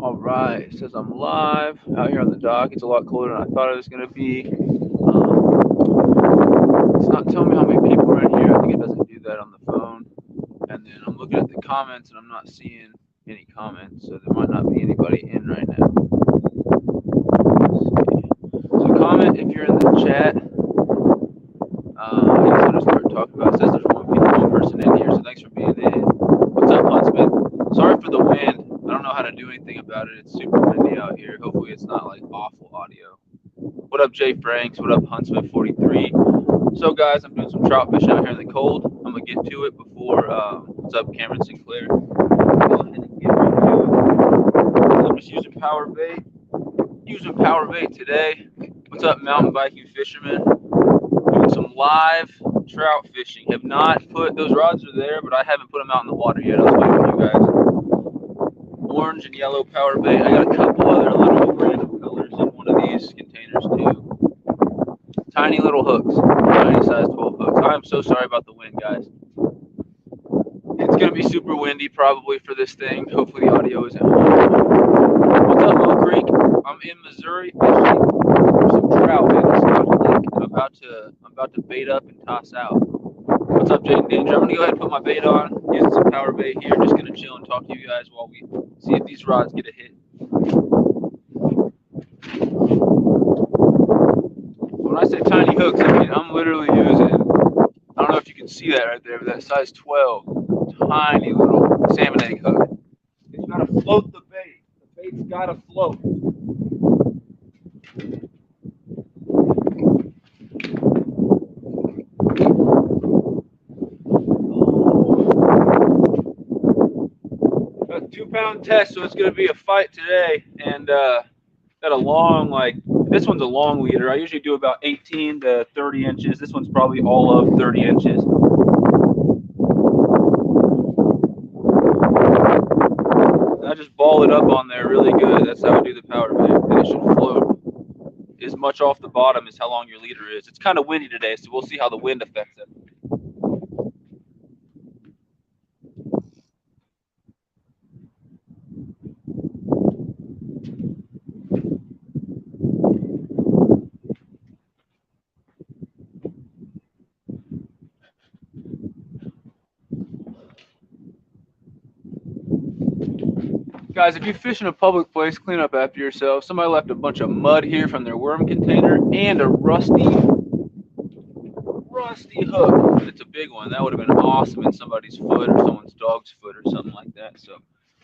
All right, it says I'm live out here on the dock. It's a lot colder than I thought it was going to be. It's not telling me how many people are in here. I think it doesn't do that on the phone. And then I'm looking at the comments and I'm not seeing any comments, so there might not be anybody in right now. So comment if you're in the chat. I guess I'll just start talking about it. It says there's one person in here, so thanks for being in. What's up, Huntsman? Sorry for the wind. I don't know how to do anything about it. It's super windy out here. Hopefully it's not like awful audio. What up, Jay Franks? What up, Huntsman43? So, guys, I'm doing some trout fishing out here in the cold. I'm going to get to it before, what's up, Cameron Sinclair? Go ahead and get right to it. I'm just using power bait. Using power bait today. What's up, mountain biking fisherman? Doing some live trout fishing. Have not put, those rods are there, but I haven't put them out in the water yet. I was waiting for you guys. Orange and yellow power bait. I got a couple other little random colors in one of these containers too. Tiny little hooks, tiny size 12 hooks. I am so sorry about the wind, guys. It's going to be super windy probably for this thing. Hopefully the audio isn't horrible. What's up, Oak Creek? I'm in Missouri fishing for some trout in the South Lake. I'm about to bait up and toss out. What's up, Jake Danger? I'm going to go ahead and put my bait on, using some power bait here. Just going to chill and talk to you guys while we see if these rods get a hit. When I say tiny hooks, I mean I'm literally using, I don't know if you can see that right there, but that size 12, tiny little salmon egg hook. It's got to float the bait. The bait's got to float. Got a 2-pound test, so it's going to be a fight today. And got a long, this one's a long leader. I usually do about 18 to 30 inches. This one's probably all of 30 inches. I just ball it up on there really good. That's how I do the power bait. And it should float as much off the bottom as how long your leader is. It's kind of windy today, so we'll see how the wind affects it. Guys, if you fish in a public place, clean up after yourself. Somebody left a bunch of mud here from their worm container and a rusty hook. It's a big one. That would have been awesome in somebody's foot or someone's dog's foot or something like that. So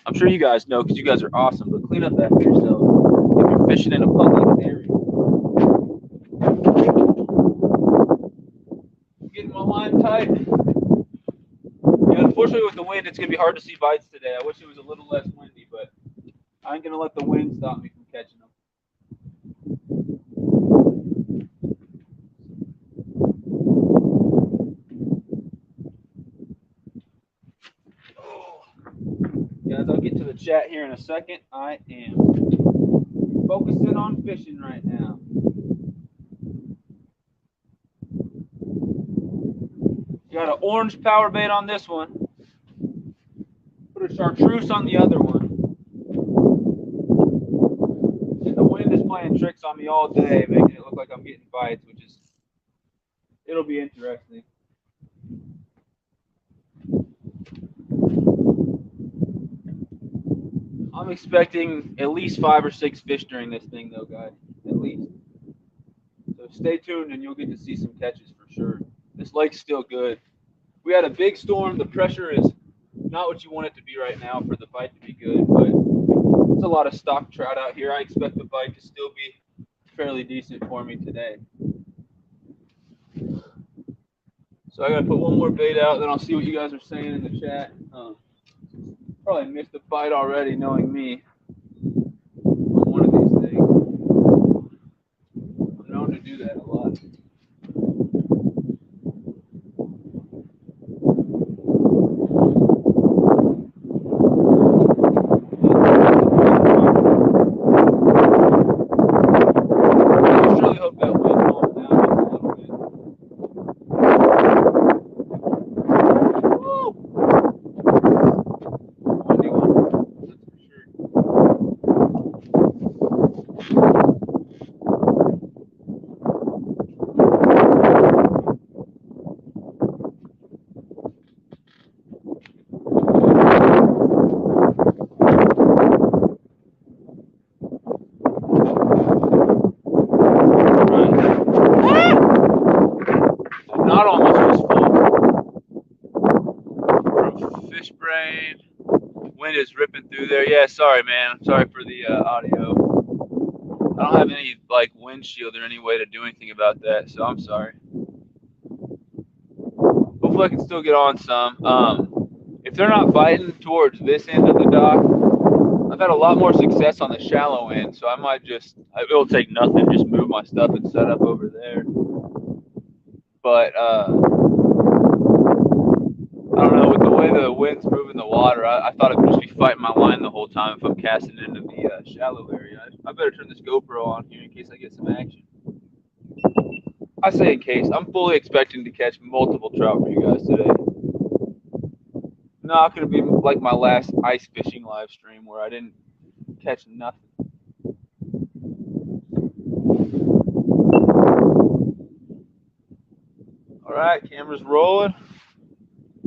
I'm sure you guys know because you guys are awesome, but clean up after yourself if you're fishing in a public area. Getting my line tight. Yeah, unfortunately with the wind, it's going to be hard to see bites today. I wish it was a little less windy, but I ain't going to let the wind stop me from catching them. Guys, I'll get to the chat here in a second. I am focusing on fishing right now. Got an orange power bait on this one. Put a chartreuse on the other one. And the wind is playing tricks on me all day, making it look like I'm getting bites, which is, it'll be interesting. I'm expecting at least 5 or 6 fish during this thing, though, guys. At least. So stay tuned, and you'll get to see some catches for sure. This lake's still good. We had a big storm. The pressure is not what you want it to be right now for the bite to be good, but there's a lot of stock trout out here. I expect the bite to still be fairly decent for me today. So I got to put one more bait out, then I'll see what you guys are saying in the chat. Probably missed a bite already, knowing me. One of these things. I'm known to do that a lot. I really hope that wind calms down just a little bit. Woo! Windy one, that's for sure. Wind is ripping through there. Yeah, sorry, man. I'm sorry for the audio. I don't have any like windshield or any way to do anything about that, so I'm sorry. Hopefully, I can still get on some. If they're not biting towards this end of the dock, I've had a lot more success on the shallow end, so I might just, it'll take nothing, just move my stuff and set up over there. But I don't know, with the way the wind's moving the water, I thought I could just be fighting my line the whole time if I'm casting into the shallow area. I better turn this GoPro on here in case I get some action. I say in case. I'm fully expecting to catch multiple trout for you guys today. Not going to be like my last ice fishing live stream where I didn't catch nothing. All right, camera's rolling.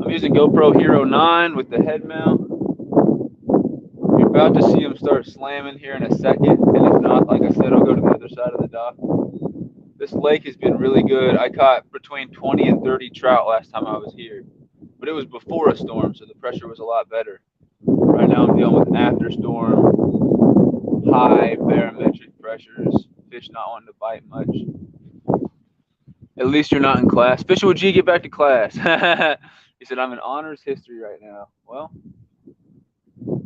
I'm using GoPro Hero 9 with the head mount. You're about to see them start slamming here in a second, and if not, like I said, I'll go to the other side of the dock. This lake has been really good. I caught between 20 and 30 trout last time I was here, but it was before a storm, so the pressure was a lot better. Right now I'm dealing with after storm, high barometric pressures, fish not wanting to bite much. At least you're not in class. Fishing with G, get back to class. He said, I'm in honors history right now. Well,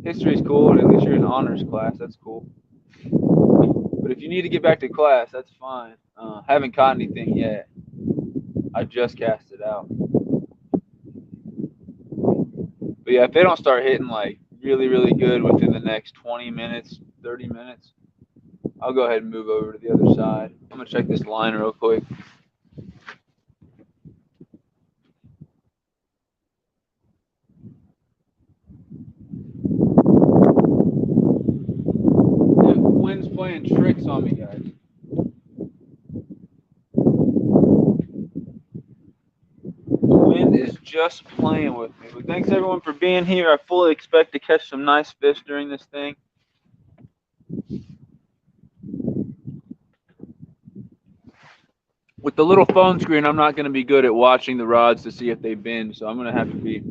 history is cool, and at least you're in honors class. That's cool. But if you need to get back to class, that's fine. Haven't caught anything yet. I just cast it out. But yeah, if they don't start hitting like really, really good within the next 20 minutes, 30 minutes, I'll go ahead and move over to the other side. I'm going to check this line real quick. The wind's playing tricks on me, guys. The wind is just playing with me. But thanks everyone for being here. I fully expect to catch some nice fish during this thing. With the little phone screen, I'm not going to be good at watching the rods to see if they bend, so I'm going to have to be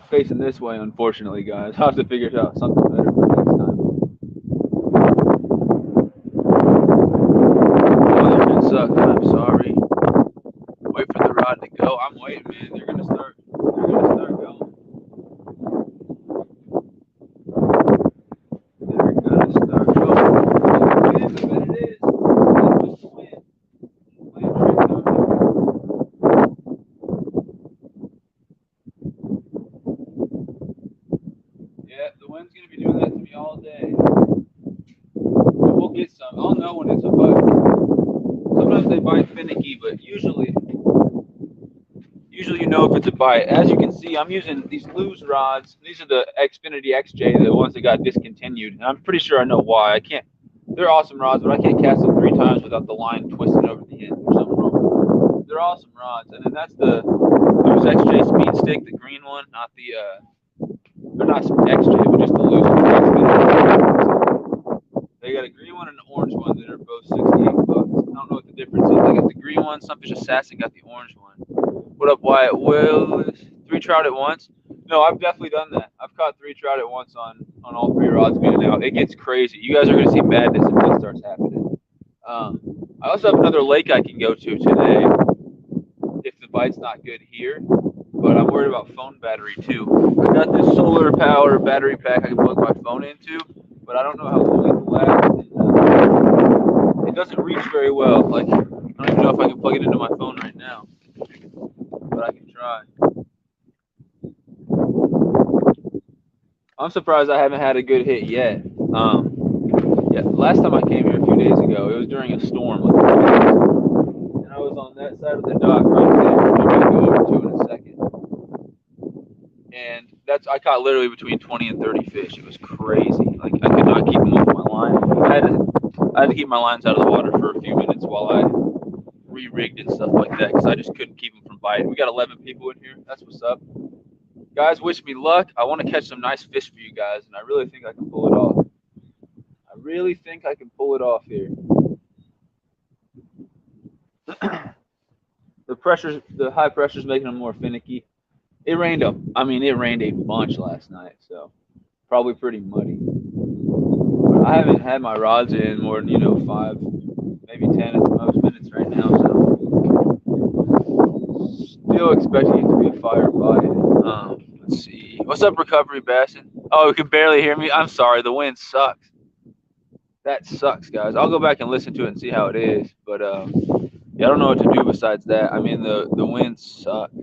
facing this way, unfortunately, guys. I'll have to figure out something better for next time. Oh, that can suck. I'm sorry. Wait for the rod to go. I'm waiting, man. They're going to start going. They're going to start going. I bet it is. That's the wind. Playing tricks on me. Yeah, the wind's going to be doing that to me all day. But we'll get some. I'll know when it's a bite. Sometimes they bite finicky, but usually you know if it's a bite. As you can see, I'm using these loose rods. These are the Xfinity XJ, the ones that got discontinued. And I'm pretty sure I know why. I can't. They're awesome rods, but I can't cast them 3 times without the line twisting over the end. There's something wrong. They're awesome rods, and then that's the loose XJ speed stick, the green one, not the they're not XJ, but just the loose Xfinity. They got a green one and an orange one that are both 68 bucks. I don't know what the difference is. They got the green one. Some fish assassin got the orange one. What up, Wyatt? Will 3 trout at once? No, I've definitely done that. I've caught 3 trout at once on all 3 rods being out. It gets crazy. You guys are going to see madness if that starts happening. I also have another lake I can go to today if the bite's not good here, but I'm worried about phone battery too. I got this solar power battery pack I can plug my phone into, but I don't know how long it will last. It doesn't reach very well. Like, I don't even know if I can plug it into my phone right now, but I can try. I'm surprised I haven't had a good hit yet. Yeah, last time I came here a few days ago, it was during a storm, and I was on that side of the dock right there, which I'm going to go over to in a second. And I caught literally between 20 and 30 fish. It was crazy. Like, I could not keep them off my line. I had to keep my lines out of the water for a few minutes while I re-rigged and stuff like that because I just couldn't keep them from biting. We got 11 people in here. That's what's up. Guys, wish me luck. I want to catch some nice fish for you guys, and I really think I can pull it off. I really think I can pull it off here. The high pressure's making them more finicky. It rained it rained a bunch last night, so probably pretty muddy. But I haven't had my rods in more than 5, maybe 10 at the most minutes right now, so still expecting it to be a fire bite. Let's see. What's up, Recovery Bassin? Oh, you can barely hear me. I'm sorry. The wind sucks. That sucks, guys. I'll go back and listen to it and see how it is. But yeah, I don't know what to do besides that. I mean, the wind sucks.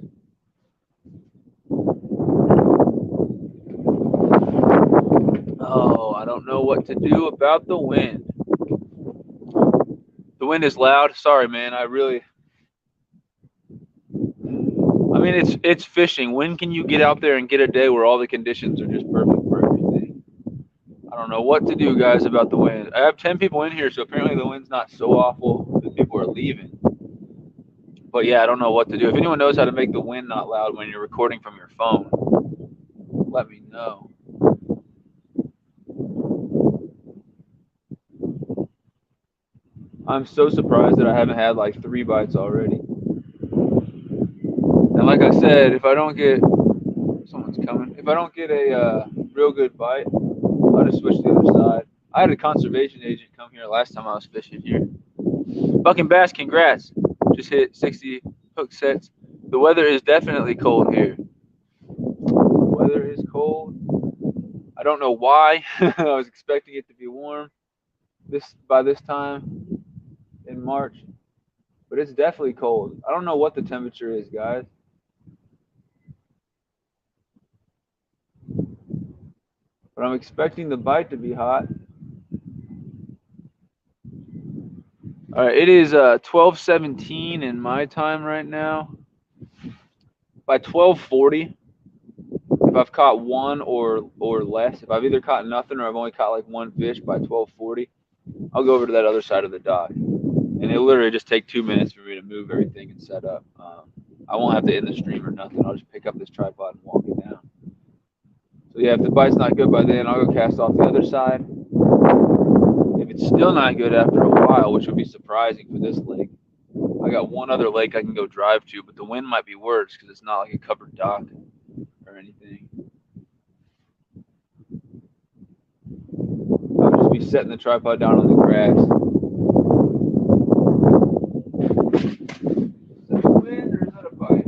Oh, I don't know what to do about the wind. The wind is loud. Sorry, man. I mean, it's fishing. When can you get out there and get a day where all the conditions are just perfect for everything? I don't know what to do, guys, about the wind. I have 10 people in here, so apparently the wind's not so awful that people are leaving. But yeah, I don't know what to do. If anyone knows how to make the wind not loud when you're recording from your phone, let me know. I'm so surprised that I haven't had like 3 bites already. And like I said, if I don't get someone's coming, if I don't get a real good bite, I'll just switch to the other side. I had a conservation agent come here last time I was fishing here. Bucking bass, congrats! Just hit 60 hook sets. The weather is definitely cold here. The weather is cold. I don't know why. I was expecting it to be warm by this time in March, but it's definitely cold. I don't know what the temperature is, guys, but I'm expecting the bite to be hot. All right, it is 12:17 in my time right now. By 12:40, if I've caught one or less, if I've either caught nothing or I've only caught like one fish by 12:40, I'll go over to that other side of the dock, and it'll literally just take 2 minutes for me to move everything and set up. I won't have to end the stream or nothing. I'll just pick up this tripod and walk it down. So yeah, if the bite's not good by then, I'll go cast off the other side. If it's still not good after a while, which would be surprising for this lake, I got one other lake I can go drive to, but the wind might be worse because it's not like a covered dock or anything. I'll just be setting the tripod down on the grass. Is that a wind or is that a bite?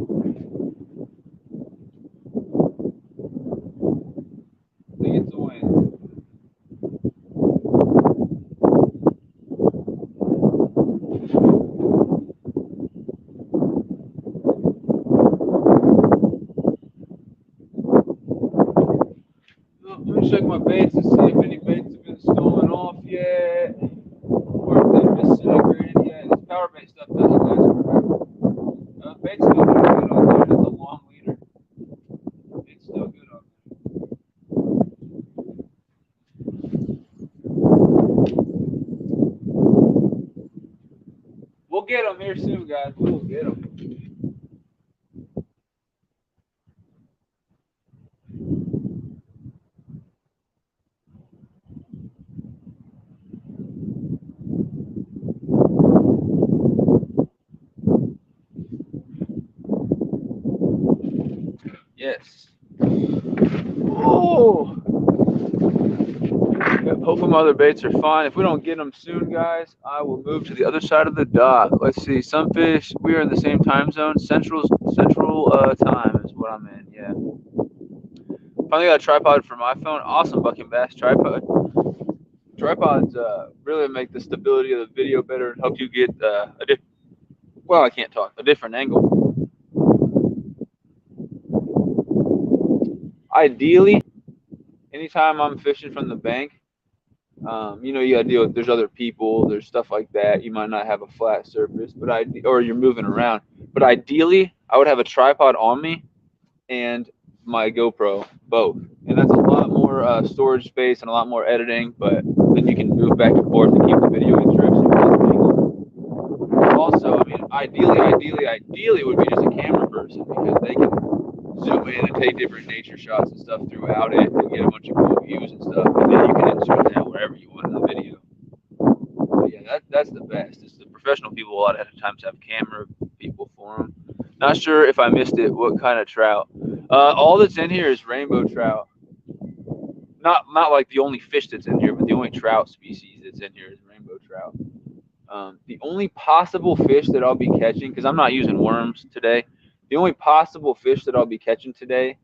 I think it's a wind. Let me check my baits to see if any baits have been stolen off yet, or if they've disintegrated yet. This power bait stuff doesn't last forever. Bait's still doing good on there. That's a long leader. It's still good on there. We'll get them here soon, guys. We will get them. Yes. Oh. Yep, hopefully my other baits are fine. If we don't get them soon, guys, I will move to the other side of the dock. Let's see. Some fish. We are in the same time zone. Central time is what I'm in. Yeah. Finally got a tripod for my phone. Awesome bucking bass tripod. Tripods really make the stability of the video better and help you get well, I can't talk, a different angle. Ideally, anytime I'm fishing from the bank, you got to deal with there's other people, there's stuff like that. You might not have a flat surface, or you're moving around. But ideally, I would have a tripod on me and my GoPro both, and that's a lot more storage space and a lot more editing. But then you can move back and forth to keep the video interesting. Also, I mean, ideally would be just a camera person because they can zoom in and take different nature shots and stuff throughout it to get a bunch of cool views and stuff, and then you can insert that wherever you want in the video. But yeah, that's the best. It's the professional people a lot of times have camera people for them. Not sure if I missed it. What kind of trout? All that's in here is rainbow trout. Not like the only fish that's in here, but the only trout species that's in here is rainbow trout. The only possible fish that I'll be catching, because I'm not using worms today, the only possible fish that I'll be catching today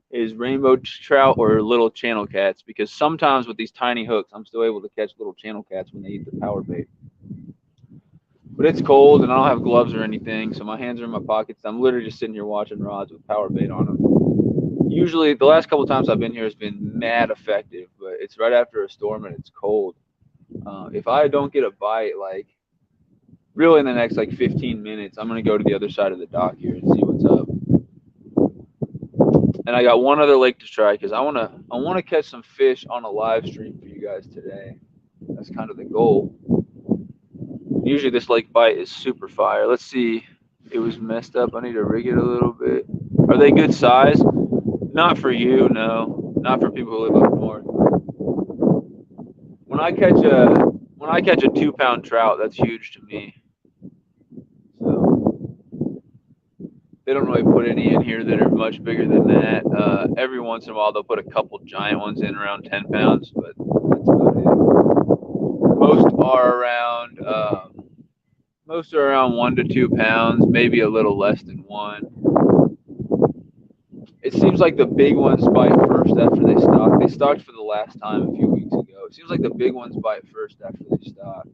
is rainbow trout or little channel cats, because sometimes with these tiny hooks, I'm still able to catch little channel cats when they eat the power bait. But it's cold and I don't have gloves or anything, so my hands are in my pockets. I'm literally just sitting here watching rods with power bait on them. Usually, the last couple times I've been here has been mad effective, but it's right after a storm and it's cold. If I don't get a bite, like really in the next like 15 minutes, I'm gonna go to the other side of the dock here and see what's up. And I got one other lake to try because I wanna catch some fish on a live stream for you guys today. That's kind of the goal. Usually this lake bite is super fire. Let's see. It was messed up. I need to rig it a little bit. Are they good size? Not for you, no. Not for people who live up north. When I catch a 2-pound trout, that's huge to me. So they don't really put any in here that are much bigger than that. Every once in a while they'll put a couple giant ones in around 10 pounds, but that's about it. Most are around 1 to 2 pounds, maybe a little less than 1. It seems like the big ones bite first after they stock. They stocked for the last time a few weeks ago. It seems like the big ones bite first after they stock.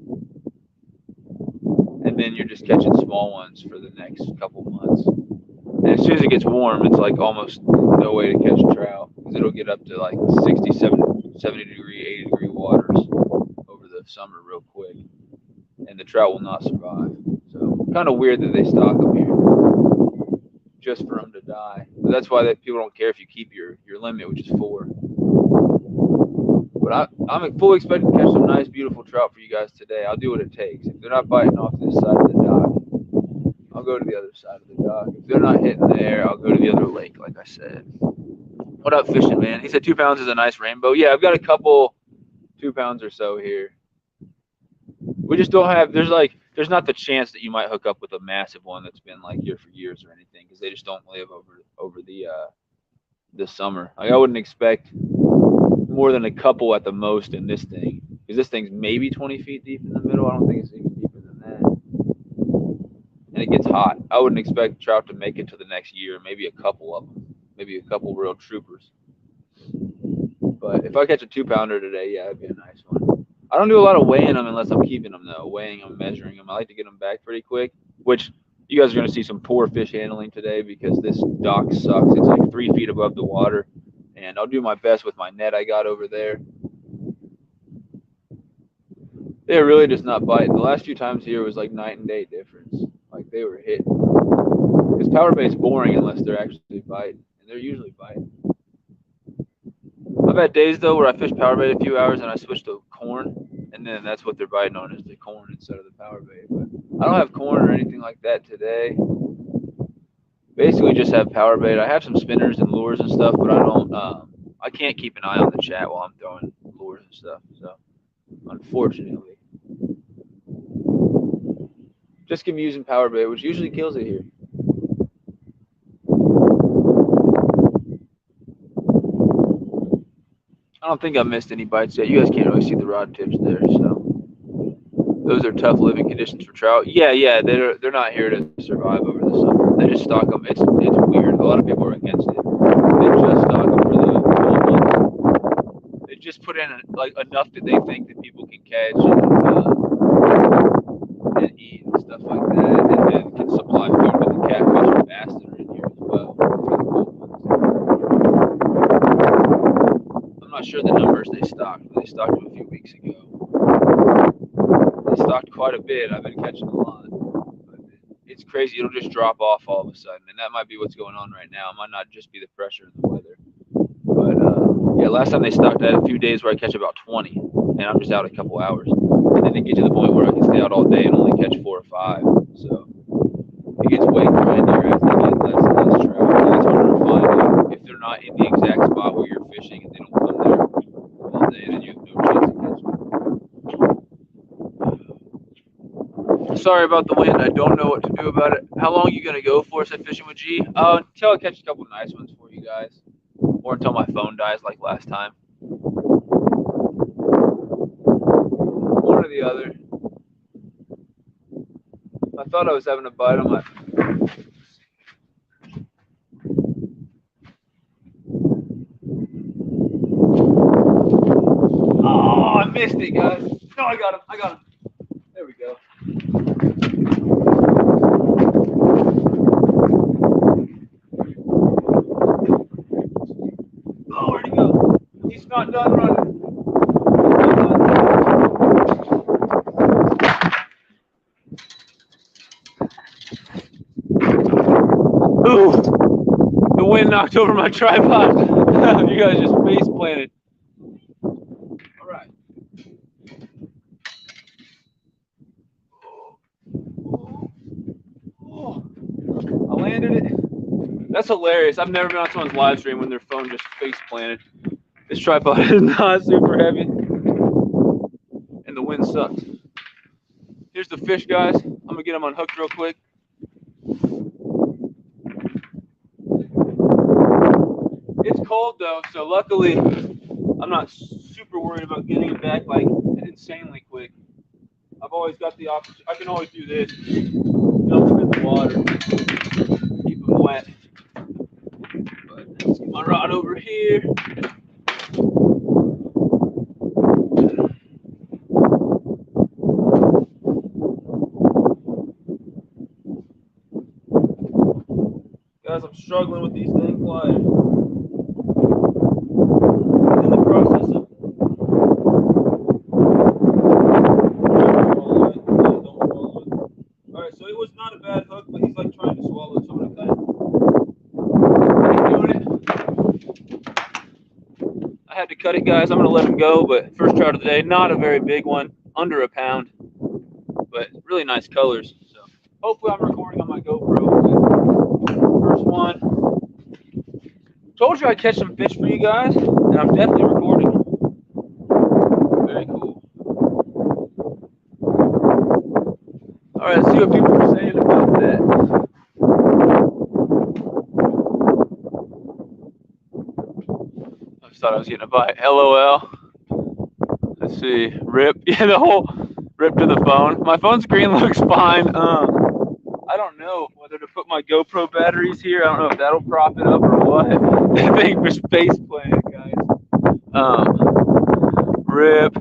And then you're just catching small ones for the next couple months. And as soon as it gets warm, it's like almost no way to catch trout because it'll get up to like 60, 70 degree, 80 degree waters over the summer real quick. And the trout will not survive. So kind of weird that they stock them here just for them to die. But that's why people don't care if you keep your limit, which is 4. But I'm fully expecting to catch some nice, beautiful trout for you guys today. I'll do what it takes. If they're not biting off this side of the dock, I'll go to the other side of the dock. If they're not hitting there, I'll go to the other lake, like I said. What up, fishing man? He said 2 pounds is a nice rainbow. Yeah, I've got a couple 2 pounds or so here. We just don't have. There's not the chance that you might hook up with a massive one that's been like here for years or anything because they just don't live over the summer. Like I wouldn't expect more than a couple at the most in this thing because this thing's maybe 20 feet deep in the middle. I don't think it's even deeper than that. And it gets hot. I wouldn't expect trout to make it to the next year. Maybe a couple of them. Maybe a couple real troopers. But if I catch a 2 pounder today, yeah, it'd be a nice one. I don't do a lot of weighing them unless I'm keeping them though. Weighing them, measuring them. I like to get them back pretty quick. Which you guys are going to see some poor fish handling today because this dock sucks. It's like 3 feet above the water. And I'll do my best with my net I got over there. They're really just not biting. The last few times here was like night and day difference. Like they were hitting. Because power bait's boring unless they're actually biting. And they're usually biting. I've had days though where I fish power bait a few hours and I switch to corn. And then that's what they're biting on is the corn instead of the power bait. But I don't have corn or anything like that today. Basically just have power bait. I have some spinners and lures and stuff, but I can't keep an eye on the chat while I'm throwing lures and stuff. So unfortunately, just keep using power bait, which usually kills it here. I don't think I missed any bites yet. You guys can't really see the rod tips there, so those are tough living conditions for trout. Yeah, they're not here to survive over the summer. They just stock them. It's weird. A lot of people are against it. They just stock them for the cold months. They just put in like enough that they think that people can catch and eat and stuff like that, and then can supply food with the catfish and bass that are in here as well for the cold months. I'm not sure the numbers they stocked. They stocked them a few weeks ago. They stocked quite a bit. I've been catching a lot. But it's crazy. It'll just drop off all of a sudden, and that might be what's going on right now. It might not just be the pressure and the weather. But yeah, last time they stocked, I had a few days where I catch about 20, and I'm just out a couple hours. And then it gets to the point where I can stay out all day and only catch 4 or 5. So it gets way grindier as they get less and less trout. And it's harder to find if they're not in the exact spot where you're fishing and they don't come there all day, then you have no chance of catching them. Sorry about the wind. I don't know what to do about it. How long are you going to go for? Said Fishing with G. Until I catch a couple nice ones for you guys, or until my phone dies like last time. One or the other. I thought I was having a bite on my. Oh, I missed it, guys. No, I got him. I got him. There we go. Oh, where'd he go? He's not done running. Ooh, the wind knocked over my tripod. You guys just face planted. All right. Oh, I landed it. That's hilarious. I've never been on someone's live stream when their phone just face planted. This tripod is not super heavy, and the wind sucks. Here's the fish, guys. I'm gonna get them unhooked real quick. It's cold though, so luckily I'm not super worried about getting them back like insanely quick. I've always got the option. I can always do this: dump them in the water, keep them wet. But let's get my rod over here. Guys, I'm struggling with these things flying. In the process of Alright, so it was not a bad hook, but he's like trying to swallow, so I'm gonna cut it. I had to cut it, guys. I'm gonna let him go, but first trout of the day, not a very big one, under a pound, but really nice colors. So hopefully I'm recording on my GoPro. First one. Told you I'd catch some fish for you guys, and I'm definitely recording. Very cool. All right, let's see what people are saying about that. I just thought I was getting a bite. LOL. Let's see. Rip. Yeah, the whole rip to the phone. My phone screen looks fine. I don't know whether to put my GoPro batteries here. I don't know if that'll prop it up or what. That thing was face planted, guys. Rip.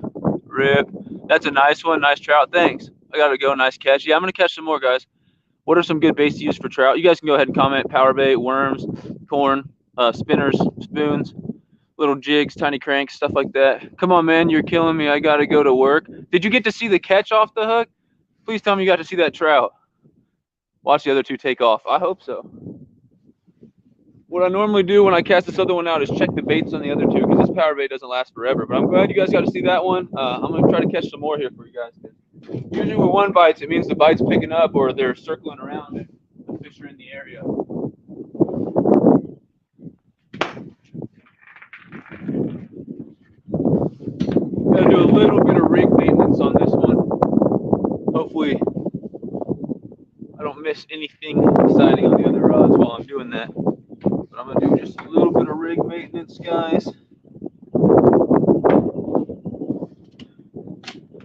That's a nice one. Nice trout. Thanks. I gotta go. Nice catch. Yeah, I'm gonna catch some more, guys. What are some good baits to use for trout? You guys can go ahead and comment. Power bait, worms, corn, spinners, spoons, little jigs, tiny cranks, stuff like that. Come on, man. You're killing me. I gotta go to work. Did you get to see the catch off the hook? Please tell me you got to see that trout. Watch the other two take off. I hope so. What I normally do when I cast this other one out is check the baits on the other two because this power bait doesn't last forever. But I'm glad you guys got to see that one. I'm going to try to catch some more here for you guys. Usually when one bites, it means the bite's picking up or they're circling around and the fish are in the area. Got to do a little bit of rig maintenance on this one. Hopefully I don't miss anything exciting on the other rods while I'm doing that. But I'm going to do just a little bit of rig maintenance, guys.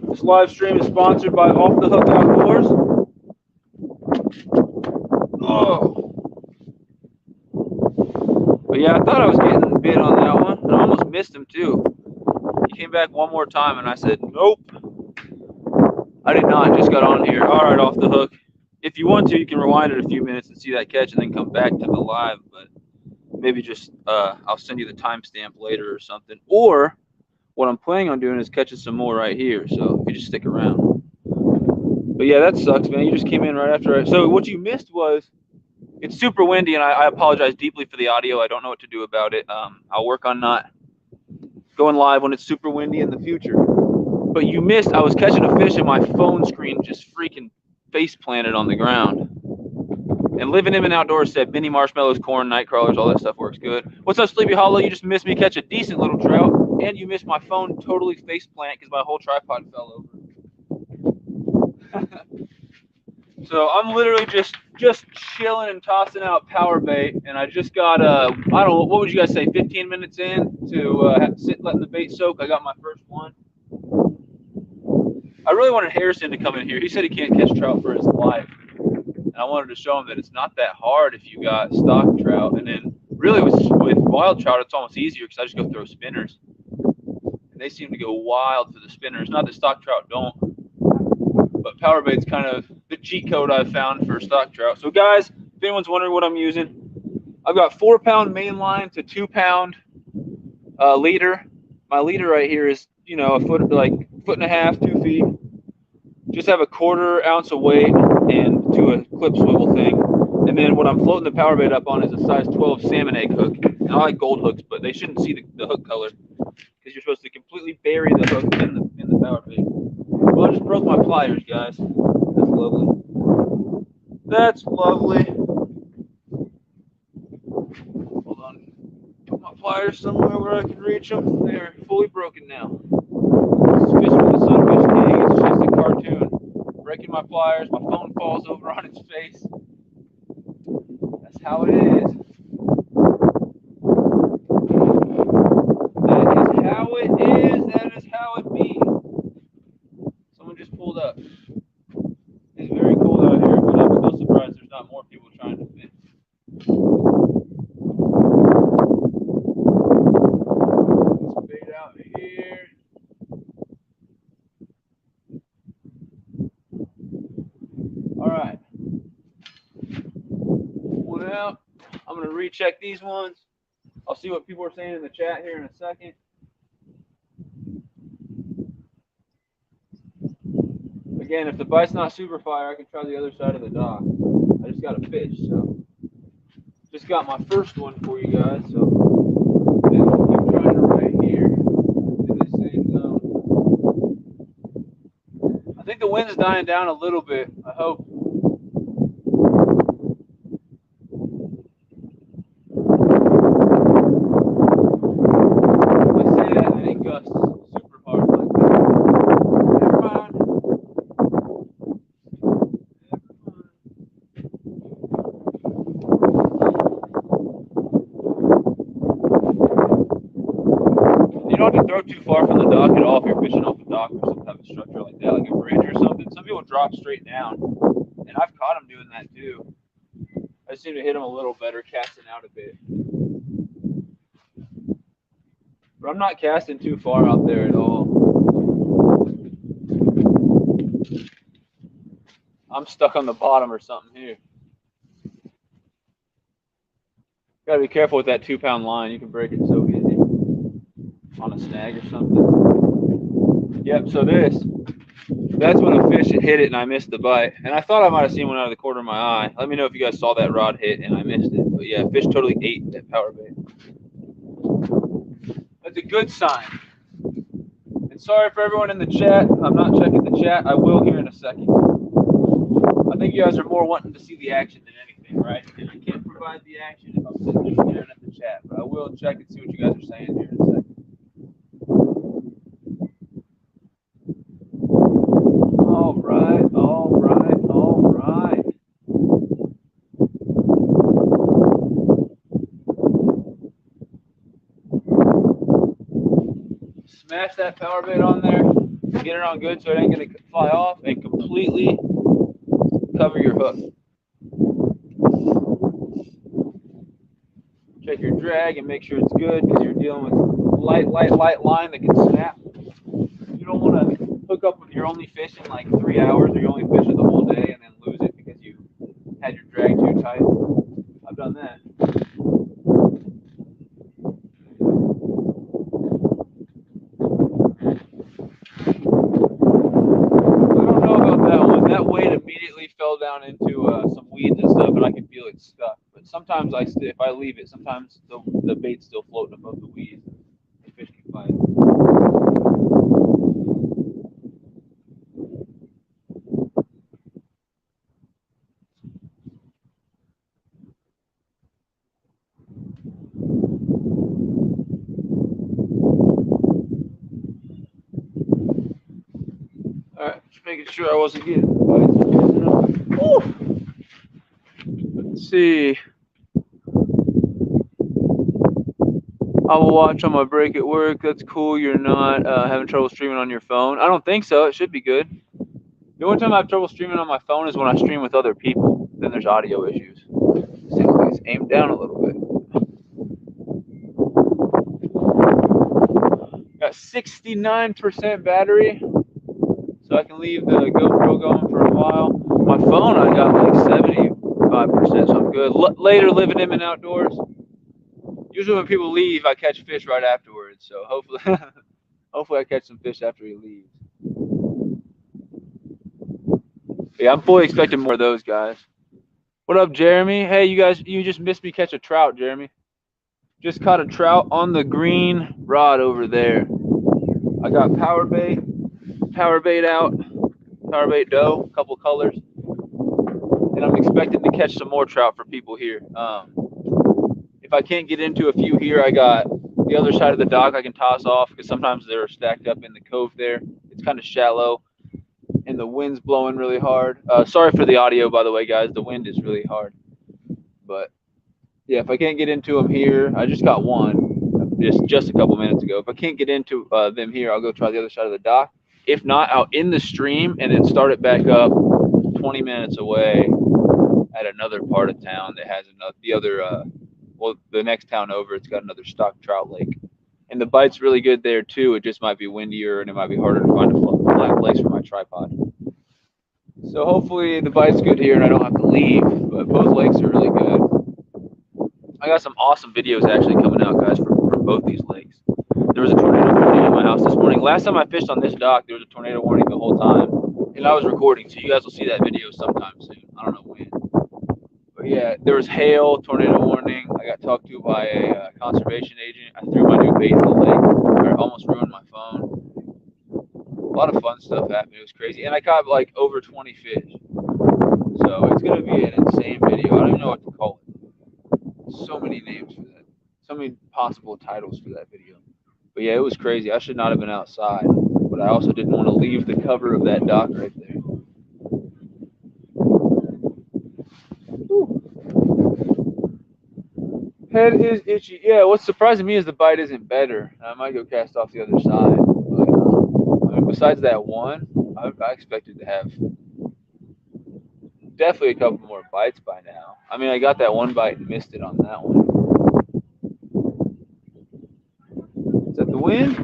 This live stream is sponsored by Off the Hook Outdoors. Oh. But yeah, I thought I was getting a bit on that one. And I almost missed him too. He came back one more time and I said, nope. I did not. Just got on here. All right, Off the Hook. If you want to, you can rewind it a few minutes and see that catch and then come back to the live. But maybe just I'll send you the timestamp later or something. Or what I'm planning on doing is catching some more right here. So if you just stick around. But yeah, that sucks, man. You just came in right after. So what you missed was it's super windy, and I apologize deeply for the audio. I don't know what to do about it. I'll work on not going live when it's super windy in the future. But you missed. I was catching a fish, and my phone screen just freaking face planted on the ground. And Living in and Outdoors said mini marshmallows, corn, night crawlers, all that stuff works good. What's up, Sleepy Hollow? You just missed me catch a decent little trout, and you missed my phone totally face plant because my whole tripod fell over. So I'm literally just just chilling and tossing out power bait, and I just got I don't know, what would you guys say, 15 minutes in to letting the bait soak. I got my first one. I really wanted Harrison to come in here. He said he can't catch trout for his life, and I wanted to show him that it's not that hard if you got stock trout. And then really with wild trout, it's almost easier because I just go throw spinners, and they seem to go wild for the spinners. Not that stock trout don't, but power bait's kind of the cheat code I've found for stock trout. So guys, if anyone's wondering what I'm using, I've got 4-pound main line to 2-pound leader. My leader right here is, you know, a foot, like foot and a half, 2 feet. Just have a 1/4 ounce of weight and to a clip swivel thing. And then what I'm floating the power bait up on is a size 12 salmon egg hook. And I like gold hooks, but they shouldn't see the hook color because you're supposed to completely bury the hook in the power bait. Well, I just broke my pliers, guys. That's lovely. That's lovely. Hold on. Put my pliers somewhere where I can reach them. They are fully broken now. This is Fishing with the Sunfish King. It's just a cartoon. Breaking my pliers. My phone falls over on its face. That's how it is. That is how it is. That is how it be. Someone just pulled up. It's very cold out here, but I'm still surprised there's not more people trying to fish. Let's bait out here. All right. One out. I'm going to recheck these ones. I'll see what people are saying in the chat here in a second. Again, if the bite's not super fire, I can try the other side of the dock. I just got a fish, so just got my first one for you guys. So then we'll keep trying to right here in this same zone. I think the wind's dying down a little bit. I hope. I say that and it gusts super hard like that. Never mind. You don't have to throw too far from the dock at all if you're fishing off a dock or some type of structure like that, like a bridge or something. Some people drop straight down, and I've caught them doing that too. I seem to hit them a little better casting out a bit. But I'm not casting too far out there at all. I'm stuck on the bottom or something here. Gotta be careful with that 2-pound line. You can break it so easy on a snag or something. Yep, so that's when a fish hit it and I missed the bite. And I thought I might have seen one out of the corner of my eye. Let me know if you guys saw that rod hit and I missed it. But yeah, fish totally ate that power bait. That's a good sign. And sorry for everyone in the chat. I'm not checking the chat. I will here in a second. I think you guys are more wanting to see the action than anything, right? And I can't provide the action if I'm sitting there staring at the chat. But I will check and see what you guys are saying here in a second. All right, all right, all right. Smash that power bait on there. Get it on good so it ain't going to fly off, and completely cover your hook. Check your drag and make sure it's good because you're dealing with light line that can snap. You don't want to hook up with your only fish in like 3 hours, or you only fish it the whole day and then lose it because you had your drag too tight. I've done that. I don't know about that one. That weight immediately fell down into some weeds and stuff, and I could feel it stuck. But sometimes if I leave it, sometimes the bait's still floating above the weeds. The fish can find it. All right, just making sure I wasn't getting bites. see. I will watch on my break at work. That's cool. You're not having trouble streaming on your phone. I don't think so. It should be good. The only time I have trouble streaming on my phone is when I stream with other people. Then there's audio issues. See, let's aim down a little bit. Got 69% battery, so I can leave the GoPro going for a while. My phone, I got like 75%, so I'm good. Later, living in and outdoors. Usually when people leave, I catch fish right afterwards. So hopefully, hopefully I catch some fish after he leaves. Yeah, I'm fully expecting more of those guys. What up, Jeremy? Hey, you guys, you just missed me catch a trout, Jeremy. Just caught a trout on the green rod over there. I got power bait out, power bait dough, a couple colors, and I'm expecting to catch some more trout for people here. If I can't get into a few here, I got the other side of the dock I can toss off because sometimes they're stacked up in the cove there. It's kind of shallow, and the wind's blowing really hard. Sorry for the audio, by the way, guys. The wind is really hard. But yeah, if I can't get into them here, I just got one just a couple minutes ago. If I can't get into them here, I'll go try the other side of the dock. If not, I'll in the stream and then start it back up 20 minutes away at another part of town that has the next town over, it's got another stock trout lake. And the bite's really good there too. It just might be windier and it might be harder to find a flat place for my tripod. So hopefully the bite's good here and I don't have to leave, but both lakes are really good. I got some awesome videos actually coming out, guys, from both these lakes. There was a tornado warning at my house this morning. Last time I fished on this dock, there was a tornado warning the whole time. And I was recording, so you guys will see that video sometime soon. I don't know when. But yeah, there was hail, tornado warning. I got talked to by a conservation agent. I threw my new bait in the lake. I almost ruined my phone. A lot of fun stuff happened. It was crazy. And I caught like over 20 fish. So it's going to be an insane video. I don't even know what to call it. So many names for that. So many possible titles for that video. But yeah, it was crazy. I should not have been outside. But I also didn't want to leave the cover of that dock right there. Head is itchy. Yeah, what's surprising me is the bite isn't better. I might go cast off the other side. But I mean, besides that one, I expected to have definitely a couple more bites by now. I mean, I got that one bite and missed it on that one. Is that the wind?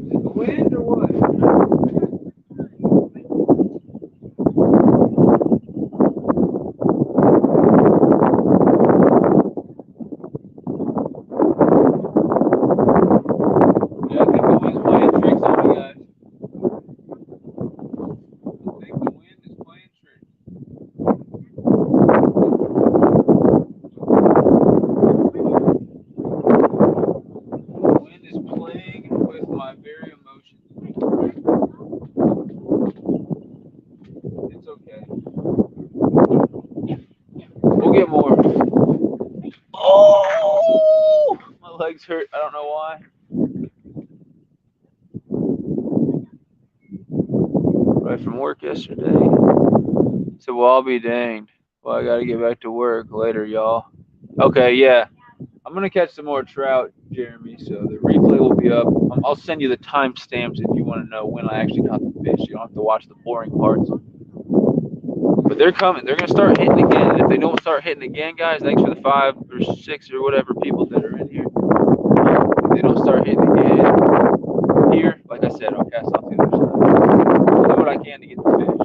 Is it the wind or what? Yeah, I think the wind's playing tricks on me, guys. I think the wind is playing tricks. The wind is playing with my very emotions. It's okay. We'll get more. Oh! My legs hurt. I don't know why. Right from work yesterday. So, well, I'll be danged. Well, I got to get back to work later, y'all. Okay, yeah. I'm going to catch some more trout, Jeremy, so the replay will be up. I'll send you the timestamps if you want to know when I actually caught the fish. You don't have to watch the boring parts. But they're coming. They're going to start hitting again. And if they don't start hitting again, guys, thanks for the 5 or 6 or whatever people that are in here. If they don't start hitting again here, like I said, I'll cast off the other side. I'll do what I can to get the fish.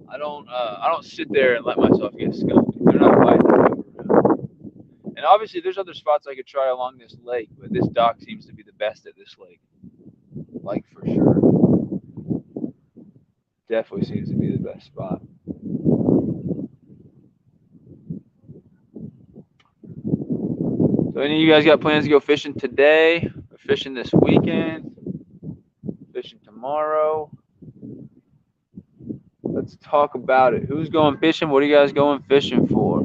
I don't sit there and let myself get skunked. They're not biting. And obviously, there's other spots I could try along this lake, but this dock seems to be the best at this lake. Like, for sure. Definitely seems to be the best spot. So any of you guys got plans to go fishing today? Or fishing this weekend? Fishing tomorrow? Let's talk about it. Who's going fishing? What are you guys going fishing for?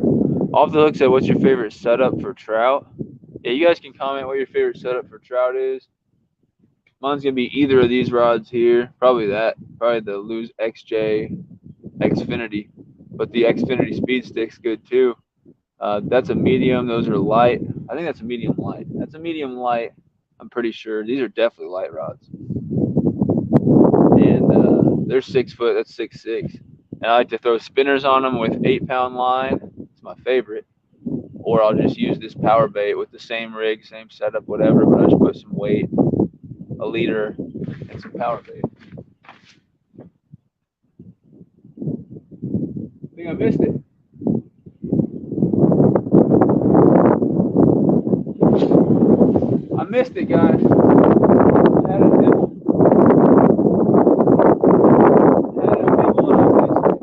Off the Hook said, what's your favorite setup for trout? Yeah, you guys can comment what your favorite setup for trout is. Mine's going to be either of these rods here. Probably that. Probably the Lose XJ Xfinity. but the Xfinity Speed Stick's good too. That's a medium. Those are light. I think that's a medium light. That's a medium light. I'm pretty sure. These are definitely light rods. And they're 6 foot. That's 6'6". And I like to throw spinners on them with 8-pound line. It's my favorite. Or I'll just use this power bait with the same rig, same setup, whatever. But I just put some weight, a leader, and some power bait. I think I missed it. I missed it, guys. I had a nibble. I had a nibble and I missed it.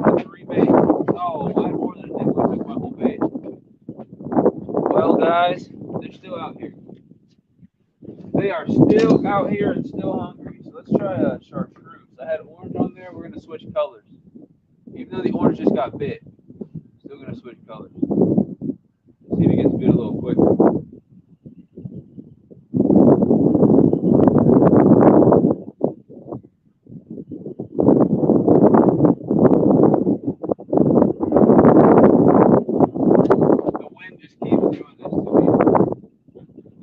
I had 3 baits. Oh, I had more than a nibble. I took my whole bait. Well, guys, they're still out here. They are still out here and still hungry. So let's try a chartreuse. I had orange on there. We're going to switch colors. Even though the orange just got bit, still going to switch colors. See if it gets bit a little quicker. The wind just keeps doing this to me.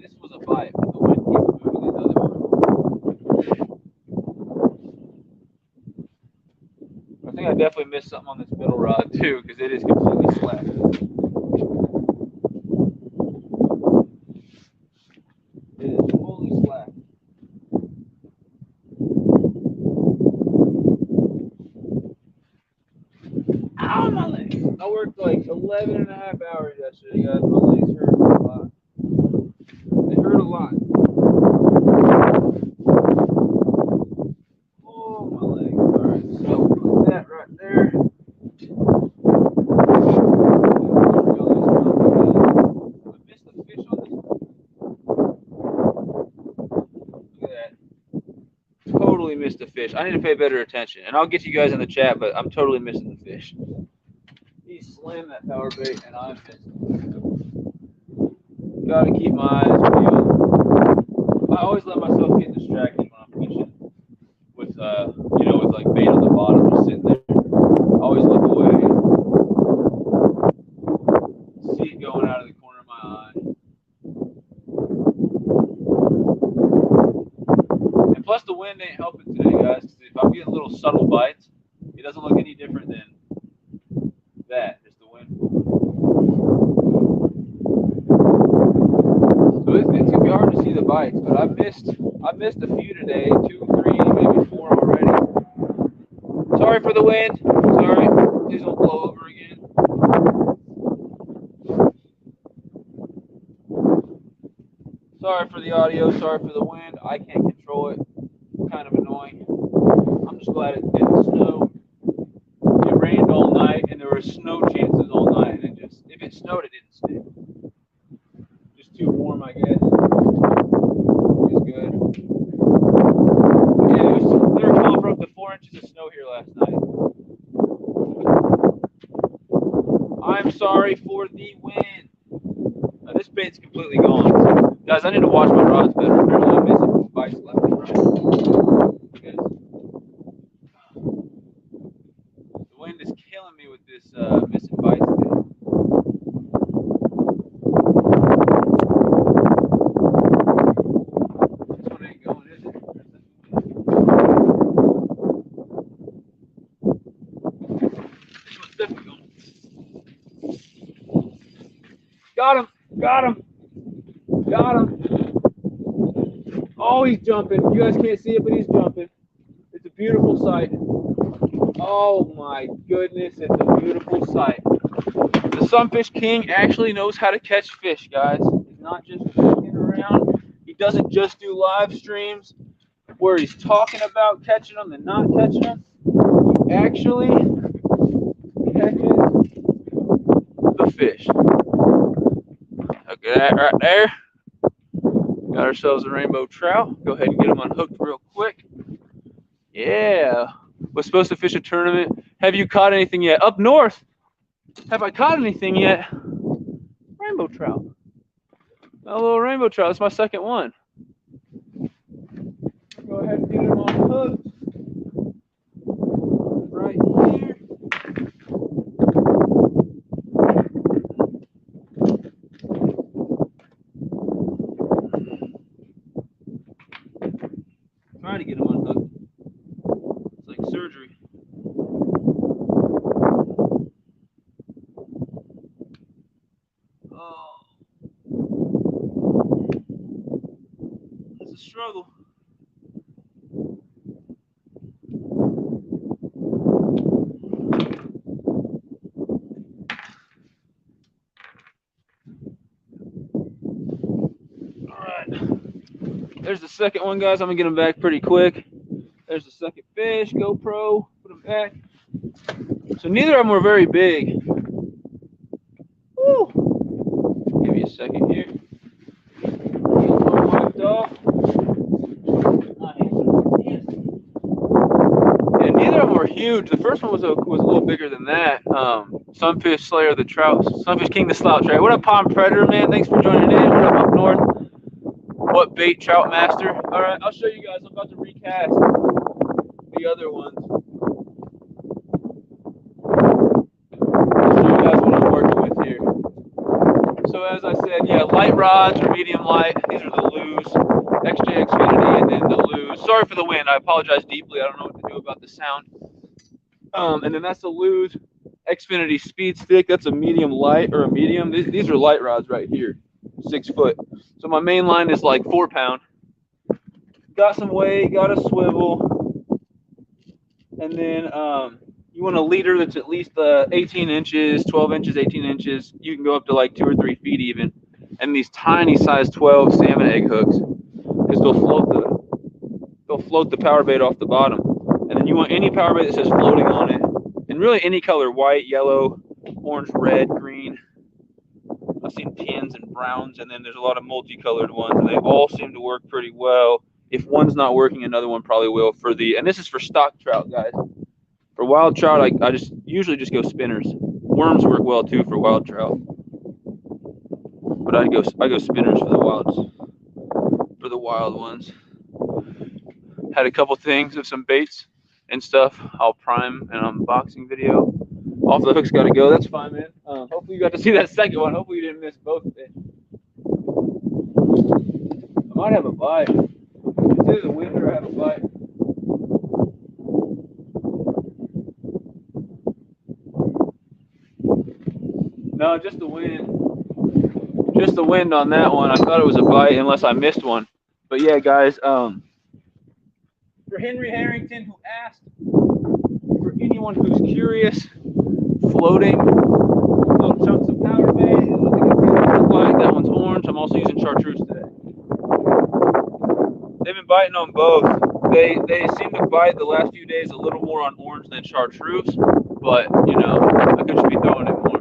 This was a bite, but the wind keeps moving these other ones. I think I definitely missed something on this middle rod too, because it is completely slack. It is fully slack. Ow, my legs! I worked like 11 and a half hours yesterday, guys. My legs hurt a lot. They hurt a lot. Oh, my legs. Alright, so put that right there. I missed the fish on this one. Look at that. Totally missed the fish. I need to pay better attention. And I'll get you guys in the chat, but I'm totally missing the fish. He slammed that power bait and I missed it. Gotta keep my eyes peeled. I always let myself get distracted when I'm fishing with with like bait on the bottom just sitting there. I always look away. See it going out of the corner of my eye. And plus the wind ain't helping today, guys. If I'm getting little subtle bites, it doesn't look any different than that, just the wind. So it's gonna be hard to see the bites, but I missed a few today, 2, 3, maybe 4 already. Sorry for the wind. Sorry. Please don't blow over again. Sorry for the audio. Sorry for the wind. I can't control it. It's kind of annoying. I'm just glad it didn't snow. It rained all night, and there were snow chances all night. And if it snowed, it didn't stick. Just too warm, I guess. Which is good. Yeah, they were calling for up to 4 inches of snow here last night. I'm sorry for the wind. Now, this bait's completely gone. Guys, I need to watch my rods better. Apparently, I'm missing bites left and right. Because the wind is killing me with this missing bites today. This one ain't going, is it? This one's definitely going. Got him! Got him! Got him! Oh, he's jumping. You guys can't see it, but he's jumping. It's a beautiful sight. Oh my goodness, it's a beautiful sight. The Sunfish King actually knows how to catch fish, guys. He's not just joking around. He doesn't just do live streams where he's talking about catching them and not catching them. He actually catches the fish. Look at that right there. Got ourselves a rainbow trout. Go ahead and get them unhooked real quick. Yeah. Was supposed to fish a tournament. Have you caught anything yet? Up north. Have I caught anything yet? Rainbow trout. A little rainbow trout. That's my second one. Go ahead and get him unhooked. Right here. Trying to get him unhooked. It's like surgery. Oh, it's a struggle. All right. There's the second one, guys. I'm gonna get him back pretty quick. There's the second fish. GoPro. Put him back. So neither of them were very big. Woo. Give you a second here. Wiped off. Yeah, neither of them were huge. The first one was a little bigger than that. Sunfish Slayer, the trout, Sunfish King, the slouch, right? What up, Pond Predator, man? Thanks for joining in. What up north? What bait, Trout Master? All right, I'll show you guys. I'm about to recast the other ones. I'll show you guys what I'm working with here. So as I said, yeah, light rods or medium light. These are the Lew's, XJ Xfinity, and then the Lew's. Sorry for the wind. I apologize deeply. I don't know what to do about the sound. And then that's the Lew's Xfinity Speed Stick. That's a medium light or a medium. These are light rods right here, 6 foot. So my main line is like 4 pound. Got some weight, got a swivel, and then you want a leader that's at least 18 inches, 12 inches, 18 inches. You can go up to like 2 or 3 feet even. And these tiny size 12 salmon egg hooks, because they'll float the power bait off the bottom. And then you want any power bait that says floating on it, and really any color: white, yellow, orange, red, green. I've seen tans and browns, and then there's a lot of multicolored ones, and they all seem to work pretty well. If one's not working, another one probably will. And this is for stock trout, guys. For wild trout, I usually just go spinners. Worms work well too for wild trout, but I go spinners for the wild ones. Had a couple things of some baits and stuff. I'll prime an unboxing video. Off the hook's got to go. That's fine, man. Hopefully you got to see that second one. Hopefully you didn't miss both of it. I might have a bite. It's either the wind or I have a bite. No, just the wind. Just the wind on that one. I thought it was a bite unless I missed one. But yeah, guys. For Henry Harrington, who asked, for anyone who's curious, floating little chunks of power bait. Look like that one's orange. I'm also using chartreuse today. They've been biting on both. They seem to bite the last few days a little more on orange than chartreuse, but you know, I could just be throwing it more.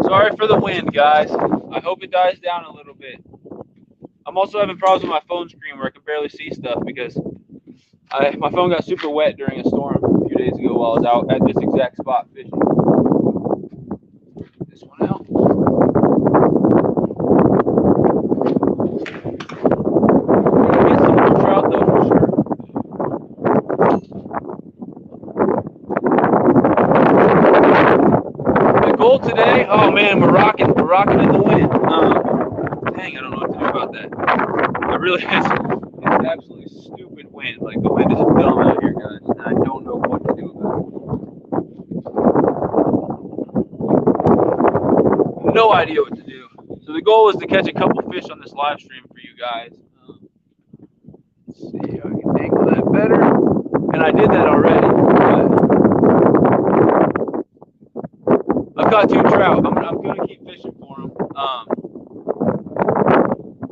Sorry for the wind, guys. I hope it dies down a little bit. I'm also having problems with my phone screen where I can barely see stuff because my phone got super wet during a storm a few days ago while I was out at this exact spot fishing. This one out. We're gonna get some more trout though for sure. The goal today, oh man, we're rocking in the wind. Dang, I don't know what to do about that. I really, it's absolutely stupid wind. Like the wind is dumb out here, guys, and I don't know what to do about it. No idea what to do. So the goal is to catch a couple fish on this live stream for you guys. Let's see how I can angle that better. And I did that already. I've got 2 trout. I'm gonna keep fishing for them.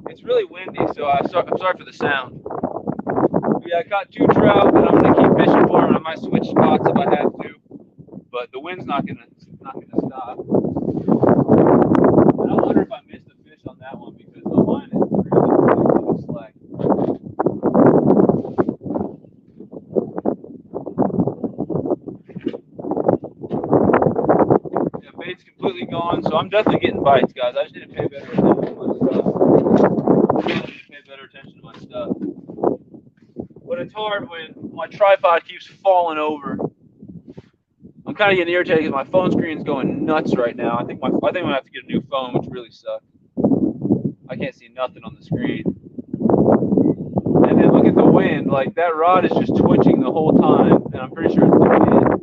It's really windy, so I'm sorry for the sound. But yeah, I caught 2 trout, and I'm gonna keep fishing for them. I might switch spots if I have to, but the wind's not gonna stop. And I wonder if I missed a fish on that one because the line is really slack. Yeah, bait's completely gone, so I'm definitely getting bites, guys. I just need to pay better attention to my stuff. But it's hard when my tripod keeps falling over. I'm kind of getting irritated because my phone screen's going nuts right now. I think I'm gonna have to get a new phone, which really sucks. I can't see nothing on the screen. And then look at the wind. Like, that rod is just twitching the whole time, and I'm pretty sure it's the wind.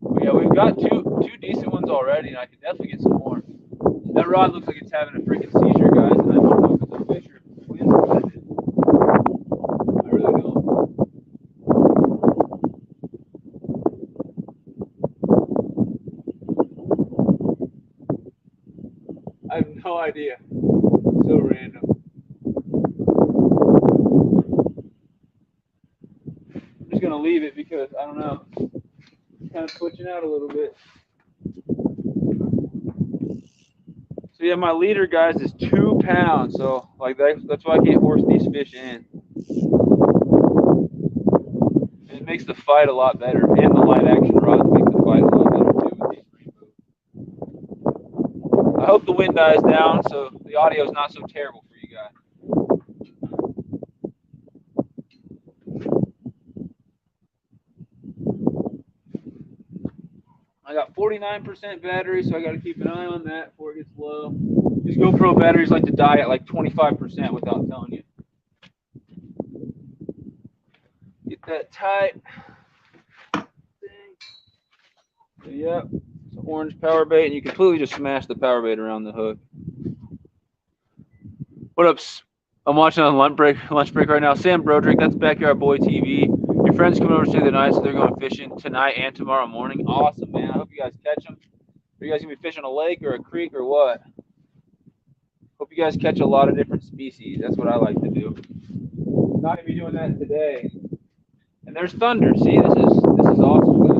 But yeah, we've got two decent ones already, and I could definitely get some more. That rod looks like it's having a freaking seizure, guys, and I don't know if it's a fish or if it's wind or what it is. I really don't. I have no idea. So random. I'm just gonna leave it because I don't know. It's kind of twitching out a little bit. So yeah, my leader, guys, is 2 pounds. So like that's why I can't force these fish in. And it makes the fight a lot better, and the light action rods make the fight a lot better too with these rainbows. I hope the wind dies down so the audio is not so terrible for you guys. I got 49% battery, so I got to keep an eye on that before it gets low. These GoPro batteries like to die at like 25% without telling you. Get that tight. So, yep, it's an orange power bait, and you completely just smash the power bait around the hook. What up? I'm watching on lunch break right now. Sam Broderick, that's Backyard Boy TV. Your friends coming over to stay the night, so they're going fishing tonight and tomorrow morning. Awesome, man. I hope you guys catch them. Are you guys going to be fishing a lake or a creek or what? Hope you guys catch a lot of different species. That's what I like to do. Not going to be doing that today. And there's thunder. See, this is awesome, guys.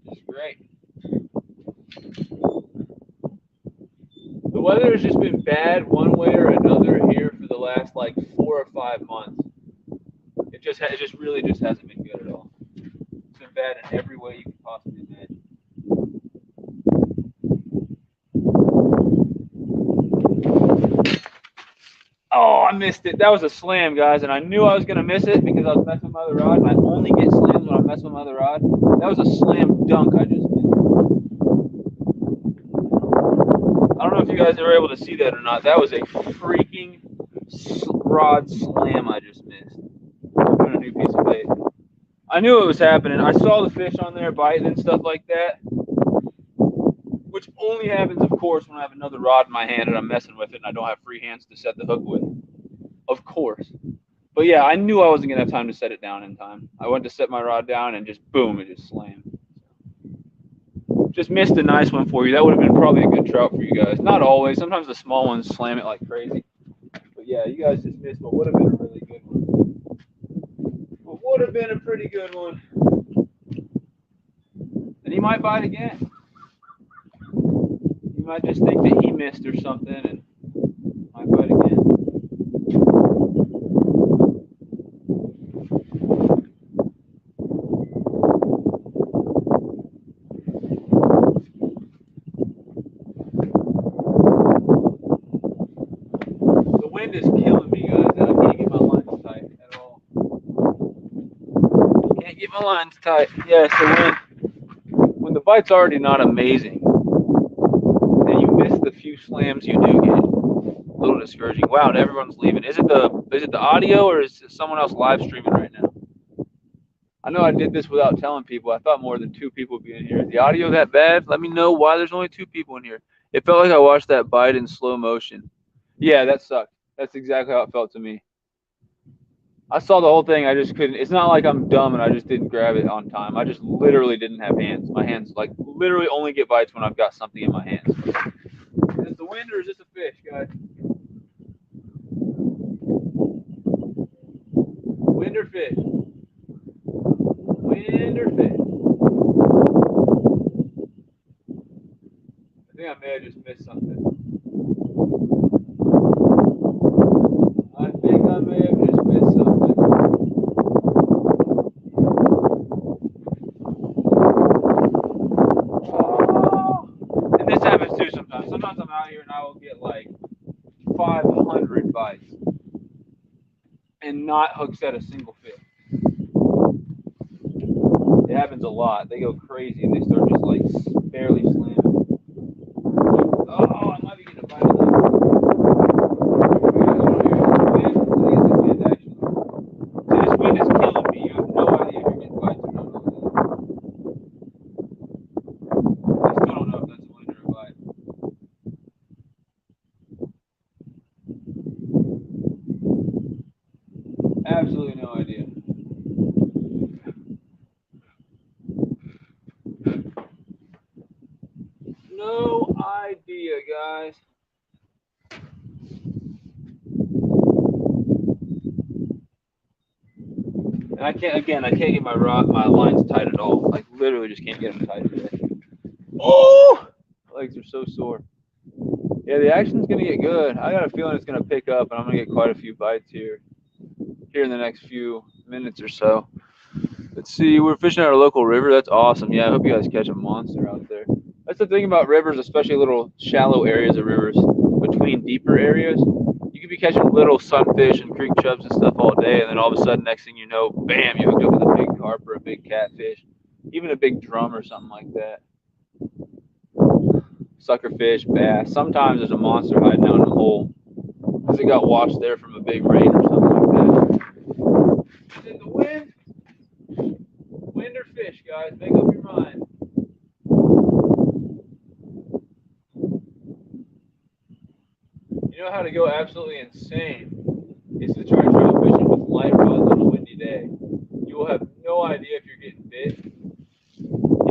This is great. The weather has just been bad one way or another here for the last like 4 or 5 months. It just really hasn't been good at all. It's been bad in every way you can possibly imagine. Oh, I missed it. That was a slam, guys, and I knew I was going to miss it because I was messing with my other rod, and I only get slams when I mess with my other rod. That was a slam dunk I just missed. I don't know if you guys were able to see that or not. That was a freaking rod slam I just missed. I'm doing a new piece of bait. I knew it was happening. I saw the fish on there biting and stuff like that, which only happens, of course, when I have another rod in my hand and I'm messing with it and I don't have free hands to set the hook with. Of course. But yeah, I knew I wasn't going to have time to set it down in time. I went to set my rod down and just boom, it just slammed. Just missed a nice one for you. That would have been probably a good trout for you guys. Not always. Sometimes the small ones slam it like crazy. But yeah, you guys just missed what would have been a really good one. What would have been a pretty good one. And he might bite again. You might just think that he missed or something and might bite again. The wind is killing me, guys, and I can't get my lines tight at all. Can't get my lines tight. Yes, the wind. When the bite's already not amazing, and you miss the few slams you do get, a little discouraging. Wow, everyone's leaving. Is it the audio or is someone else live streaming right now? I know I did this without telling people. I thought more than 2 people would be in here. Is the audio that bad? Let me know why there's only 2 people in here. It felt like I watched that bite in slow motion. Yeah, that sucked. That's exactly how it felt to me. I saw the whole thing. I just couldn't. It's not like I'm dumb and I just didn't grab it on time. I just literally didn't have hands. My hands, like, literally only get bites when I've got something in my hands. Is this the wind or is this a fish, guys? Wind or fish? Wind or fish? I think I may have just missed something. I think I may have just missed something. Oh. And this happens too sometimes. Sometimes I'm out here and I will get like 500 bites and not hook set a single fish. It happens a lot. They go crazy and they start just like barely slamming. Oh, I might be getting a bite of that. This wind is killing me. You have no idea if you're getting bites or not. I still don't know if that's a wind or a bite. Absolutely no idea. No idea, guys. And I can't get my lines tight at all. Like literally just can't get them tight today. Oh, my legs are so sore. Yeah, the action's gonna get good. I got a feeling it's gonna pick up, and I'm gonna get quite a few bites here in the next few minutes or so. Let's see, we're fishing at our local river. That's awesome. Yeah, I hope you guys catch a monster out there. That's the thing about rivers, especially little shallow areas of rivers between deeper areas. You could be catching little sunfish and creek chubs and stuff all day, and then all of a sudden, next thing you know, bam, you hooked up with a big carp or a big catfish, even a big drum or something like that. Suckerfish, bass. Sometimes there's a monster hiding out in a hole because it got washed there from a big rain or something like that. Is it the wind? Wind or fish, guys? Make up your mind. You know how to go absolutely insane is to try trout fishing with light rods on a windy day. You will have no idea if you're getting bit.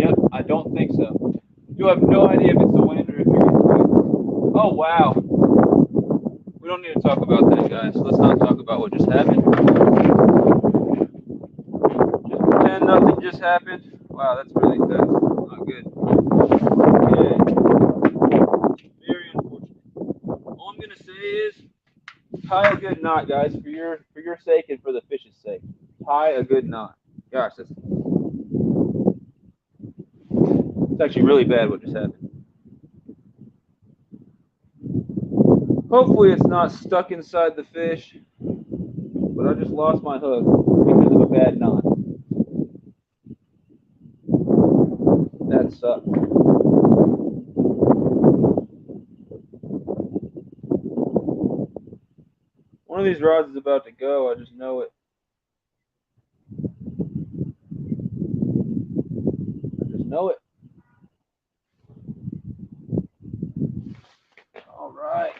Yep, I don't think so. You'll have no idea if it's the wind or if you're getting bit. Oh, wow. We don't need to talk about that, guys. Let's not talk about what just happened. Just pretend nothing just happened. Wow, that's not good. Okay. Very unfortunate. All I'm gonna say is tie a good knot, guys, for your sake and for the fish's sake. Tie a good knot. Gosh, it's actually really bad what just happened. Hopefully it's not stuck inside the fish, but I just lost my hook because of a bad knot. That sucks. One of these rods is about to go, I just know it. I just know it. All right.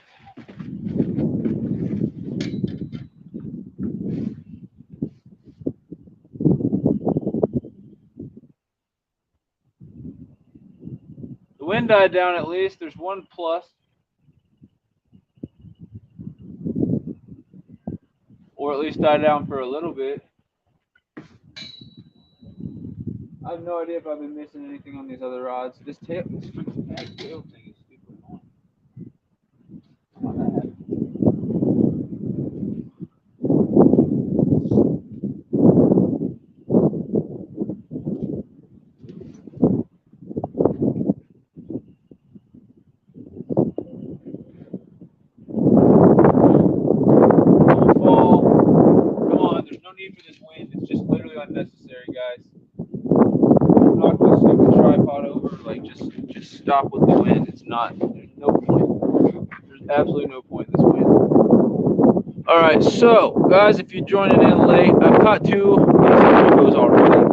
The wind died down at least. There's one plus. Or at least died down for a little bit. I have no idea if I've been missing anything on these other rods. This tail thing is super annoying. For this wind, it's just literally unnecessary, guys. Knock this stupid tripod over, like just stop with the wind. It's not. There's no point. There's absolutely no point in this wind. All right, so guys, if you're joining in late, I've caught two rainbows already.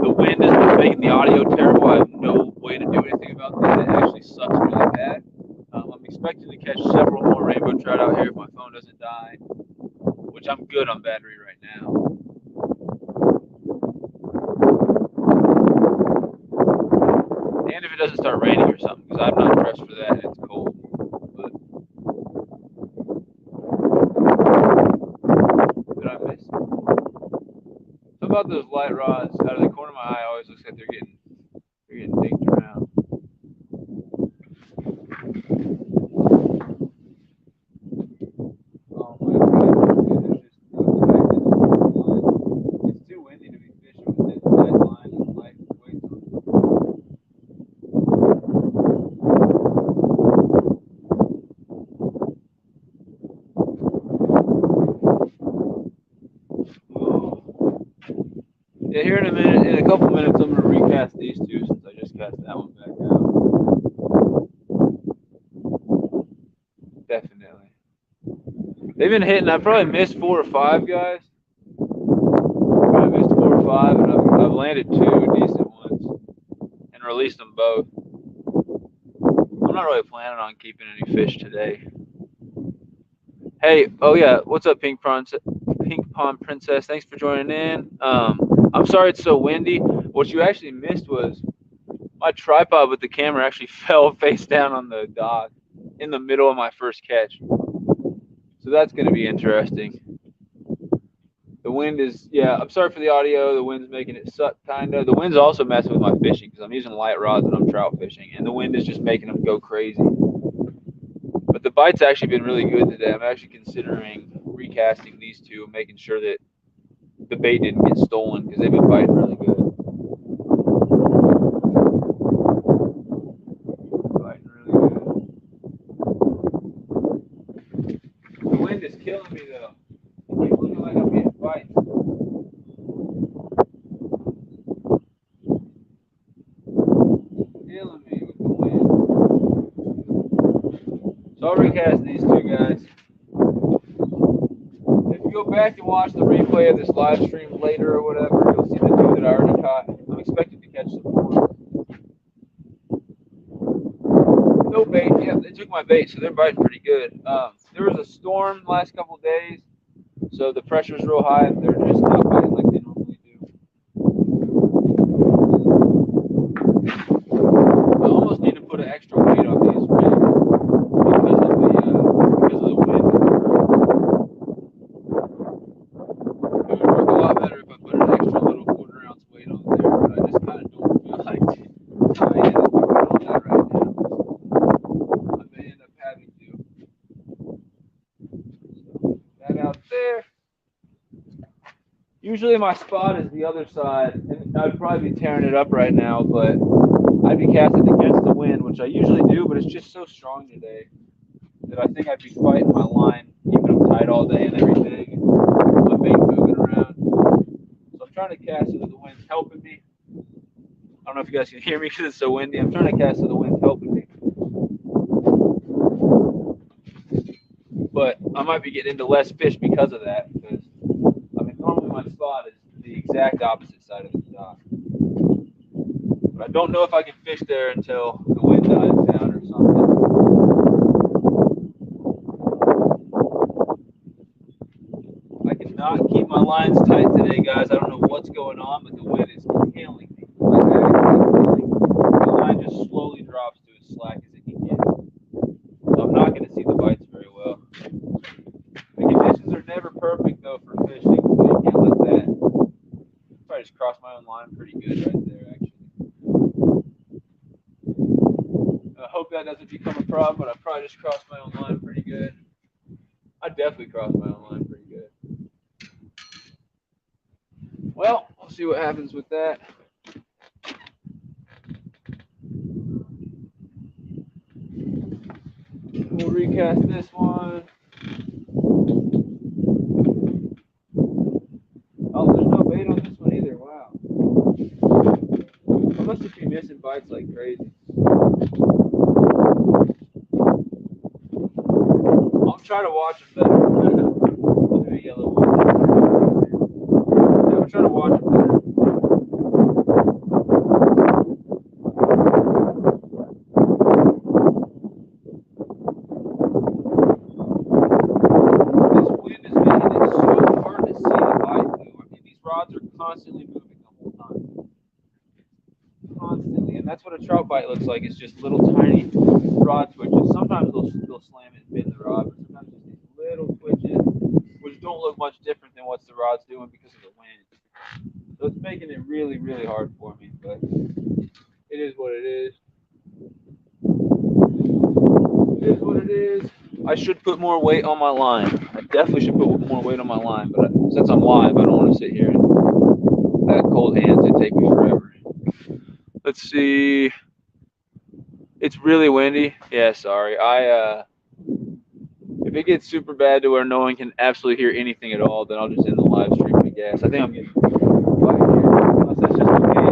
The wind has been making the audio terrible. I have no way to do anything about that. It actually sucks really bad. I'm expecting to catch several more rainbow trout out here if my phone doesn't die, which I'm good on battery right now. And if it doesn't start raining or something, because I'm not dressed for that and it's cold. But did I miss? Something about those light rods out of the corner of my eye always looks like they're getting dinked around. Oh my god, it's too windy to be fishing with this tight line and light weights on it. Yeah, here in a couple minutes, I'm going to recast these two since I just cast that one back out. Definitely. They've been hitting. I probably missed 4 or 5 guys. Probably missed 4 or 5, and I've landed 2 decent ones and released them both. I'm not really planning on keeping any fish today. Hey, oh yeah, what's up, Pink Pond Princess? Thanks for joining in. I'm sorry it's so windy. What you actually missed was my tripod with the camera actually fell face down on the dock in the middle of my first catch. So that's going to be interesting. The wind is, yeah, I'm sorry for the audio. The wind's making it suck, kind of. The wind's also messing with my fishing because I'm using light rods and I'm trout fishing, and the wind is just making them go crazy. But the bite's actually been really good today. I'm actually considering recasting these two and making sure that the bait didn't get stolen because they've been biting really good. Biting really good. The wind is killing me though. It keeps looking like I'm getting bites. Killing me with the wind. So I'll recast these two guys. If you go back and watch the replay of this live stream later or whatever, you'll see the two that I already caught. I'm expecting to catch some more. No bait. Yeah, they took my bait, so they're biting pretty good. There was a storm the last couple of days, so the pressure's real high, and they're just not biting like they normally do. I almost need to put an extra weight on these rigs because of the wind. It would work a lot better if I put an extra little 1/4 ounce weight on there, but I just kind of don't feel like tying it and doing all that right now. I may end up having to. So that out there. Usually my spot is the other side, and I'd probably be tearing it up right now, but I'd be casting against the wind, which I usually do, but it's just so strong today that I think I'd be fighting my line, keeping them tight all day and everything, and my bait moving around. So I'm trying to cast so that the wind's helping me. I don't know if you guys can hear me because it's so windy. I'm trying to cast so the wind's helping me. But I might be getting into less fish because of that, because I mean, normally my spot is the exact opposite side of the dock. But I don't know if I can fish there until the wind dies down or something. I cannot keep my lines tight today, guys. I don't know what's going on, but the wind is killing me. Like the line just slowly drops to as slack as it can get. So I'm not going to see the bites very well. The conditions are never perfect, though, for fishing, so you can't let that. Probably just crossed my own line pretty good right there, actually. I hope that doesn't become a problem, but I probably just crossed my own line pretty good. I definitely crossed my own line pretty good. Well, we'll see what happens with that. We'll recast this one. Oh, there's no bait on this one either. Wow. I must just be missing bites like crazy. I'll try to watch them better. Maybe a yellow one. Yeah, I'll try to watch them better. This wind is making it so hard to see the bite move. I mean, these rods are constantly moving the whole time. Constantly, and that's what a trout bite looks like. It's just little tiny rod twitches. Sometimes they'll slam it and bend the rod, but sometimes just these little twitches, which don't look much different than what the rod's doing because of the wind. So it's making it really, really hard for me, but it is what it is. It is what it is. I should put more weight on my line. I definitely should put more weight on my line, but since I'm live, I don't want to sit here and have cold hands. It'd take me forever. Let's see. It's really windy. Yeah, sorry. If it gets super bad to where no one can absolutely hear anything at all, then I'll just end the live stream, I guess. I think I'm getting quiet here, unless that's just me.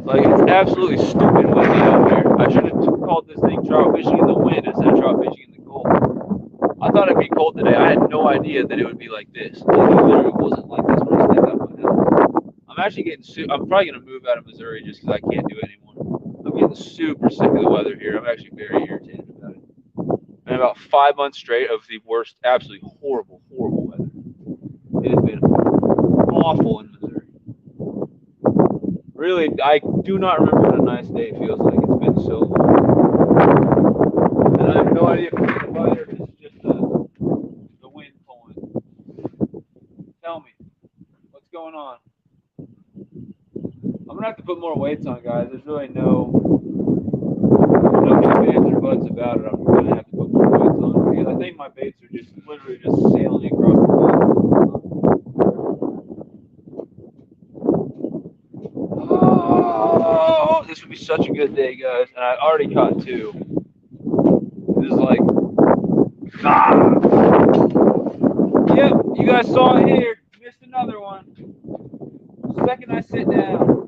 Like, it's absolutely stupid windy out here. I should have called this thing trout fishing in the wind instead of trout fishing in the cold. I thought it'd be cold today. I had no idea that it would be like this. Like, it literally wasn't like this when I stepped out my house. I'm actually getting I'm probably going to move out of Missouri just because I can't do it anymore. I'm getting super sick of the weather here. I'm actually very irritated about it. And about 5 months straight of the worst, absolutely horrible, horrible weather. It has been awful in Missouri. Really, I do not remember what a nice day feels like. It's been so long. And I have no idea if it's a bite or if it's just the wind pulling. Tell me, what's going on? I'm going to have to put more weights on, guys. There's really no ifs or buts about it. I'm going to have to put more weights on because I think my baits are just literally just sailing across the boat. Oh, this would be such a good day, guys. And I already caught two. This is like, ah! Yep, you guys saw it here. Missed another one. The second I sit down.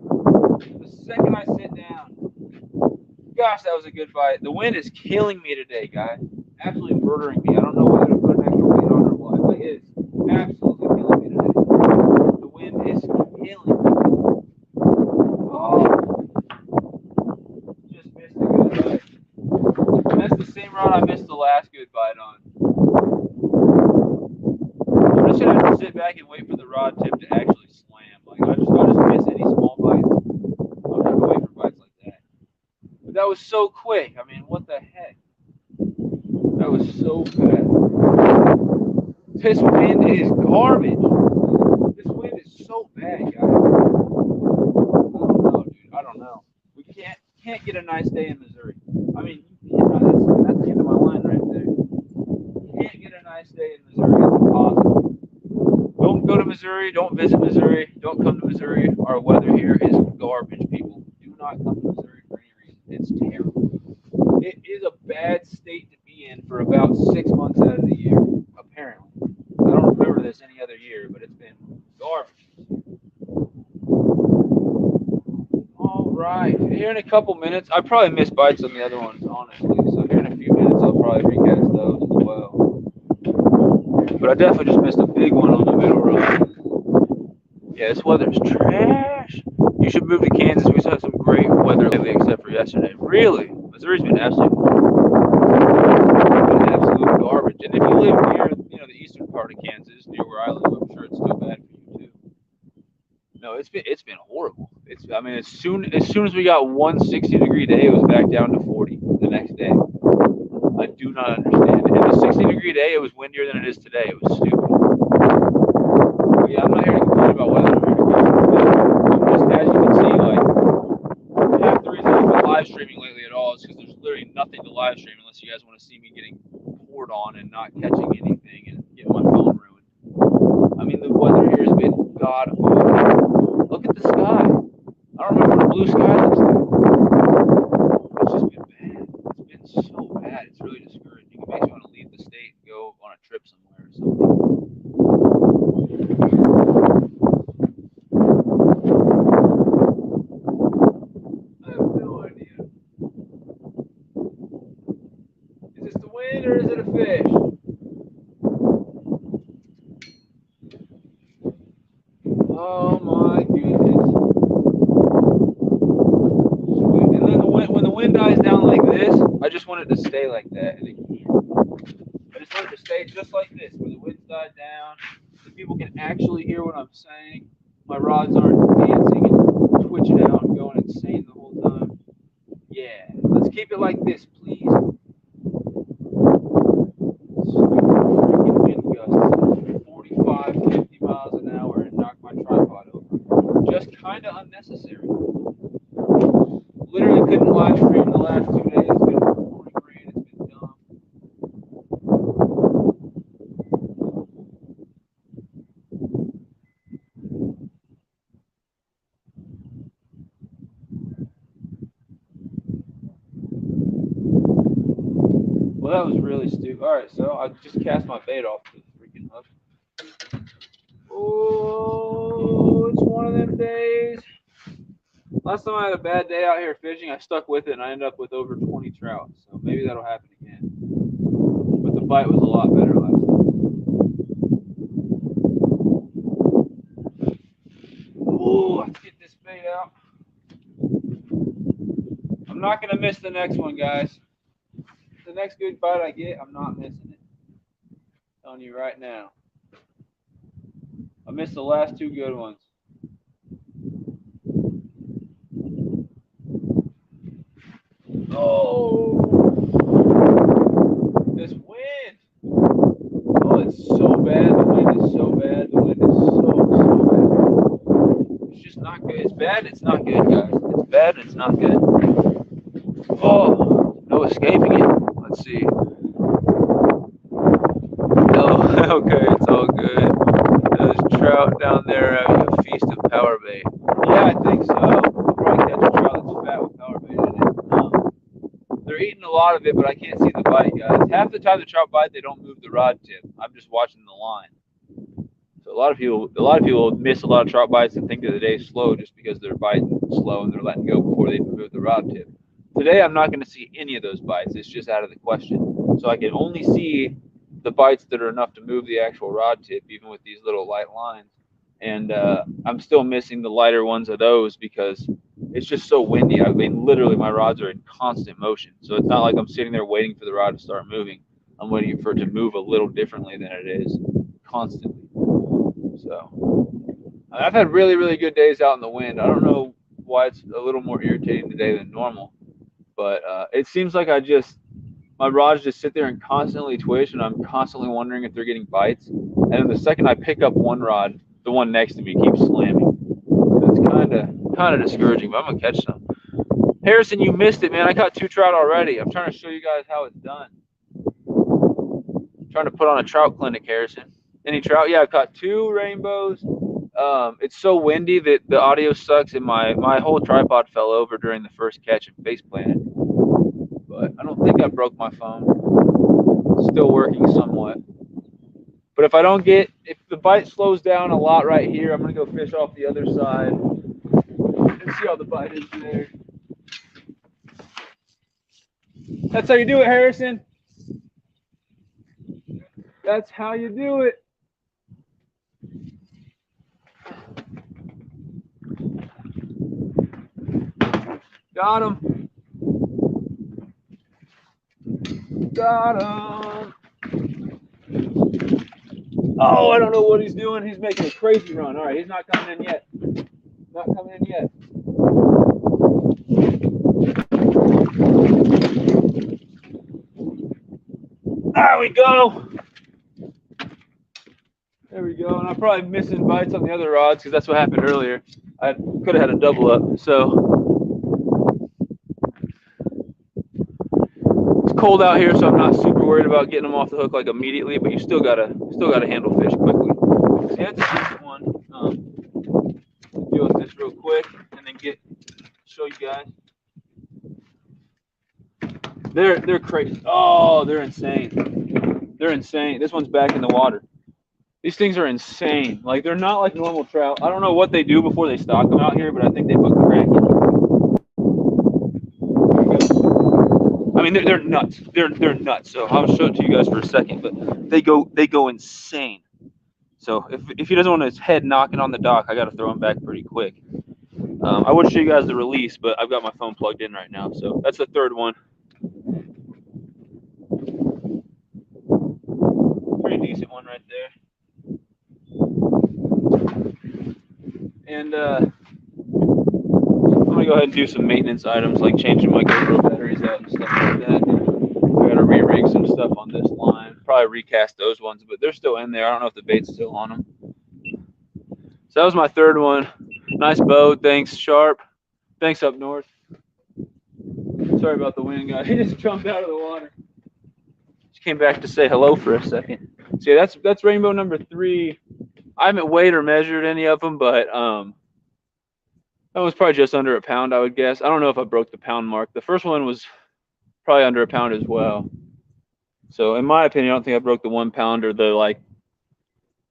Gosh, that was a good bite. The wind is killing me today, guys. Absolutely murdering me. I don't know whether to put an extra weight on or what. Like, it is absolutely killing me today. The wind is killing me. Oh, just missed a good bite. And that's the same rod I missed the last good bite on. I'm just gonna have to sit back and wait for the rod tip to actually slam. Like, I'll just miss any small bites. I'm gonna have to wait for bites like that. But that was so quick. I mean, what the heck? That was so bad. This wind is garbage. This wind is so bad, guys. I don't know, dude. I don't know. We can't get a nice day in Missouri. I mean, that's the end of my line right there. Can't get a nice day in Missouri. It's impossible. Don't go to Missouri. Don't visit Missouri. Don't come to Missouri. Our weather here is garbage, people. Do not come to Missouri for any reason. It's terrible. It is a bad state to be in for about 6 months out of the year, apparently. I don't remember this any other year, but it's been garbage. All right. Here in a couple minutes, I probably missed bites on the other ones, honestly. So here in a few minutes, I'll probably recast those as well. But I definitely just missed a big one on the middle rod. Yeah, this weather's trash. You should move to Kansas. We've had some great weather lately, except for yesterday. Really? Missouri's been absolute garbage. And if you live near, the eastern part of Kansas, near where I live, I'm sure it's still bad for you too. No, it's been horrible. As soon as we got one 60-degree day, it was back down to 40 the next day. I do not understand. And the 60-degree day, it was windier than it is today. It was stupid. But yeah, I'm not here to complain about weather. I'm here to complain. Just as you can see, like, half the reason I've been live streaming lately at all is because there's literally nothing to live stream unless you guys want to see me getting poured on and not catching anything and getting my phone ruined. I mean, the weather here has been god awful. Look at the sky. I don't remember what a blue sky looks like. It's just been bad. It's been so bad. It's really discouraging. It makes me want to leave the state and go on a trip somewhere or something. I have no idea. Is this the wind or is it a fish? Oh my goodness. And then when the wind dies down like this, I just want it to stay like that. And I just want it to stay just like this, where the wind's died down, so people can actually hear what I'm saying. My rods aren't dancing and twitching out and going insane the whole time. Yeah, let's keep it like this, please. Freaking wind gusts, 45, 50 miles an hour, and knock my tripod over. Just kind of unnecessary. Literally couldn't live stream the last 2 days. It's been pouring rain. It's been dumb. Well, that was really stupid. All right, so I just cast my bait off the freaking hook. Oh, it's one of them days. Last time I had a bad day out here fishing, I stuck with it and I ended up with over 20 trout. So maybe that'll happen again. But the bite was a lot better last time. Ooh, let's get this bait out. I'm not going to miss the next one, guys. The next good bite I get, I'm not missing it. I'm telling you right now. I missed the last two good ones. Oh, this wind. Oh, it's so bad. The wind is so bad. The wind is so bad. It's just not good. It's bad. It's not good, guys. It's bad. It's not good. Oh, no escaping it. Let's see. No, okay, it's all good. Those trout down there having a feast of power bait. Yeah, I think so. I'll probably catch a trout that's fat with power bait in it. They're eating a lot of it, but I can't see the bite, guys. Half the time the trout bite, they don't move the rod tip. I'm just watching the line. So a lot of people miss a lot of trout bites and think that the day's slow just because they're biting slow and they're letting go before they even move the rod tip. Today I'm not going to see any of those bites. It's just out of the question. So I can only see the bites that are enough to move the actual rod tip, even with these little light lines. And I'm still missing the lighter ones of those because it's just so windy. I mean, literally my rods are in constant motion. So it's not like I'm sitting there waiting for the rod to start moving. I'm waiting for it to move a little differently than it is constantly. So I've had really, really good days out in the wind. I don't know why it's a little more irritating today than normal, but it seems like my rods just sit there and constantly twitch, and I'm constantly wondering if they're getting bites. And then the second I pick up one rod, the one next to me keeps slamming. So it's kind of discouraging, but I'm gonna catch some. Harrison, you missed it, man. I caught 2 trout already. I'm trying to show you guys how it's done. I'm trying to put on a trout clinic, Harrison. Any trout? Yeah, I've caught 2 rainbows. It's so windy that the audio sucks, and my whole tripod fell over during the first catch and face planted. But I don't think I broke my phone. It's still working somewhat. But if the bite slows down a lot right here, I'm gonna go fish off the other side and see how the bite is there. That's how you do it, Harrison. That's how you do it. Got him. Got him. Oh, I don't know what he's doing. He's making a crazy run. All right, he's not coming in yet. Not coming in yet. There we go. There we go. And I'm probably missing bites on the other rods because that's what happened earlier. I could have had a double up. So it's cold out here, so I'm not super worried about getting them off the hook like immediately. But you still gotta handle fish quickly. So that's the first one. Deal with this real quick and then show you guys. They're crazy. Oh, they're insane. They're insane. This one's back in the water. These things are insane. Like, they're not like normal trout. I don't know what they do before they stock them out here, but I think they put crack in them. I mean, they're nuts. They're nuts. So I'll show it to you guys for a second, but they go insane. So if he doesn't want his head knocking on the dock, I got to throw him back pretty quick. I would show you guys the release, but I've got my phone plugged in right now. So that's the third one. Pretty decent one right there. And I'm gonna go ahead and do some maintenance items like changing my GoPro batteries out and stuff like that. I gotta re-rig some stuff on this line. Probably recast those ones, but they're still in there. I don't know if the bait's still on them. So that was my third one. Nice bow. Thanks, Sharp. Thanks, Up North. Sorry about the wind, guys. He just jumped out of the water. Just came back to say hello for a second. See, that's rainbow number 3. I haven't weighed or measured any of them, but that was probably just under a pound, I would guess. I don't know if I broke the pound mark. The first one was probably under a pound as well. So in my opinion, I don't think I broke the 1 pound or the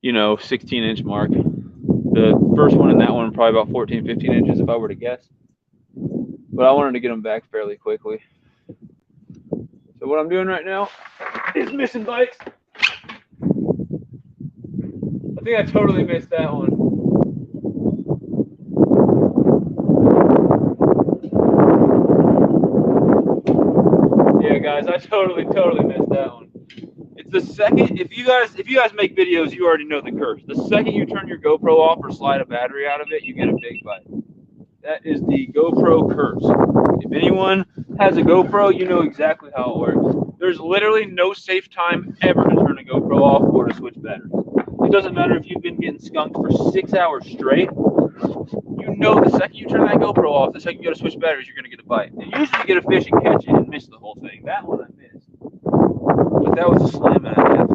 16-inch mark. The first one and that one probably about 14, 15 inches if I were to guess. but I wanted to get them back fairly quickly. So what I'm doing right now is missing bites. I think I totally missed that one. Yeah, guys, I totally missed that one. It's the second. If you guys make videos, you already know the curse. The second you turn your GoPro off or slide a battery out of it, you get a big bite. That is the GoPro curse. If anyone has a GoPro, you know exactly how it works. There's literally no safe time ever to turn a GoPro off or to switch batteries. It doesn't matter if you've been getting skunked for 6 hours straight. You know the second you turn that GoPro off, the second you go to switch batteries, you're going to get a bite. And usually you get a fish and catch it and miss the whole thing. That one I missed. But that was a slam and a half.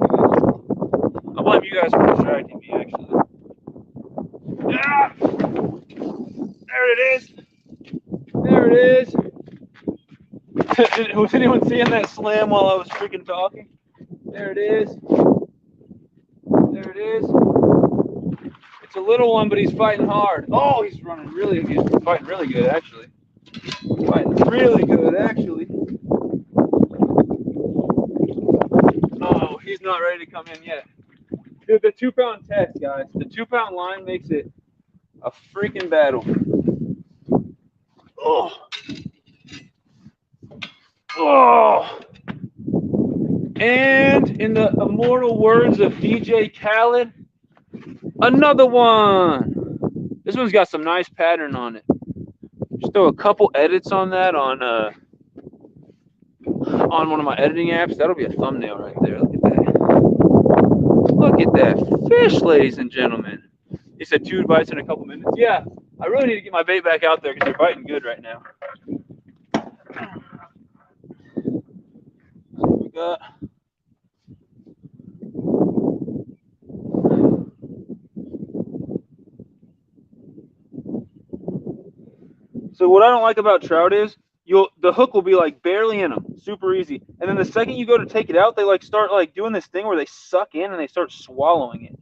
I blame you guys for distracting me, actually. Ah! There it is. There it is. Was anyone seeing that slam while I was freaking talking? There it is. There it is. It's a little one, but he's fighting hard. Oh, he's running really. He's fighting really good, actually. Fighting really good, actually. Oh, he's not ready to come in yet. Dude, the 2-pound test, guys. The 2-pound line makes it a freaking battle. Oh. Oh. And in the immortal words of DJ Khaled, another one. This one's got some nice pattern on it. Just throw a couple edits on that on one of my editing apps. That'll be a thumbnail right there. Look at that. Look at that fish, ladies and gentlemen. He said 2 bites in a couple minutes. Yeah, I really need to get my bait back out there because they're biting good right now. So we got. So what I don't like about trout is the hook will be like barely in them, super easy, and then the second you go to take it out, they like start like doing this thing where they suck in and they start swallowing it,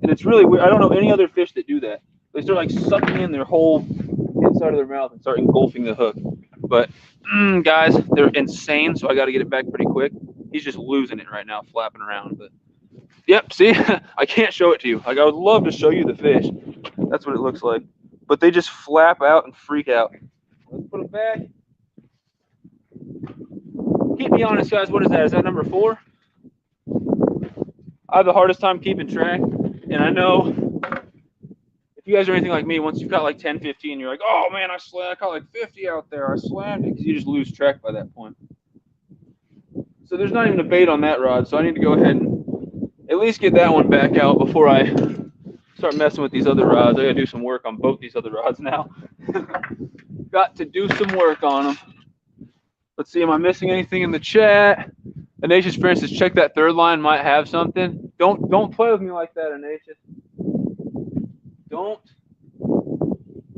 and it's really weird. I don't know any other fish that do that. They start like sucking in their whole inside of their mouth and start engulfing the hook. But guys, they're insane, so I got to get it back pretty quick. He's just losing it right now, flapping around. But yep, see, I can't show it to you. Like I would love to show you the fish. That's what it looks like. But they just flap out and freak out. Let's put them back. Keep me honest, guys. What is that? Is that number 4? I have the hardest time keeping track. And I know if you guys are anything like me, once you've got like 10, 15, you're like, oh man, I caught like 50 out there. I slammed it, because you just lose track by that point. So there's not even a bait on that rod. So I need to go ahead and at least get that one back out before I start messing with these other rods. I gotta do some work on both these other rods now. Got to do some work on them. Let's see, am I missing anything in the chat? Ignatius Francis, check that third line, might have something. Don't play with me like that, Ignatius. Don't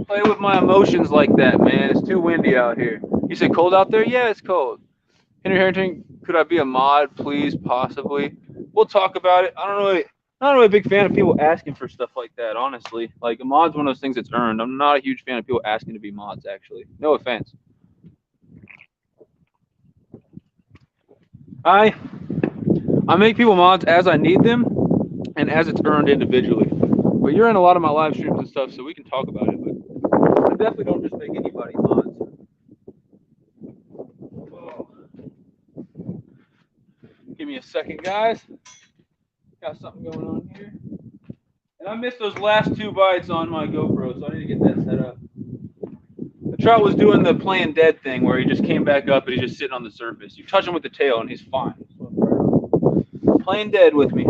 play with my emotions like that, man. It's too windy out here. You said cold out there? Yeah, it's cold. Henry Harrington, could I be a mod, please? Possibly. We'll talk about it. I'm not really a big fan of people asking for stuff like that, honestly. Like, a mod's one of those things that's earned. I'm not a huge fan of people asking to be mods, actually. No offense. I make people mods as I need them and as it's earned individually. But you're in a lot of my live streams and stuff, so we can talk about it. But I definitely don't just make anybody mods. Oh. Give me a second, guys. Got something going on here. And I missed those last 2 bites on my GoPro, so I need to get that set up. The trout was doing the playing dead thing where he just came back up and he's just sitting on the surface. You touch him with the tail and he's fine. Playing dead with me.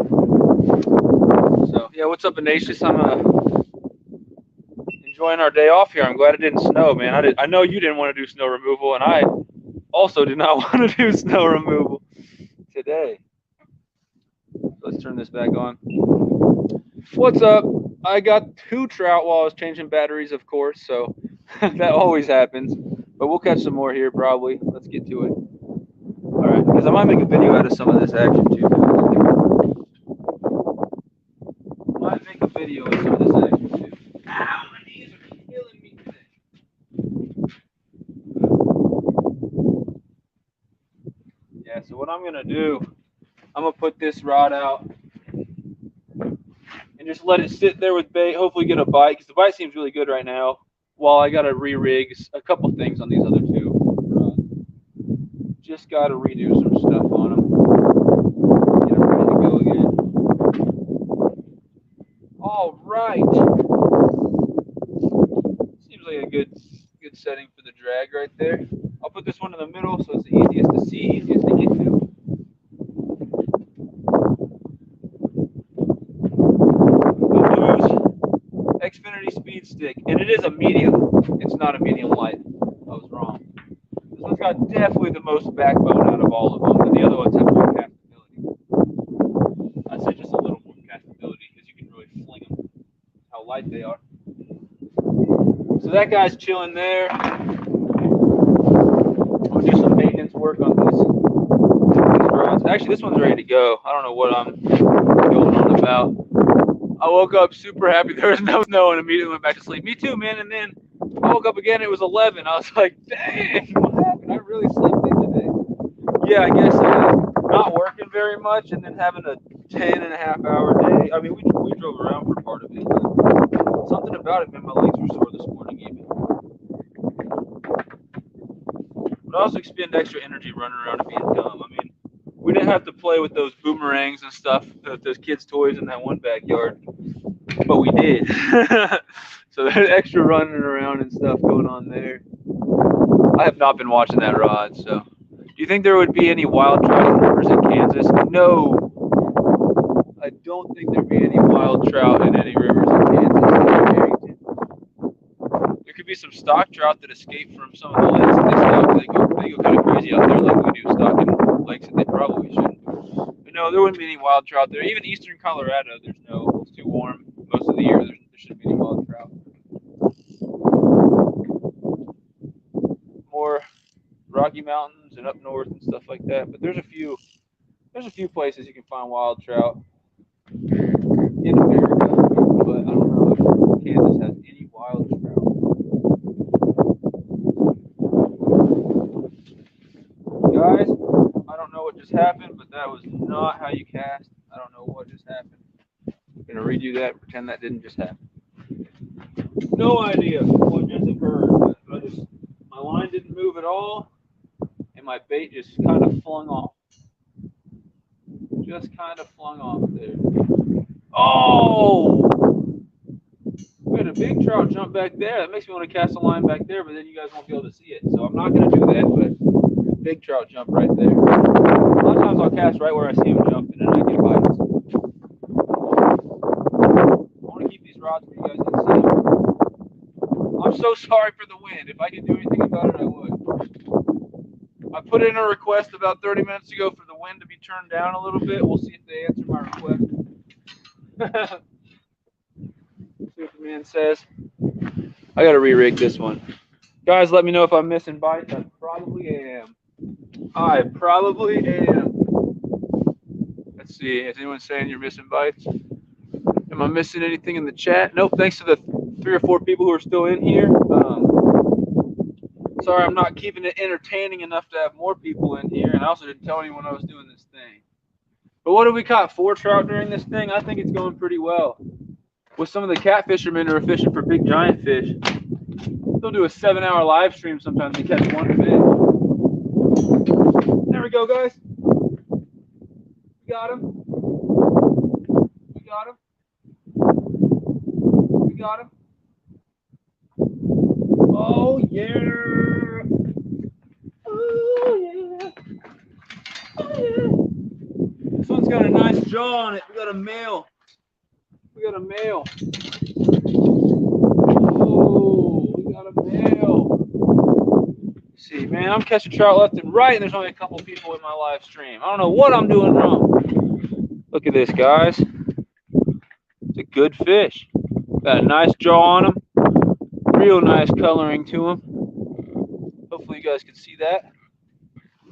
So, yeah, what's up, Ignatius? I'm enjoying our day off here. I'm glad it didn't snow, man. I know you didn't want to do snow removal, and I also did not want to do snow removal today. Let's turn this back on. What's up? I got 2 trout while I was changing batteries, of course, so that always happens. But we'll catch some more here probably. Let's get to it. All right, because I might make a video out of some of this action too. Might make a video of some of this action too. Ow, my knees are killing me today. So what I'm gonna do, I'm gonna put this rod out and just let it sit there with bait. Hopefully get a bite, because the bite seems really good right now. While I gotta re-rig a couple things on these other two rods. Just gotta redo some stuff on them. Get them ready to go again. All right. Seems like a good setting for the drag right there. I'll put this one in the middle so it's the easiest to see, easiest to get to. Xfinity Speed Stick, and it is a medium. It's not a medium light. I was wrong. This one's got definitely the most backbone out of all of them, and the other ones have more castability. I'd say just a little more castability, because you can really fling them. How light they are. So that guy's chilling there. I'll do some maintenance work on these rods. Actually, this one's ready to go. I don't know what I'm going on about. I woke up super happy there was no snow and immediately went back to sleep. Me too, man. And then I woke up again. It was 11. I was like, dang, what happened? I really slept in today. Yeah, I guess not working very much and then having a 10.5-hour day. I mean, we drove around for part of it, but something about it, man. My legs were sore this morning even. But I also expend extra energy running around and being dumb. I mean, we didn't have to play with those boomerangs and stuff, those kids' toys in that one backyard, but we did. So there's extra running around and stuff going on there. I have not been watching that rod, so. Do you think there would be any wild trout rivers in Kansas? No. I don't think there'd be any wild trout in any rivers in Kansas. There could be some stock trout that escape from some of the lakes that they stock. They go kind of crazy out there like we do stocking lakes that they probably shouldn't. But no, there wouldn't be any wild trout there. Even eastern Colorado, there's no. It's too warm most of the year. There shouldn't be any wild trout. More Rocky Mountains and up north and stuff like that. But there's a few places you can find wild trout in America, but I don't know if Kansas has any wild trout. Guys, I don't know what just happened, but that was not how you cast. I don't know what just happened. I'm gonna redo that and pretend that didn't just happen. No idea what just occurred, but my line didn't move at all, and my bait just kind of flung off. Just kind of flung off there. Oh! We had a big trout jump back there. That makes me want to cast a line back there, but then you guys won't be able to see it. So I'm not going to do that, but big trout jump right there. A lot of times I'll cast right where I see him jump, and then I get bites. I want to keep these rods where you guys can see them. I'm so sorry for the wind. If I could do anything about it, I would. I put in a request about 30 minutes ago for the wind to be turned down a little bit. We'll see if they answer my request. See what the man says. I gotta re-rig this one. Guys, let me know if I'm missing bites. I probably am. Let's see. Is anyone saying you're missing bites? Am I missing anything in the chat? Nope. Thanks to the 3 or 4 people who are still in here. Sorry, I'm not keeping it entertaining enough to have more people in here, and I also didn't tell anyone I was doing this thing. But what have we caught? 4 trout during this thing? I think it's going pretty well. With some of the cat fishermen who are fishing for big giant fish, they'll do a 7-hour live stream sometimes to catch one fish. There we go, guys. We got him. We got him. We got him. Oh, yeah. Oh, yeah. Oh, yeah. This one's got a nice jaw on it. We got a male. We got a male. Oh, we got a male. Let's see, man, I'm catching trout left and right, and there's only a couple people in my live stream. I don't know what I'm doing wrong. Look at this, guys. It's a good fish. Got a nice jaw on him. Real nice coloring to him. Hopefully you guys can see that.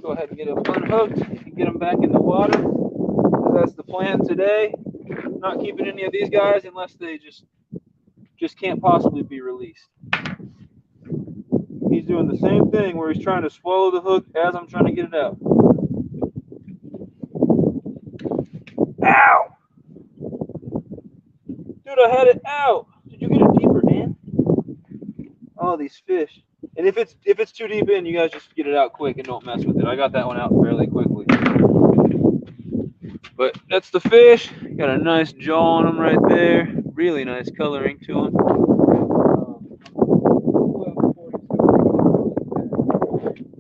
Go ahead and get him unhooked and get him back in the water. That's the plan today. Not keeping any of these guys unless they just can't possibly be released. He's doing the same thing where he's trying to swallow the hook as I'm trying to get it out. Ow! Dude, I had it out. Did you get it deeper, man? Oh, these fish. And if it's too deep in, you guys just get it out quick and don't mess with it. I got that one out fairly quickly. But that's the fish. Got a nice jaw on them right there. Really nice coloring to them.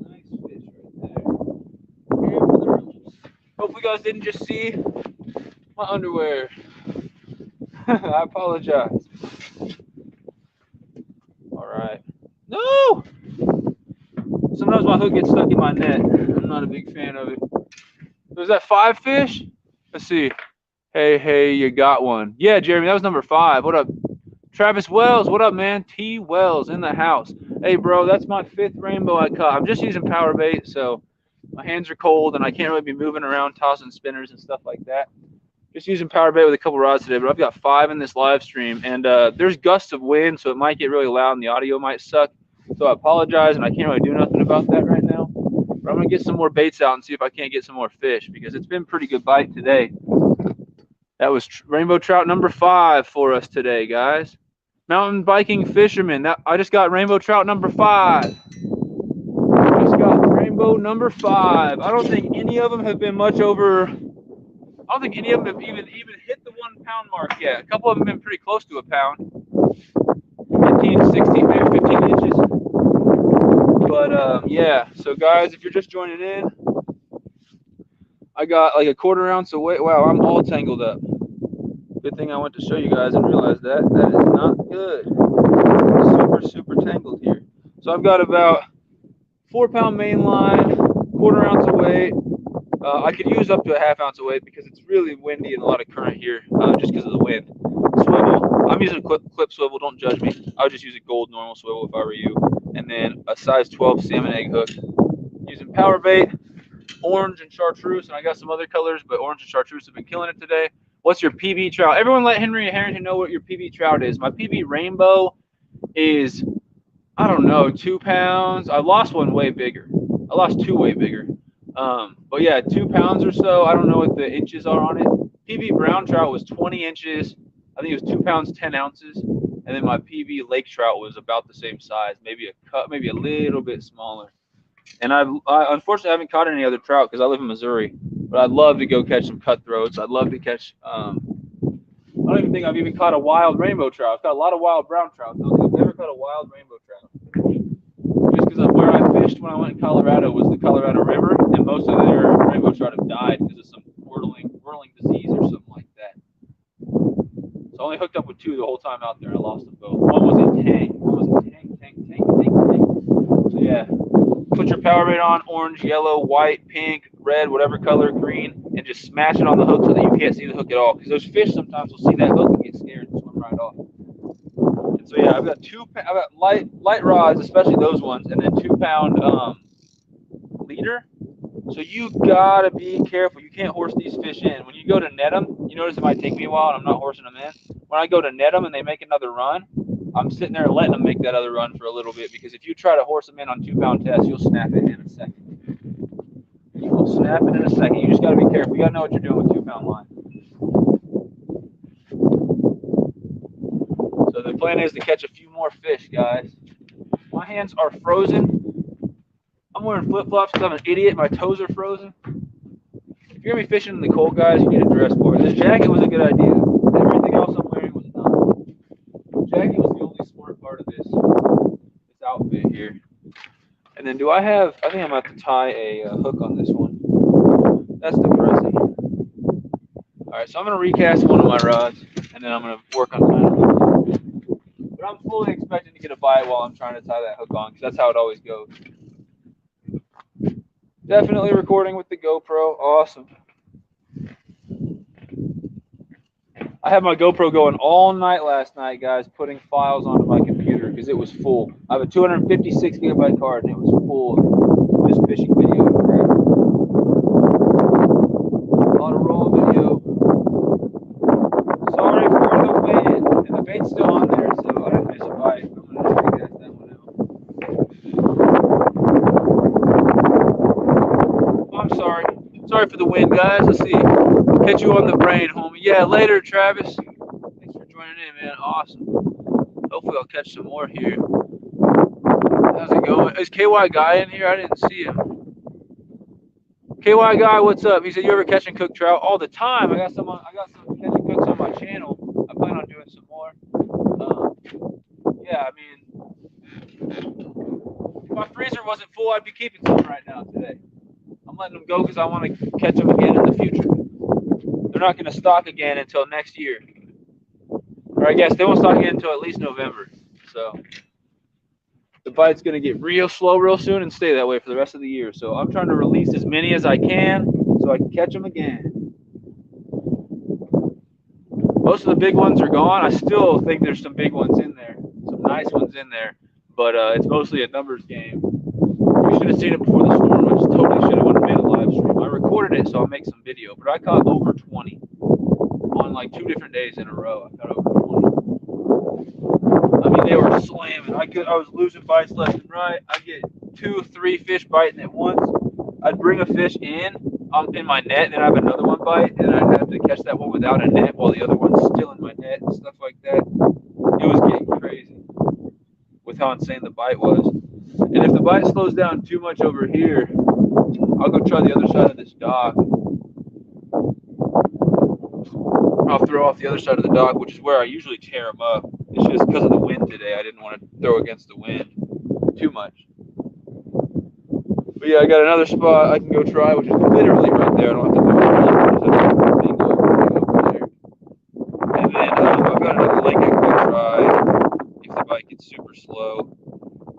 Nice fish right there. Hope you guys didn't just see my underwear. I apologize. All right. No! Sometimes my hook gets stuck in my net. I'm not a big fan of it. Was that 5 fish? Let's see. Hey, you got one. Yeah, Jeremy, that was number 5. What up? Travis Wells, what up, man? T. Wells in the house. Hey, bro, that's my 5th rainbow I caught. I'm just using power bait, so my hands are cold and I can't really be moving around, tossing spinners and stuff like that. Just using power bait with a couple rods today, but I've got 5 in this live stream, and there's gusts of wind, so it might get really loud and the audio might suck. So I apologize, and I can't really do nothing about that right now. But I'm gonna get some more baits out and see if I can't get some more fish, because it's been pretty good bite today. That was rainbow trout number 5 for us today, guys. Mountain biking fisherman. I just got rainbow trout number 5. Just got rainbow number 5. I don't think any of them have been much over. I don't think any of them have even hit the 1 pound mark yet. A couple of them have been pretty close to a pound. 15, 16, maybe 15 inches. But yeah, so guys, if you're just joining in, I got like a 1/4 ounce of weight. Wow, I'm all tangled up. Good thing I went to show you guys and realized that. That is not good. Super tangled here. So I've got about 4 pound main line, 1/4 ounce of weight. I could use up to a 1/2 ounce of weight because it's really windy and a lot of current here, just because of the wind. Swivel. I'm using a clip swivel. Don't judge me. I would just use a gold normal swivel if I were you. And then a size 12 salmon egg hook. Using power bait, orange and chartreuse, and I got some other colors, but orange and chartreuse have been killing it today. What's your PB trout? Everyone let Henry Harrington know what your PB trout is. My PB rainbow is, I don't know, 2 pounds. I lost one way bigger. I lost 2 way bigger. But yeah, 2 pounds or so. I don't know what the inches are on it. PB brown trout was 20 inches. I think it was 2 pounds, 10 ounces. And then my PB lake trout was about the same size, maybe a little bit smaller. And I unfortunately haven't caught any other trout because I live in Missouri. But I'd love to go catch some cutthroats. I'd love to catch. I don't even think I've even caught a wild rainbow trout. I've caught a lot of wild brown trout. I don't think I've ever caught a wild rainbow trout. Just because where I fished when I went in Colorado was the Colorado River, and most of their rainbow trout have died because of some whirling disease or something like that. So I only hooked up with 2 the whole time out there. I lost them both. One was a tank. So yeah, put your power bait on, orange, yellow, white, pink, red, whatever color, green, and just smash it on the hook so that you can't see the hook at all. Because those fish sometimes will see that hook and get scared and swim right off. And so yeah, I've got light rods, especially those ones, and then 2 pound leader. So you gotta be careful. You can't horse these fish in. When you go to net them, you notice it might take me a while and I'm not horsing them in. When I go to net them and they make another run, I'm sitting there letting them make that other run for a little bit, because if you try to horse them in on 2 pound tests, you'll snap it in a second. You will snap it in a second. You just gotta be careful. You gotta know what you're doing with 2 pound line. So the plan is to catch a few more fish, guys. My hands are frozen. I'm wearing flip-flops because I'm an idiot. My toes are frozen. If you're going to be fishing in the cold, guys, you need a dress for it. This jacket was a good idea. Everything else I'm wearing was not. The jacket was the only smart part of this outfit here. And then I think I'm going to have to tie a hook on this one. That's depressing. All right, so I'm going to recast one of my rods, and then I'm going to work on that. But I'm fully expecting to get a bite while I'm trying to tie that hook on, because that's how it always goes. Definitely recording with the GoPro. Awesome. I had my GoPro going all night last night, guys, putting files onto my computer because it was full. I have a 256 gigabyte card, and it was full of just fishing video. A lot of raw video. Sorry for the wind. And the bait's still on there, so I didn't miss a bite. I'm going to just recast that one out. I'm sorry. Sorry for the wind, guys. Let's see. Catch you on the brain, homie. Yeah, later, Travis. Thanks for joining in, man. Awesome. Hopefully I'll catch some more here. How's it going? Is KY Guy in here? I didn't see him. KY Guy, what's up? He said, you ever catch and cook trout? All the time. I got some catch and cooks on my channel. I plan on doing some more. Yeah, I mean, if my freezer wasn't full, I'd be keeping some right now today. I'm letting them go because I want to catch them again in the future. They're not going to stock again until next year. Or I guess they won't stock again until at least November. So the bite's going to get real slow real soon and stay that way for the rest of the year. So I'm trying to release as many as I can so I can catch them again. Most of the big ones are gone. I still think there's some big ones in there, some nice ones in there, but it's mostly a numbers game. You should have seen it before the storm. I just totally should have made a live stream. I recorded it, so I'll make some video, but I caught over 20 on like 2 different days in a row. I caught over 20. I mean, they were slamming. I was losing bites left and right. I'd get 2 or 3 fish biting at once. I'd bring a fish in my net, and then I have another one bite, and I'd have to catch that one without a net while the other one's still in my net and stuff like that. It was getting crazy with how insane the bite was. And if the bite slows down too much over here, I'll go try the other side of this dock. I'll throw off the other side of the dock, which is where I usually tear them up. It's just because of the wind today. I didn't want to throw against the wind too much. But yeah, I got another spot I can go try, which is literally right there. I don't have to do anything over there. And then I've got another lake I can go try if the bite gets super slow.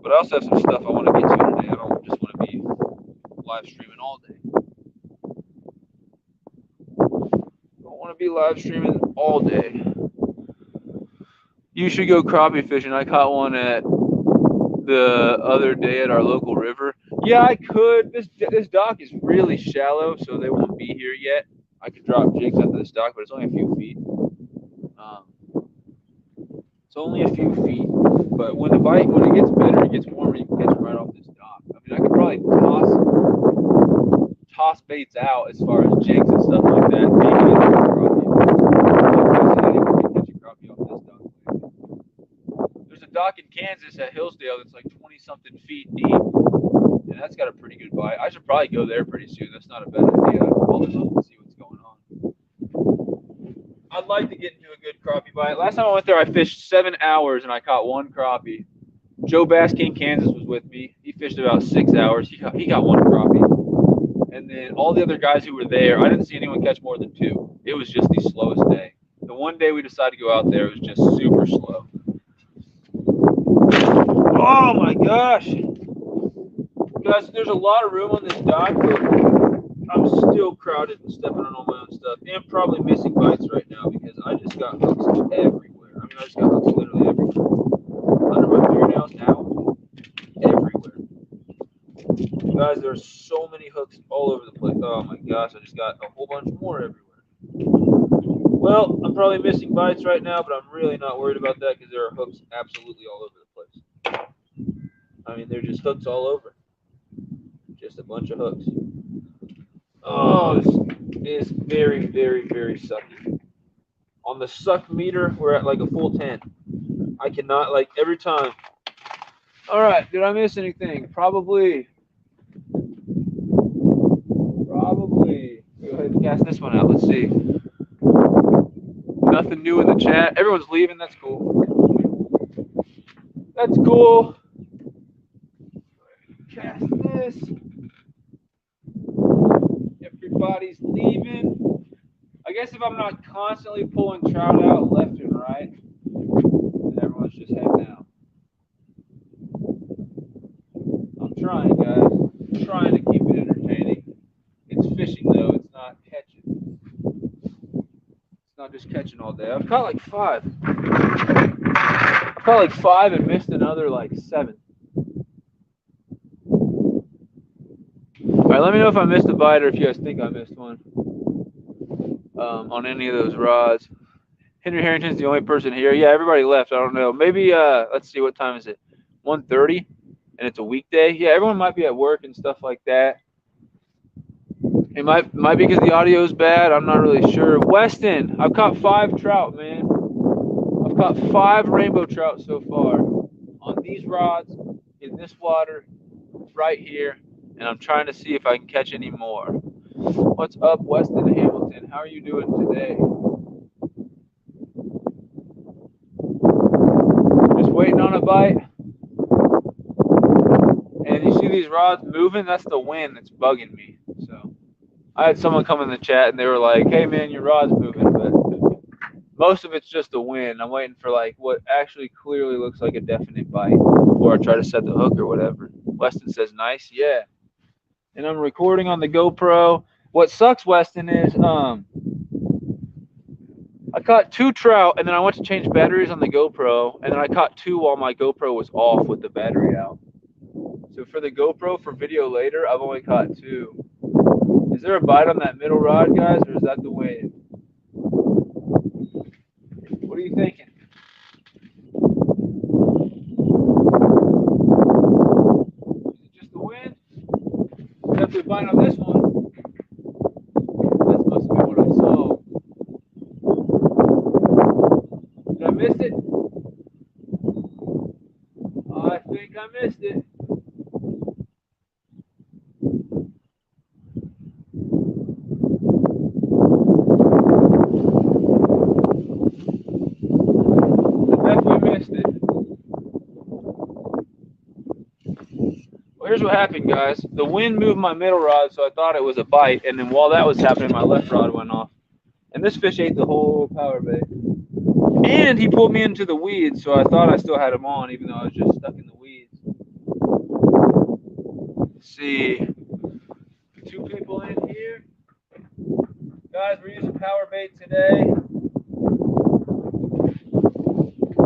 But I also have some stuff I want to get to today. I don't just want to be live streaming all day. I don't want to be live streaming all day. You should go crappie fishing. I caught one at the other day at our local river. Yeah, I could. This dock is really shallow, so they won't be here yet. I could drop jigs onto this dock, but it's only a few feet. It's only a few feet. But when it gets better, it gets warmer, you can catch them right off this dock. I mean, I could probably toss baits out as far as jigs and stuff like that. Maybe I can catch a crappie off this dock. There's a dock in Kansas at Hillsdale that's like 20-something feet deep, and that's got a pretty good bite. I should probably go there pretty soon. That's not a bad idea. I'll call them up and see what's going on. I'd like to get into a good crappie bite. Last time I went there, I fished 7 hours and I caught 1 crappie. Joe Bass King Kansas was with me. He fished about 6 hours. He got 1 crappie. And then all the other guys who were there, I didn't see anyone catch more than 2. It was just the slowest day. The one day we decided to go out there, it was just super slow. Oh my gosh. Guys, there's a lot of room on this dock, but I'm still crowded and stepping on all my own stuff. And probably missing bites right now because I just got hooks everywhere. I mean, I just got hooks literally everywhere. Under my fingernails now, everywhere. Guys, there's so many hooks all over the place. Oh my gosh, I just got a whole bunch more everywhere. Well, I'm probably missing bites right now, but I'm really not worried about that because there are hooks absolutely all over the place. I mean, they're just hooks all over. Just a bunch of hooks. Oh, this is very, very, very sucky. On the suck meter, we're at like a full 10. I cannot, like, every time. All right, did I miss anything? Probably. Go ahead and cast this one out. Let's see. Nothing new in the chat. Everyone's leaving. That's cool. That's cool. Cast this. Everybody's leaving. I guess if I'm not constantly pulling trout out left and right, then everyone's just heading out. I'm trying, guys. I'm trying to keep it entertaining. It's fishing, though. It's not catching. It's not just catching all day. I've caught like 5. I've caught like 5 and missed another like 7. All right, let me know if I missed a bite or if you guys think I missed one on any of those rods. Henry Harrington's the only person here. Yeah, everybody left. I don't know. Maybe, let's see, what time is it? 1:30, and it's a weekday. Yeah, everyone might be at work and stuff like that. It might be because the audio is bad. I'm not really sure. Weston, I've caught 5 trout, man. I've caught 5 rainbow trout so far on these rods in this water right here, and I'm trying to see if I can catch any more. What's up, Weston Hamilton? How are you doing today? Just waiting on a bite. And you see these rods moving? That's the wind that's bugging me. So I had someone come in the chat and they were like, "Hey man, your rod's moving," but most of it's just the wind. I'm waiting for like what actually clearly looks like a definite bite before I try to set the hook or whatever. Weston says, "Nice, yeah." And I'm recording on the GoPro. What sucks, Weston, is I caught 2 trout and then I went to change batteries on the GoPro and then I caught 2 while my GoPro was off with the battery out. So for the GoPro for video later, I've only caught 2. Is there a bite on that middle rod, guys, or is that the wind? What are you thinking? Is it just the wind? Definitely a bite on this one. That must be what I saw. Did I miss it? I think I missed it. I definitely missed it. Well, here's what happened, guys. The wind moved my middle rod, so I thought it was a bite, and then while that was happening, my left rod went off. And this fish ate the whole power bait. And he pulled me into the weeds, so I thought I still had him on, even though I was just stuck in the weeds. Let's see. 2 people in here. Guys, we're using power bait today.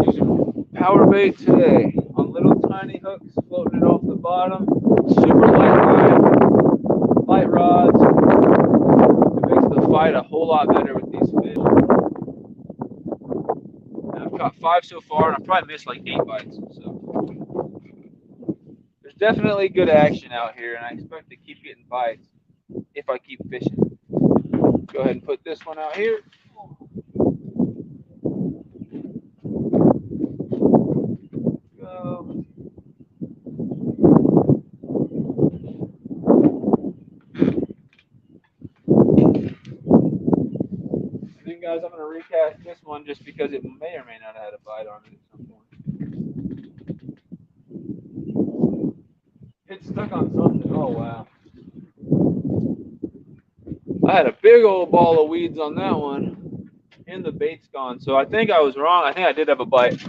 Using power bait today on little tiny hooks, floating it off the bottom. Super light rods. It makes the fight a whole lot better with these fish. And I've caught 5 so far, and I've probably missed like 8 bites. So there's definitely good action out here, and I expect to keep getting bites if I keep fishing. Go ahead and put this one out here. Go. And then, guys, I'm going to recast this one just because it may or may not have had a bite on it at some point. It's stuck on something. Oh, wow. I had a big old ball of weeds on that one, and the bait's gone. So I think I was wrong. I think I did have a bite.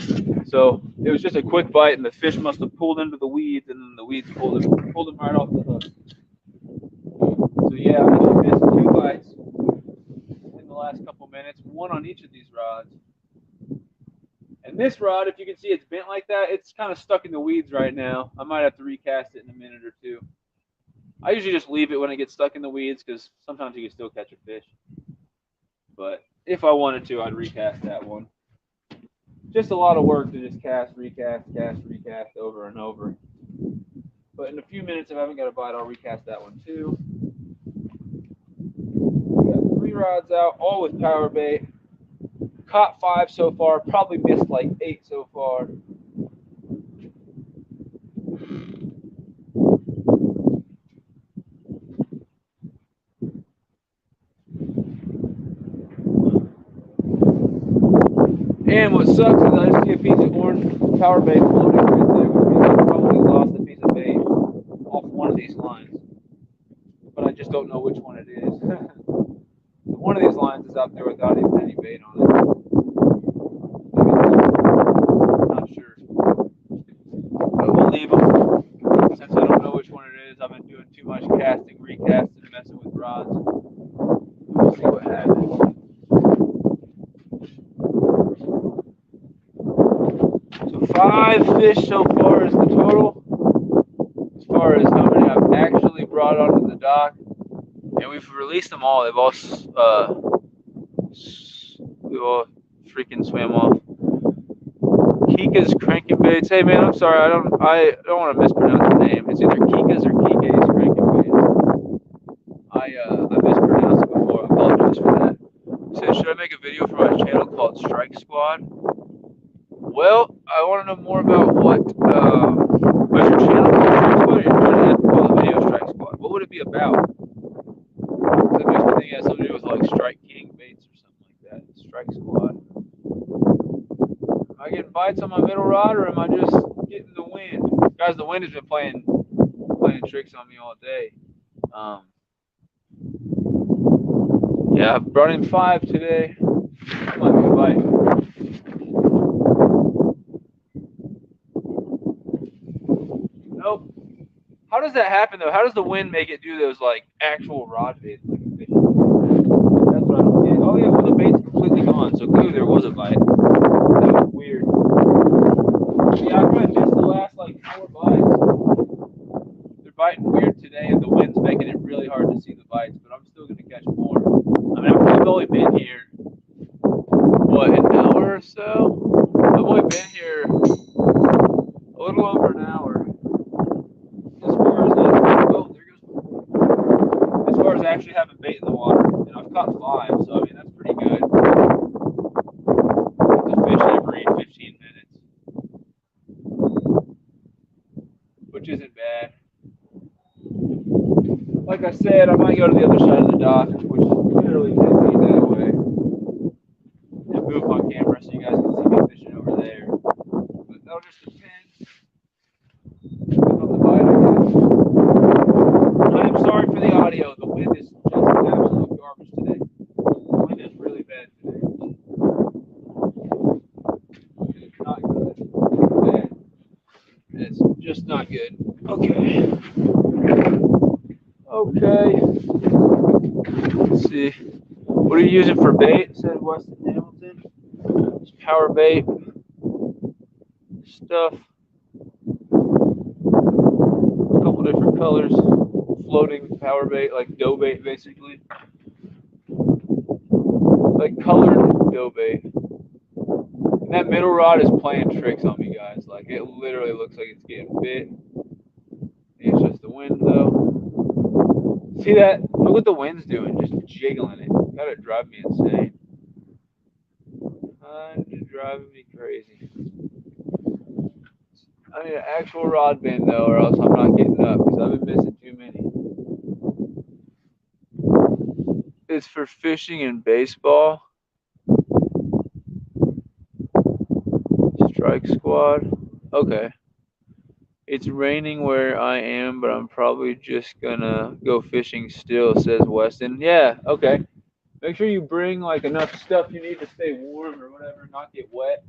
So it was just a quick bite, and the fish must have pulled into the weeds, and then the weeds pulled him right off the hook. So yeah, I actually missed 2 bites in the last couple minutes, 1 on each of these rods. And this rod, if you can see it's bent like that, it's kind of stuck in the weeds right now. I might have to recast it in a minute or 2. I usually just leave it when it gets stuck in the weeds because sometimes you can still catch a fish. But if I wanted to, I'd recast that one. Just a lot of work to just cast, recast over and over. But in a few minutes, if I haven't got a bite, I'll recast that one too. We got 3 rods out, all with power bait. Caught 5 so far, probably missed like 8 so far. And what sucks is I just see a piece of orange power bait floating right there, which means I probably lost a piece of bait off one of these lines. But I just don't know which one it is. One of these lines is out there without even any bait on it. I'm not sure. But we'll leave them. Since I don't know which one it is, I've been doing too much casting, recasting, messing with rods. We'll see what happens. So 5 fish so far is the total. As far as how many I've actually brought onto the dock. And we've released them all. They've all freaking swam off. Kika's cranking baits. Hey man, I'm sorry. I don't want to mispronounce your name. It's either Kika's or Kike's cranking baits. I should I make a video for my channel called Strike Squad? Well, I want to know more about what. Was your channel called Strike Squad, or you're trying to call the video Strike Squad? What would it be about? Because I guess it has something to do with like Strike King baits or something like that. Strike Squad. Am I getting bites on my middle rod, or am I just getting the wind? Guys, the wind has been playing tricks on me all day. Yeah, I brought in 5 today. That might be a bite. Nope. How does that happen though? How does the wind make it do those like actual rod baits? Like a fish? That's what I don't get. Oh yeah, well the bait's completely gone, so clearly there was a bite. That was weird. Yeah, I probably missed the last like 4 bites. They're biting weird today, and the wind's making it really hard to see the bites, but I'm still gonna catch more. I mean, I've only been here, what, an hour or so? I've only been here a little over an hour. As far as oh, there goes. As far as actually having bait in the water, and I've caught 5, so I mean that's pretty good. It's a fish every 15 minutes, which isn't bad. Like I said, I might go to the other side of the dock, which literally takes me that way, and move my camera so you guys can see me fishing over there. But that'll just depend on the bite, I guess. I am sorry for the audio. The wind is just absolute garbage today. The wind is really bad today. It's not good. It's bad. It's just not good. Okay. Okay. Let's see. What are you using for bait? Said Weston Hamilton. It's power bait stuff. A couple different colors. Floating power bait, like dough bait, basically. Like colored dough bait. And that middle rod is playing tricks on me, guys. Like it literally looks like it's getting bit. It's just the wind, though. See that? Look what the wind's doing, just jiggling it. Gotta drive me insane. Just driving me crazy. I need an actual rod bend though, or else I'm not getting up because I've been missing too many. It's for fishing and baseball. Strike Squad. Okay. It's raining where I am, but I'm probably just gonna go fishing still, says Weston. Yeah, okay. Make sure you bring like enough stuff you need to stay warm or whatever, not get wet.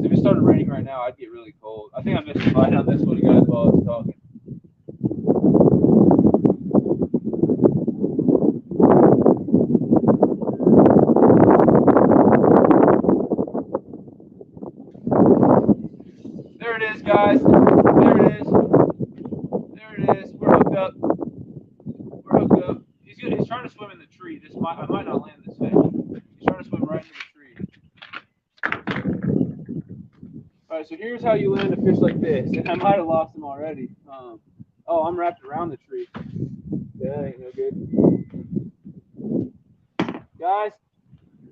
If it started raining right now, I'd get really cold. I think I missed a bite on this one, guys, while I was talking. There it is, guys. There it is. There it is. We're hooked up. We're hooked up. He's trying to swim in the tree. I might not land this fish. He's trying to swim right into the tree. All right, so here's how you land a fish like this. And I might have lost him already. Oh, I'm wrapped around the tree. Yeah, that ain't no good. Guys,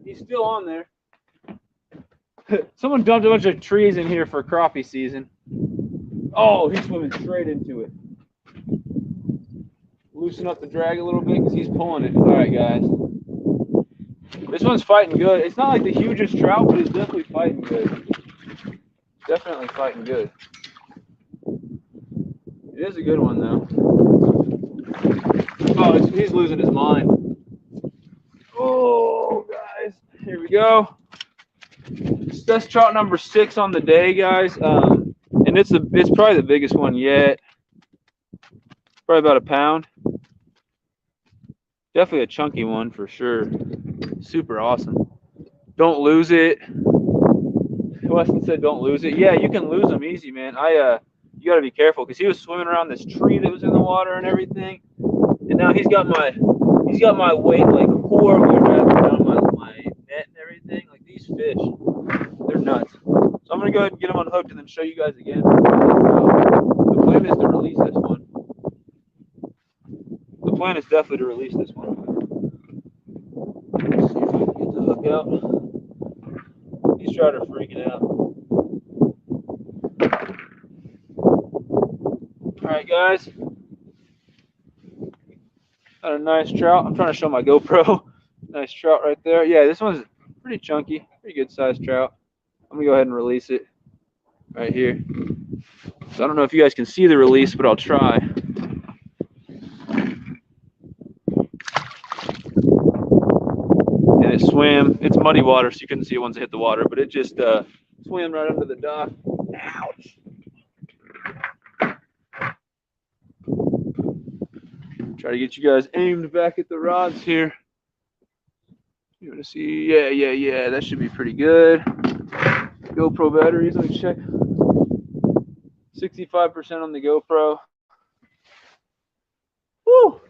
he's still on there. Someone dumped a bunch of trees in here for crappie season. Oh, he's swimming straight into it. Loosen up the drag a little bit because he's pulling it. All right, guys. This one's fighting good. It's not like the hugest trout, but it's definitely fighting good. Definitely fighting good. It is a good one, though. Oh, he's losing his mind. Oh, guys. Here we go. That's trout number 6 on the day, guys. And it's probably the biggest one yet. Probably about a pound. Definitely a chunky one for sure. Super awesome. Don't lose it. Weston said don't lose it. Yeah, you can lose them easy, man. You gotta be careful because he was swimming around this tree that was in the water and everything. And now he's got my weight like 4 wheels wrapped around my net and everything. Like these fish, they're nuts. So I'm gonna go ahead and get them unhooked and then show you guys again. The plan is to release this one. The plan is definitely to release this one. Let's see if I can get the hook out. These trout are freaking out. All right, guys. Got a nice trout. I'm trying to show my GoPro. Nice trout right there. Yeah, this one's pretty chunky, pretty good sized trout. I'm gonna go ahead and release it right here. So I don't know if you guys can see the release, but I'll try. And it swam. It's muddy water, so you couldn't see it once it hit the water, but it just swam right under the dock. Ouch. Try to get you guys aimed back at the rods here. You want to see? Yeah. That should be pretty good. GoPro batteries, let me check. 65% on the GoPro. Woo!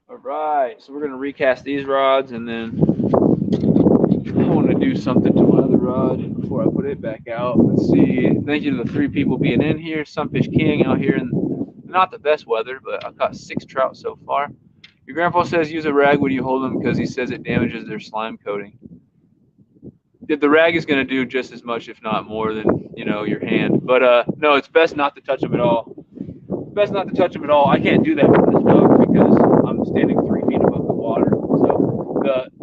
All right, so we're gonna recast these rods, and then I want to do something to my other rod before I put it back out. Let's see. Thank you to the 3 people being in here. Sunfish King out here in not the best weather, but I've caught 6 trout so far. Your grandpa says use a rag when you hold them because he says it damages their slime coating. The rag is going to do just as much, if not more, than your hand. But no, it's best not to touch them at all. Best not to touch them at all. I can't do that with this dog because I'm standing 3 feet above the water.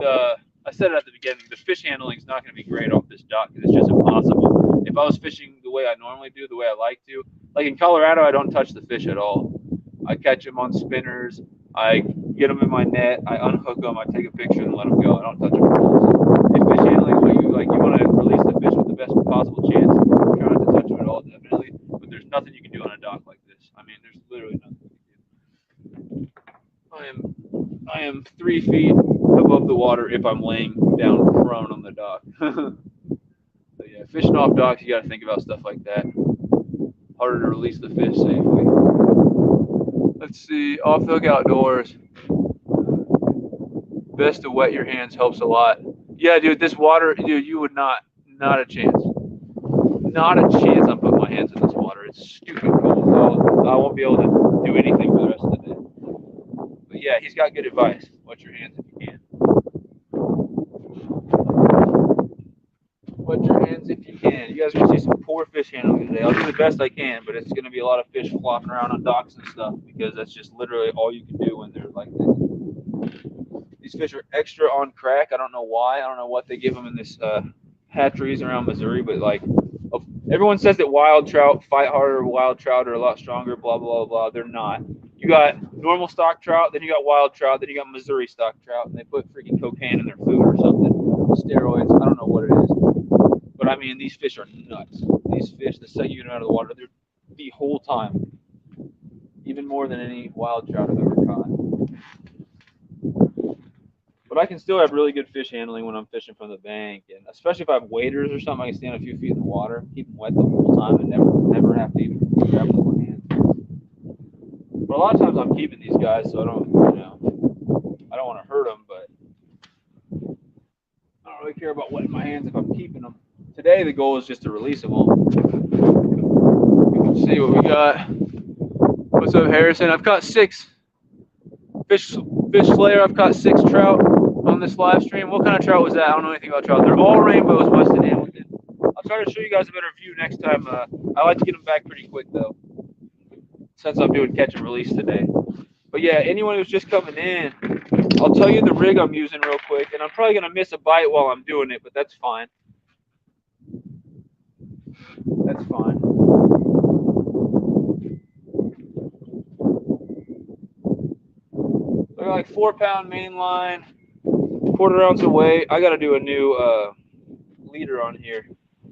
So I said it at the beginning. The fish handling is not going to be great off this dock because it's just impossible. If I was fishing the way I normally do, the way I like to, like in Colorado, I don't touch the fish at all. I catch them on spinners. I get them in my net. I unhook them. I take a picture and let them go. I don't touch them at all. If fish handling is what you like, you want to release the fish with the best possible chance. Try not to touch them at all, definitely. But there's nothing you can do on a dock like this. I mean, there's literally nothing you can do. I am 3 feet above the water if I'm laying down prone on the dock. So yeah, fishing off docks, you got to think about stuff like that. Harder to release the fish safely. Let's see, off the hook outdoors. Best to wet your hands helps a lot. Yeah, dude, this water, dude, you would not a chance. Not a chance I'm putting my hands in this water. It's stupid cold. I won't be able to do anything for the rest of the day. But yeah, he's got good advice. Wet your hands if you can. Wet your hands if you can. You guys are going to see some poor fish handling today. I'll do the best I can, but it's going to be a lot of fish flopping around on docks and stuff because that's just literally all you can do when they're like this. These fish are extra on crack. I don't know why. I don't know what they give them in this hatcheries around Missouri, but like everyone says that wild trout fight harder, wild trout are a lot stronger, blah, blah, blah. They're not. You got normal stock trout, then you got wild trout, then you got Missouri stock trout, and they put freaking cocaine in their food or something. Steroids. I don't know what it is. But I mean, these fish are nuts. These fish, the second you get them out of the water, they're the whole time. Even more than any wild trout I've ever caught. But I can still have really good fish handling when I'm fishing from the bank, and especially if I have waders or something, I can stand a few feet in the water, keep them wet the whole time, and never have to even grab them with my hands. But a lot of times I'm keeping these guys, so I don't want to hurt them, but I don't really care about wetting my hands if I'm keeping them. Today the goal is just to release them all. Let's see what we got. What's up, Harrison? I've caught 6 fish slayer. I've caught 6 trout on this live stream. What kind of trout was that? I don't know anything about trout. They're all rainbows, Weston Hamilton. I'll try to show you guys a better view next time. I like to get them back pretty quick though, since I'm doing catch and release today. But yeah, anyone who's just coming in, I'll tell you the rig I'm using real quick, and I'm probably gonna miss a bite while I'm doing it, but that's fine. That's fine. They're like 4-pound main line, 1/4 ounce of weight. I got to do a new leader on here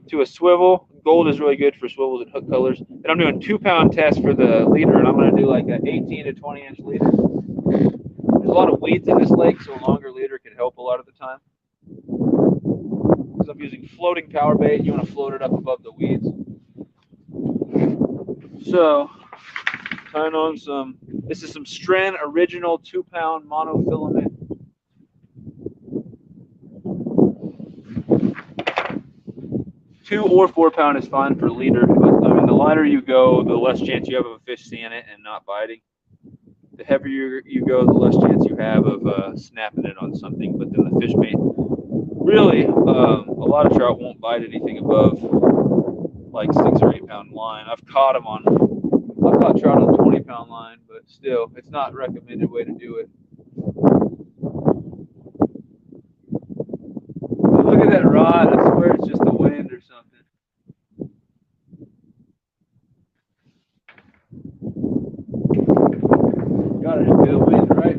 to a swivel. Gold is really good for swivels and hook colors. And I'm doing 2-pound test for the leader, and I'm going to do like an 18 to 20 inch leader. There's a lot of weeds in this lake, so a longer leader can help a lot of the time. Because I'm using floating power bait, you want to float it up above the weeds. So, tying on some, this is some Stren original 2-pound monofilament. Two or 4-pound is fine for leader. I mean, the lighter you go, the less chance you have of a fish seeing it and not biting. The heavier you go, the less chance you have of snapping it on something. But then the fish bait, really, a lot of trout won't bite anything above like 6 or 8 pound line. I've caught trout on 20-pound line, but still, it's not a recommended way to do it. But look at that rod. I swear it's just the wind or something. Gotta just be the wind, right?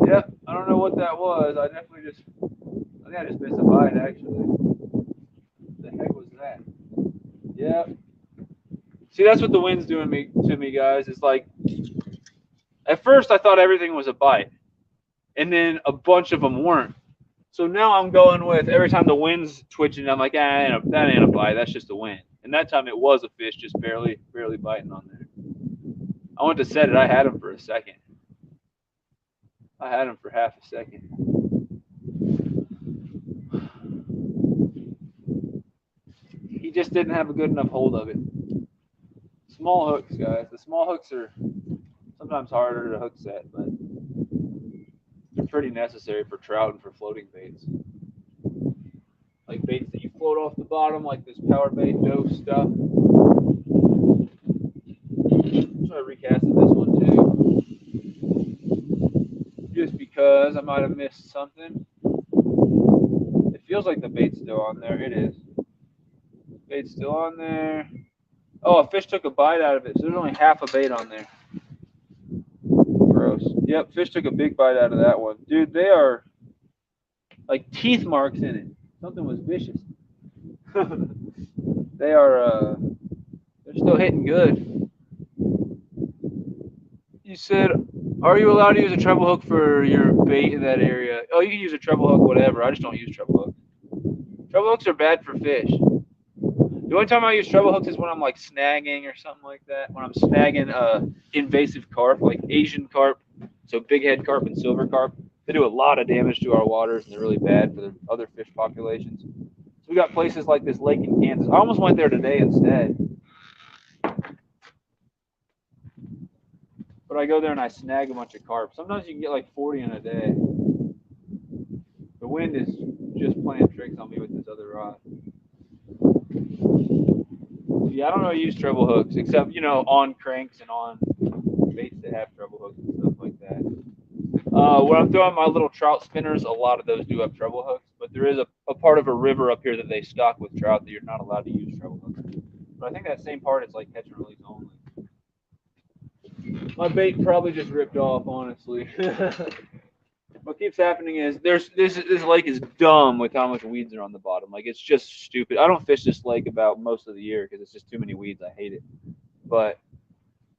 Yep, I don't know what that was. I think I just missed a bite, actually. What the heck was that? Yep. See, that's what the wind's doing to me, guys. It's like, at first I thought everything was a bite, and then a bunch of them weren't. So now I'm going with every time the wind's twitching, I'm like, that ain't a bite. That's just the wind. And that time it was a fish just barely biting on there. I went to set it. I had him for a second. I had him for half a second. He just didn't have a good enough hold of it. Small hooks, guys. The small hooks are sometimes harder to hook set, but they're pretty necessary for trout and for floating baits. Like baits that you float off the bottom, like this power bait dough stuff. So I recasted this one too, just because I might have missed something. It feels like the bait's still on there. It is. Bait's still on there. Oh, a fish took a bite out of it, so there's only half a bait on there. Gross. Yep, fish took a big bite out of that one. Dude, they are like teeth marks in it. Something was vicious. They're still hitting good. You said, are you allowed to use a treble hook for your bait in that area? Oh, you can use a treble hook, whatever. I just don't use treble hooks. Treble hooks are bad for fish. The only time I use treble hooks is when I'm like snagging or something like that. When I'm snagging invasive carp, like Asian carp, so big head carp and silver carp. They do a lot of damage to our waters, and they're really bad for the other fish populations. So we got places like this lake in Kansas. I almost went there today instead. But I go there and I snag a bunch of carp. Sometimes you can get like 40 in a day. The wind is just playing tricks on me with this other rod. Yeah, I don't know how to use treble hooks, except, on cranks and on baits that have treble hooks and stuff like that. When I'm throwing my little trout spinners, a lot of those do have treble hooks, but there is a part of a river up here that they stock with trout that you're not allowed to use treble hooks. But I think that same part is like catch and release only. My bait probably just ripped off, honestly. What keeps happening is this lake is dumb with how much weeds are on the bottom. Like, it's just stupid. I don't fish this lake about most of the year because it's just too many weeds. I hate it. But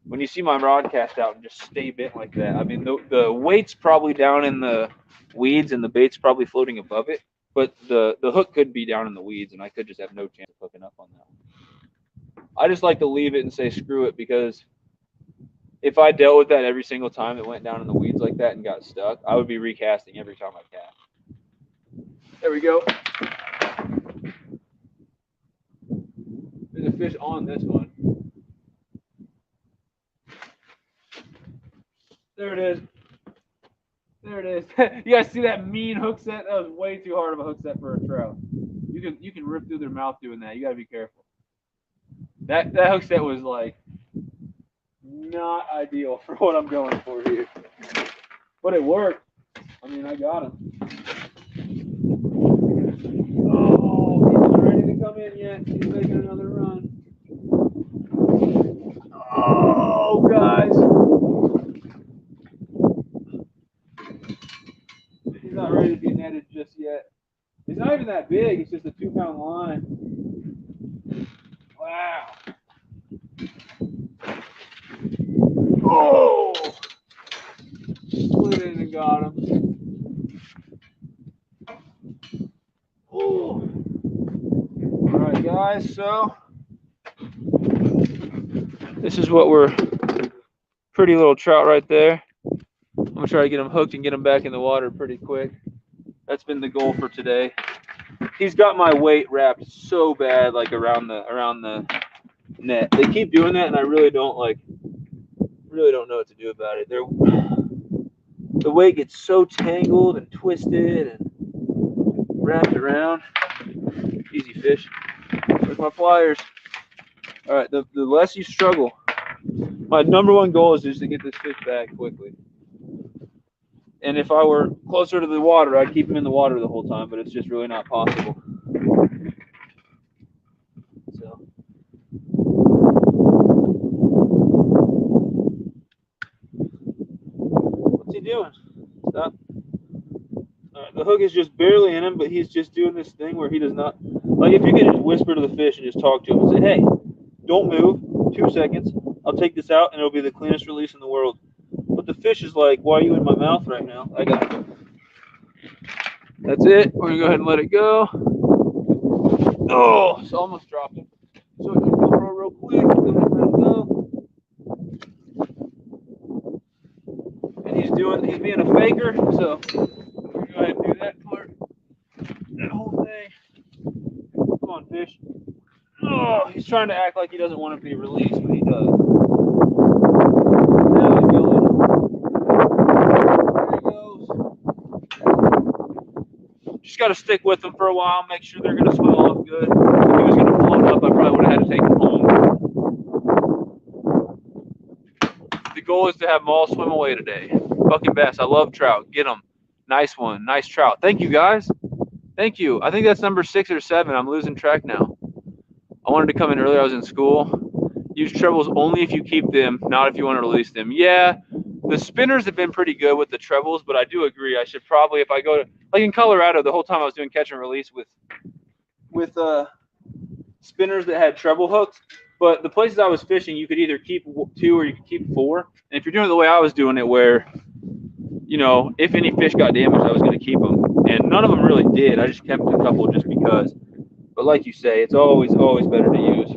when you see my rod cast out and just stay bent like that, I mean, the weight's probably down in the weeds and the bait's probably floating above it. But the hook could be down in the weeds, and I could just have no chance of hooking up on that one. I just like to leave it and say screw it, because if I dealt with that every single time it went down in the weeds like that and got stuck, I would be recasting every time I cast. There we go. There's a fish on this one. There it is. There it is. You guys see that mean hook set? That was way too hard of a hook set for a trout. You can rip through their mouth doing that. You gotta be careful. That hook set was like not ideal for what I'm going for here. But it worked. I mean, I got him. Oh, he's not ready to come in yet. He's making another run. Oh, guys. He's not ready to be netted just yet. He's not even that big. It's just a 2-pound line. Wow. Oh! Split in and got him. Oh! All right, guys. So this is what we're pretty little trout right there. I'm gonna try to get them hooked and get them back in the water pretty quick. That's been the goal for today. He's got my weight wrapped so bad, like around the net. They keep doing that, and I really don't know what to do about it. The weight gets so tangled and twisted and wrapped around. Easy fish. Where's my pliers? All right, the less you struggle. My number one goal is just to get this fish back quickly. And if I were closer to the water, I'd keep him in the water the whole time, but it's just really not possible. So. What's he doing? Stop. The hook is just barely in him, but he's just doing this thing where he does not. Like, if you could just whisper to the fish and just talk to him and say, hey, don't move, 2 seconds, I'll take this out and it'll be the cleanest release in the world. But the fish is like, why are you in my mouth right now? I got it. That's it. We're going to go ahead and let it go. Oh, so almost dropped him. So it can go real quick. Go ahead and let it go. And he's being a faker, so we're going to go ahead and do that part. That whole thing. Come on, fish. Oh, he's trying to act like he doesn't want to be released, but he does. Now he's going. There he goes. Just got to stick with them for a while, make sure they're going to swim off good. If he was going to pull them up, I probably would have had to take them home. The goal is to have them all swim away today. Fucking bass. I love trout. Get them. Nice one. Nice trout. Thank you, guys. Thank you. I think that's number 6 or 7. I'm losing track now. I wanted to come in earlier. I was in school. Use trebles only if you keep them, not if you want to release them. Yeah, the spinners have been pretty good with the trebles, but I do agree. I should probably, if I go to, like in Colorado, the whole time I was doing catch and release with spinners that had treble hooks. But the places I was fishing, you could either keep 2 or you could keep 4. And if you're doing it the way I was doing it, where, you know, if any fish got damaged, I was going to keep them. And none of them really did. I just kept a couple just because. But like you say, it's always better to use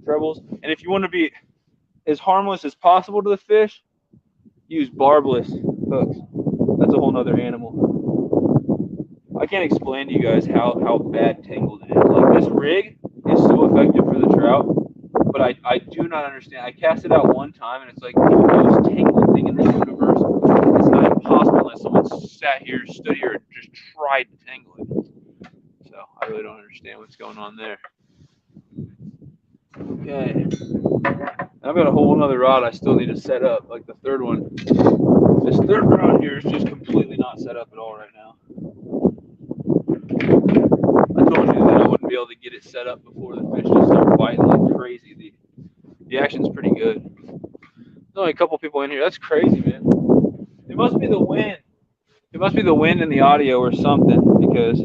trebles. And if you want to be as harmless as possible to the fish, use barbless hooks. That's a whole nother animal. I can't explain to you guys how bad tangled it is. Like, this rig is so effective for the trout, but I do not understand. I cast it out one time, and it's like the most tangled thing in the universe. It's not impossible unless someone stood here, and just tried to tangle it. So I really don't understand what's going on there. Okay. I've got a whole other rod I still need to set up, like the third one. This third rod here is just completely not set up at all right now. I told you that I wouldn't be able to get it set up before the fish just start biting like crazy. The action's pretty good. There's only a couple people in here. That's crazy, man. It must be the wind. It must be the wind in the audio or something, because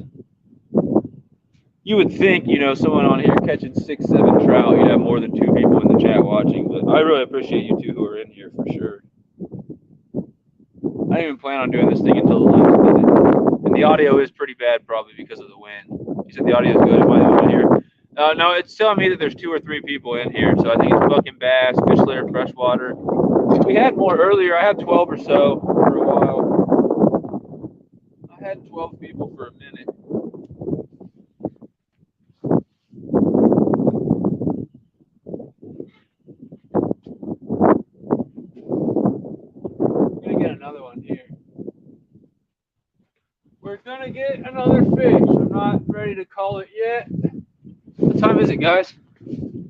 you would think, you know, someone on here catching 6, 7 trout, you'd have more than 2 people in the chat watching. But I really appreciate you 2 who are in here for sure. I didn't even plan on doing this thing until the last minute. And the audio is pretty bad probably because of the wind. You said the audio is good. Am I the only one here? No, it's telling me that there's 2 or 3 people in here. So I think it's bucking bass, fish layer, freshwater. We had more earlier. I had 12 or so for a while. I had 12 people for a minute. Another one here. We're gonna get another fish. I'm not ready to call it yet. What time is it, guys?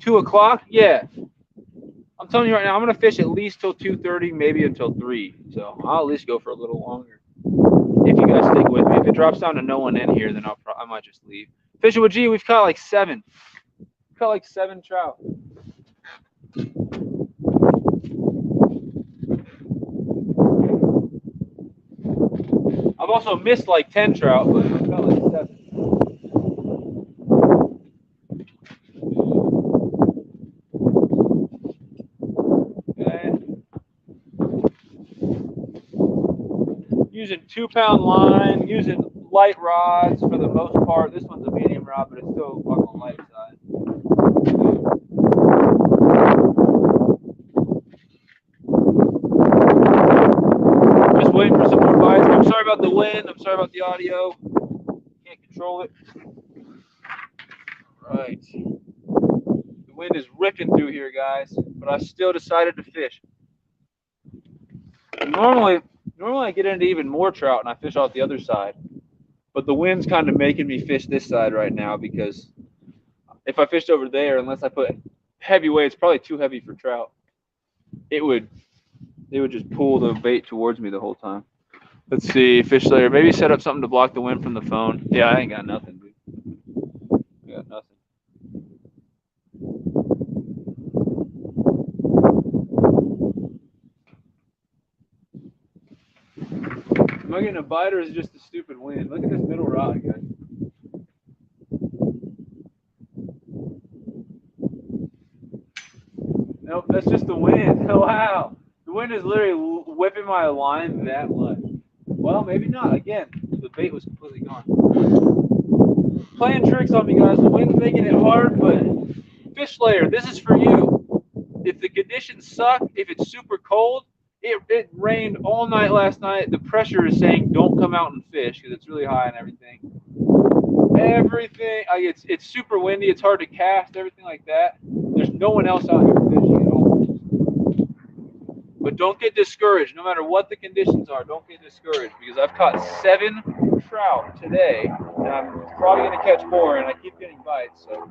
2 o'clock? Yeah. I'm telling you right now, I'm gonna fish at least till 2:30, maybe until 3. So I'll at least go for a little longer. If you guys stick with me. If it drops down to no one in here, then I might just leave. Fishing with G, we've caught like 7. We've caught like 7 trout. I've also missed like 10 trout, but I've got like 7. Okay. Using 2-pound line, using light rods for the most part. This one's a medium rod, but it's still on the light side. Just waiting for some more bites. I'm sorry about the wind. I'm sorry about the audio. control it. All right. The wind is ripping through here, guys, but I still decided to fish. Normally I get into even more trout and I fish off the other side. But the wind's kind of making me fish this side right now because if I fished over there, unless I put heavy weights, probably too heavy for trout, it would just pull the bait towards me the whole time. Let's see, fish layer. Maybe set up something to block the wind from the phone. Yeah, I ain't got nothing, dude. I got nothing. Am I getting a bite or is it just a stupid wind? Look at this middle rod, guys. Nope, that's just the wind. Oh, wow. The wind is literally whipping my line that much. Well, maybe not. Again, the bait was completely gone. Playing tricks on me, guys. The wind's making it hard, but fish layer, this is for you. If the conditions suck, if it's super cold, it rained all night last night. The pressure is saying don't come out and fish because it's really high and everything. It's super windy. It's hard to cast, everything like that. There's no one else out here fishing at all. But don't get discouraged. No matter what the conditions are, don't get discouraged because I've caught 7 trout today, and I'm probably going to catch more, and I keep getting bites. So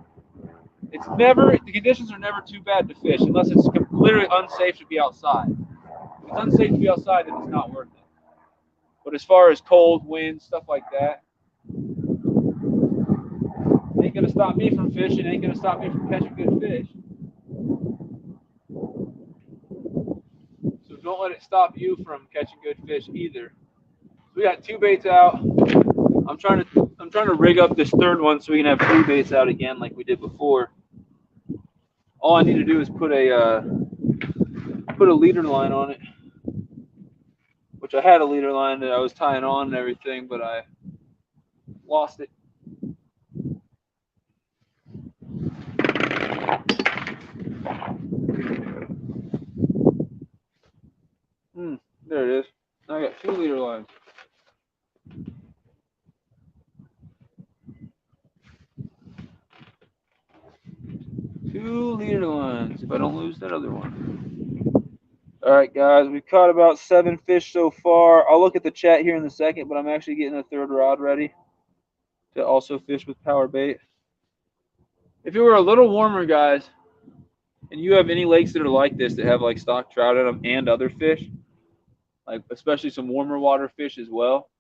the conditions are never too bad to fish unless it's literally unsafe to be outside. If it's unsafe to be outside, then it's not worth it. But as far as cold, wind, stuff like that, ain't going to stop me from fishing, ain't going to stop me from catching good fish. So don't let it stop you from catching good fish either. We got 2 baits out. I'm trying to rig up this third one so we can have 3 baits out again like we did before. All I need to do is put a leader line on it, which I had a leader line that I was tying on and everything, but I lost it. There it is. Now I got 2 leader lines. Two leader lines, if I don't lose that other one. All right, guys, we caught about 7 fish so far. I'll look at the chat here in a second, but I'm actually getting a third rod ready to also fish with power bait. If it were a little warmer, guys, and you have any lakes that are like this that have like stock trout in them and other fish, like especially some warmer water fish as well,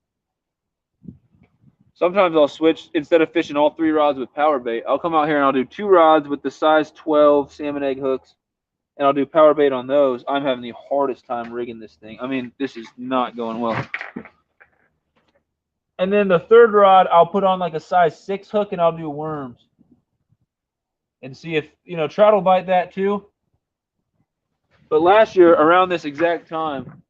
sometimes I'll switch, instead of fishing all 3 rods with power bait, I'll come out here and I'll do 2 rods with the size 12 salmon egg hooks, and I'll do power bait on those. I'm having the hardest time rigging this thing. I mean, this is not going well. And then the third rod, I'll put on like a size 6 hook and I'll do worms. And see if, trout will bite that too. But last year, around this exact time,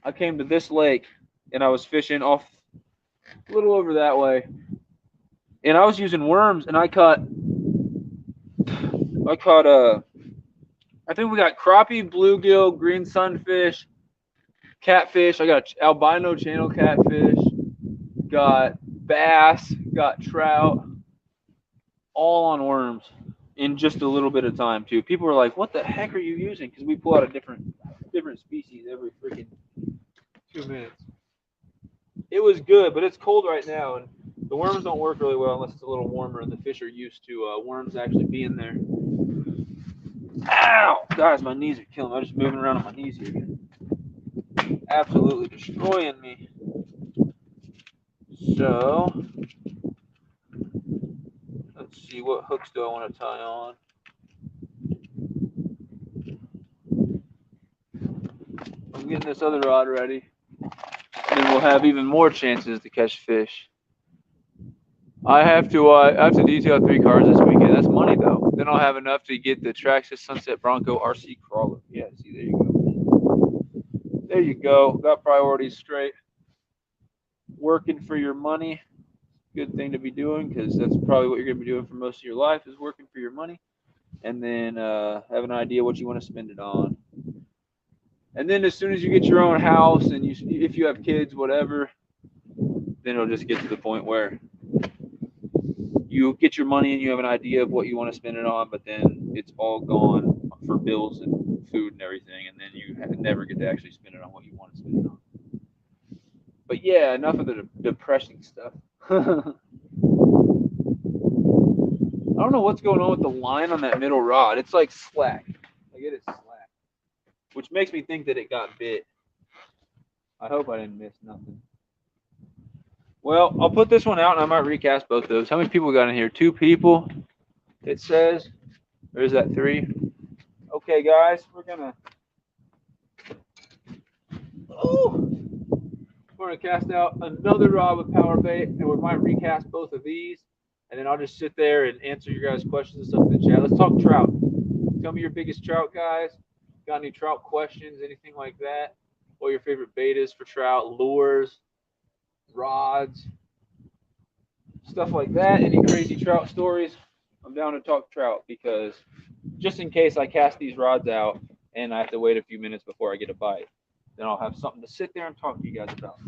I came to this lake and I was fishing off a little over that way. And I was using worms and I caught I think we got crappie, bluegill, green sunfish, catfish. I got albino channel catfish, got bass, got trout, all on worms in just a little bit of time too. People were like, "What the heck are you using?" Because we pull out a different species every freaking 2 minutes. It was good, but it's cold right now, and the worms don't work really well unless it's a little warmer, and the fish are used to worms actually being there. Ow! Guys, my knees are killing me. I'm just moving around on my knees here again. Absolutely destroying me. So, let's see, what hooks do I want to tie on? I'm getting this other rod ready, and then we'll have even more chances to catch fish. I have to detail 3 cars this weekend. That's money though. Then I'll have enough to get the Traxxas Sunset Bronco RC crawler. Yeah, see, there you go. There you go. Got priorities straight. Working for your money. Good thing to be doing because that's probably what you're going to be doing for most of your life is working for your money. And then have an idea what you want to spend it on. And then as soon as you get your own house and if you have kids, whatever, then it'll just get to the point where you get your money and you have an idea of what you want to spend it on, but then it's all gone for bills and food and everything, and then you never get to actually spend it on what you want to spend it on. But yeah, enough of the depressing stuff. I don't know what's going on with the line on that middle rod. It's like slack. Like it is slack, which makes me think that it got bit. I hope I didn't miss nothing. Well, I'll put this one out and I might recast both those. How many people got in here? 2 people, it says. Or is that 3? Okay, guys, we're gonna cast out another rod with power bait, and we might recast both of these, and then I'll just sit there and answer your guys' questions and stuff in the chat. Let's talk trout. Tell me your biggest trout, guys. Got any trout questions, anything like that? What your favorite bait is for trout, lures, rods, stuff like that. Any crazy trout stories? I'm down to talk trout because just in case I cast these rods out and I have to wait a few minutes before I get a bite, then I'll have something to sit there and talk to you guys about.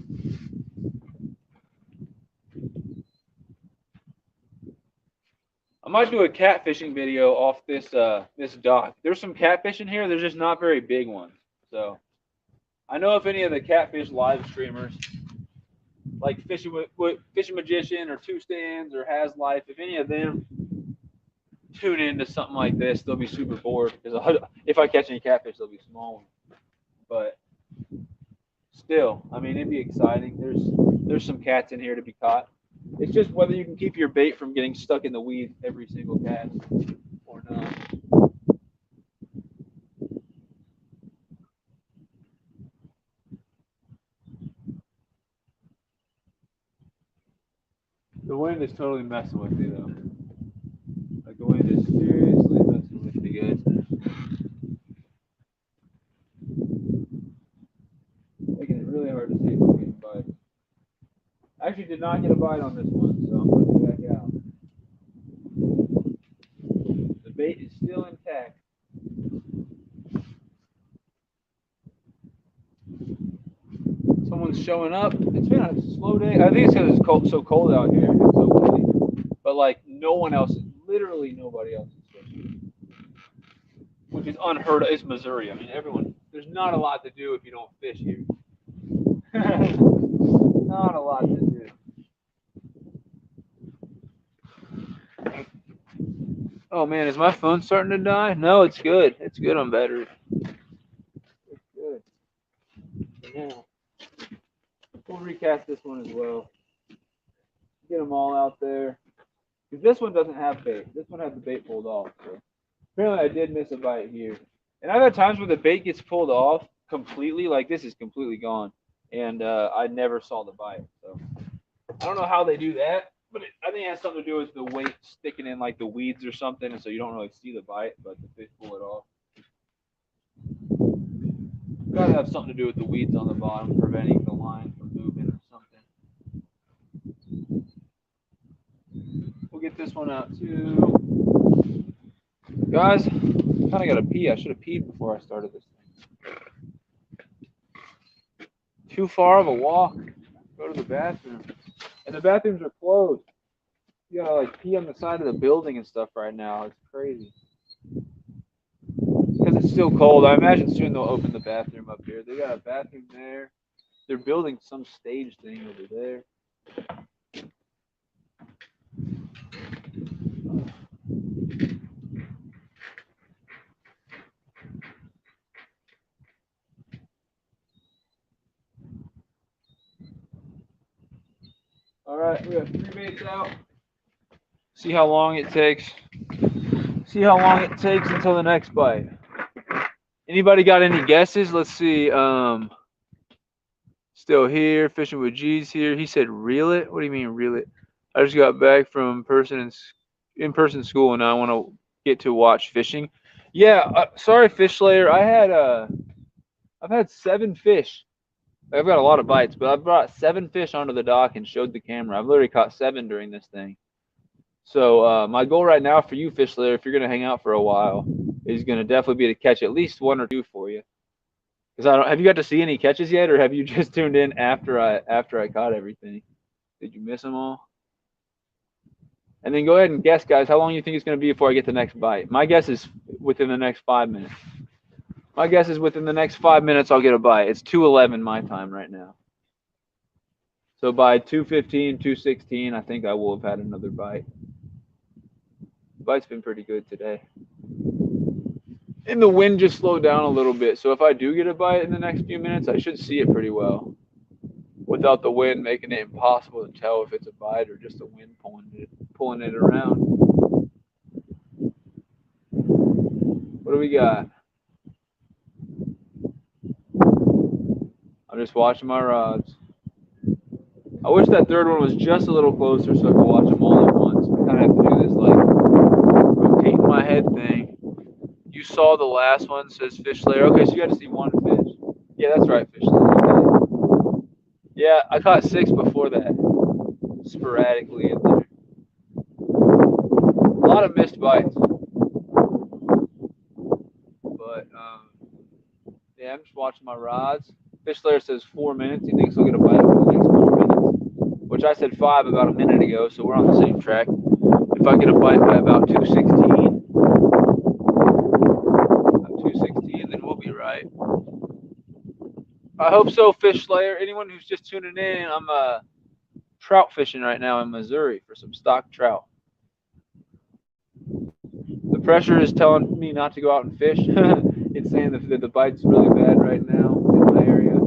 I might do a catfishing video off this this dock. There's some catfish in here. There's just not very big ones. So I know if any of the catfish live streamers, like Fishing Magician or Two Stands or Has Life, if any of them tune into something like this, they'll be super bored because if I catch any catfish, they'll be small ones. But still, I mean, it'd be exciting. There's some cats in here to be caught. It's just whether you can keep your bait from getting stuck in the weeds every single cast or not. The wind is totally messing with me though. Like the wind is seriously messing with me, guys. Making it really hard to see if I'm getting bites. I actually did not get a bite on this one, so I'm putting it back out. The bait is still intact. Someone's showing up. It's been a slow day. I think it's because it's so cold out here. It's so windy. But like no one else, literally nobody else is fishing, which is unheard of. It's Missouri. I mean, there's not a lot to do if you don't fish here. Not a lot to do. Oh man, is my phone starting to die? No, it's good. It's good on battery. It's good. Yeah. We'll recast this one as well. Get them all out there. Because this one doesn't have bait. This one had the bait pulled off. So apparently I did miss a bite here. And I've had times where the bait gets pulled off completely. Like this is completely gone. And I never saw the bite. So I don't know how they do that. But I think it has something to do with the weight sticking in like the weeds or something. And so you don't really see the bite. But the fish pull it off. Gotta have something to do with the weeds on the bottom, preventing the line from moving or something. We'll get this one out too. Guys, kind of gotta pee. I should have peed before I started this thing. Too far of a walk. Go to the bathroom. And the bathrooms are closed. You gotta like pee on the side of the building and stuff right now. It's crazy. Because it's still cold. I imagine soon they'll open the bathroom up here. They got a bathroom there. They're building some stage thing over there. All right, we have 3 baits out. See how long it takes. See how long it takes until the next bite. Anybody got any guesses? Let's see. Still here, fishing with G's here. He said, "Reel it." What do you mean, reel it? I just got back from in-person school, and I want to get to watch fishing. Yeah, sorry, Fish Slayer. I've had 7 fish. I've got a lot of bites, but I've brought 7 fish onto the dock and showed the camera. I've literally caught 7 during this thing. So my goal right now for you, Fish Slayer, if you're gonna hang out for a while, is gonna definitely be to catch at least 1 or 2 for you. Because have you got to see any catches yet, or have you just tuned in after I caught everything? Did you miss them all? And then go ahead and guess, guys, how long you think it's going to be before I get the next bite. My guess is within the next 5 minutes. My guess is within the next 5 minutes I'll get a bite. It's 2:11 my time right now. So by 2:15, 2:16, I think I will have had another bite. The bite's been pretty good today. And the wind just slowed down a little bit. So if I do get a bite in the next few minutes, I should see it pretty well. Without the wind making it impossible to tell if it's a bite or just the wind pulling it around. What do we got? I'm just watching my rods. I wish that third one was just a little closer so I could watch them all at once. I kind of have to do this like rotating my head thing. You saw the last one, says fish layer. Okay, so you got to see one fish. Yeah, that's right, fish layer. Okay. Yeah, I caught 6 before that, sporadically in there. A lot of missed bites. But, yeah, I'm just watching my rods. Fish layer says 4 minutes. He thinks he'll get a bite over the next 4 minutes, which I said 5 about a minute ago, so we're on the same track. If I get a bite by about 2:16, then we'll be right. I hope so, Fish Slayer. Anyone who's just tuning in, I'm trout fishing right now in Missouri for some stock trout. The pressure is telling me not to go out and fish. It's saying that the bite's really bad right now in my area.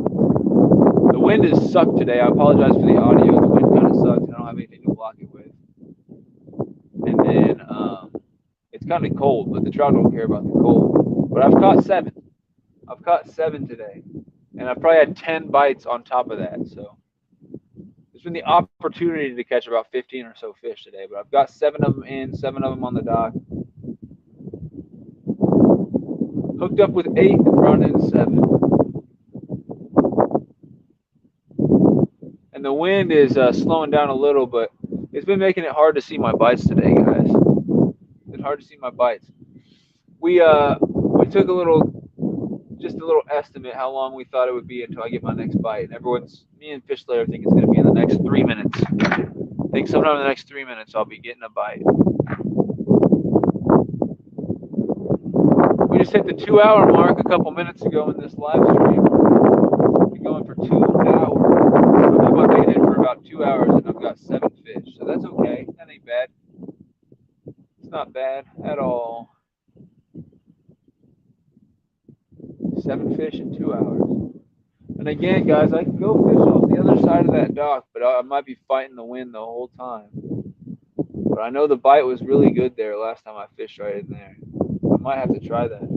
The wind is sucked today. I apologize for the audio. The wind kind of sucks. I don't have anything to block it with. And then it's kind of cold, but the trout don't care about the cold. But I've caught 7. I've caught 7 today. And I've probably had 10 bites on top of that. So there's been the opportunity to catch about 15 or so fish today. But I've got 7 of them in, 7 of them on the dock. Hooked up with 8 and brought in 7. And the wind is slowing down a little, but it's been making it hard to see my bites today, guys. It's been hard to see my bites. We took just a little estimate how long we thought it would be until I get my next bite. And me and Fish Slayer think it's going to be in the next 3 minutes. I think sometime in the next 3 minutes I'll be getting a bite. We just hit the 2-hour mark a couple minutes ago in this live stream. We're going for 2 hours. I've been waiting for about 2 hours and I've got 7 fish. So that's okay. That ain't bad. It's not bad at all. 7 fish in 2 hours. And again, guys, I can go fish off the other side of that dock, but I might be fighting the wind the whole time. But I know the bite was really good there last time I fished right in there. I might have to try that.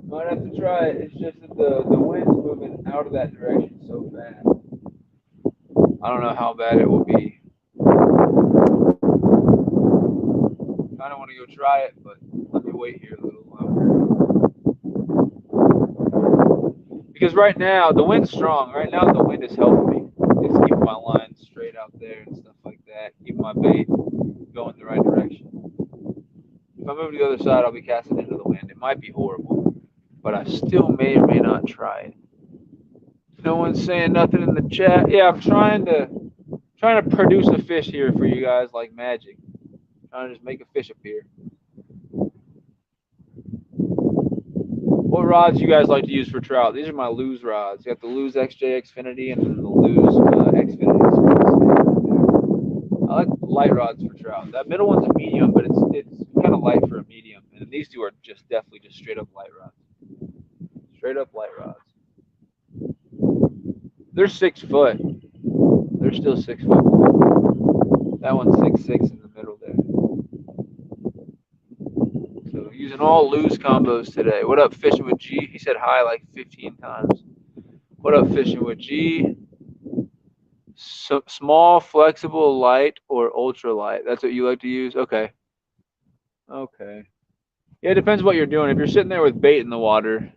Might have to try it. It's just that the wind's moving out of that direction so fast. I don't know how bad it will be. I don't want to go try it, but let me wait here a little longer. Because right now, the wind's strong. Right now, the wind is helping me. It's keeping my line straight out there and stuff like that. Keeping my bait going the right direction. If I move to the other side, I'll be casting into the wind. It might be horrible, but I still may or may not try it. No one's saying nothing in the chat. Yeah, I'm trying to produce a fish here for you guys like magic. Trying to just make a fish appear. What rods you guys like to use for trout? These are my Lose rods. You got the Lose XJ Xfinity and then the Lose Xfinity. I like light rods for trout. That middle one's a medium, but it's kind of light for a medium. And these two are definitely just straight up light rods. Straight up light rods. They're 6 foot. They're still 6 foot. That one's 6'6" in the middle there. So using all Lose combos today. What up, Fishing with G? He said hi like 15 times. What up, Fishing with G? So, small, flexible, light, or ultra light. That's what you like to use? Okay. Okay. Yeah, it depends what you're doing. If you're sitting there with bait in the water,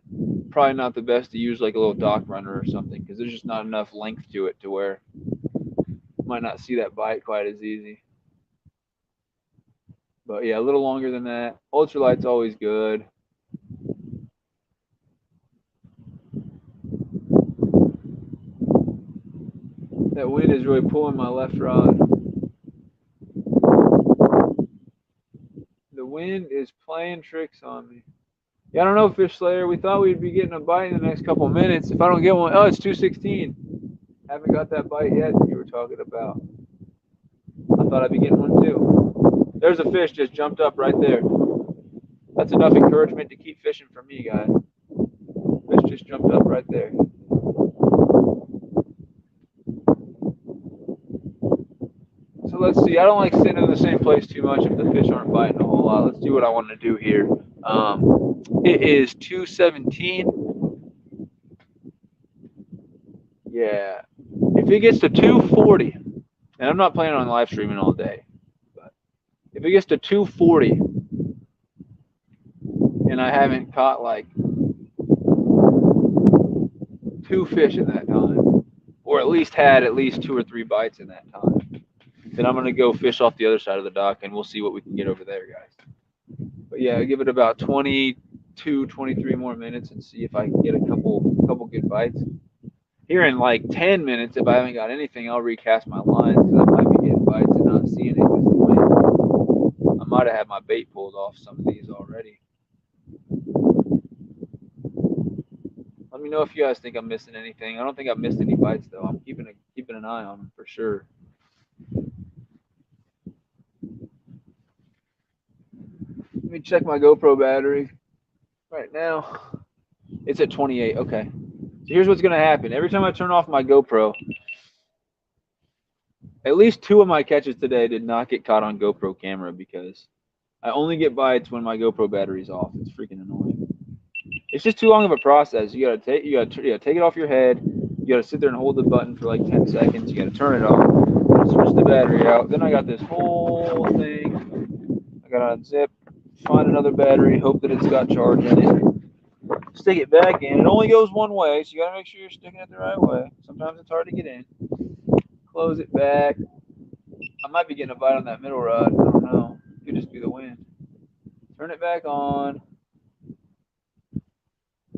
probably not the best to use like a little dock runner or something because there's just not enough length to it to where you might not see that bite quite as easy. But yeah, a little longer than that. Ultralight's always good. That wind is really pulling my left rod. wind is playing tricks on me. Yeah, I don't know, Fish Slayer. We thought we'd be getting a bite in the next couple minutes. If I don't get one, oh, it's 2:16. Haven't got that bite yet that you were talking about. I thought I'd be getting one too. There's a fish just jumped up right there. That's enough encouragement to keep fishing for me, guys. Fish just jumped up right there. So let's see. I don't like sitting in the same place too much if the fish aren't biting a whole lot. Let's do what I want to do here. It is 2:17. Yeah. If it gets to 2:40, and I'm not planning on live streaming all day, but if it gets to 2:40 and I haven't caught like 2 fish in that time, or at least had at least 2 or 3 bites in that time, then I'm gonna go fish off the other side of the dock and we'll see what we can get over there, guys. But yeah, give it about 22, 23 more minutes and see if I can get a couple good bites. Here in like 10 minutes, if I haven't got anything, I'll recast my lines because I might be getting bites and not seeing it because of the wind. I might have had my bait pulled off some of these already. Let me know if you guys think I'm missing anything. I don't think I've missed any bites though. I'm keeping an eye on them for sure. Let me check my GoPro battery. Right now, it's at 28. Okay. So here's what's gonna happen. Every time I turn off my GoPro, at least 2 of my catches today did not get caught on GoPro camera because I only get bites when my GoPro battery's off. It's freaking annoying. It's just too long of a process. You gotta take it off your head. You gotta sit there and hold the button for like 10 seconds. You gotta turn it off, switch the battery out. Then I got this whole thing. I gotta unzip, find another battery, hope that it's got charge in it, stick it back in. It only goes one way, so you gotta make sure you're sticking it the right way. Sometimes it's hard to get in. Close it back. I might be getting a bite on that middle rod. I don't know. It could just be the wind. Turn it back on.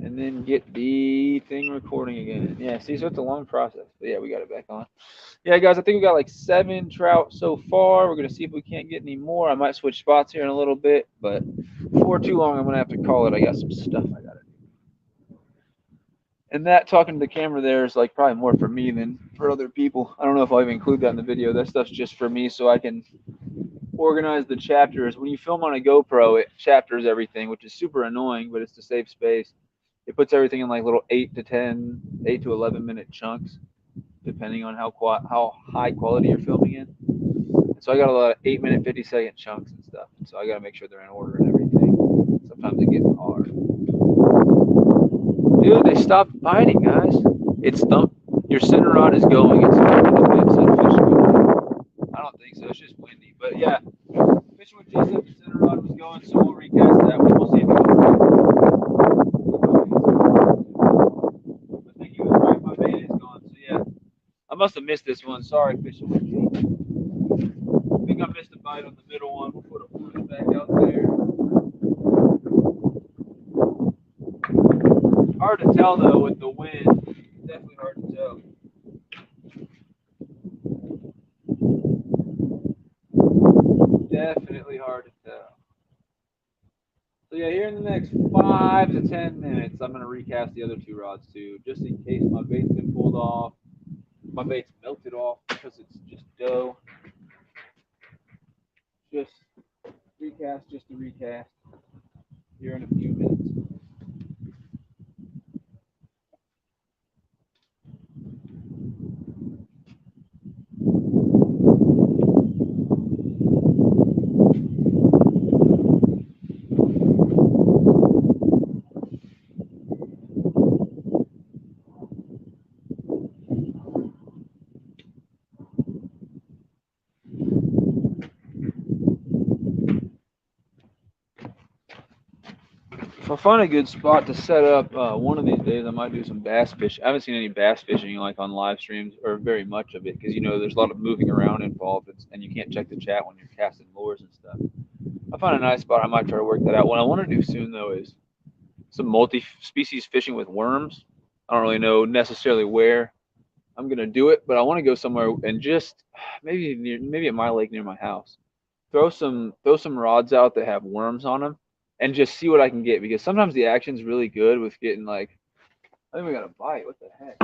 And then get the thing recording again. Yeah, see, so it's a long process. But yeah, we got it back on. Yeah, guys, I think we got like 7 trout so far. We're going to see if we can't get any more. I might switch spots here in a little bit. But before too long, I'm going to have to call it. I got some stuff I got to do. And that, talking to the camera there, is like probably more for me than for other people. I don't know if I'll even include that in the video. That stuff's just for me so I can organize the chapters. When you film on a GoPro, it chapters everything, which is super annoying, but it's to save space. It puts everything in like little 8 to 11 minute chunks, depending on how high quality you're filming in. And so I got a lot of 8-minute, 50-second chunks and stuff. So I got to make sure they're in order and everything. Sometimes it gets hard. Dude, they stopped biting, guys. It's your center rod is going. It's thumping the bit, said Fish. I don't think so. It's just windy. But yeah, Fishing with Jay said the center rod was going, so we'll recast that one. We'll see if it goes. I think he was right. My bait is gone. So yeah, I must have missed this one. Sorry, Fishing with Jay. I think I missed a bite on the middle one. We'll put a horn back out there. Hard to tell though with the wind. Definitely hard to tell. Definitely hard to tell. So yeah, here in the next 5 to 10 minutes, I'm gonna recast the other 2 rods too, just in case my bait's been pulled off. My bait's melted off because it's just dough. Just recast, just to recast. Here in a few minutes. If I find a good spot to set up, one of these days I might do some bass fishing. I haven't seen any bass fishing like on live streams or very much of it because there's a lot of moving around involved and you can't check the chat when you're casting lures and stuff. I find a nice spot. I might try to work that out. What I want to do soon though is some multi-species fishing with worms. I don't really know necessarily where I'm gonna do it, but I want to go somewhere and just maybe at my lake near my house throw some rods out that have worms on them, and just see what I can get because sometimes the action's really good with getting like I think we got a bite. What the heck?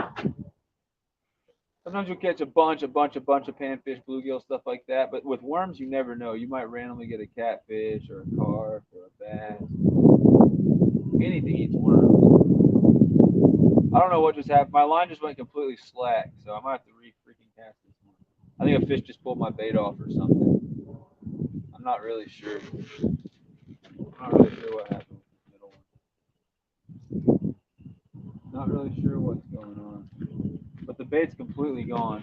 Sometimes you'll catch a bunch of panfish, bluegill, stuff like that. But with worms, you never know. You might randomly get a catfish or a carp or a bass. Anything eats worms. I don't know what just happened. My line just went completely slack, so I might have to re-freaking cast this one. I think a fish just pulled my bait off or something. I'm not really sure. I'm not really sure what happened with the middle one. Not really sure what's going on. But the bait's completely gone.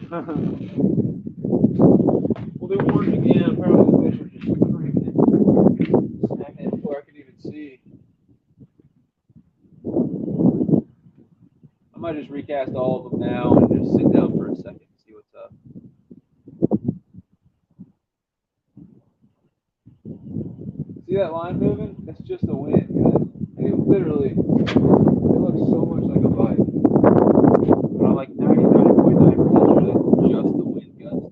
We'll do worms again. Apparently the fish are just freaking snapping it before I could even see. I might just recast all of them now and just sit down for a second and see what's up. See that line moving? That's just the wind, guys. It literally, it looks so much like a bite. But I'm like 99.9% sure that's just the wind, guys.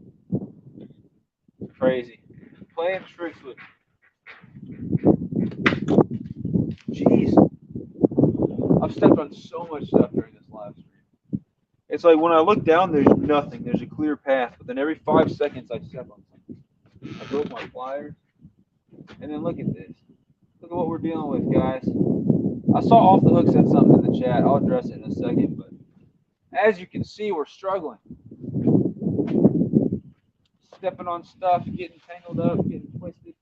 It's crazy. Playing tricks with, jeez. I've stepped on so much stuff during this live stream. It's like when I look down, there's nothing. There's a clear path. But then every 5 seconds, I step on something. I broke my pliers. And then look at this. Look at what we're dealing with, guys. I saw Off the Hook said something in the chat. I'll address it in a second. But as you can see, we're struggling. Stepping on stuff, getting tangled up, getting twisted.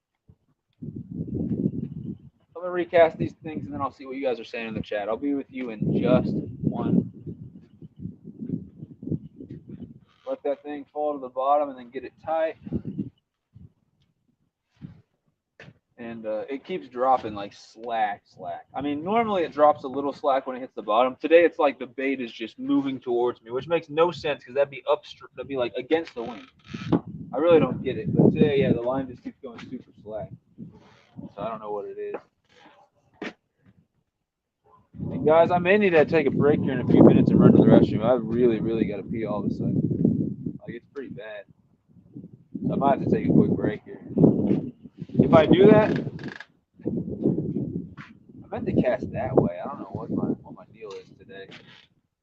I'm going to recast these things, and then I'll see what you guys are saying in the chat. I'll be with you in just one. Let that thing fall to the bottom and then get it tight. And it keeps dropping like slack. I mean, normally it drops a little slack when it hits the bottom. Today it's like the bait is just moving towards me, which makes no sense because that'd be upstream, that'd be like against the wind. I really don't get it. But today, yeah, the line just keeps going super slack. So I don't know what it is. And guys, I may need to take a break here in a few minutes and run to the restroom. I really got to pee all of a sudden. Like it's pretty bad. So I might have to take a quick break here. If I do that, I meant to cast that way. I don't know what my deal is today.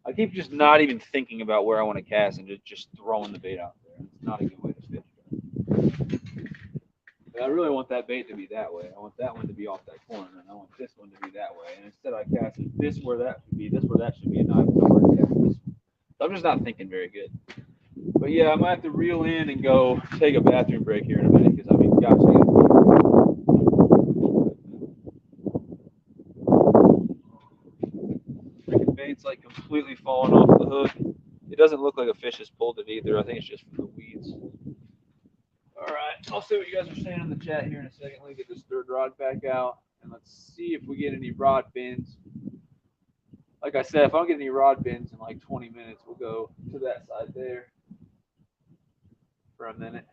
I keep just not even thinking about where I want to cast and just throwing the bait out there. It's not a good way to fish. But I really want that bait to be that way. I want that one to be off that corner, and I want this one to be that way. And instead, I cast this where that should be, this where that should be, and I have nowhere to cast this one. So I'm just not thinking very good. But yeah, I might have to reel in and go take a bathroom break here in a minute because I mean, gosh, I freaking bait's like completely falling off the hook. It doesn't look like a fish has pulled it either. I think it's just from the weeds. All right, I'll see what you guys are saying in the chat here in a second. Let me get this third rod back out, and let's see if we get any rod bends. Like I said, if I don't get any rod bends in like 20 minutes, we'll go to that side there for a minute.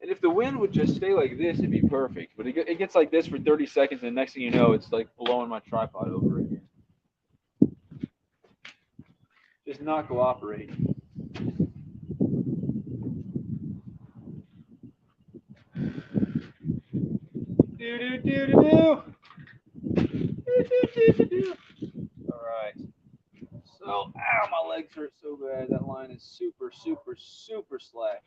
And if the wind would just stay like this, it'd be perfect. But it gets like this for 30 seconds, and the next thing you know, it's like blowing my tripod over again. Just not cooperating. All right. So, ow, my legs hurt so bad. That line is super slack.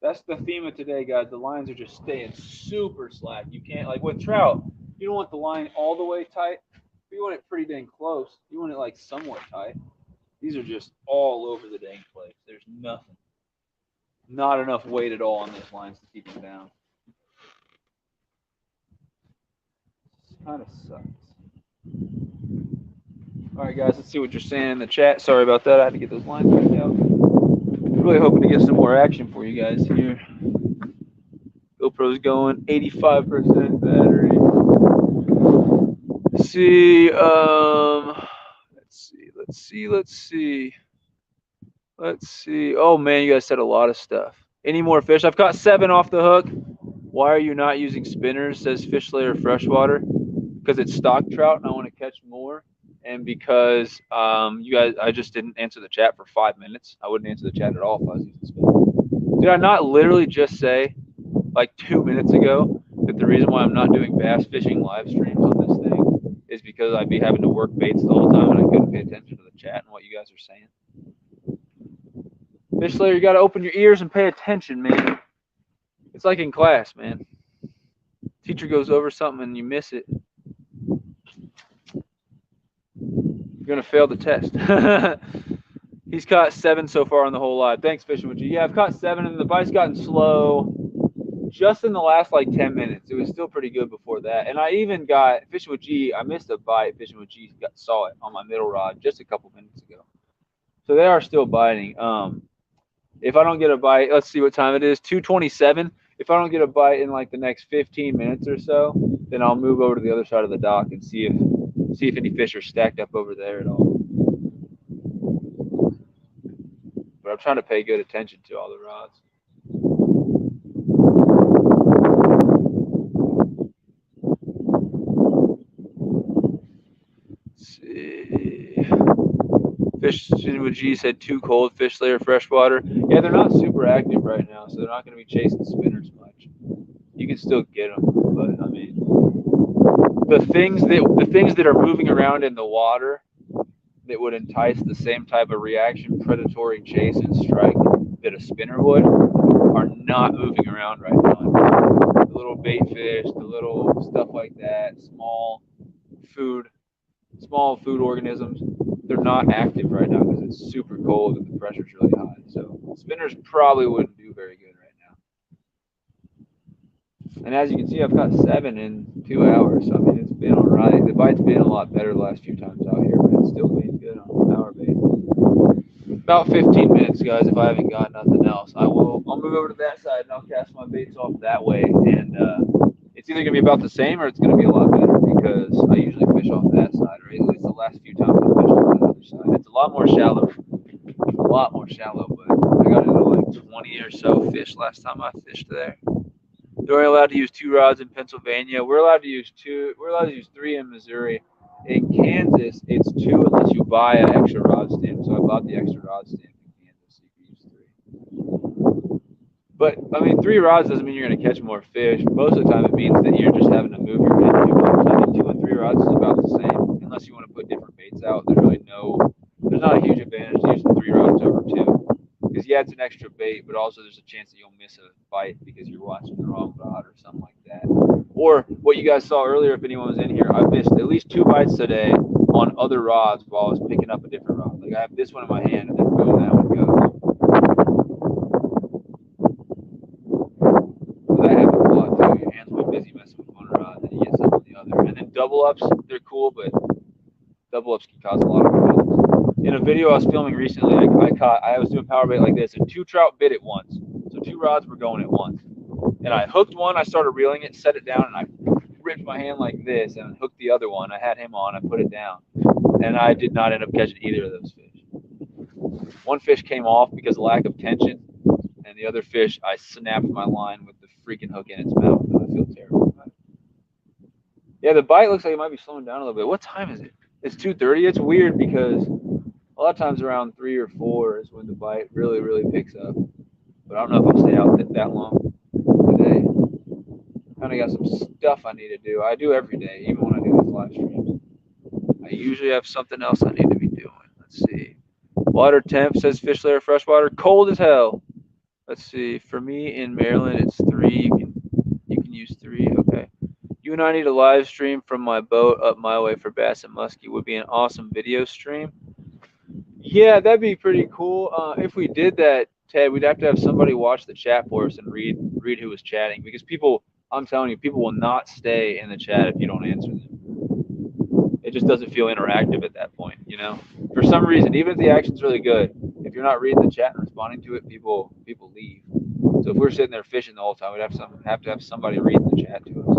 That's the theme of today, guys. The lines are just staying super slack. You can't, like with trout, you don't want the line all the way tight. You want it pretty dang close. You want it like somewhat tight. These are just all over the dang place. There's nothing. Not enough weight at all on these lines to keep them down. Kind of sucks. All right, guys, let's see what you're saying in the chat. Sorry about that. I had to get those lines back out. Really hoping to get some more action for you guys here. GoPro's going 85% battery. Let's see. Let's see. Oh man, you guys said a lot of stuff. Any more fish? I've caught 7 off the hook. Why are you not using spinners? Says Fish Slayer Freshwater. Because it's stock trout and I want to catch more. And because you guys, I just didn't answer the chat for 5 minutes. I wouldn't answer the chat at all if I was using spinners. Did I not literally just say like 2 minutes ago that the reason why I'm not doing bass fishing live streams on this thing is because I'd be having to work baits the whole time and I couldn't pay attention to the chat and what you guys are saying? Fish Slayer, you got to open your ears and pay attention, man. It's like in class, man. Teacher goes over something and you miss it. You're going to fail the test. He's caught 7 so far on the whole lot. Thanks, Fishing with G. Yeah, I've caught 7, and the bite's gotten slow just in the last like 10 minutes. It was still pretty good before that. And I even got Fishing with G. I missed a bite. Fishing with G saw it on my middle rod just a couple minutes ago. So they are still biting. If I don't get a bite, let's see what time it is. 2:27. If I don't get a bite in like the next 15 minutes or so, then I'll move over to the other side of the dock and see if any fish are stacked up over there at all. But I'm trying to pay good attention to all the rods. Let's see. Fishing with G said too cold. Fish Slayer freshwater. Yeah, they're not super active right now, so they're not going to be chasing spinners much. You can still get them, but I mean, the things that are moving around in the water that would entice the same type of reaction, predatory chase and strike that a spinner would, are not moving around right now. The little bait fish, the little stuff like that, small food organisms, they're not active right now because it's super cold and the pressure's really high. So spinners probably wouldn't do very good right now. And as you can see, I've caught 7 in 2 hours. So I mean, it's been all right. The bite's been a lot better the last few times out here, but it's still been good on power bait. About 15 minutes, guys. If I haven't got nothing else, I'll move over to that side and I'll cast my baits off that way. And it's either gonna be about the same or it's gonna be a lot better because I usually fish off that side, or at least the last few times I fished on the other side. It's a lot more shallow, but I got into like 20 or so fish last time I fished there. They're only allowed to use 2 rods in Pennsylvania. We're allowed to use 2. We're allowed to use 3 in Missouri. In Kansas, it's 2 unless you buy an extra rod stand. So I bought the extra rod stand in Kansas, so you can use 3. But I mean, 3 rods doesn't mean you're going to catch more fish. Most of the time, it means that you're just having to move your head too much. I think 2 and 3 rods is about the same, unless you want to put different baits out. There's not a huge advantage to using 3 rods over 2. Because yeah, it's an extra bait, but also there's a chance that you'll miss a bite because you're watching the wrong rod or something like that. Or what you guys saw earlier, if anyone was in here, I missed at least 2 bites today on other rods while I was picking up a different rod. Like I have this one in my hand, and then boom, that one goes. So that happens a lot too. Your hands will be busy messing with one rod, then you get something on the other. And then double ups, they're cool, but double ups can cause a lot of problems. In a video I was filming recently, I was doing power bait like this, and 2 trout bit at once. So 2 rods were going at once. And I hooked one, I started reeling it, set it down, and I ripped my hand like this and hooked the other one. I had him on, I put it down. And I did not end up catching either of those fish. One fish came off because of lack of tension, and the other fish, I snapped my line with the freaking hook in its mouth, and I feel terrible about it. Yeah, the bite looks like it might be slowing down a little bit. What time is it? It's 2:30. It's weird because a lot of times around 3 or 4 is when the bite really, really picks up. But I don't know if I'll stay out that long today. Kind of got some stuff I need to do. I do every day, even when I do these live streams. I usually have something else I need to be doing. Let's see. Water temp says Fish Slayer freshwater. Cold as hell. Let's see. For me in Maryland, it's 3. You can use 3. Okay. You and I need a live stream from my boat up my way for bass and muskie. Would be an awesome video stream. Yeah, that'd be pretty cool. If we did that, Ted, we'd have to have somebody watch the chat for us and read who was chatting, because people, I'm telling you, people will not stay in the chat if you don't answer them. It just doesn't feel interactive at that point, you know. For some reason, even if the action's really good, if you're not reading the chat and responding to it, people leave. So if we're sitting there fishing the whole time, we'd have to have somebody reading the chat to us.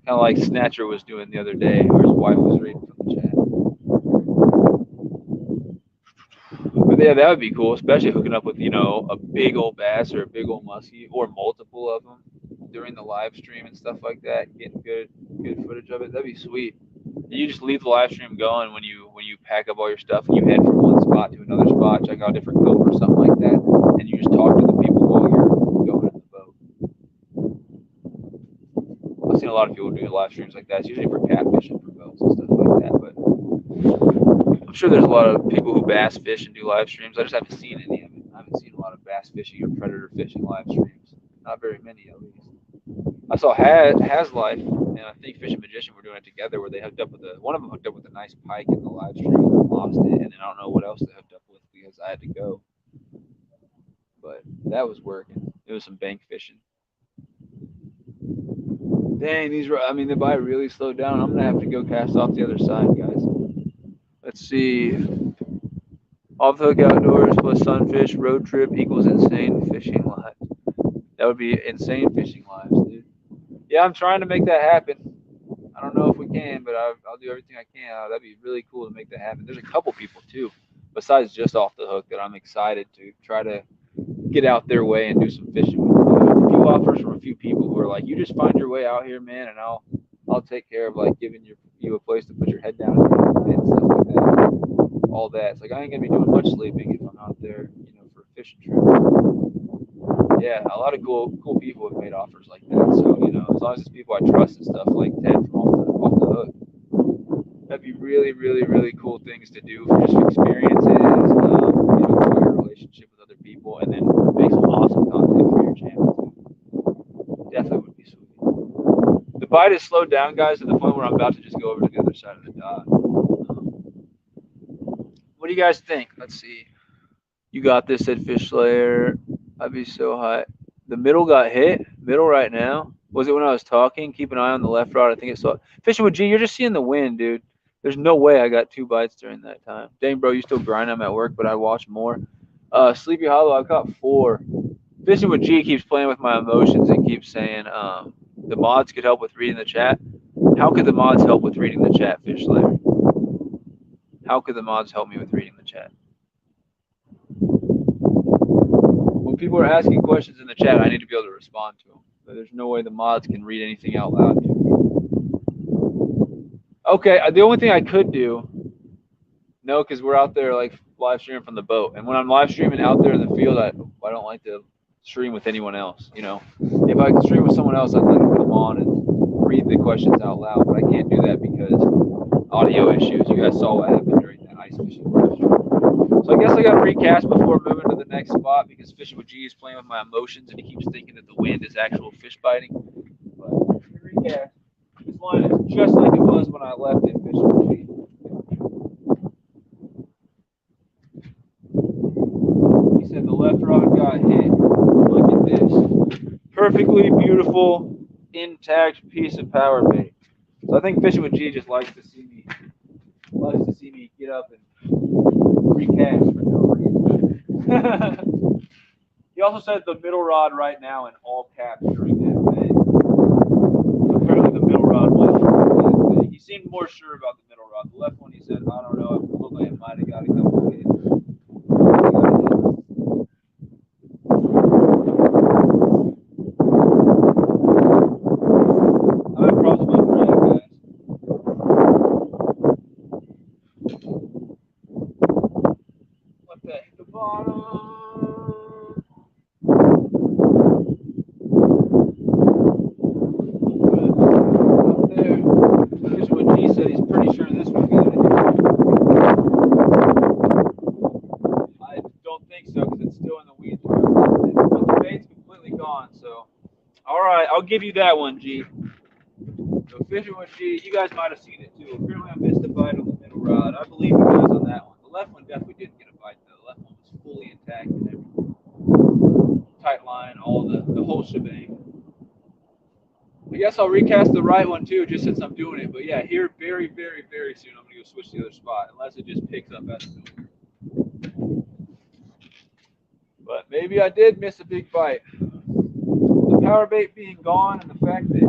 Kind of like Snatcher was doing the other day, where his wife was reading from the chat. But yeah, that would be cool, especially hooking up with, you know, a big old bass or a big old muskie or multiple of them during the live stream and stuff like that. Getting good footage of it. That'd be sweet. You just leave the live stream going when you pack up all your stuff and you head from one spot to another spot, check out a different cove or something like that. and you just talk to the people while you're going in the boat. I've seen a lot of people do live streams like that. It's usually for catfishing for boats and stuff like that. But I'm sure there's a lot of people who bass fish and do live streams. I just haven't seen any of it. I haven't seen a lot of bass fishing or predator fishing live streams. Not very many, at least. I saw Has Life and I think Fish and Magician were doing it together, where they hooked up with one of them hooked up with a nice pike in the live stream and then lost it, and then I don't know what else they hooked up with because I had to go. But that was working. It was some bank fishing. Dang, the bite really slowed down. I'm gonna have to go cast off the other side, guys. Let's see. Off the hook outdoors plus sunfish road trip equals insane fishing lives. That would be insane fishing lives, dude. Yeah, I'm trying to make that happen. I don't know if we can, but I'll do everything I can. That'd be really cool to make that happen. There's a couple people too, besides just off the hook, that I'm excited to try to get out their way and do some fishing with. A few offers from a few people who are like, "You just find your way out here, man, and I'll take care of like giving you a place to put your head down at the end of the night and stuff like that." All that. It's like I ain't gonna be doing much sleeping if I'm out there, for a fishing trip. Yeah, a lot of cool people have made offers like that. So as long as it's people I trust and stuff like Ted from off the hook, that'd be really, really, really cool things to do for just experiences. Grow your relationship with other people, and then make some awesome content for your channel too. Definitely would be sweet. The bite has slowed down, guys, to the point where I'm about to just go over to the other side of the dock. What do you guys think? Let's see. You got this, said Fish Slayer. I'd be so hot. The middle got hit. Middle right now. Was it when I was talking? Keep an eye on the left rod. I think it saw. Fishing with G, you're just seeing the wind, dude. There's no way I got 2 bites during that time. Dang, bro, you still grind. I'm at work, but I watch more. Sleepy Hollow, I caught 4. Fishing with G keeps playing with my emotions and keeps saying the mods could help with reading the chat. How could the mods help with reading the chat, Fish Slayer? How could the mods help me with reading the chat? When people are asking questions in the chat, I need to be able to respond to them. But there's no way the mods can read anything out loud to me. Okay, the only thing I could do, no, because we're out there like live streaming from the boat, and when I'm live streaming out there in the field, I don't like to stream with anyone else. If I could stream with someone else, I'd let them come on and read the questions out loud, but I can't do that because audio issues. You guys saw what happened during that ice fishing live stream. So I guess I got to recast before moving to the next spot because Fishing with G is playing with my emotions and he keeps thinking that the wind is actual fish biting. But recast. This line is just like it was when I left it, Fishing with G. He said the left rod got hit. Look at this. Perfectly beautiful, intact piece of power bait. So I think Fishing with G just likes to see me get up and recast for no reason. He also said the middle rod right now in all caps during that thing. Apparently the middle rod was that thing. He seemed more sure about the middle rod. The left one, he said, I don't know. It looked like it might have got a couple hits. I'm having problems with my drag, guys. What the hit the bottom? Here's what G said. He's pretty sure this one got it. I don't think so because it's still in the weeds. But the bait's completely gone. So, all right, I'll give you that one, G. So Fishing with G, you guys might have seen it too. Apparently, I missed a bite on the middle rod. I believe you guys on that one. The left one definitely didn't get a bite though. The left one was fully intact and everything. Tight line, all the whole shebang. I guess I'll recast the right one too, just since I'm doing it. But yeah, here very, very, very soon I'm gonna go switch to the other spot, unless it just picks up out of nowhere. But maybe I did miss a big bite. The power bait being gone and the fact that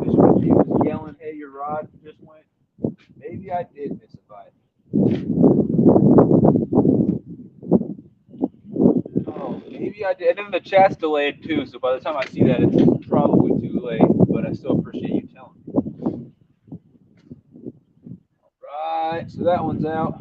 Fishing G was yelling, "Hey, your rod just went." Maybe I did miss a bite. Oh, maybe I did. And then the chat's delayed too, so by the time I see that, it's probably too late. But I still appreciate you telling me. All right, so that one's out.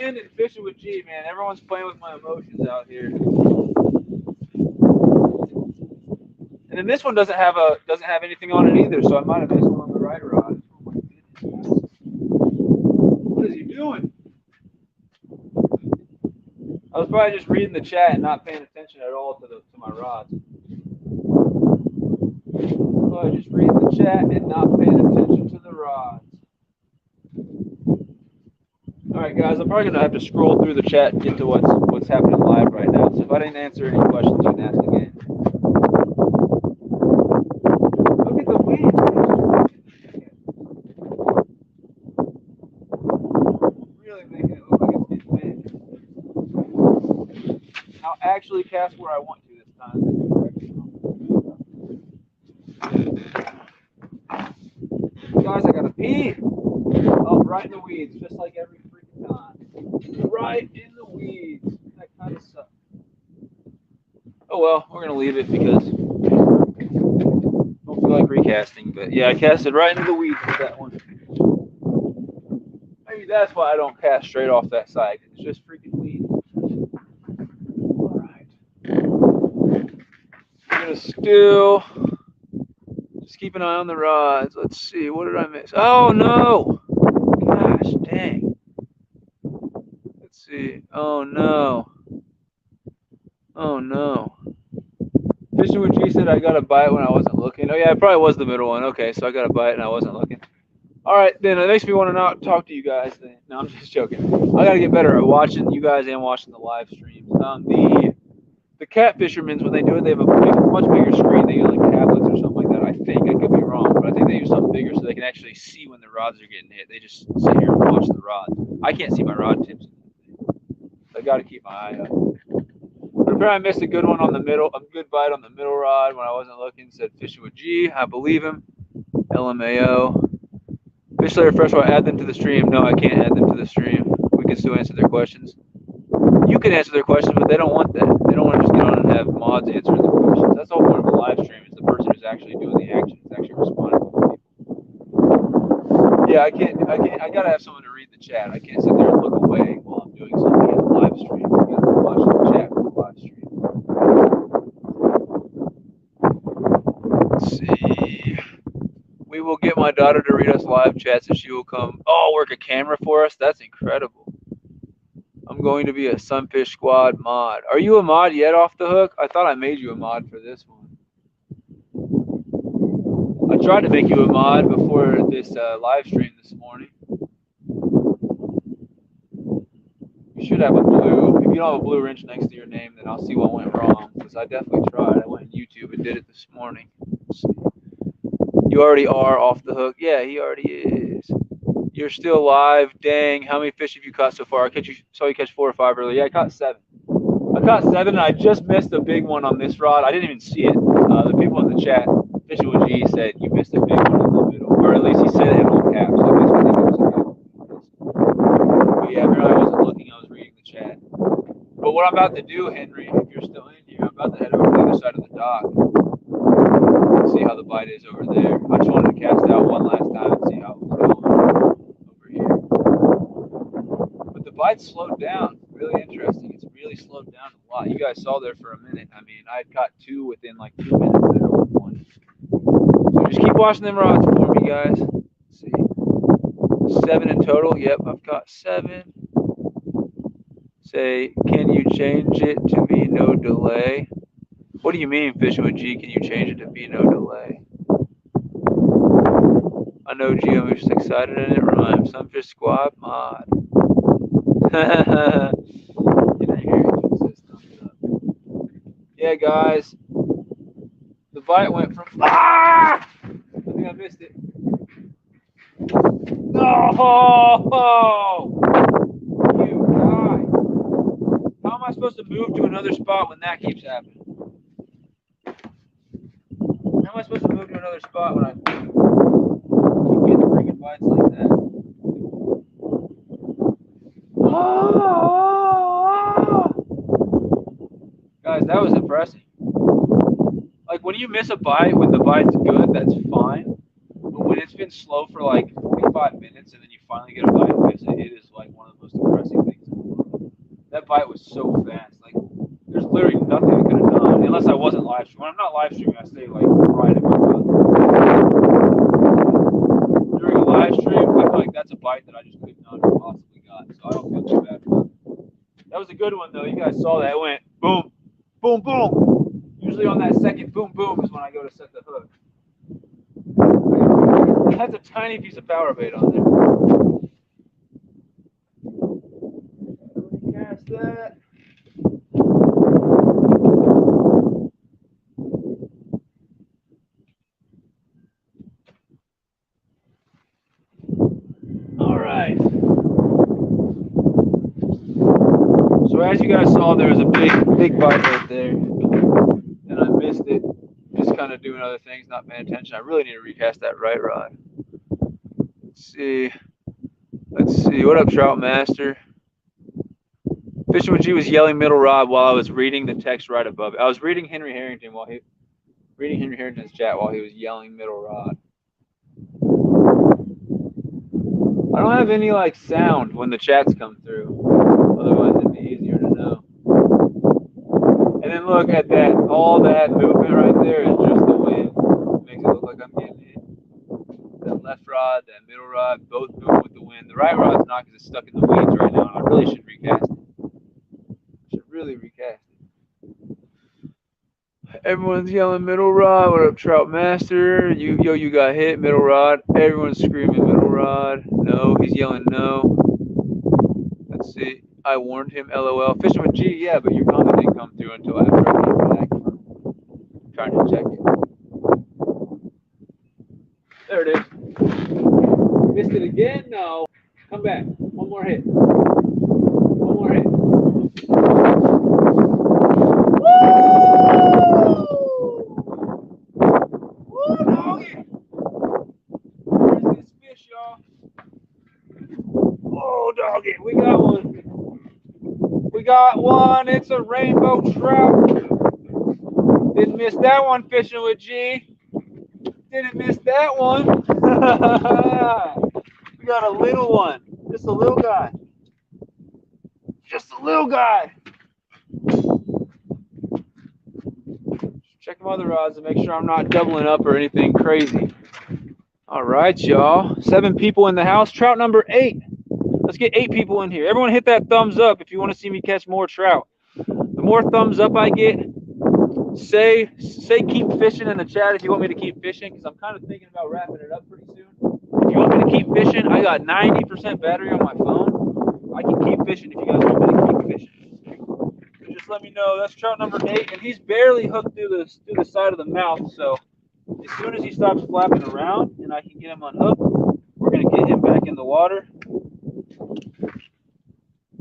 wind and fishing with G, man. Everyone's playing with my emotions out here. And then this one doesn't have anything on it either, so I might have missed one on the right rod. Oh my goodness. What is he doing? I was probably just reading the chat and not paying attention at all to my rods. Probably just reading the chat and not paying attention to the rods. All right, guys, I'm probably gonna have to scroll through the chat and get to what's happening live right now. So if I didn't answer any questions, you can ask again. Look at the wind. Really making it look like it's getting big. I'll actually cast where I want to this time. Guys, I gotta pee. Oh, right in the weeds, just like every freaking time. Right in the weeds. That kind of sucks. Oh well, we're gonna leave it because I don't feel like recasting. But yeah, I casted right into the weeds with that one. Maybe that's why I don't cast straight off that side. It's just freaking weeds. All right. I'm gonna still just keep an eye on the rods. Let's see. What did I miss? Oh no! Gosh dang. Let's see. Oh no. Oh no. Fishing with G said I got a bite when I wasn't looking. Oh yeah, it probably was the middle one. Okay, so I got a bite and I wasn't looking. All right, then it makes me want to not talk to you guys. Then. No, I'm just joking. I gotta get better at watching you guys and watching the live streams. The cat fishermen, when they do it, they have a much bigger screen. They use like tablets or something like that. I think I could be wrong, but I think they use something bigger so they can actually see when the rods are getting hit. They just sit here and watch the rods. I can't see my rod tips. I got to keep my eye up. But apparently I missed a good one on the middle, a good bite on the middle rod when I wasn't looking. Said fishing with G. I believe him. LMAO. Fish layer freshwater. Add them to the stream. No, I can't add them to the stream. We can still answer their questions. You can answer their questions, but they don't want that. They don't want to just get on and have mods answering their questions. That's the whole point of a live stream. Is the person who's actually doing the action is actually responding to people. Yeah, I gotta have someone to read the chat. I can't sit there and look away while I'm doing something in the live stream. I gotta be watching the chat for the live stream. Let's see. We will get my daughter to read us live chats and she will come. Oh, work a camera for us? That's incredible. I'm going to be a Sunfish Squad mod. Are you a mod yet off the hook? I thought I made you a mod for this one. I tried to make you a mod before this live stream this morning. You should have a blue. If you don't have a blue wrench next to your name, then I'll see what went wrong. Because I definitely tried. I went on YouTube and did it this morning. You already are off the hook. Yeah, he already is. You're still live. Dang, how many fish have you caught so far? I saw you catch 4 or 5 earlier. Yeah, I caught 7. I caught 7, and I just missed a big one on this rod. I didn't even see it. The people in the chat, Fishing with G, said you missed a big one in the middle. Or at least he said it in all caps. So it makes me think it was a good one. But yeah, apparently I wasn't looking. I was reading the chat. But what I'm about to do, Henry, if you're still in here, I'm about to head over to the other side of the dock. See how the bite is over there. I just wanted to cast out one last time and see how it was going over here. But the bite's slowed down. Really interesting. It's really slowed down a lot. You guys saw there for a minute. I mean, I caught 2 within like 2 minutes there with 1. So just keep watching them rods for me, guys. Let's see. 7 in total. Yep, I've got 7. Say, can you change it to be no delay? What do you mean, Fishing with G? Can you change it to be no delay? I know G, I'm just excited and it rhymes. Sunfish Squad mod. Yeah, guys. The bite went from. Ah! I think I missed it. Oh! You guy. How am I supposed to move to another spot when that keeps happening? How am I supposed to move to another spot when I keep getting freaking bites like that? Guys, that was impressive. Like, when you miss a bite when the bite's good, that's fine. But when it's been slow for like 45 minutes and then you finally get a bite and miss it, it is like one of the most impressive things in the bite was so fast. Like, there's literally nothing I could have done unless I wasn't live streaming. When I'm not live streaming, I stay like right at my rod. During a live stream, I feel like that's a bite that I just could not have possibly got. So I don't feel too bad about it. That was a good one though. You guys saw that. It went boom, boom, boom. Usually on that second boom, boom is when I go to set the hook. That's a tiny piece of power bait on there. Cast that. All right. So as you guys saw, there was a big bite right there, and I missed it. Just kind of doing other things, not paying attention. I really need to recast that right rod. Let's see. What up, Trout Master? Fishing with G was yelling middle rod while I was reading the text right above it. I was reading Henry Harrington's chat while he was yelling middle rod. I don't have any like sound when the chats come through. Otherwise, it'd be easier to know. And then look at that. All that movement right there is just the wind. It makes it look like I'm getting hit. That left rod, that middle rod, both move with the wind. The right rod's not because it's stuck in the weeds right now. I really should recast it. Everyone's yelling middle rod. What up, Trout Master? You got hit, middle rod. Everyone's screaming middle rod. No, he's yelling no. Let's see. I warned him, LOL. Fishing with G, yeah, but your comment didn't come through until after I came back from trying to check it. There it is. Missed it again? No. Come back. One more hit. One more hit. Woo! Woo, doggy! Where's this fish, y'all? Oh, doggy. We got one. We got one. It's a rainbow trout. Didn't miss that one, Fishing with G. Didn't miss that one. We got a little one. Just a little guy. Just a little guy. Check my other rods to make sure I'm not doubling up or anything crazy. All right, y'all. 7 people in the house. Trout number 8. Let's get 8 people in here. Everyone hit that thumbs up if you want to see me catch more trout. The more thumbs up I get, say keep fishing in the chat if you want me to keep fishing, because I'm kind of thinking about wrapping it up pretty soon. If you want me to keep fishing, I got 90% battery on my phone. I can keep fishing if you guys want me to keep fishing. So just let me know. That's trout number 8, and he's barely hooked through the side of the mouth. So as soon as he stops flapping around and I can get him unhooked, we're gonna get him back in the water.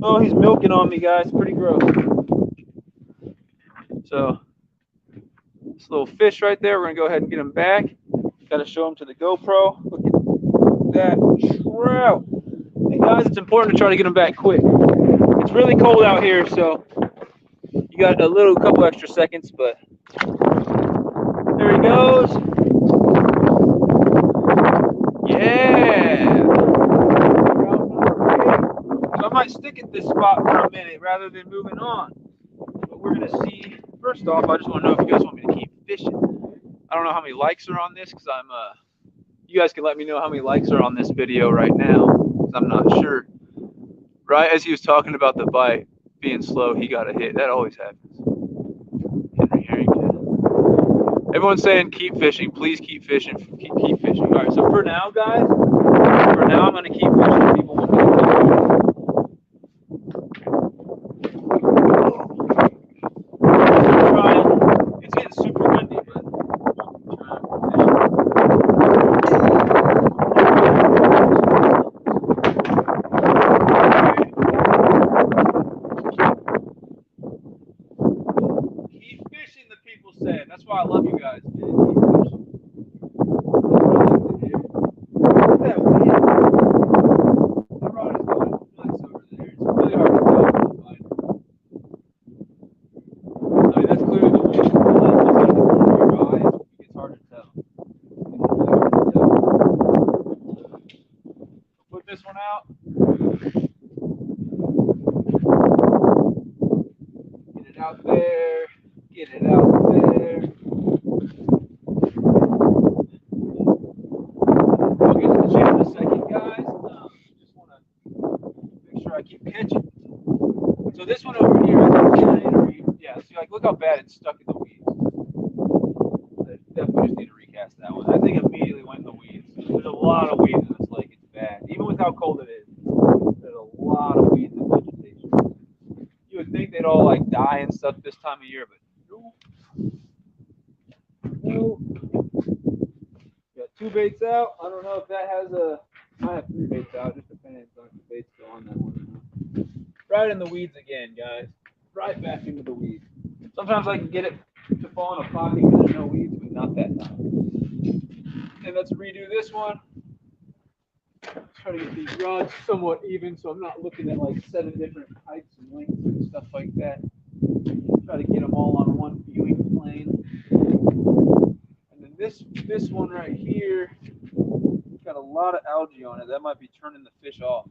Oh, he's milking on me, guys. Pretty gross. So this little fish right there, we're gonna go ahead and get him back. Got to show him to the GoPro. Look at that trout. Hey guys, it's important to try to get him back quick. It's really cold out here, so you got a couple extra seconds, but there he goes. Yeah. So I might stick at this spot for a minute rather than moving on. But we're gonna see. First off, I just want to know if you guys want me to keep fishing. I don't know how many likes are on this because you guys can let me know how many likes are on this video right now, because I'm not sure. Right as he was talking about the bite being slow, he got a hit. That always happens. Henry Harrington. Everyone's saying keep fishing. Please keep fishing. Keep fishing. All right, so for now, guys, I'm going to keep fishing. People want me to keep fishing. It's getting super windy, but keep fishing, the people say. That's why I love you guys. Look at that wind. That rod is going nuts over there. It's really hard to tell. I mean, that's clearly the wind. It's out of the corner of your eyes. It's hard to tell. Put this one out. this one over here, yeah. See, like, look how bad it's stuck in the weeds. I definitely just need to recast that one. That thing immediately went in the weeds. There's a lot of weeds in this lake. It's bad, even with how cold it is. There's a lot of weeds and vegetation. You would think they'd all like die and stuff this time of year, but nope. Nope. Got 2 baits out. I don't know if that has a. I have 3 baits out. Just depends on if the bait's still on that one. Right in the weeds again, guys. Right back into the weeds. Sometimes I can get it to fall in a pocket because there's no weeds, but not that time. And let's redo this one. Try to get these rods somewhat even so I'm not looking at like 7 different heights and lengths and stuff like that. Try to get them all on one viewing plane. And then this one right here got a lot of algae on it. That might be turning the fish off.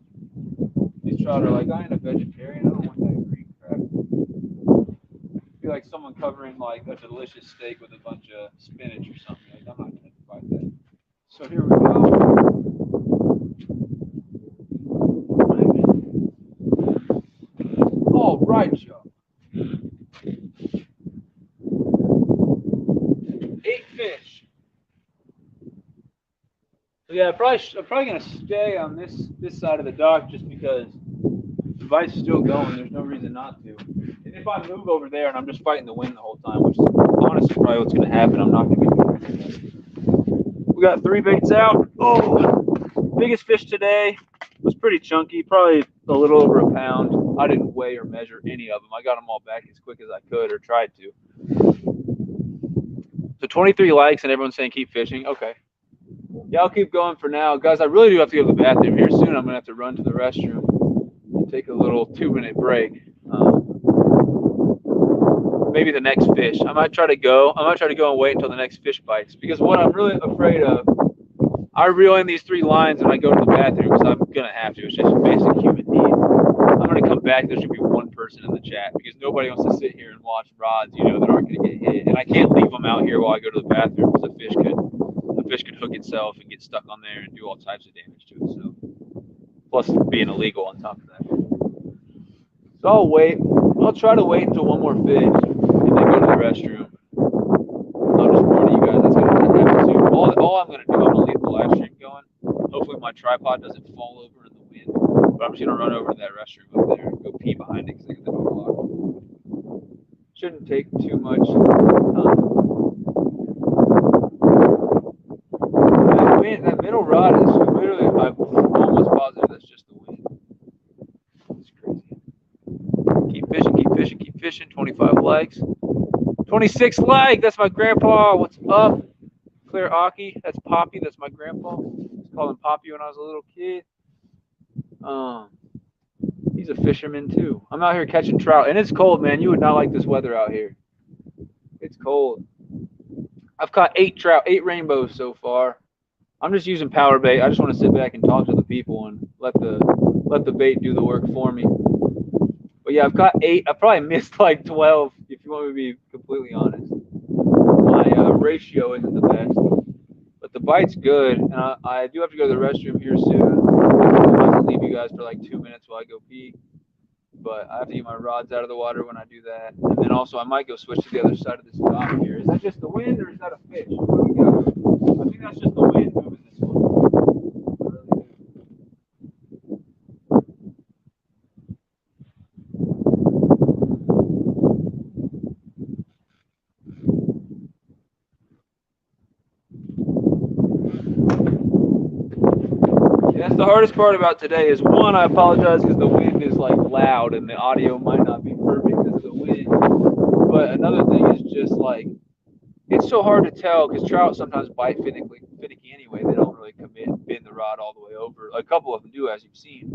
These trout are like, I ain't a vegetarian. I don't want that green crap. I feel like someone covering like a delicious steak with a bunch of spinach or something. Like, I'm not going to bite that. So here we go. All right, y'all. 8 fish. So yeah, I'm probably gonna stay on this side of the dock just because the bite's still going. There's no reason not to. And if I move over there and I'm just fighting the wind the whole time, which is honestly probably what's gonna happen, I'm not gonna be doing anything. We got 3 baits out. Oh, biggest fish today was pretty chunky, probably a little over a pound. I didn't weigh or measure any of them. I got them all back as quick as I could, or tried to. So 23 likes and everyone's saying keep fishing. Okay. Yeah, I'll keep going for now. Guys, I really do have to go to the bathroom here soon. I'm going to have to run to the restroom and take a little 2-minute break. Maybe the next fish. I might try to go and wait until the next fish bites. Because what I'm really afraid of, I reel in these 3 lines when I go to the bathroom because I'm going to have to. It's just a basic human need. I'm going to come back. There should be 1 person in the chat because nobody wants to sit here and watch rods, that aren't going to get hit. And I can't leave them out here while I go to the bathroom because the fish could hook itself and get stuck on there and do all types of damage to it. So, plus being illegal on top of that. So I'll wait. I'll try to wait until 1 more fish and then go to the restroom. I'm just warning you guys. That's going to happen soon. All I'm going to do, I'm going to leave the live stream going. Hopefully my tripod doesn't fall over in the wind. But I'm just going to run over to that restroom up there and go pee behind it because I got the door locked. Shouldn't take too much time. That middle rod is literally, I'm almost positive that's just the wind. It's crazy. Keep fishing, keep fishing, keep fishing. 25 likes. 26 likes. That's my grandpa. What's up? Claire Aki. That's Poppy. That's my grandpa. I was calling Poppy when I was a little kid. He's a fisherman too. I'm out here catching trout, and it's cold, man. You would not like this weather out here. It's cold. I've caught 8 trout, 8 rainbows so far. I'm just using power bait. I just want to sit back and talk to the people and let the bait do the work for me. But yeah, I've caught 8. I probably missed like 12, if you want me to be completely honest. My ratio isn't the best, but the bite's good, and I do have to go to the restroom here soon. I have to leave you guys for like 2 minutes while I go pee. But I have to get my rods out of the water when I do that. And then also I might go switch to the other side of this dock here. Is that just the wind or is that a fish? What do we got? I think that's just the wind moving this one. Yeah, that's the hardest part about today is, one, I apologize because the wind is like loud and the audio might not be perfect because of the wind. But another thing is just like, it's so hard to tell because trout sometimes bite finicky anyway. They don't really commit, bend the rod all the way over. A couple of them do, as you've seen.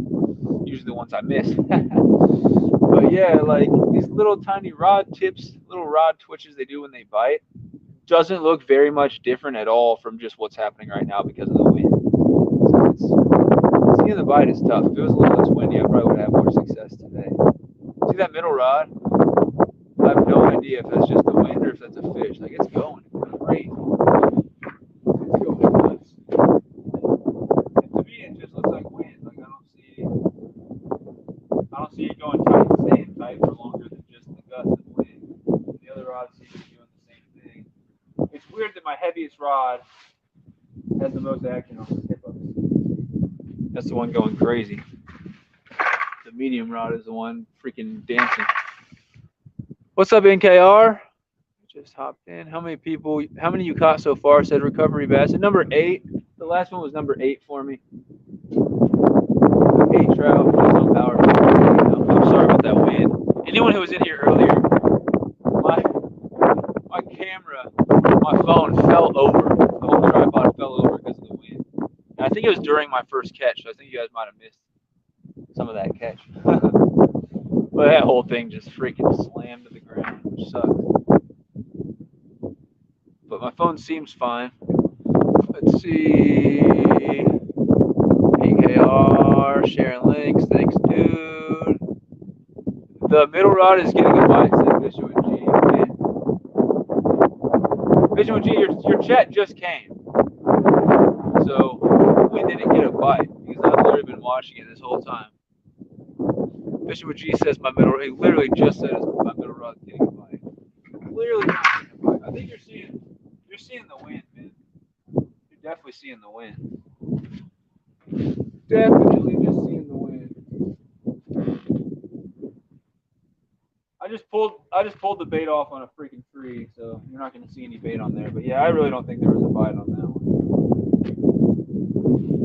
Usually the ones I miss. But yeah, like these little tiny rod tips, little rod twitches they do when they bite, doesn't look very much different at all from just what's happening right now because of the wind. So seeing the bite is tough. If it was a little less windy, I probably would have more success today. See that middle rod? I have no idea if that's just the wind or if that's a fish. Like, it's going crazy. It's going nuts. And to me, it just looks like wind. Like, I don't see it going tight, staying tight. weird that my heaviest rod has the most action on the tip of it. That's the one going crazy. The medium rod is the one freaking dancing. What's up, NKR? Just hopped in. How many you caught so far? Said recovery bass. At number 8. The last one was number 8 for me. 8 trout. No power. I'm sorry about that wind. Anyone who was in here earlier, my camera, my phone fell over. The whole tripod fell over because of the wind. And I think it was during my first catch, so I think you guys might have missed some of that catch. But that whole thing just freaking slammed to the ground, which sucked. But my phone seems fine. Let's see. AKR, sharing links. Thanks, dude. The middle rod is getting a bite, said Vision with G. Vision with G, your chat just came. So we didn't get a bite because I've literally been watching it this whole time. Vision with G says my middle, he literally just says my middle rod's getting a bite. Clearly not getting a bite. I think you're seeing the wind, man. You're definitely seeing the wind. Definitely just seeing the wind. I just pulled the bait off on a freaking tree, so you're not going to see any bait on there. But yeah, I really don't think there was a bite on that one.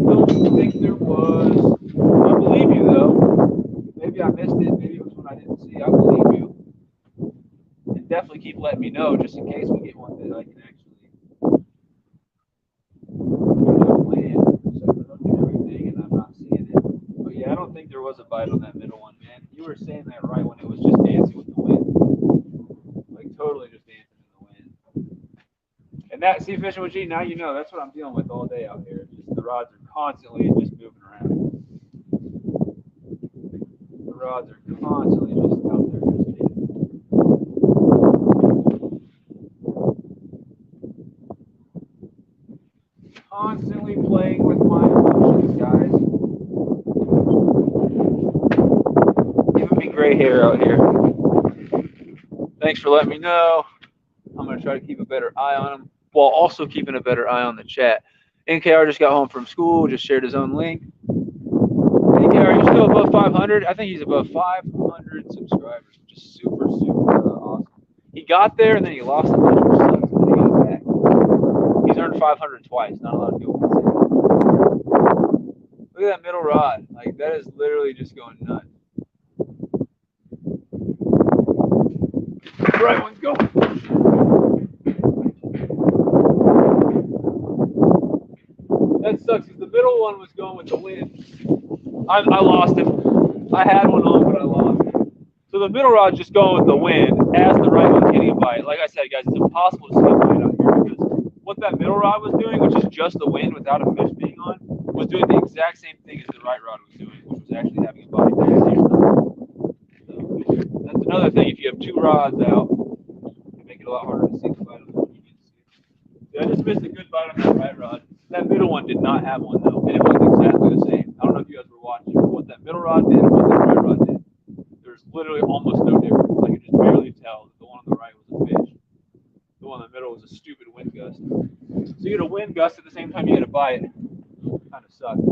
Don't think there was. I believe you though. Maybe I missed it. Maybe it was one I didn't see. I believe you. And definitely keep letting me know just in case we get one that I can actually land. So everything, and I'm not seeing it. But yeah, I don't think there was a bite on that middle one, man. You were saying that right when it was just dancing with the wind. Like totally just dancing in the wind. And that, see, fishing with G, now you know, that's what I'm dealing with all day out here. Just the rods are constantly just moving around. The rods are constantly just out there just dancing. Constantly playing with my emotions, guys. Giving me gray hair out here. Thanks for letting me know. I'm going to try to keep a better eye on them while also keeping a better eye on the chat. NKR just got home from school, just shared his own link. NKR, are you still above 500? I think he's above 500 subscribers, which is super, super awesome. He got there and then he lost a bunch, which sucks, and then he got back. He's earned 500 twice. Not a lot of people can say that. Look at that middle rod. Like, that is literally just going nuts. The right one's going. That sucks because the middle one was going with the wind. I lost him. I had one on, but I lost him. So the middle rod's just going with the wind as the right one's getting a bite. Like I said, guys, it's impossible to see a bite out here because what that middle rod was doing, which is just the wind without a fish being on, was doing the exact same thing as the right rod was doing, which was actually having a bite there. So that's another thing. If you have two rods out, it make it a lot harder to see the bite on the one. I just missed a good bite on that right rod. That middle one did not have one though, and it was exactly the same. I don't know if you guys were watching, but what that middle rod did and what that right rod did, there's literally almost no difference. I could just barely tell that the one on the right was a fish. The one in the middle was a stupid wind gust. So you get a wind gust at the same time you get a bite. Kind of sucks.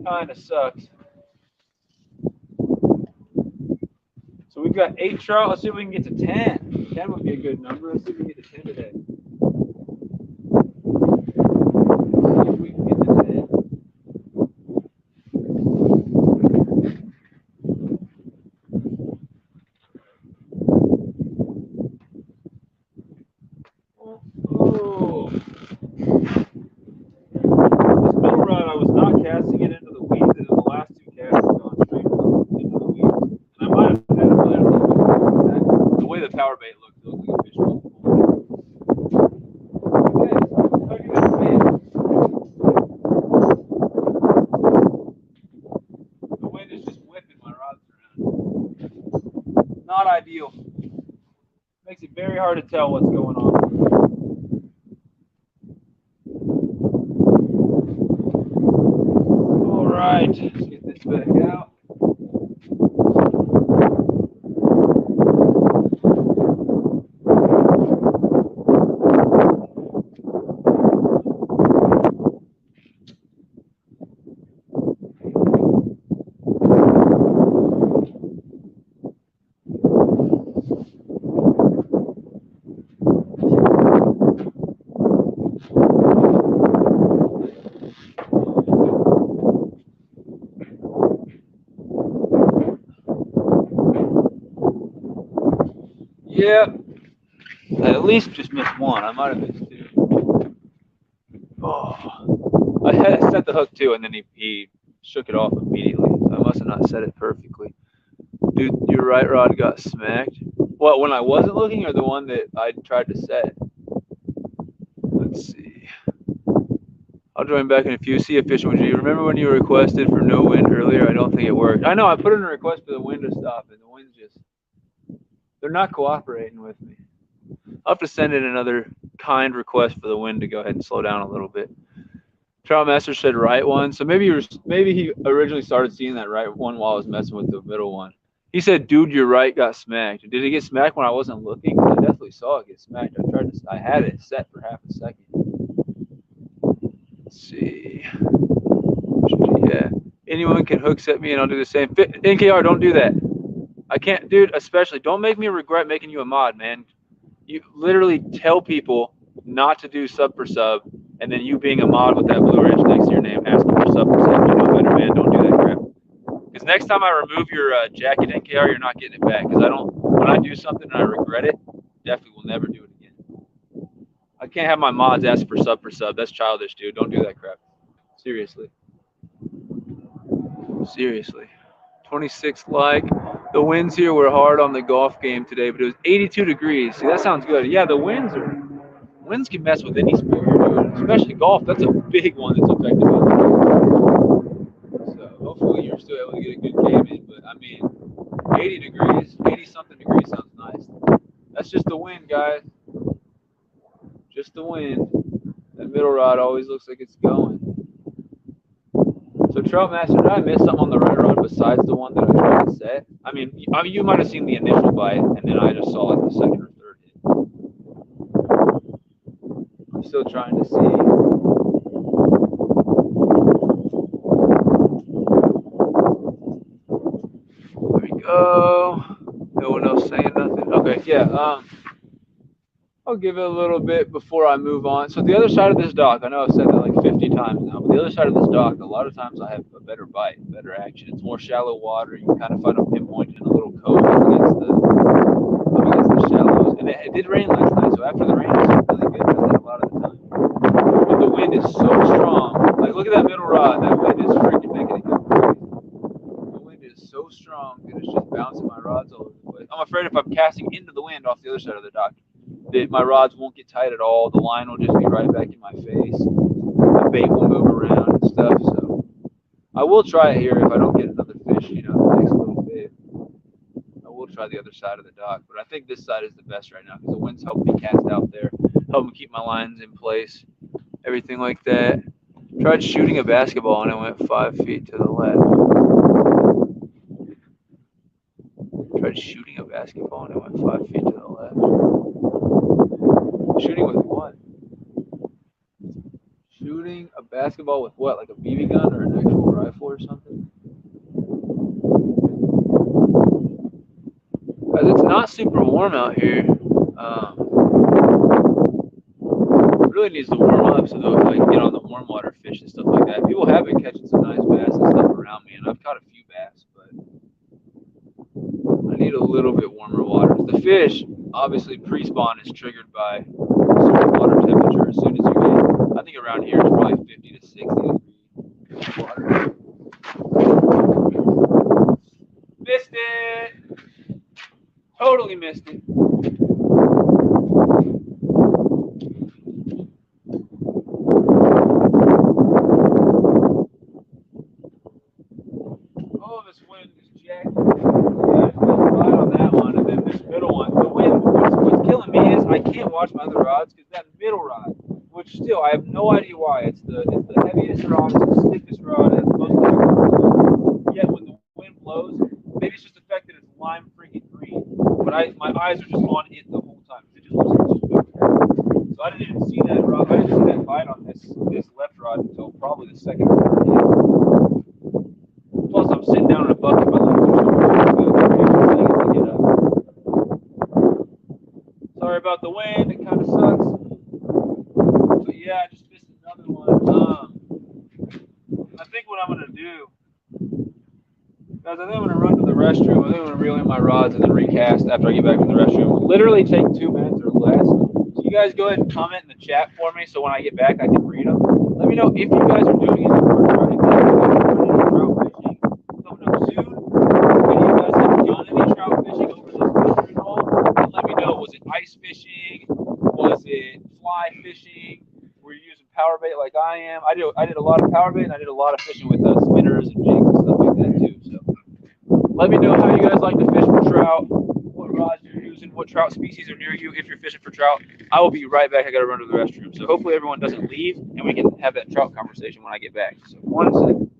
Kind of sucks. So we've got 8 trout. Let's see if we can get to 10. 10 would be a good number. Let's see if we can get to 10 today. Let's see if we can get to 10. Oh. This middle rod, I was not casting it into the weeds, and in the last 2 casts have gone straight into the weeds. And I might have had a bite a little bit that. The way the power bait looked, it looked like a fish was pulling. Okay, look at this man. The wind is just whipping my rods around. Not ideal. Makes it very hard to tell what's going on. All right, let's get this back out. Yeah. I at least just missed one. I might have missed two. Oh. I had set the hook too, and then he shook it off immediately. So I must have not set it perfectly. Dude, your right rod got smacked. What, when I wasn't looking, or the one that I tried to set? Let's see. I'll join back in a few. See if fishing with you. Remember when you requested for no wind earlier? I don't think it worked. I know, I put in a request for the wind to stop, and the wind's just, they're not cooperating with me. I'll have to send in another kind request for the wind to go ahead and slow down a little bit. Trout Master said right one, so maybe he originally started seeing that right one while I was messing with the middle one. He said, "Dude, your right got smacked." Did it get smacked when I wasn't looking? I definitely saw it get smacked. I had it set for half a second. Let's see. Yeah. Anyone can hook set me and I'll do the same. NKR, don't do that. I can't, dude, especially. Don't make me regret making you a mod, man. You literally tell people not to do sub for sub, and then you being a mod with that blue wrench next to your name asking for sub for sub. You know better, man. Don't do that crap. Because next time I remove your jacket NKR, you're not getting it back. Because when I do something and I regret it, definitely will never do it again. I can't have my mods ask for sub for sub. That's childish, dude. Don't do that crap. Seriously. Seriously. 26 like. The winds here were hard on the golf game today, but it was 82 degrees. See, that sounds good. Yeah, the winds can mess with any sport you're doing, especially golf. That's a big one that's affected by the wind. So hopefully you're still able to get a good game in. But I mean, 80 degrees, 80 something degrees sounds nice. That's just the wind, guys. Just the wind. That middle rod always looks like it's going. So Trout Master, did I miss something on the right rod besides the one that I tried to set? I mean, you might have seen the initial bite, and then I just saw like the second or third hit. I'm still trying to see. There we go. No one else saying nothing. Okay, yeah. I'll give it a little bit before I move on. So the other side of this dock, I know I've said that like 50 times now, but the other side of this dock, a lot of times I have a better bite, better action. It's more shallow water. You can kind of find a pinpoint in a little cove up against the shallows. And it did rain last night, so after the rain, it's really good for that a lot of the time. But the wind is so strong. Like, look at that middle rod. That wind is freaking making it go crazy. The wind is so strong that it's just bouncing my rods all over the place. I'm afraid if I'm casting into the wind off the other side of the dock, that my rods won't get tight at all. The line will just be right back in my face. The bait will move around and stuff. So I will try it here if I don't get another fish, the next little bit. I will try the other side of the dock, but I think this side is the best right now because the wind's helping me cast out there, helping keep my lines in place, everything like that. Tried shooting a basketball and it went 5 feet to the left. Tried shooting a basketball and it went 5 feet to the left. Shooting with what? Shooting a basketball with what? Like a BB gun or an actual rifle or something? Because it's not super warm out here. It really needs to warm up so that I can get on the warm water fish and stuff like that. People have been catching some nice bass and stuff around me, and I've caught a few bass, but I need a little bit warmer waters. The fish, obviously, pre-spawn is triggered by certain water temperature. As soon as you get, I think around here it's probably 50 to 60 degrees water. Missed it! Totally missed it. Oh, this wind is jacked. Yeah, I just got a bite on that one, and then this middle one. The wind, what's killing me is I can't watch my other rods because that middle rod, which still I have no idea why. It's the heaviest rod, it's the stiffest rod, it's the most difficult. Yet when the wind blows, maybe it's just the fact that it's lime freaking green, but my eyes are just on it the whole time. It just looks like it's just moving. So I didn't even see that rod. I didn't see that bite on this left rod until probably the second or third hit. Plus, I'm sitting down in a bucket. My legs are so to get up. Sorry about the wind. It kind of sucks. But yeah, I just missed another one. I think what I'm gonna do, Guys, I think I'm gonna run to the restroom. I think I'm gonna reel in my rods and then recast after I get back from the restroom. Literally take 2 minutes or less. So you guys go ahead and comment in the chat for me, so when I get back I can read them. Let me know if you guys are doing any more trout, if you guys are doing any trout fishing coming up soon. If any of you guys have done any trout fishing over this winter at all, and let me know. Was it ice fishing? Was it fly fishing? Were you using power bait like I am? I did a lot of power bait, and I did a lot of fishing with spinners and jigs and stuff like that too. So let me know how you guys like to fish for trout, what rods you're using, what trout species are near you if you're fishing for trout. I will be right back. I got to run to the restroom. So hopefully everyone doesn't leave and we can have that trout conversation when I get back. So 1 second.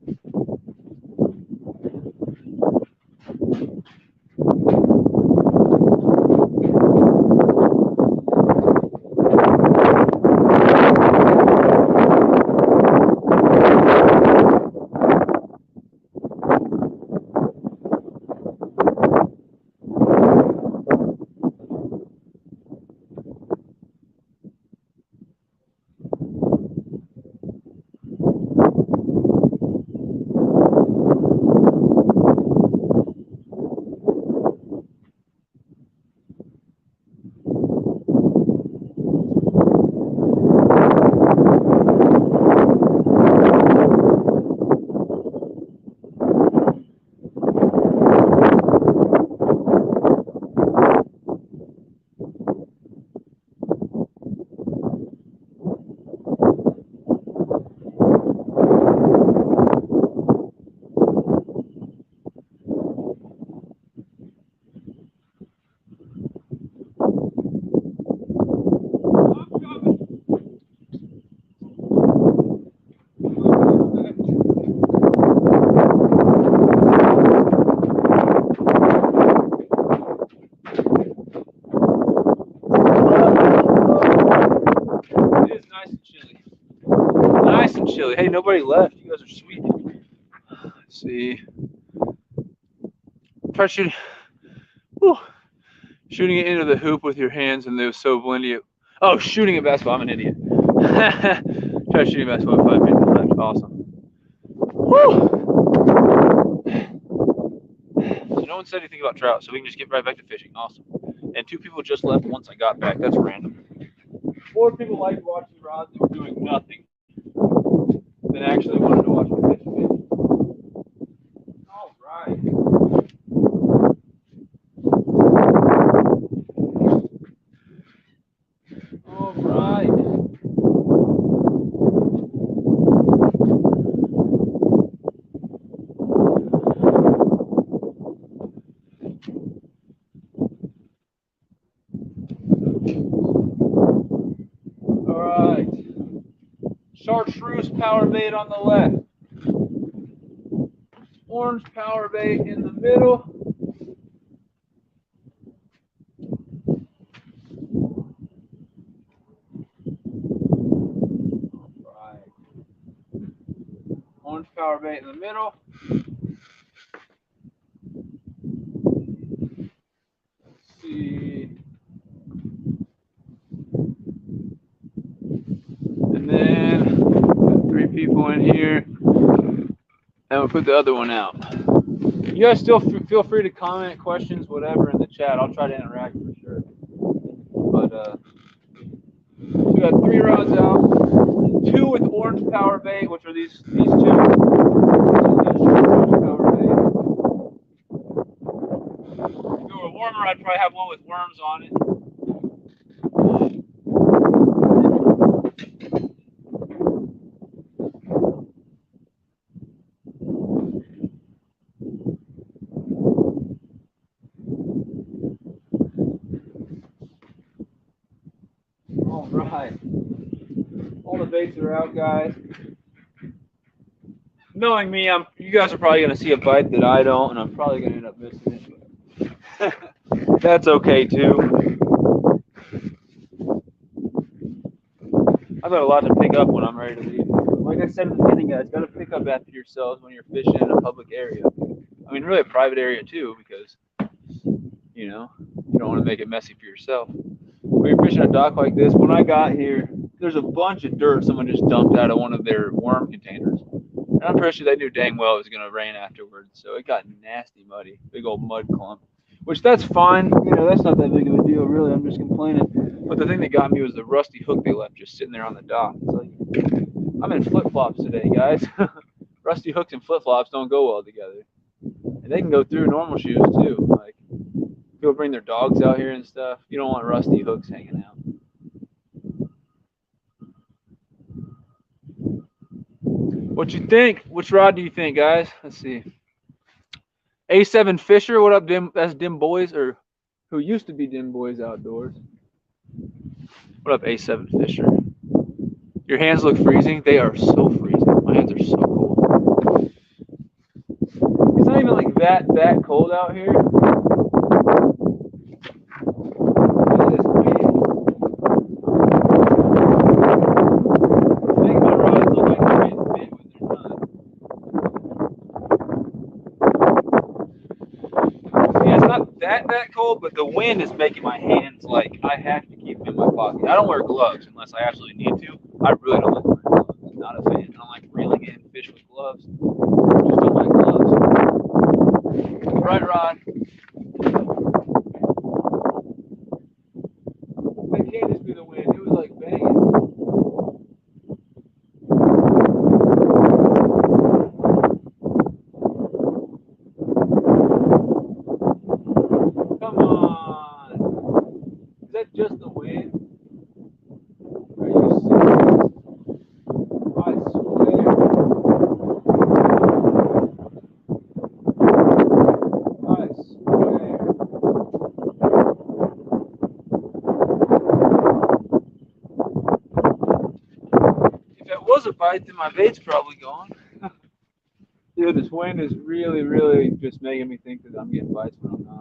It is nice and chilly. Nice and chilly. Hey, nobody left. You guys are sweet. Let's see. Try shooting. Whew. Shooting it into the hoop with your hands and they're so blendy. Oh, shooting a basketball. I'm an idiot. Try shooting a basketball in 5 minutes left. Awesome. Whew. So no one said anything about trout, so we can just get right back to fishing. Awesome. And 2 people just left once I got back. That's random. 4 people liked watching rods that were doing nothing than actually wanted to watch me fish. All right. All right. All right. Chartreuse power bait on the left. Orange power bait in the middle. Right. Orange power bait in the middle. Let's see. And then got 3 people in here. And we'll put the other one out. You guys still feel free to comment, questions, whatever in the chat. I'll try to interact for sure. But so we got 3 rods out, 2 with orange power bait, which are these 2. Orange power bait. If it were warmer, I'd probably have one with worms on it. All right. All the baits are out, guys. Knowing me, you guys are probably going to see a bite that I don't, and I'm probably going to end up missing it. That's okay, too. I've got a lot to pick up when I'm ready to leave. Like I said in the beginning, guys, got to pick up after yourselves when you're fishing in a public area. I mean, really a private area, too, because, you know, you don't want to make it messy for yourself. When you're fishing a dock like this, when I got here, there's a bunch of dirt someone just dumped out of one of their worm containers. And I'm pretty sure they knew dang well it was gonna rain afterwards, so it got nasty muddy, big old mud clump. Which that's fine, that's not that big of a deal, really. I'm just complaining. But the thing that got me was the rusty hook they left just sitting there on the dock. It's like I'm in flip flops today, guys. Rusty hooks and flip flops don't go well together, and they can go through normal shoes too. Like people bring their dogs out here and stuff. You don't want rusty hooks hanging out. What you think? Which rod do you think, guys? Let's see. A7 Fisher, what up, Dim? That's Dim Boys, or who used to be Dim Boys Outdoors. What up, A7 Fisher? Your hands look freezing. They are so freezing. My hands are so cold. It's not even like that cold out here. That cold, but the wind is making my hands like I have to keep them in my pocket. I don't wear gloves unless I absolutely need to. I really don't like wearing gloves. I'm not a fan. I don't like reeling in fish with gloves. I just don't like gloves. Right, Rod? It can't just be the wind. It was like banging. Come on. Is that just the wind? Are you serious? I swear. I swear. If it was a bite, then my bait's probably gone. Dude, this wind is really, really just making me think that I'm getting bites when I'm not.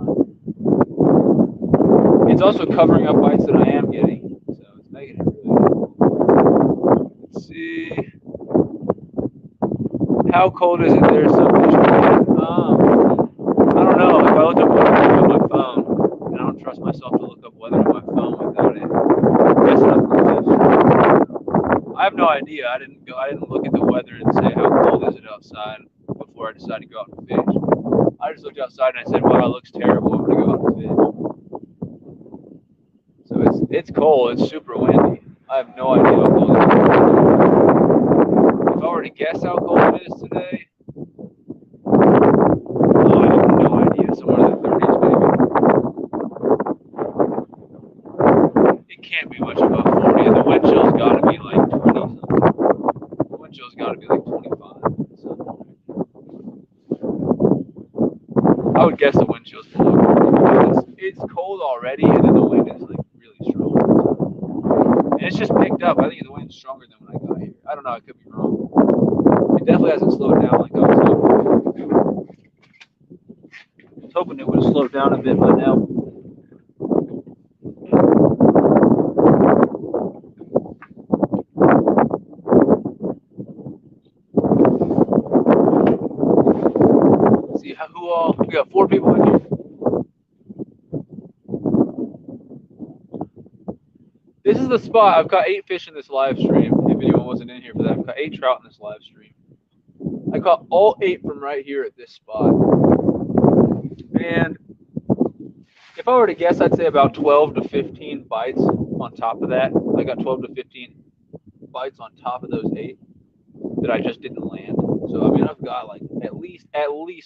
It's also covering up bites that I am getting, so it's making it really difficult. Let's see. How cold is it there? Some fish I don't know. If I looked up weather on my phone, and I don't trust myself to look up weather on my phone without it messing up the fish. I have no idea. I didn't go. I didn't look at the weather and say how cold is it outside before I decided to go out and fish. I just looked outside and I said, "Wow, it looks terrible. I'm gonna go out and fish." So it's cold. It's super windy. I have no idea how cold it is. If I were to guess how cold it is today, oh, I have no idea. Somewhere in the 30s, maybe. It can't be much above 40, and the wind chill's got to be like 20 something. The wind chill's got to be like 25. I would guess the wind chill's below 40 because it's cold already, and then the wind is like really strong. And it's just picked up. I think the wind's stronger than when I got here. I don't know. I could be wrong. It definitely hasn't slowed down like I was hoping. I was hoping it would have slowed down a bit by now. Let's see who all. We got 4 people in here. This is the spot. I've caught 8 fish in this live stream. If anyone wasn't in here for that, I've caught 8 trout in this live stream. I caught all 8 from right here at this spot. And if I were to guess, I'd say about 12 to 15 bites on top of that. I got 12 to 15 bites on top of those 8 that I just didn't land. So I mean, I've got like at least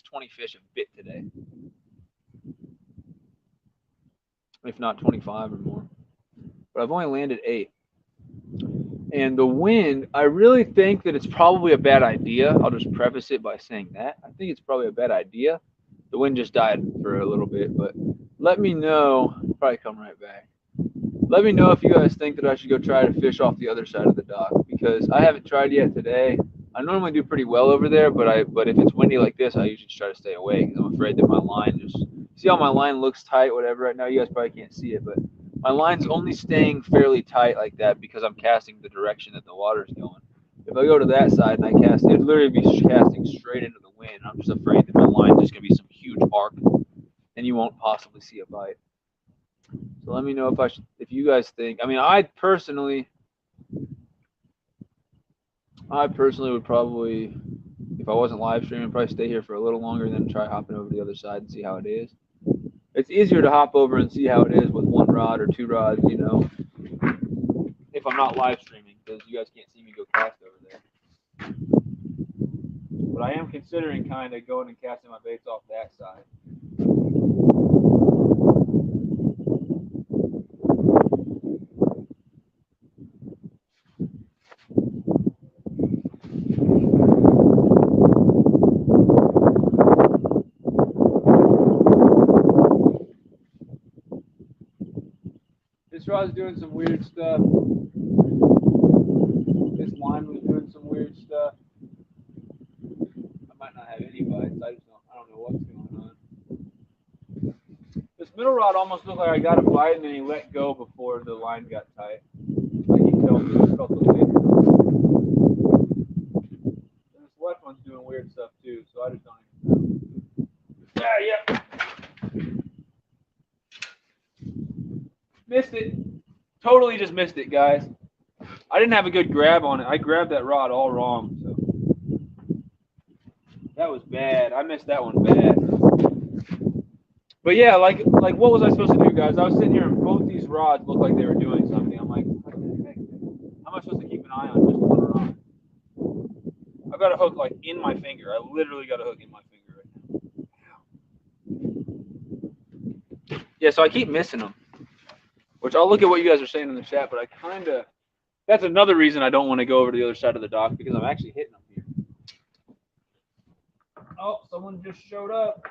20 fish have bit today, if not 25 or more. But I've only landed 8. And the wind, I really think that it's probably a bad idea. I'll just preface it by saying that. I think it's probably a bad idea. The wind just died for a little bit, but let me know. I'll probably come right back. Let me know if you guys think that I should go try to fish off the other side of the dock, because I haven't tried yet today. I normally do pretty well over there, but if it's windy like this, I usually just try to stay away because I'm afraid that my line just, see how my line looks tight, whatever. Right now, you guys probably can't see it, but my line's only staying fairly tight like that because I'm casting the direction that the water's going. If I go to that side and I cast, it'd literally be casting straight into the wind. I'm just afraid that my line's just gonna be some huge arc, and you won't possibly see a bite. So let me know if you guys think. I mean, I personally would probably If I wasn't live streaming, I'd probably stay here for a little longer and then try hopping over to the other side and see how it is. It's easier to hop over and see how it is with one rod or two rods, you know, if I'm not live streaming, because you guys can't see me go cast over there. But I am considering kind of going and casting my baits off that side. This rod's doing some weird stuff. This line was doing some weird stuff. I might not have any bites. I don't know what's going on. This middle rod almost looked like I got a bite and then he let go before the line got tight. Like he felt the wind. And this left one's doing weird stuff too, so I just don't even know. Yeah. Missed it. Totally just missed it, guys. I didn't have a good grab on it. I grabbed that rod all wrong. So that was bad. I missed that one bad. But yeah, like what was I supposed to do, guys? I was sitting here and both these rods looked like they were doing something. I'm like, how am I supposed to keep an eye on just one rod? I've got a hook like in my finger. I literally got a hook in my finger right now. Yeah, so I keep missing them. Which I'll look at what you guys are saying in the chat, but I kind of, that's another reason I don't want to go over to the other side of the dock, because I'm actually hitting them here. Oh, someone just showed up.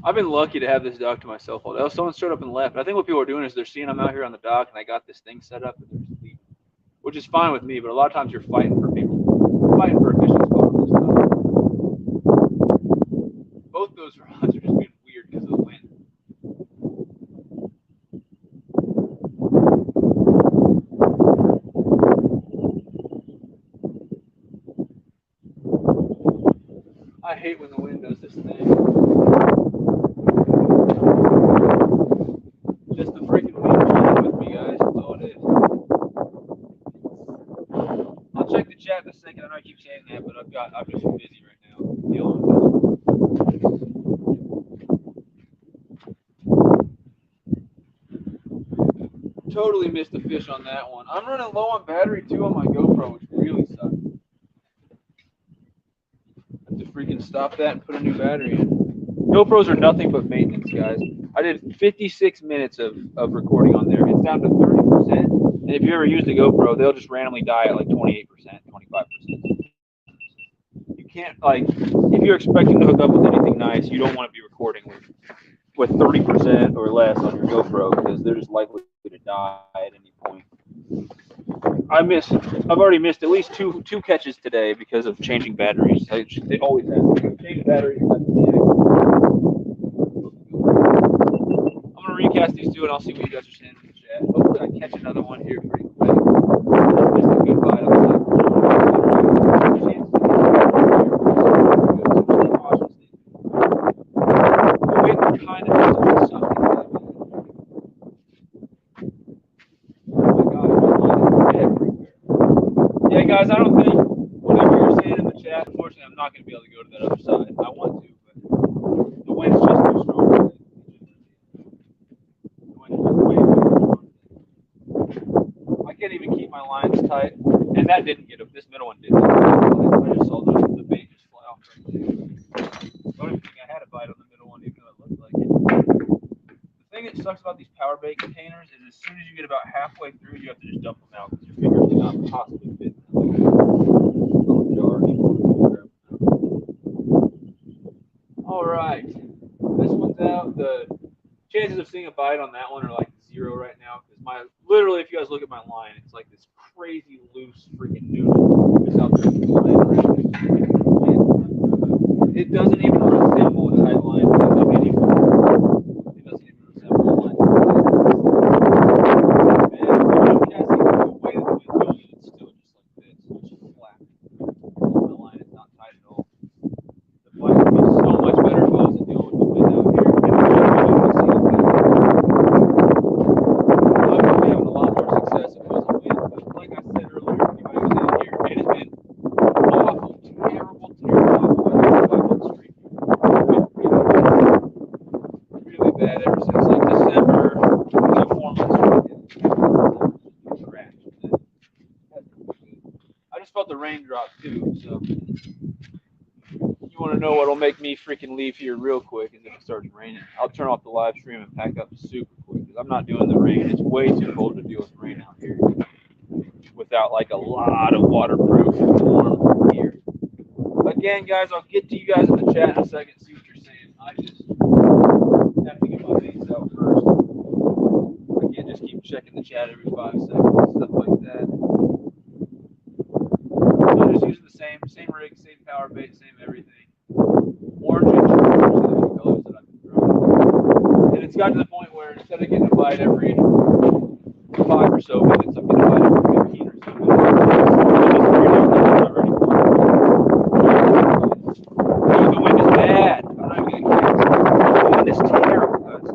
I've been lucky to have this dock to myself all day. Oh, someone showed up and left. I think what people are doing is they're seeing I'm out here on the dock and I got this thing set up and they're just leaving, which is fine with me, but a lot of times you're fighting for people. You're fighting for a fishing spot on this dock. Both those rods are just being weird because of the wind. I hate when the wind does this thing. Just the freaking wind playing with me, guys. That's all it is. I'll check the chat in a second. I know I keep saying that, but I'm just busy right now dealing with this. Totally missed the fish on that one. I'm running low on battery too on my GoPro, which really sucks. I have to freaking stop that and put a new battery in. GoPros are nothing but maintenance, guys. I did 56 minutes of recording on there. It's down to 30%. And if you ever used a GoPro, they'll just randomly die at like 28%, 25%. You can't, like, if you're expecting to hook up with anything nice, you don't want to be recording with 30% or less on your GoPro, because they're just likely to die at any point. I've already missed at least two catches today because of changing batteries. They always have. Change batteries. I'm gonna recast these two and I'll see what you guys are saying in the chat. Hopefully I catch another one here pretty quick. Just a good bite on the wind kind of does something. Yeah, guys, I don't think whatever you're saying in the chat, unfortunately, I'm not going to be able to go to that other side. I want to, but the wind's just too strong. The wind is just way too strong. I can't even keep my lines tight, and that didn't get up. This middle one didn't. I just saw the bait just fly off right there. I don't even think I had a bite on the middle one, even though it looked like it. The thing that sucks about these power bait containers is as soon as you get about halfway through, you have to just dump them out because your fingers cannot possibly fit. All right, this one's out. The chances of seeing a bite on that one are like 0 right now because literally, if you guys look at my line, it's like this crazy loose freaking noodle just out there flying around. It doesn't even resemble a tight line of any form. It doesn't even resemble a line. And if I'm casting the way that the wind's going, it's still just like this, just flat. My line is not tight at all. The fight would be so much better if I wasn't dealing with the wind out here. I would be having a lot more success if it wasn't wind. But like I said earlier, anybody who's in here, it has been awful to me felt the raindrop too, so you want to know what'll make me freaking leave here real quick is if it starts raining. I'll turn off the live stream and pack up super quick because I'm not doing the rain. It's way too cold to deal with rain out here without like a lot of waterproof warm gear. Again, guys, I'll get to you guys in the chat in a second, see what you're saying. I just have to get my baits out first. I can't just keep checking the chat every 5 seconds, stuff like that. So I'm just using the same rig, same power bait, same everything. Orange and chartreuse are the two colors that I've been throwing. And it's got to the point where instead of getting a bite every 5 or so minutes, I'm getting a bite every 15 or so minutes. Dude, the wind is bad. I'm not even gonna care. The wind is terrible, guys.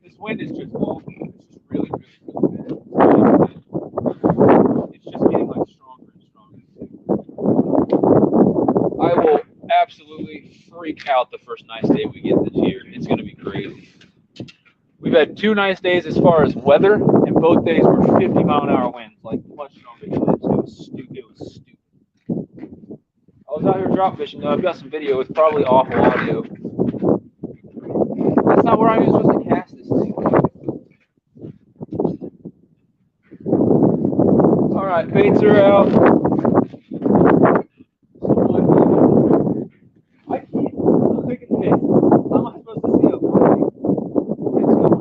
This wind is just awful. It's just really, really, really bad. It's just getting like stronger and stronger. I will absolutely freak out the first nice day we get this year. It's going to be crazy. We've had 2 nice days as far as weather, and both days were 50-mile-an-hour winds, like much stronger than this. It was stupid. It was stupid. I was out here drop fishing, though. I've got some video with probably awful audio. That's not where I'm even supposed to cast this thing. All right, baits are out. I can't. Look at this. How am I supposed to see a bite? It's going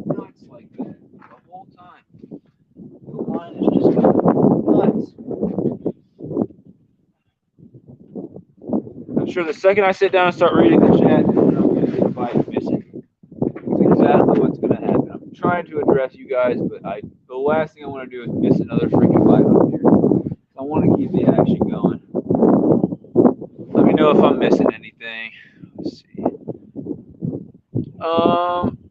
nuts like that the whole time. The line is just going nuts. I'm sure the second I sit down and start reading the chat, I'm going to get a bite missing. That's exactly what's going to happen. I'm trying to address you guys, but the last thing I want to do is miss another freaking bite on here. I want to keep the action going. Let me know if I'm missing anything. Let's see.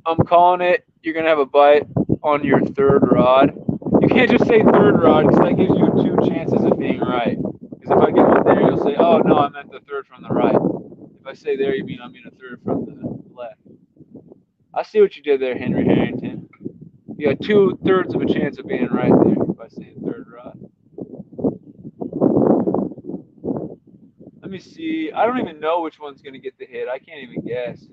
I'm calling it. You're going to have a bite on your 3rd rod. You can't just say 3rd rod because that gives you 2 chances of being right. Because if I get one there, you'll say, oh, no, I meant the 3rd from the right. If I say there, you mean I mean a 3rd from the left. I see what you did there, Henry Harrington. You got 2/3 of a chance of being right there if I say 3rd rod. Let me see. I don't even know which one's going to get the hit. I can't even guess.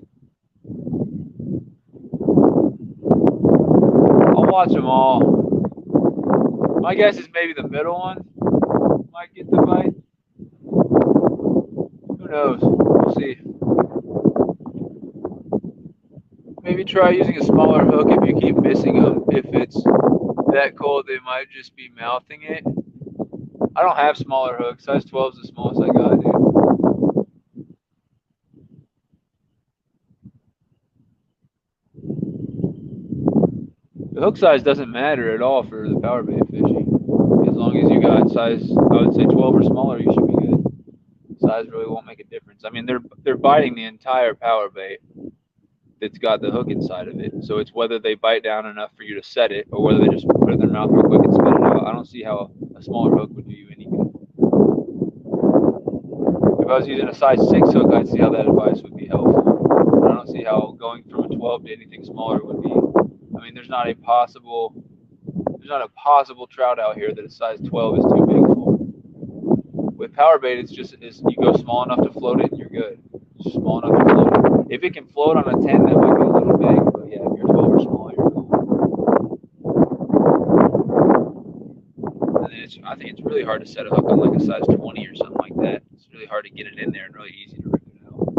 I'll watch them all. My guess is maybe the middle one might get the bite. Who knows? We'll see. Maybe try using a smaller hook if you keep missing them. If it's that cold, they might just be mouthing it. I don't have smaller hooks. Size 12 is the smallest I got, dude. The hook size doesn't matter at all for the power bait fishing. As long as you got size, I would say 12 or smaller, you should be good. Size really won't make a difference. I mean, they're biting the entire power bait that's got the hook inside of it. So it's whether they bite down enough for you to set it or whether they just put it in their mouth real quick and spit it out. I don't see how a smaller hook would do you any good. If I was using a size 6 hook, I'd see how that advice would be helpful. But I don't see how going from a 12 to anything smaller would be. I mean, there's not a possible trout out here that a size 12 is too big for. With power bait, it's just you go small enough to float it and you're good. Just small enough to float it. If it can float on a 10, that might be a little big, but yeah, if you're 12 or smaller, you're cool. And then I think it's really hard to set a hook on like a size 20 or something like that. It's really hard to get it in there and really easy to rip it out.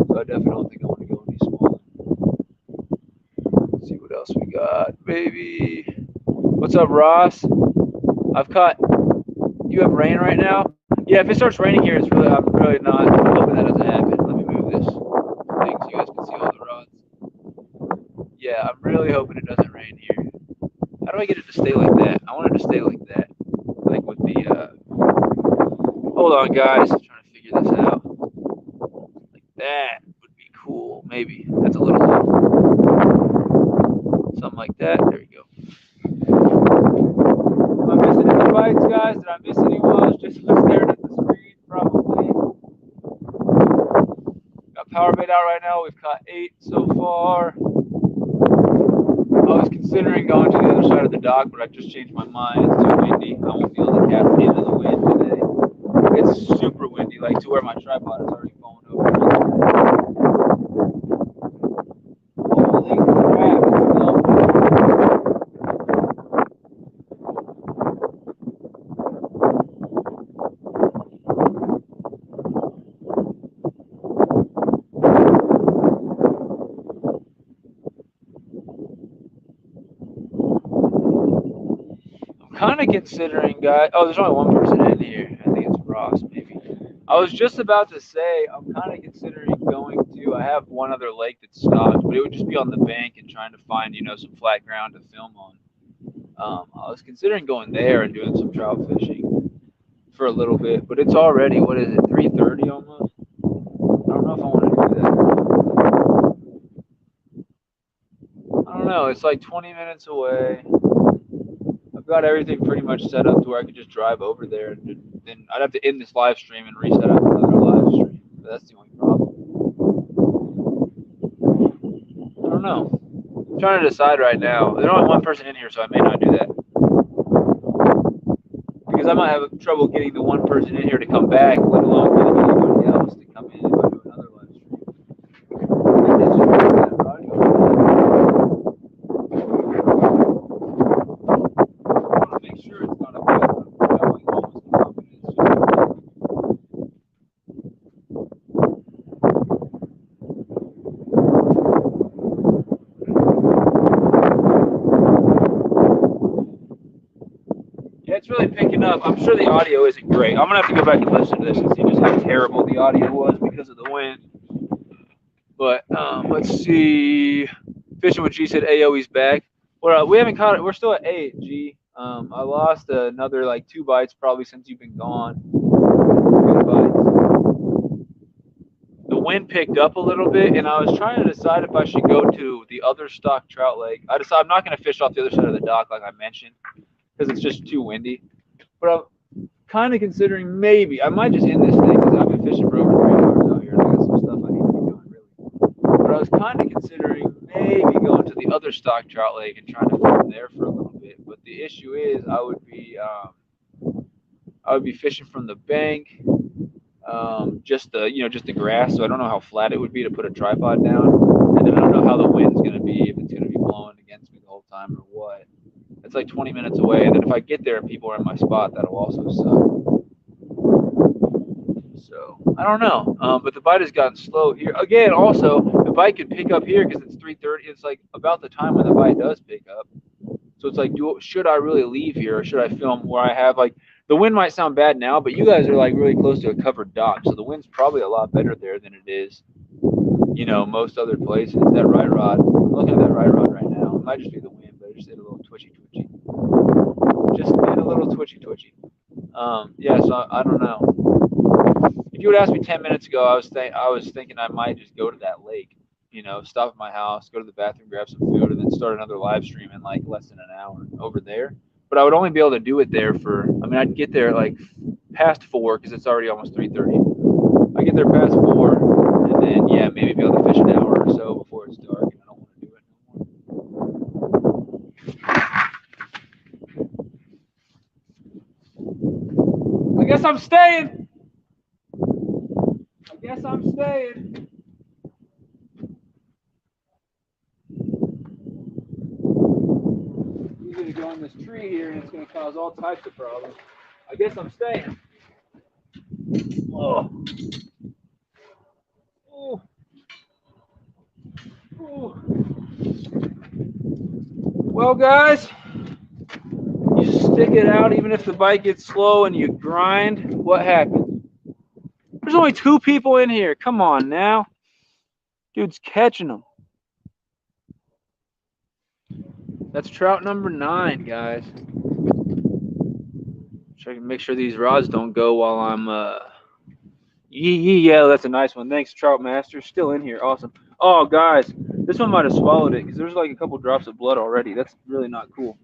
So I definitely don't think I want to go any smaller. Let's see what else we got, baby. What's up, Ross? I've caught. You have rain right now? Yeah, if it starts raining here, I'm really not hoping that doesn't happen. Let me move this thing so you guys can see all the rods. Yeah, I'm really hoping it doesn't rain here. How do I get it to stay like that? I want it to stay like that. Like with the, hold on, guys. I'm trying to figure this out. Like that would be cool. Maybe. That's a little low. Something like that. There we go. Am I missing any bites, guys? Did I miss any ones? Just staring at the screen, probably. Got power bait out right now. We've caught 8 so far. I was considering going to the other side of the dock, but I just changed my mind. It's too windy. I won't be able to cast into the wind today. It's super windy, like to where my tripod is already falling over. Holy crap! I'm kind of considering, guys. Oh, there's only one person in here. I think it's Ross, maybe. I was just about to say I'm kind of considering going to. I have one other lake that's stocked, but it would just be on the bank and trying to find some flat ground to film on. I was considering going there and doing some trout fishing for a little bit, but it's already what is it, 3:30 almost? I don't know if I want to do that. I don't know. It's like 20 minutes away. I've got everything pretty much set up to where I could just drive over there, and then I'd have to end this live stream and reset up another live stream. But that's the only problem. I don't know. I'm trying to decide right now. There's only one person in here, so I may not do that. Because I might have trouble getting the one person in here to come back, let alone getting anybody else to come in if I do another live stream. I want to make sure it's not a bad one. Going almost confidence. Yeah, it's really picking up. I'm sure the audio isn't great. I'm gonna have to go back and listen to this and see just how terrible the audio was because of the wind. But let's see. Fishing with G said AOE's back. We haven't caught it. We're still at 8. G. I lost another like 2 bites probably since you've been gone. Good bites. The wind picked up a little bit, and I was trying to decide if I should go to the other stock trout lake. I decided I'm not going to fish off the other side of the dock like I mentioned because it's just too windy. But I'm kind of considering maybe I might just end this thing because I've been fishing for over 3 hours out here. And I got some stuff I need to be doing really. But I was kind of considering maybe going to the other stock trout lake and trying to film there for a little bit. But the issue is I would be fishing from the bank, just the grass. So I don't know how flat it would be to put a tripod down, and then I don't know how the wind's going to be, if it's going to be blowing against me the whole time or what. It's like 20 minutes away, and then if I get there and people are in my spot, that'll also suck. So I don't know, but the bite has gotten slow here. Again, also the bite could pick up here because it's 3:30. It's like about the time when the bite does pick up. So it's like, should I really leave here, or should I film where I have like the wind might sound bad now, but you guys are like really close to a covered dock, so the wind's probably a lot better there than it is, most other places. That right rod, I'm looking at that right rod right now. It might just be the wind, but it just did a little twitchy. Just did a little twitchy. Yeah, so I don't know. If you would ask me 10 minutes ago, I was thinking I might just go to that lake, stop at my house, go to the bathroom, grab some food, and then start another live stream in like less than an hour over there. But I would only be able to do it there I'd get there like past 4 because it's already almost 3:30. I get there past 4, and then yeah, maybe be able to fish an hour or so before it's dark, and I don't want to do it no more. I guess I'm staying. Easy to go in this tree here, and it's going to cause all types of problems. I guess I'm staying. Oh. Oh. Oh. Well, guys, you stick it out even if the bite gets slow and you grind. What happens? There's only 2 people in here. Come on now. Dude's catching them. That's trout number 9, guys. Check and make sure these rods don't go while I'm yeah, that's a nice one. Thanks, Trout Master. Still in here. Awesome. Oh, guys, this one might have swallowed it because there's like a couple drops of blood already. That's really not cool.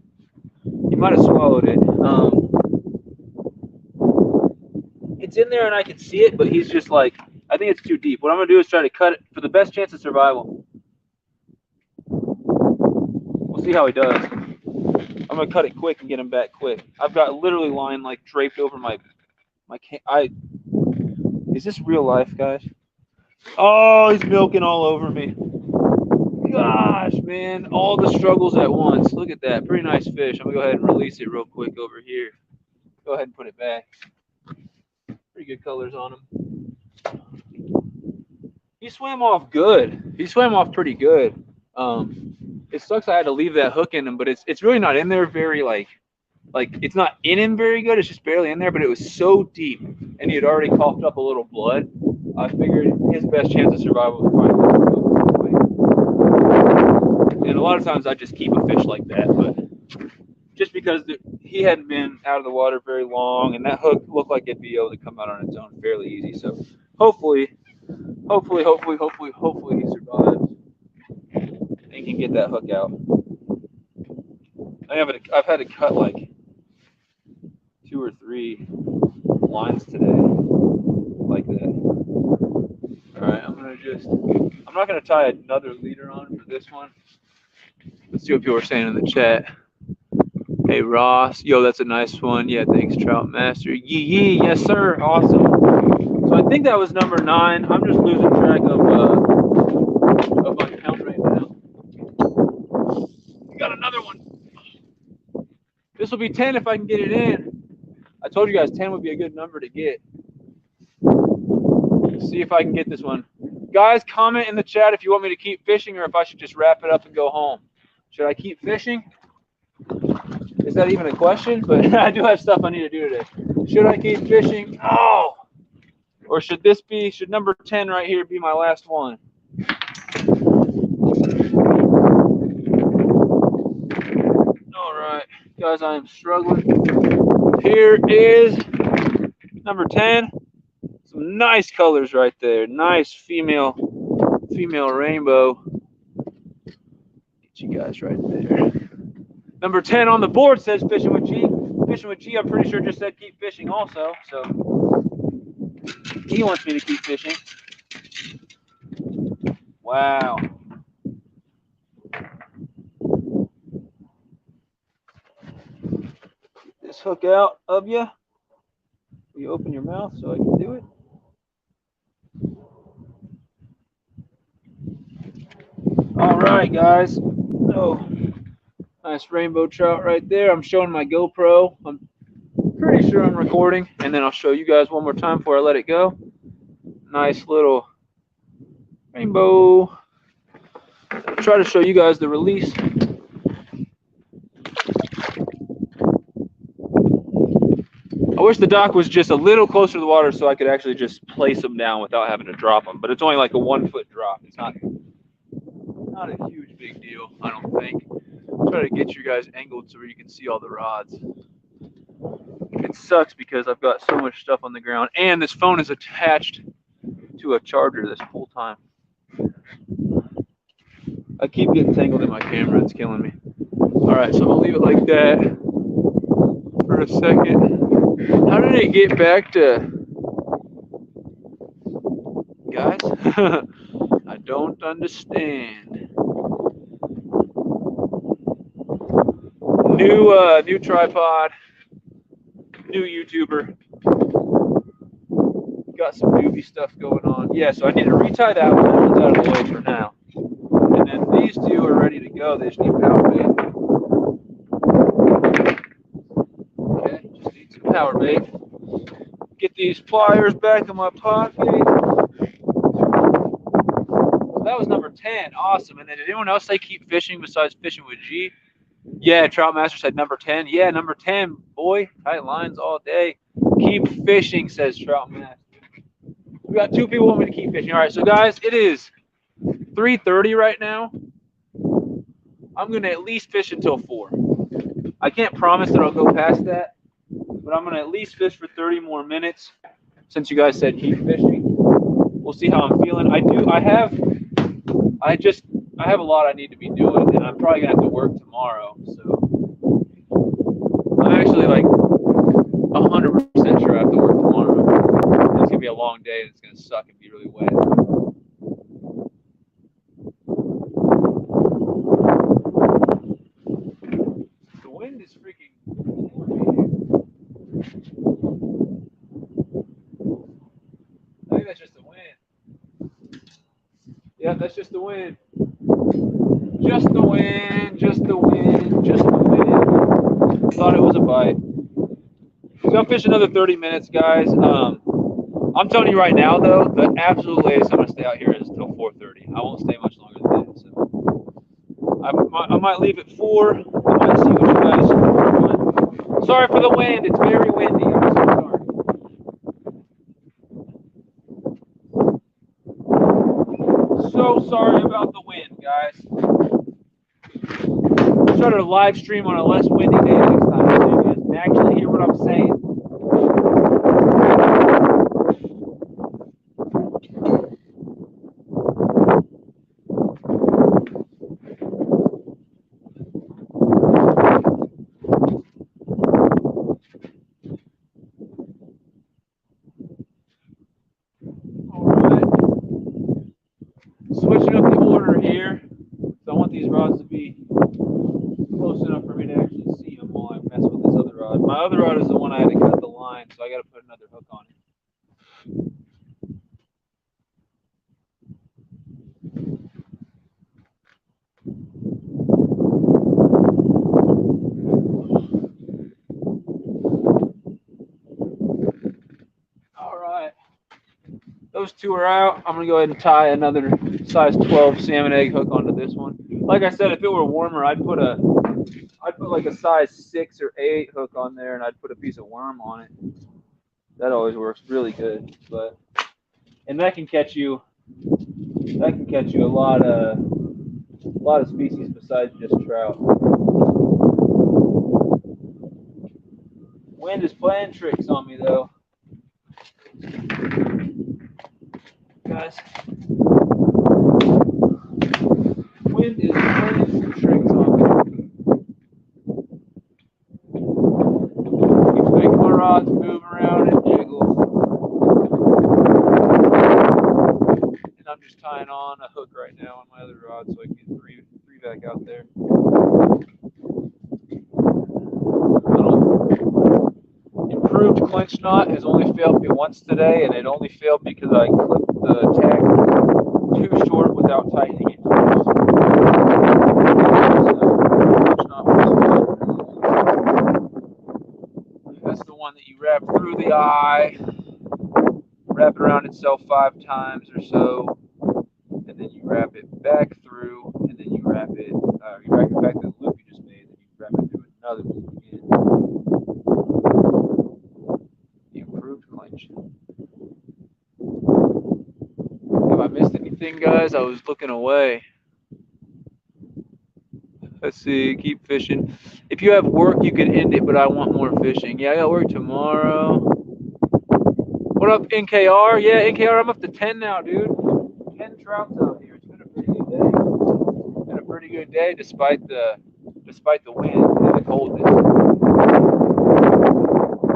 He might have swallowed it. It's in there and I can see it, but he's just like, I think it's too deep. What I'm going to do is try to cut it for the best chance of survival. We'll see see how he does. I'm gonna cut it quick and get him back quick. I've got literally line like draped over my is this real life, guys? Oh, he's milking all over me. Gosh, man, all the struggles at once. Look at that, pretty nice fish. I'm gonna go ahead and release it real quick over here. Go ahead and put it back. Pretty good colors on him. He swam off good. He swam off pretty good. It sucks I had to leave that hook in him, but it's really not in there very like it's not in him very good. It's just barely in there, but it was so deep, and he had already coughed up a little blood. I figured his best chance of survival was probably. And a lot of times I just keep a fish like that, but just because he hadn't been out of the water very long, and that hook looked like it'd be able to come out on its own fairly easy. So hopefully he survives and can get that hook out. I've had to cut like 2 or 3 lines today like that. All right, I'm not gonna tie another leader on for this one. Let's see what people are saying in the chat. Hey Ross, yo, that's a nice one. Yeah, thanks, Trout Master. Yee, yes sir, awesome. So I think that was number 9. I'm just losing track of my count right now. We got another one. This will be 10 if I can get it in. I told you guys 10 would be a good number to get. Let's see if I can get this one. Guys, comment in the chat if you want me to keep fishing or if I should just wrap it up and go home. Should I keep fishing? Is that even a question? But I do have stuff I need to do today. Should I keep fishing? Oh! Or should number 10 right here be my last one? All right, guys, I am struggling. Here is number 10. Some nice colors right there. Nice female rainbow. Get you guys right there. Number 10 on the board says fishing with G. Fishing with G, I'm pretty sure just said keep fishing also. So he wants me to keep fishing. Wow. Get this hook out of you. Will you open your mouth so I can do it? All right, guys. Oh, nice rainbow trout right there. I'm showing my GoPro. I'm pretty sure I'm recording, and then I'll show you guys one more time before I let it go. Nice little rainbow. I'll try to show you guys the release. I wish the dock was just a little closer to the water so I could actually just place them down without having to drop them, but it's only like a 1-foot drop. It's not a huge big deal, I don't think. I'll try to get you guys angled so you can see all the rods. It sucks because I've got so much stuff on the ground, and this phone is attached to a charger this whole time. I keep getting tangled in my camera. It's killing me. All right, so I'm gonna leave it like that for a second. How did it get back to, guys? I don't understand. New tripod, new YouTuber. Got some newbie stuff going on. Yeah, so I need to retie that one. That one's out of the way for now. And then these 2 are ready to go. They just need power bait. Okay, just need some power bait. Get these pliers back in my pocket. That was number 10. Awesome. And then did anyone else say keep fishing besides fishing with G? Yeah, Trout Master said number 10. Yeah, number 10, boy. Tight lines all day. Keep fishing, says Trout Master. We got 2 people want me to keep fishing. All right, so guys, it is 3:30 right now. I'm going to at least fish until 4. I can't promise that I'll go past that, but I'm going to at least fish for 30 more minutes since you guys said keep fishing. We'll see how I'm feeling. I have a lot I need to be doing, and I'm probably going to have to work tomorrow. So I'm actually like 100% sure I have to work tomorrow. It's going to be a long day, and it's going to suck and be really wet. That's just the wind. Just the wind. Just the wind. Just the wind. Thought it was a bite. So I'll fish another 30 minutes, guys. I'm telling you right now, though, the absolute latest I'm gonna stay out here is till 4:30. I won't stay much longer than that. So I might leave at 4. I might see what you guys want. Sorry for the wind. It's very windy. I'm so sorry. So sorry about the wind, guys. I'll try to live stream on a less windy day next time so you guys can actually hear what I'm saying. Switching up the order here. So I want these rods to be close enough for me to actually see them while I mess with this other rod. My other rod is the one I had to cut the line, so I got to put another hook on it. All right. Those two are out. I'm going to go ahead and tie another size 12 salmon egg hook onto this one. Like I said, if it were warmer, I'd put like a size 6 or 8 hook on there, and I'd put a piece of worm on it. That always works really good. And that can catch you a lot of species besides just trout. Wind is playing tricks on me though. Guys, wind is playing some tricks on me. Keeps making my rods move around and jiggle. And I'm just tying on a hook right now on my other rod so I can get three back out there. Improved clinch knot has only failed me once today, and it only failed me because I clipped the tag too short without tightening it. That's the one that you wrap through the eye, wrap it around itself 5 times or so, and then you wrap it back through, and then you wrap it back to the loop you just made, and you wrap it through another loop again. The improved clinch. Have I missed anything, guys? I was looking away. Let's see, keep fishing. If you have work, you can end it, but I want more fishing. Yeah, I got work tomorrow. What up, NKR? Yeah, NKR, I'm up to 10 now, dude. 10 trouts out here. It's been a pretty good day. It's been a pretty good day despite the wind and the coldness.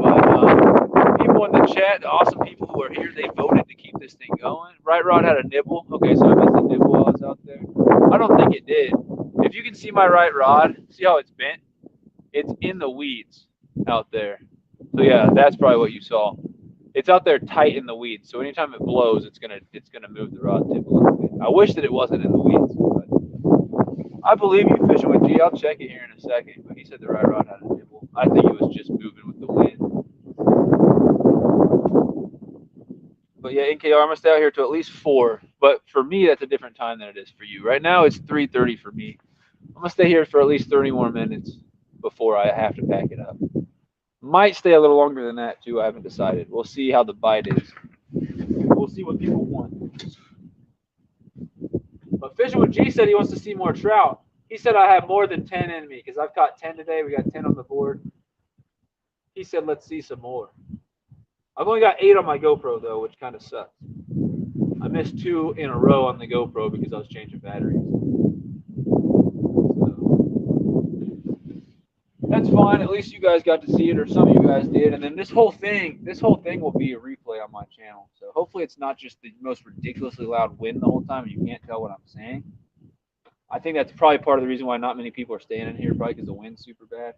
But people in the chat, the awesome people who are here, they voted to keep this thing going. Right Rod had a nibble. Okay, so I missed the nibble while I was out there. I don't think it did. If you can see my right rod, see how it's bent? It's in the weeds out there. So yeah, that's probably what you saw. It's out there tight in the weeds. So anytime it blows, it's gonna move the rod tip a little bit. I wish that it wasn't in the weeds, but I believe you fishing with G. I'll check it here in a second. But he said the right rod had a nibble. I think it was just moving with the wind. But yeah, NKR, I'm gonna stay out here till at least 4. But for me, that's a different time than it is for you. Right now, it's 3:30 for me. I'm gonna stay here for at least 30 more minutes before I have to pack it up. Might stay a little longer than that too. I haven't decided. We'll see how the bite is. We'll see what people want. But Fishing with G said he wants to see more trout. He said I have more than 10 in me because I've caught 10 today. We got 10 on the board. He said let's see some more. I've only got 8 on my GoPro though, which kind of sucks. I missed 2 in a row on the GoPro because I was changing batteries. That's fine. At least you guys got to see it, or some of you guys did. And then this whole thing will be a replay on my channel. So hopefully it's not just the most ridiculously loud wind the whole time and you can't tell what I'm saying. I think that's probably part of the reason why not many people are staying in here, probably because the wind's super bad.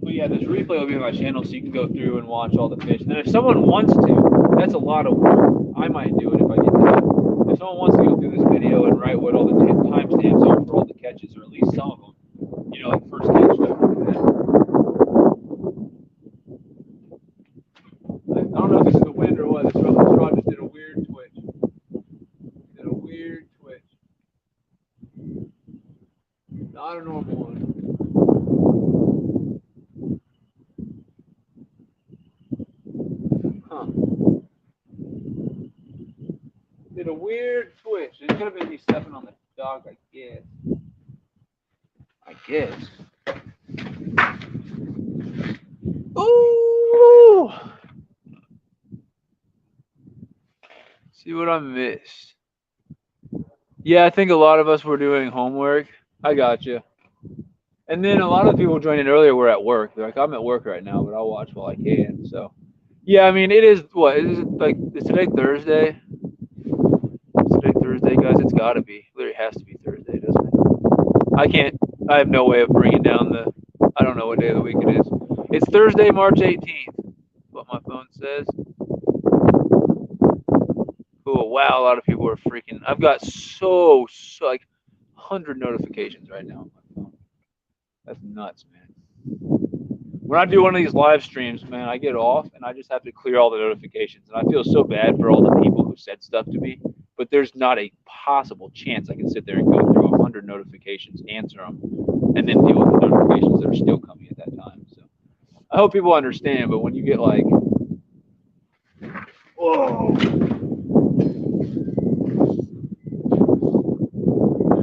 But yeah, this replay will be on my channel, so you can go through and watch all the fish. And then if someone wants to, that's a lot of work. I might do it if I get to. If someone wants to go through this video and write what all the timestamps are for all the catches, or at least some of them, you know, like first catch stuff. I don't know if this is the wind or what. This rod just did a weird twitch. Did a weird twitch. Not a normal one. Huh. Did a weird twitch. It could have been me stepping on the dog, I guess. Ooh! See what I missed. Yeah, I think a lot of us were doing homework. I got you. And then a lot of the people joining earlier were at work. They're like, I'm at work right now, but I'll watch while I can. So, yeah, I mean, it is what? Is it like, is today Thursday? Is today Thursday, guys? It's got to be. It literally has to be Thursday, doesn't it? I have no way of bringing down I don't know what day of the week it is. It's Thursday, March 18th, what my phone says. Oh, wow, a lot of people are freaking. I've got so like 100 notifications right now on my phone. That's nuts, man. When I do one of these live streams, man, I get off and I just have to clear all the notifications. And I feel so bad for all the people who said stuff to me, but there's not a possible chance I can sit there and go through 100 notifications, answer them, and then deal with the notifications that are still coming at that time. So I hope people understand, but when you get like, whoa.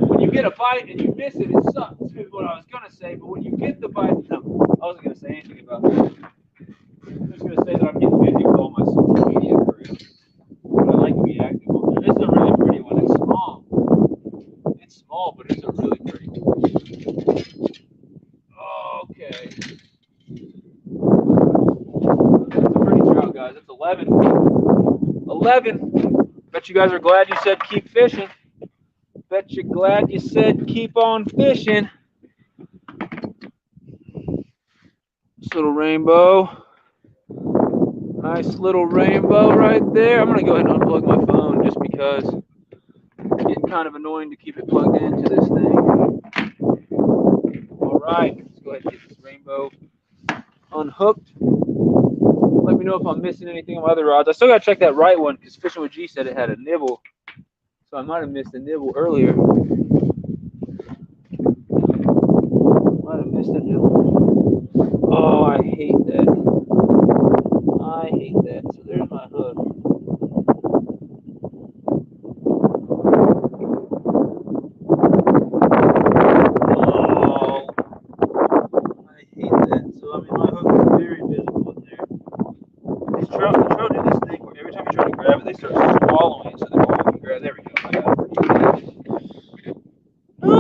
When you get a bite and you miss it, it sucks, is what I was going to say. But when you get the bite, no, I wasn't going to say anything about that. I'm just going to say that I'm getting busy with all my social media career. But I like to be active on there. This is a really pretty one. It's small. It's small, but it's a really pretty one. Okay. It's a pretty trout, guys. It's 11. 11. Bet you guys are glad you said keep fishing. Bet you're glad you said keep on fishing. This little rainbow. Nice little rainbow right there. I'm going to go ahead and unplug my phone just because it's getting kind of annoying to keep it plugged into this thing. All right, let's go ahead and get this rainbow unhooked. Let me know if I'm missing anything on my other rods. I still got to check that right one because Fishing with G said it had a nibble. So I might have missed a nibble earlier. Might have missed a nibble. Oh, I hate that. I hate that. So there's my hook. Oh, I hate that. So I mean, my hook is very visible in there. The trout do this thing where every time you try to grab it, they start swallowing it. So the more you can grab, there we go. I got it. No!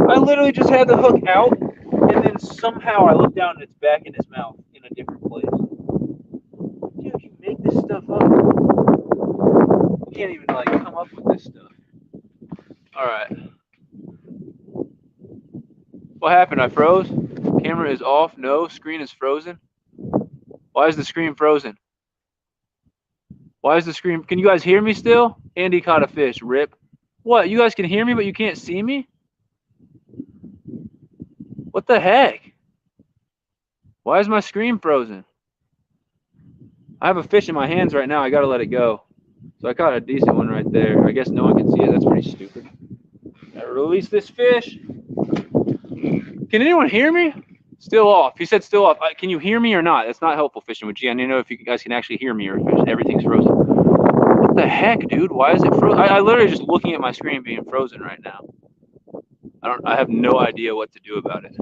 I literally just had the hook out, and then somehow I look down and it's back in his mouth in a different place. Dude, you make this stuff up. You can't even like come up with this stuff. All right. What happened? I froze? Camera is off. No, screen is frozen. Why is the screen frozen? Why is the screen? Can you guys hear me still? Andy caught a fish. Rip. What? You guys can hear me, but you can't see me? What the heck? Why is my screen frozen? I have a fish in my hands right now. I got to let it go. So I caught a decent one right there. I guess no one can see it. That's pretty stupid. I release this fish. Can anyone hear me? Still off. He said still off. Can you hear me or not? That's not helpful, Fishing with G. I need to know if you guys can actually hear me or if everything's frozen. What the heck, dude? Why is it frozen? I literally just looking at my screen being frozen right now. I have no idea what to do about it.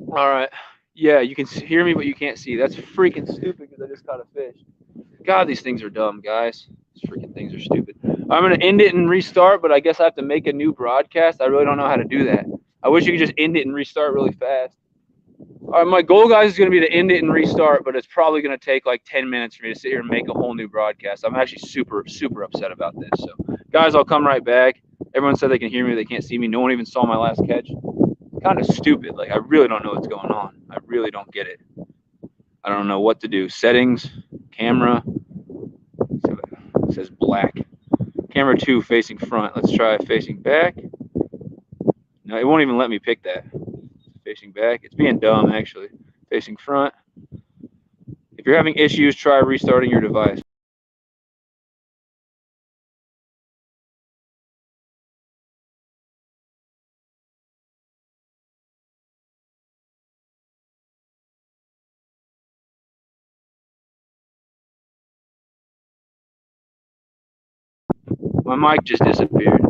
All right. Yeah, you can hear me, but you can't see. That's freaking stupid because I just caught a fish. God, these things are dumb, guys. These freaking things are stupid. I'm going to end it and restart, but I guess I have to make a new broadcast. I really don't know how to do that. I wish you could just end it and restart really fast. All right, my goal, guys, is going to be to end it and restart, but it's probably going to take like 10 minutes for me to sit here and make a whole new broadcast. I'm actually super, super upset about this. So, guys, I'll come right back. Everyone said they can hear me. They can't see me. No one even saw my last catch. kind of stupid. Like I really don't know what's going on. I really don't get it. I don't know what to do. Settings, camera. It says black. Camera 2 facing front. Let's try facing back. No, it won't even let me pick that. Facing back. It's being dumb actually. Facing front. If you're having issues, try restarting your device. My mic just disappeared.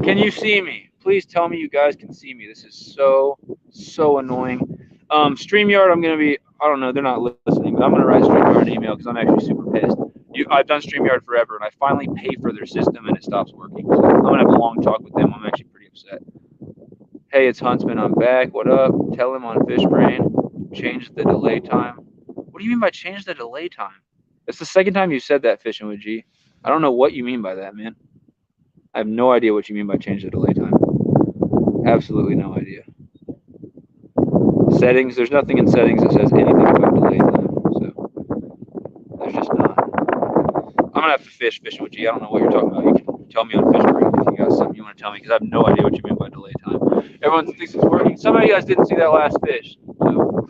Can you see me? Please tell me you guys can see me. This is so annoying. StreamYard, I'm gonna be. I don't know. They're not listening, but I'm gonna write StreamYard an email because I'm actually super pissed. I've done StreamYard forever, and I finally pay for their system, and it stops working. So I'm gonna have a long talk with them. I'm actually pretty upset. Hey, it's Huntsman. I'm back. What up? Tell him on FishBrain. Change the delay time. What do you mean by change the delay time? That's the second time you said that, Fishing with G. I don't know what you mean by that, man. I have no idea what you mean by change the delay time. Absolutely no idea. Settings, there's nothing in settings that says anything about delay time. So there's just not. I'm gonna have to fishing with G. I don't know what you're talking about. You can tell me on FishBrain if you got something you want to tell me because I have no idea what you mean by delay time. Everyone thinks it's working. Some of you guys didn't see that last fish. So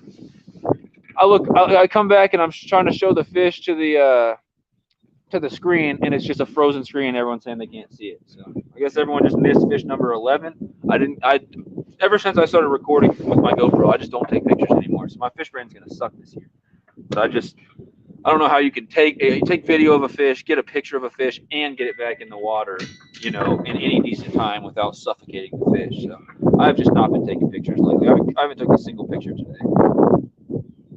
I come back and I'm trying to show the fish to the screen, and it's just a frozen screen. And everyone's saying they can't see it. So I guess everyone just missed fish number 11. Ever since I started recording with my GoPro, I just don't take pictures anymore. So my FishBrain's gonna suck this year. But I don't know how you can take video of a fish, get a picture of a fish, and get it back in the water, in any decent time without suffocating the fish. So I've just not been taking pictures lately. I haven't taken a single picture today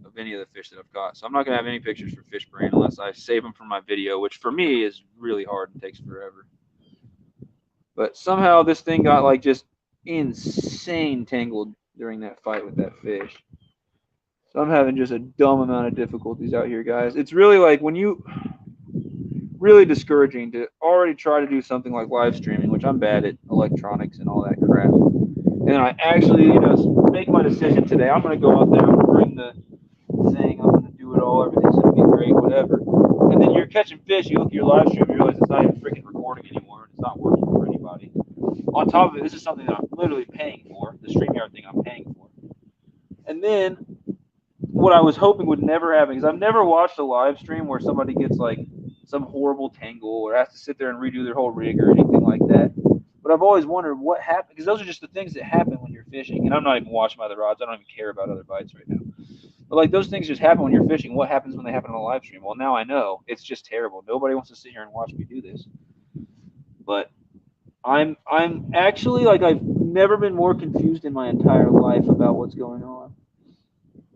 of any of the fish that I've caught. So I'm not gonna have any pictures for FishBrain unless I save them for my video, which for me is really hard and takes forever. But somehow this thing got like just insane tangled during that fight with that fish. So I'm having just a dumb amount of difficulties out here, guys. It's really like really discouraging to already try to do something like live streaming, which I'm bad at electronics and all that crap. And then I actually, make my decision today. I'm going to go out there, I'm going to bring the thing, I'm going to do it all, everything's going to be great, whatever. And then you're catching fish, you look at your live stream, you realize it's not even freaking recording anymore. It's not working for anybody. On top of it, this is something that I'm literally paying for, the StreamYard thing I'm paying for. And then what I was hoping would never happen, because I've never watched a live stream where somebody gets like some horrible tangle or has to sit there and redo their whole rig or anything like that. But I've always wondered what happened, because those are just the things that happen when you're fishing. And I'm not even watching my other rods. I don't even care about other bites right now. But like those things just happen when you're fishing. What happens when they happen on a live stream? Well, now I know. It's just terrible. Nobody wants to sit here and watch me do this. But I'm actually like I've never been more confused in my entire life about what's going on.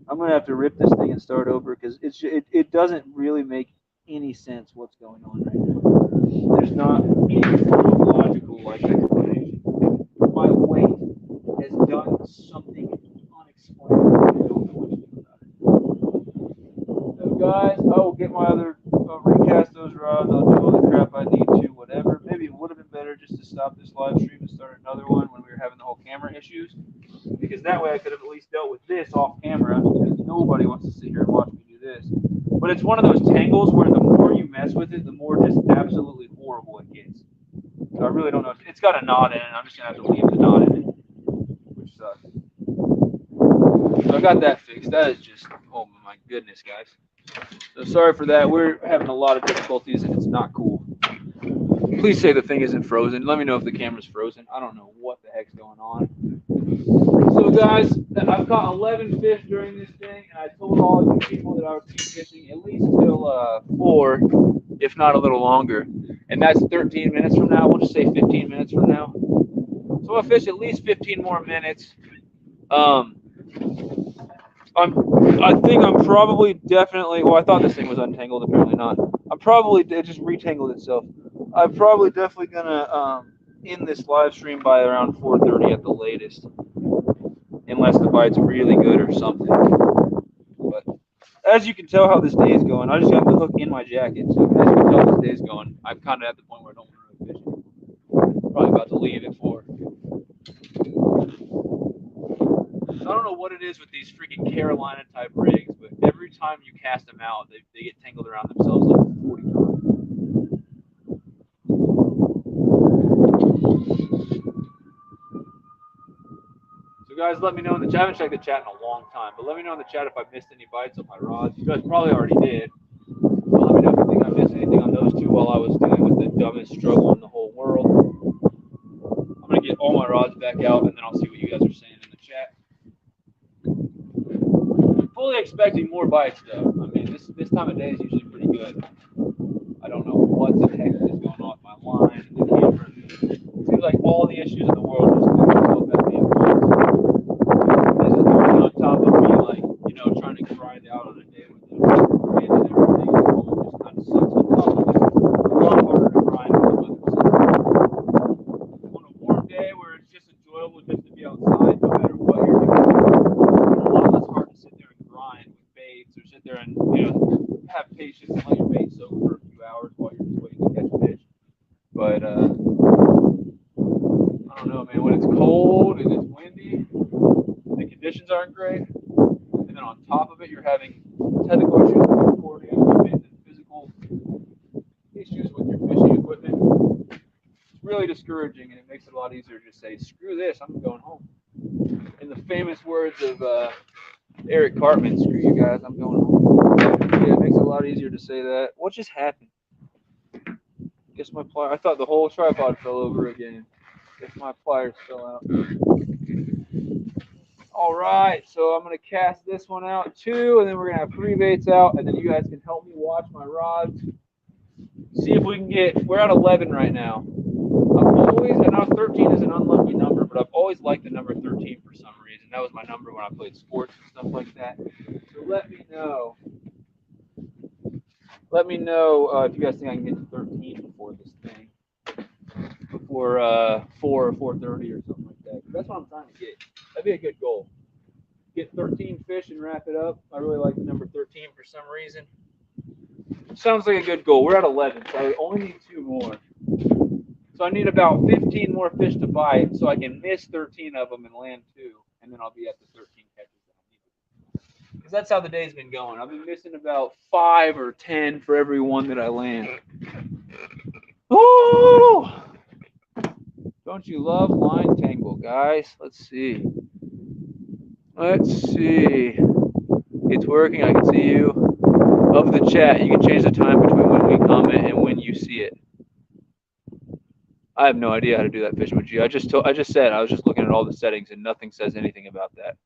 I'm gonna have to rip this thing and start over because it doesn't really make any sense what's going on right now. There's not any form of logical like explanation. My weight has done something unexplainable. I don't know what to do about it. So guys, I will get my other recast those rods. I'll do all the crap I need to. Whatever. Maybe it would have been better just to stop this live stream and start another one when we were having the whole camera issues. Because that way I could have at least dealt with this off camera, because nobody wants to sit here and watch me do this. But it's one of those tangles where the more you mess with it, the more just absolutely horrible it gets. So I really don't know. It's got a knot in it. I'm just going to have to leave the knot in it, which sucks. So I got that fixed. That is just, oh my goodness, guys. So sorry for that. We're having a lot of difficulties, and it's not cool. Please say the thing isn't frozen. Let me know if the camera's frozen. I don't know what the heck's going on. So guys, I've caught 11 fish during this thing, and I told all of you people that I would keep fishing at least till 4, if not a little longer. And that's 13 minutes from now. We'll just say 15 minutes from now. So I'll fish at least 15 more minutes. I think I'm probably definitely, well, I thought this thing was untangled, apparently not. It just retangled itself. I'm probably definitely gonna end this live stream by around 4:30 at the latest, unless the bite's really good or something. But as you can tell how this day is going, I just got the hook in my jacket, so as you can tell this day is going, I'm kind of at the point where I don't want to really fish. Probably about to leave at 4. So I don't know what it is with these freaking Carolina type rigs, but every time you cast them out, they get tangled around themselves like 40 times. So guys, let me know in the chat. I haven't checked the chat in a long time, but let me know in the chat if I missed any bites on my rods. You guys probably already did. But let me know if you think I missed anything on those two while I was dealing with the dumbest struggle in the whole world. I'm gonna get all my rods back out, and then I'll see what you guys are saying in the chat. I'm fully expecting more bites though. I mean, this time of day is usually pretty good. I don't know what the heck is going on with my line and the camera. It seems like all the issues in the world just clear themselves at the end. This is already on top of me, like, you know, trying to grind out on a day with the wind and everything. The cold just kind of sucks on top of it. It's a lot harder to grind when the weather's on a warm day where it's just enjoyable just to be outside, no matter what you're doing. It's a lot less hard to sit there and grind with baits or sit there and, you know, have patience and let your bait soak for a few hours while you're just waiting to catch fish. But I don't know, man. When it's cold and it's windy, the conditions aren't great, and then on top of it, you're having technical issues with your recording equipment and physical issues with your fishing equipment. It's really discouraging, and it makes it a lot easier to just say, "Screw this, I'm going home." In the famous words of Eric Cartman, "Screw you guys, I'm going home." Yeah, it makes it a lot easier to say that. What just happened? Guess my pliers. I thought the whole tripod fell over again. Guess my pliers fell out. All right, so I'm gonna cast this one out too, and then we're gonna have 3 baits out, and then you guys can help me watch my rods. See if we can get. We're at 11 right now. I've always, I know 13 is an unlucky number, but I've always liked the number 13 for some reason. That was my number when I played sports and stuff like that. So let me know. Let me know if you guys think I can get to 13 before this thing, before 4 or 4:30 or something like that. That's what I'm trying to get. That'd be a good goal. Get 13 fish and wrap it up. I really like the number 13 for some reason. Sounds like a good goal. We're at 11, so I only need 2 more. So I need about 15 more fish to bite, so I can miss 13 of them and land 2, and then I'll be at the 13 catches that I need. Because that's how the day's been going. I've been missing about 5 or 10 for every one that I land. Ooh! Don't you love line tangle, guys? Let's see. Let's see. It's working. I can see you. Of the chat, you can change the time between when we comment and when you see it. I have no idea how to do that, Fishing with G. I just said I was just looking at all the settings and nothing says anything about that.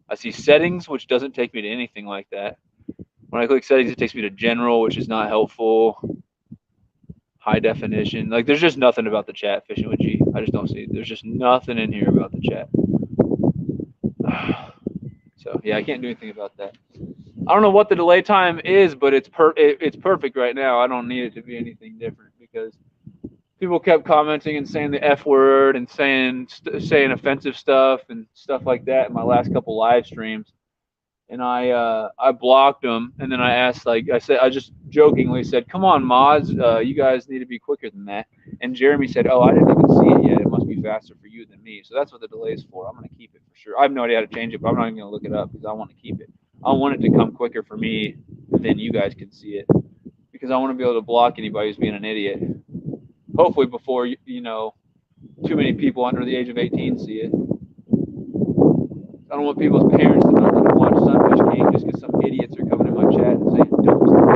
I see settings, which doesn't take me to anything like that. When I click settings, it takes me to general, which is not helpful. High definition. Like, there's just nothing about the chat, Fishing with G. I just don't see it. There's just nothing in here about the chat. So, yeah, I can't do anything about that. I don't know what the delay time is, but it's perfect right now. I don't need it to be anything different because people kept commenting and saying the F word and saying offensive stuff and stuff like that in my last couple live streams. And I blocked them, and then I asked, like I just jokingly said, "Come on, mods, you guys need to be quicker than that." And Jeremy said, "Oh, I didn't even see it yet. It must be faster for you than me." So that's what the delay is for. I'm gonna keep it for sure. I have no idea how to change it, but I'm not even gonna look it up because I want to keep it. I want it to come quicker for me than you guys can see it because I want to be able to block anybody who's being an idiot. Hopefully before you know too many people under the age of 18 see it. I don't want people's parents to not let them watch Sunfish King just because some idiots are coming in my chat and saying dumb stuff.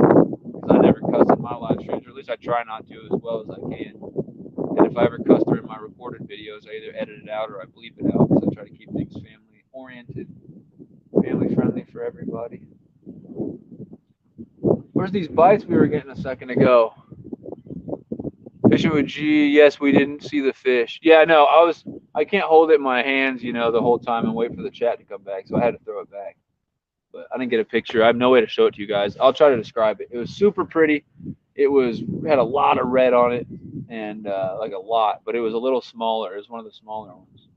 Because I never cuss in my live streams, or at least I try not to as well as I can. And if I ever cuss during my recorded videos, I either edit it out or I bleep it out because I try to keep things family oriented, family friendly for everybody. Where's these bites we were getting a second ago? Fishing with G, yes, we didn't see the fish. Yeah, no, I can't hold it in my hands, you know, the whole time and wait for the chat to come back, so I had to throw it back. But I didn't get a picture. I have no way to show it to you guys. I'll try to describe it. It was super pretty. It had a lot of red on it, and like a lot, but it was a little smaller. It was one of the smaller ones.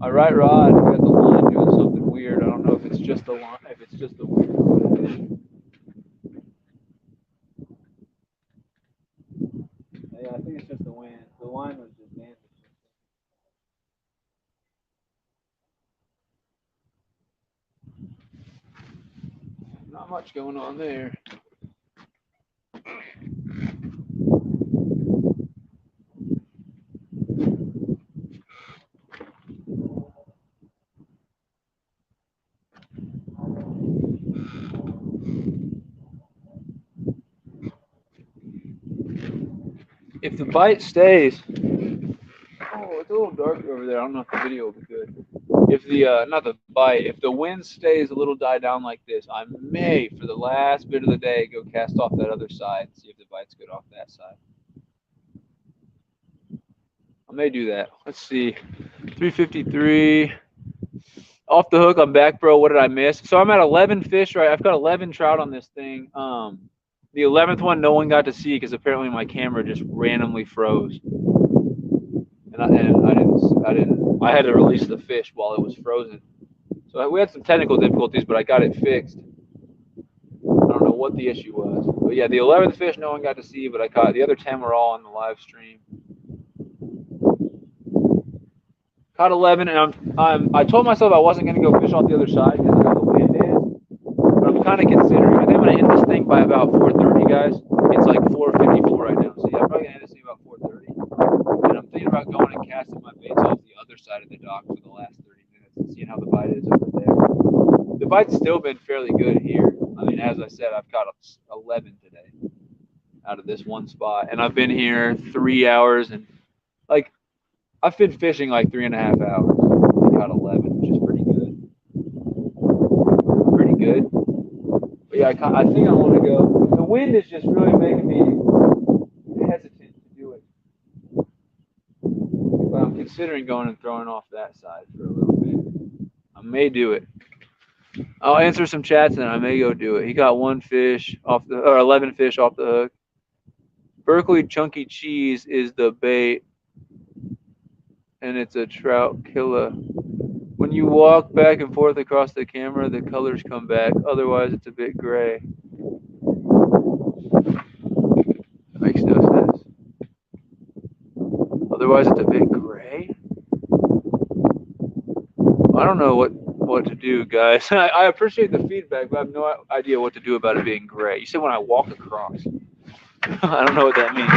All right, Rod, we got the line doing something weird. I don't know if it's just the line, if it's just the wind. Yeah, I think it's just the wind. The line was just damaged. Not much going on there. If the bite stays, oh, it's a little darker over there. I don't know if the video will be good. If the not the bite, if the wind stays a little died down like this, I may, for the last bit of the day, go cast off that other side and see if the bite's good off that side. I may do that. Let's see. 353. Off the hook, I'm back, bro. What did I miss? So I'm at 11 fish, right? I've got 11 trout on this thing. The 11th one, no one got to see because apparently my camera just randomly froze, and I didn't. I had to release the fish while it was frozen. So we had some technical difficulties, but I got it fixed. I don't know what the issue was, but yeah, the 11th fish no one got to see, but I caught. The other 10 were all on the live stream. Caught 11, and I told myself I wasn't going to go fish off the other side because of how the wind is. But I'm kind of considering. I think I'm going to end this thing by about 4:30, guys. It's like 4:54 right now, so yeah, I'm probably going to end this thing about 4:30. And I'm thinking about going and casting my baits off the other side of the dock for the last 30 minutes and seeing how the bite is over there. The bite's still been fairly good here. I mean, as I said, I've caught 11 today out of this one spot, and I've been here 3 hours and like. I've been fishing like 3.5 hours. I caught 11, which is pretty good. Pretty good. But yeah, I think I want to go. The wind is just really making me hesitant to do it. But I'm considering going and throwing off that side for a little bit. I may do it. I'll answer some chats and I may go do it. He got 1 fish off the, or 11 fish off the hook. Berkeley chunky cheese is the bait. And it's a trout killer. When you walk back and forth across the camera, the colors come back. Otherwise, it's a bit gray. That makes no sense. Otherwise, it's a bit gray. I don't know what to do, guys. I appreciate the feedback, but I have no idea what to do about it being gray. You said when I walk across. I don't know what that means.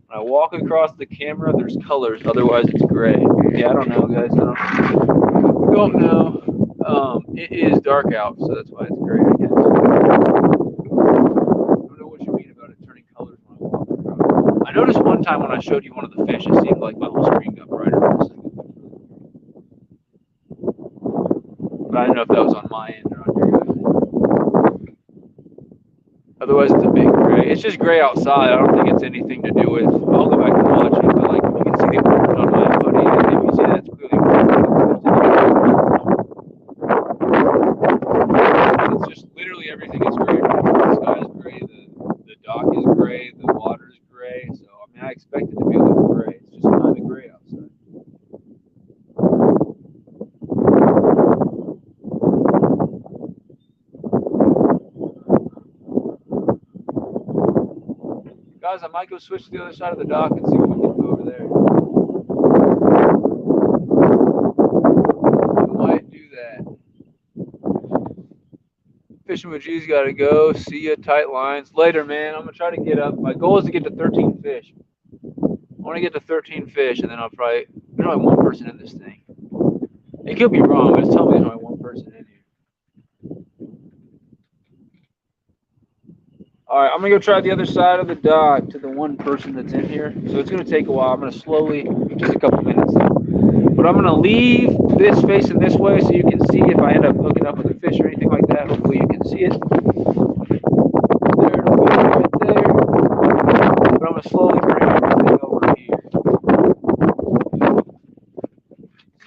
When I walk across the camera, there's colors. Otherwise, it's gray. Yeah, I don't know, guys. I don't know. It is dark out, so that's why it's gray, I guess. I don't know what you mean about it turning colors when I walk across. I noticed one time when I showed you one of the fish, it seemed like my whole screen got brighter for a second. But I don't know if that was on my end or on your guys' end. Otherwise, it's a big gray. It's just gray outside. I don't think it's anything to do with. I'll go back and watch it, but like you can see the orange on my hoodie. If you see that, it's clearly orange. It's just literally everything is gray. The sky is gray. The dock is gray. The water is gray. So I mean, I expect it to be a little gray. It's just kind of gray outside. Guys, I might go switch to the other side of the dock and see what we can do over there. I might do that. Fishing with G's got to go. See ya. Tight lines. Later, man. I'm going to try to get up. My goal is to get to 13 fish. I want to get to 13 fish, and then I'll probably... There's only one person in this thing. It could be wrong, but it's telling me there's only one person in here. All right, I'm going to go try the other side of the dock to the one person that's in here. So it's going to take a while. I'm going to slowly, just a couple minutes. But I'm going to leave this facing this way so you can see if I end up hooking up with a fish or anything like that. Hopefully you can see it. There it'll be right there. But I'm going to slowly bring everything over here.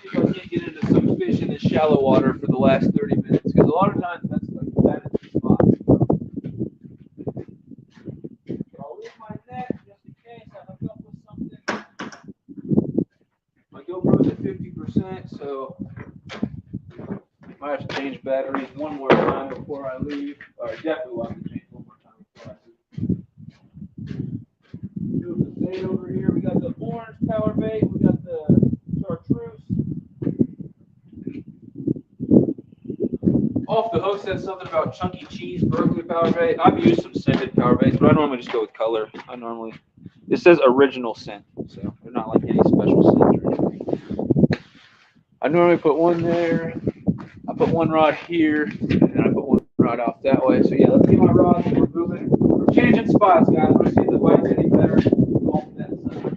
See if I can't get into some fish in this shallow water for the last 30 minutes. Because a lot of times that's like that is the spot. I'll leave my net just in case I hook up with something. My GoPro's at 50%, so I might have to change batteries one more time before I leave. Or definitely will have to change one more time before I leave. There's the bait over here. We got the orange power bait. We got the chartreuse. Off the hook said something about chunky cheese, Berkeley power bait. I've used some scented power baits, but I normally just go with color. It says original scent, so they're not like any special scent or anything. I normally put one there. I put one rod here, and then I put one rod off that way. So yeah, let's get my rods and we're moving. We're changing spots, guys. We're see if the bite's any better off that side.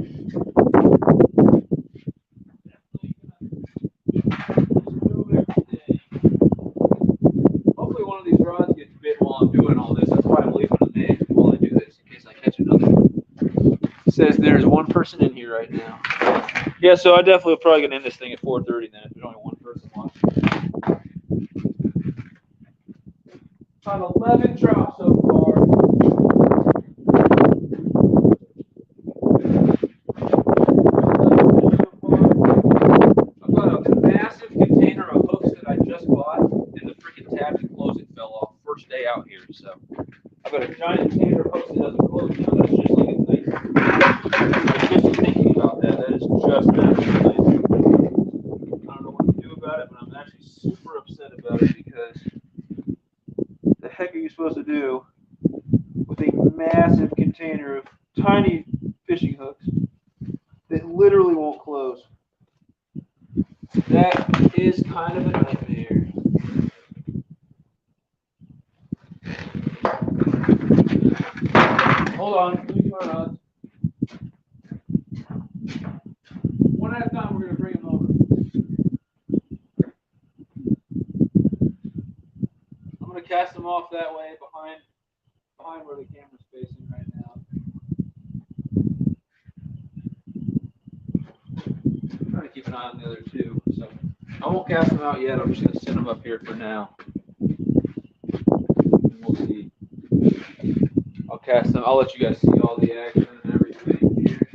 Hopefully one of these rods gets bit while I'm doing all this. That's why I'm leaving them in while I do this, in case I catch another one. It says there's one person in here right now. Yeah, so I definitely probably gonna end this thing at 4:30 then if there's only one person watching. Caught 11 trout so far. I've got a massive container of hooks that I just bought, and the freaking tab to close it fell off first day out here. So I've got a giant container of hooks that doesn't close now. That's just like a nice. Just thinking about that, that is just nice. I don't know what to do about it, but I'm actually super upset about it because the heck are you supposed to do with a massive container of tiny fishing hooks that literally won't close? That is kind of a nightmare. Hold on, please my rods. One at a time, we're going to bring them over. I'm going to cast them off that way behind where the camera's facing right now. I'm trying to keep an eye on the other two. So I won't cast them out yet. I'm just going to send them up here for now. And we'll see. I'll cast them. I'll let you guys see all the action and everything here.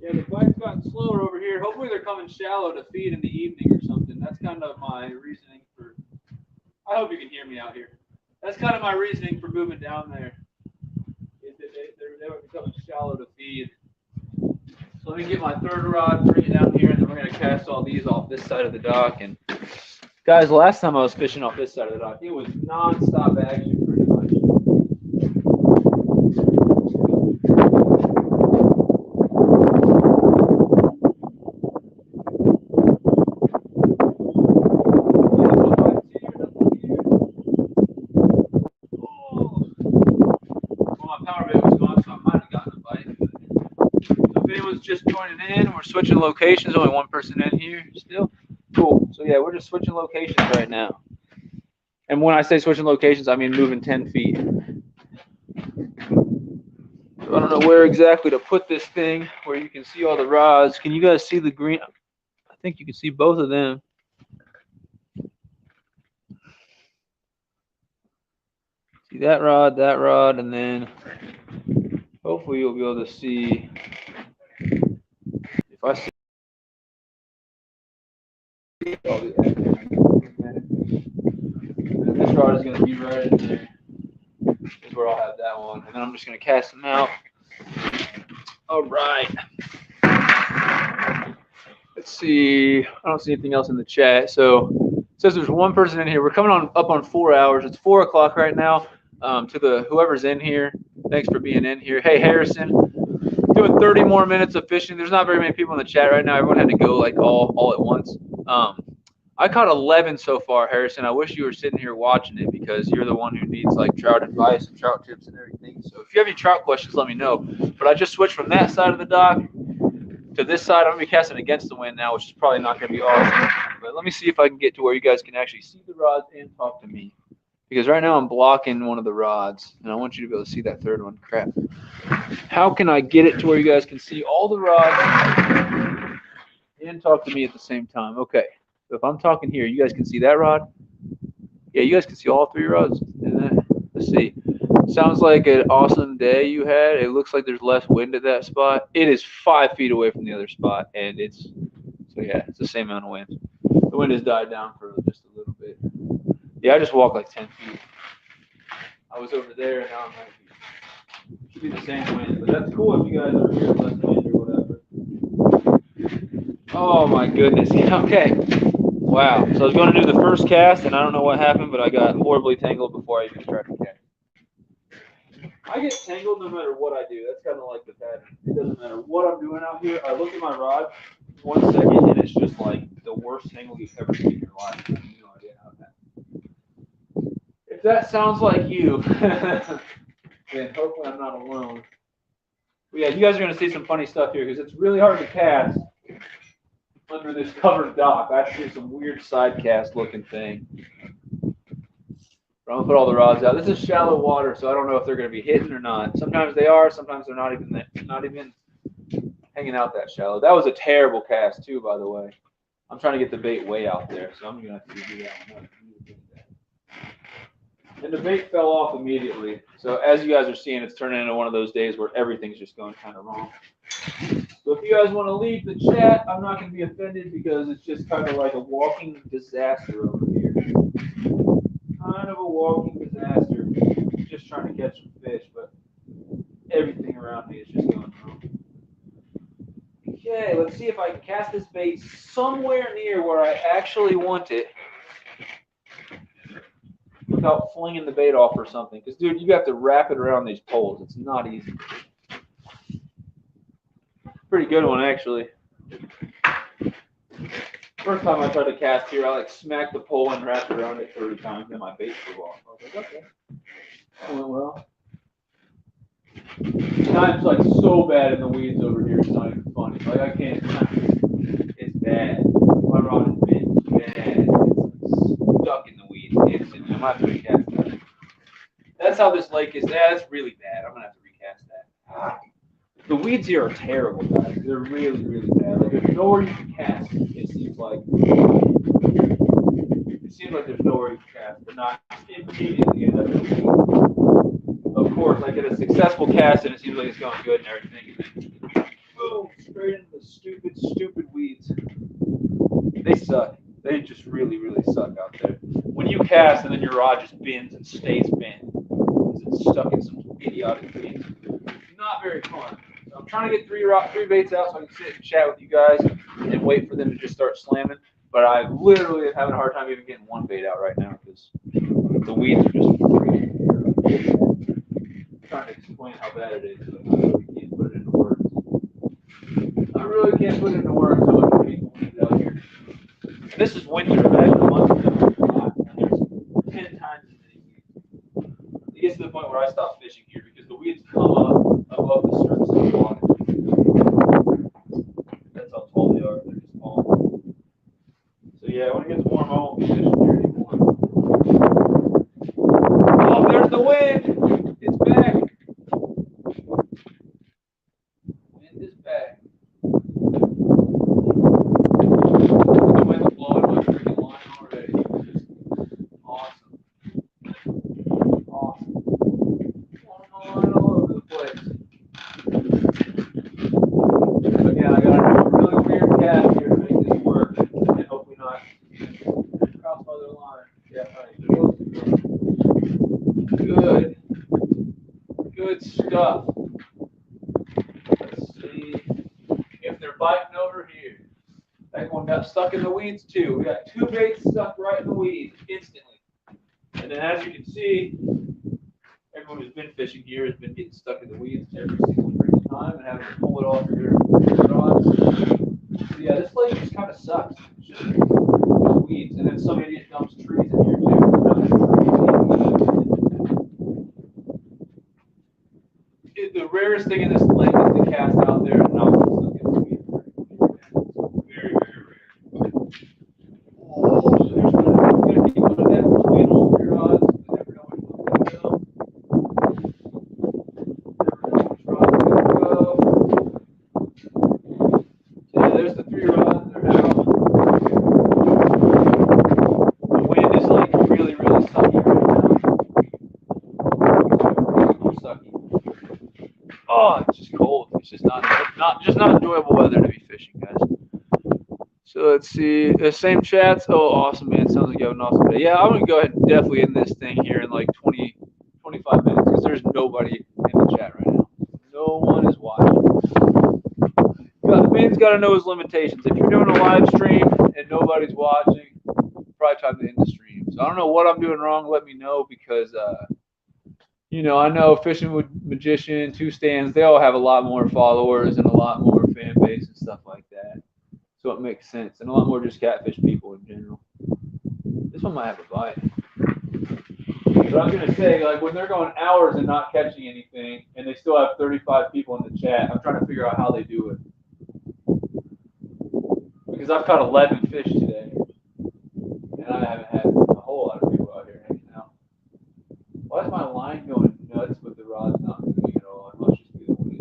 Yeah, the bite's gotten slower over here. Hopefully they're coming shallow to feed in the evening or something. That's kind of my reasoning for. I hope you can hear me out here. That's kind of my reasoning for moving down there. Is that they were becoming shallow to feed. So let me get my third rod, bring it down here, and then we're going to cast all these off this side of the dock. And guys, last time I was fishing off this side of the dock, it was non-stop action pretty much. Just joining in, we're switching locations. Only one person in here still. Cool. So yeah, we're just switching locations right now. And when I say switching locations, I mean moving 10 feet. So I don't know where exactly to put this thing where you can see all the rods. Can you guys see the green? I think you can see both of them. See that rod, and then hopefully you'll be able to see if I see all the and this rod is going to be right in there. This is where I'll have that one. And then I'm just going to cast them out. All right. Let's see. I don't see anything else in the chat. So it says there's one person in here. We're coming up on 4 hours. It's 4 o'clock right now. To the whoever's in here, thanks for being in here. Hey, Harrison, doing 30 more minutes of fishing. There's not very many people in the chat right now. Everyone had to go like all at once. I caught 11 so far, Harrison. I wish you were sitting here watching it because you're the one who needs like trout advice and trout tips and everything. So if you have any trout questions, let me know. But I just switched from that side of the dock to this side. I'm going to be casting against the wind now, which is probably not going to be awesome. But let me see if I can get to where you guys can actually see the rods and talk to me. Because right now I'm blocking one of the rods, and I want you to be able to see that third one. Crap. How can I get it to where you guys can see all the rods and talk to me at the same time? Okay. So if I'm talking here, you guys can see that rod? Yeah, you guys can see all 3 rods. Let's see. Sounds like an awesome day you had. It looks like there's less wind at that spot. It is 5 feet away from the other spot, and it's the same amount of wind. The wind has died down for just a little bit. Yeah, I just walked like 10 feet. I was over there, and now I'm right here. It should be the same wind, but that's cool if you guys are here less wind or whatever. Oh my goodness. Okay. Wow. So I was going to do the first cast, and I don't know what happened, but I got horribly tangled before I even started casting. I get tangled no matter what I do. That's kind of like the pattern. It doesn't matter what I'm doing out here. I look at my rod 1 second, and it's just like the worst tangle you've ever seen in your life. I have no idea how that. If that sounds like you, then hopefully I'm not alone. But yeah, you guys are going to see some funny stuff here because it's really hard to cast under this covered dock. I have to do some weird side cast looking thing. But I'm gonna put all the rods out. This is shallow water, so I don't know if they're gonna be hitting or not. Sometimes they are, sometimes they're not even hanging out that shallow. That was a terrible cast too, by the way. I'm trying to get the bait way out there, so I'm gonna have to do that one. And the bait fell off immediately. So as you guys are seeing, it's turning into one of those days where everything's just going kind of wrong. So if you guys want to leave the chat, I'm not going to be offended because it's just kind of like a walking disaster over here. Kind of a walking disaster. Just trying to catch some fish, but everything around me is just going wrong. Okay, let's see if I can cast this bait somewhere near where I actually want it without flinging the bait off or something. Because, dude, you have to wrap it around these poles. It's not easy. Pretty good one, actually. First time I tried to cast here, I like smacked the pole and wrapped around it 30 times, and my bait flew off. I was like, okay, that went well. Time's like so bad in the weeds over here, it's not even funny. Like I can't. It's bad. My rod has been bad. It's stuck in the weeds instantly. I'm gonna have to recast that. That's how this lake is. That's really bad. I'm gonna have to recast that. The weeds here are terrible, guys. They're really, really bad. Like there's nowhere you can cast. It seems like. It seems like there's nowhere you can cast, but not immediately end up in the weeds. Of course, I get a successful cast and it seems like it's going good and everything, and then boom, straight into the stupid, stupid weeds. They suck. They just really, really suck out there. When you cast and then your rod just bends and stays bent because it's stuck in some idiotic weeds. Not very fun. So I'm trying to get three baits out so I can sit and chat with you guys and wait for them to just start slamming. But I literally am having a hard time even getting one bait out right now because the weeds are just freaking. I'm trying to explain how bad it is, but I really can't put it into words. I really can't put it into words how much I hate the weeds out here. And this is winter. Imagine a month ago, it's hot, and there's 10 times as many weeds. It gets to the point where I stop fishing here because the weeds come up above the surface of the water. That's how tall they are. They're just tall. So yeah, when it gets warm, I won't be fishing here anymore. Oh, there's the wind. It's back. Wind is back. The wind's blowing my freaking line already. Awesome. Awesome. All over the place. Again, I gotta do a really weird cast here to make this work, and hopefully not cross other line. Yeah, good. Good stuff. Let's see if they're biting over here. That one got stuck in the weeds too. We got two baits stuck right in the weeds instantly. And then as you can see, everyone who's been fishing here has been getting stuck in the weeds every single freaking time and having to pull it off your rods. So yeah, this lake just kind of sucks. It's just weeds, and then some idiot dumps trees in here too. The rarest thing in this lake is to cast out there and not get stuck in the weeds. Very, very rare. Oh, so there's going to be one of them between all your rods. You never know which one's going to go. There's the three rods. They're out. The wind is like really, really sucky right now. Sucky. Oh, it's just cold. It's just not enjoyable weather to be fishing, guys. So let's see. The same chats. Oh, awesome, man. Sounds like you have an awesome day. Yeah, I'm gonna go ahead and definitely end this thing here in like 20, 25 minutes because there's nobody in the chat right now. No one is watching. God, man, Everybody's got to know his limitations. If you're doing a live stream and nobody's watching, probably time to end the stream. So I don't know what I'm doing wrong. Let me know because I know Fishing with Magician, Two Stands, they all have a lot more followers and a lot more fan base and stuff like that. So it makes sense, and a lot more just catfish people in general. This one might have a bite. But I was gonna say, like when they're going hours and not catching anything, and they still have 35 people in the chat, I'm trying to figure out how they do it. Because I've caught 11 fish today, and I haven't had a whole lot of people out here hanging out. Why is my line going nuts with the rods not moving at all? It must just be the wind.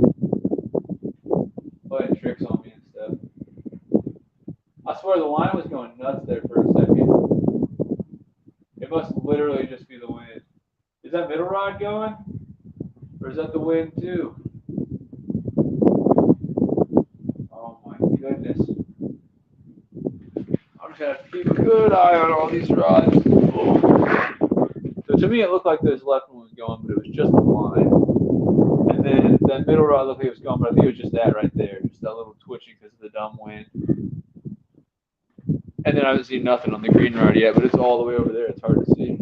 Playing tricks on me and stuff. I swear the line was going nuts there for a second. It must literally just be the wind. Is that middle rod going? Or is that the wind too? Oh my goodness. I'm just gonna have to keep a good eye on all these rods. Oh. So to me it looked like this left one was going, but it was just the line. And then that middle rod looked like it was going, but I think it was just that right there. Just that little twitching because of the dumb wind. And then I haven't seen nothing on the green rod yet, but it's all the way over there. It's hard to see.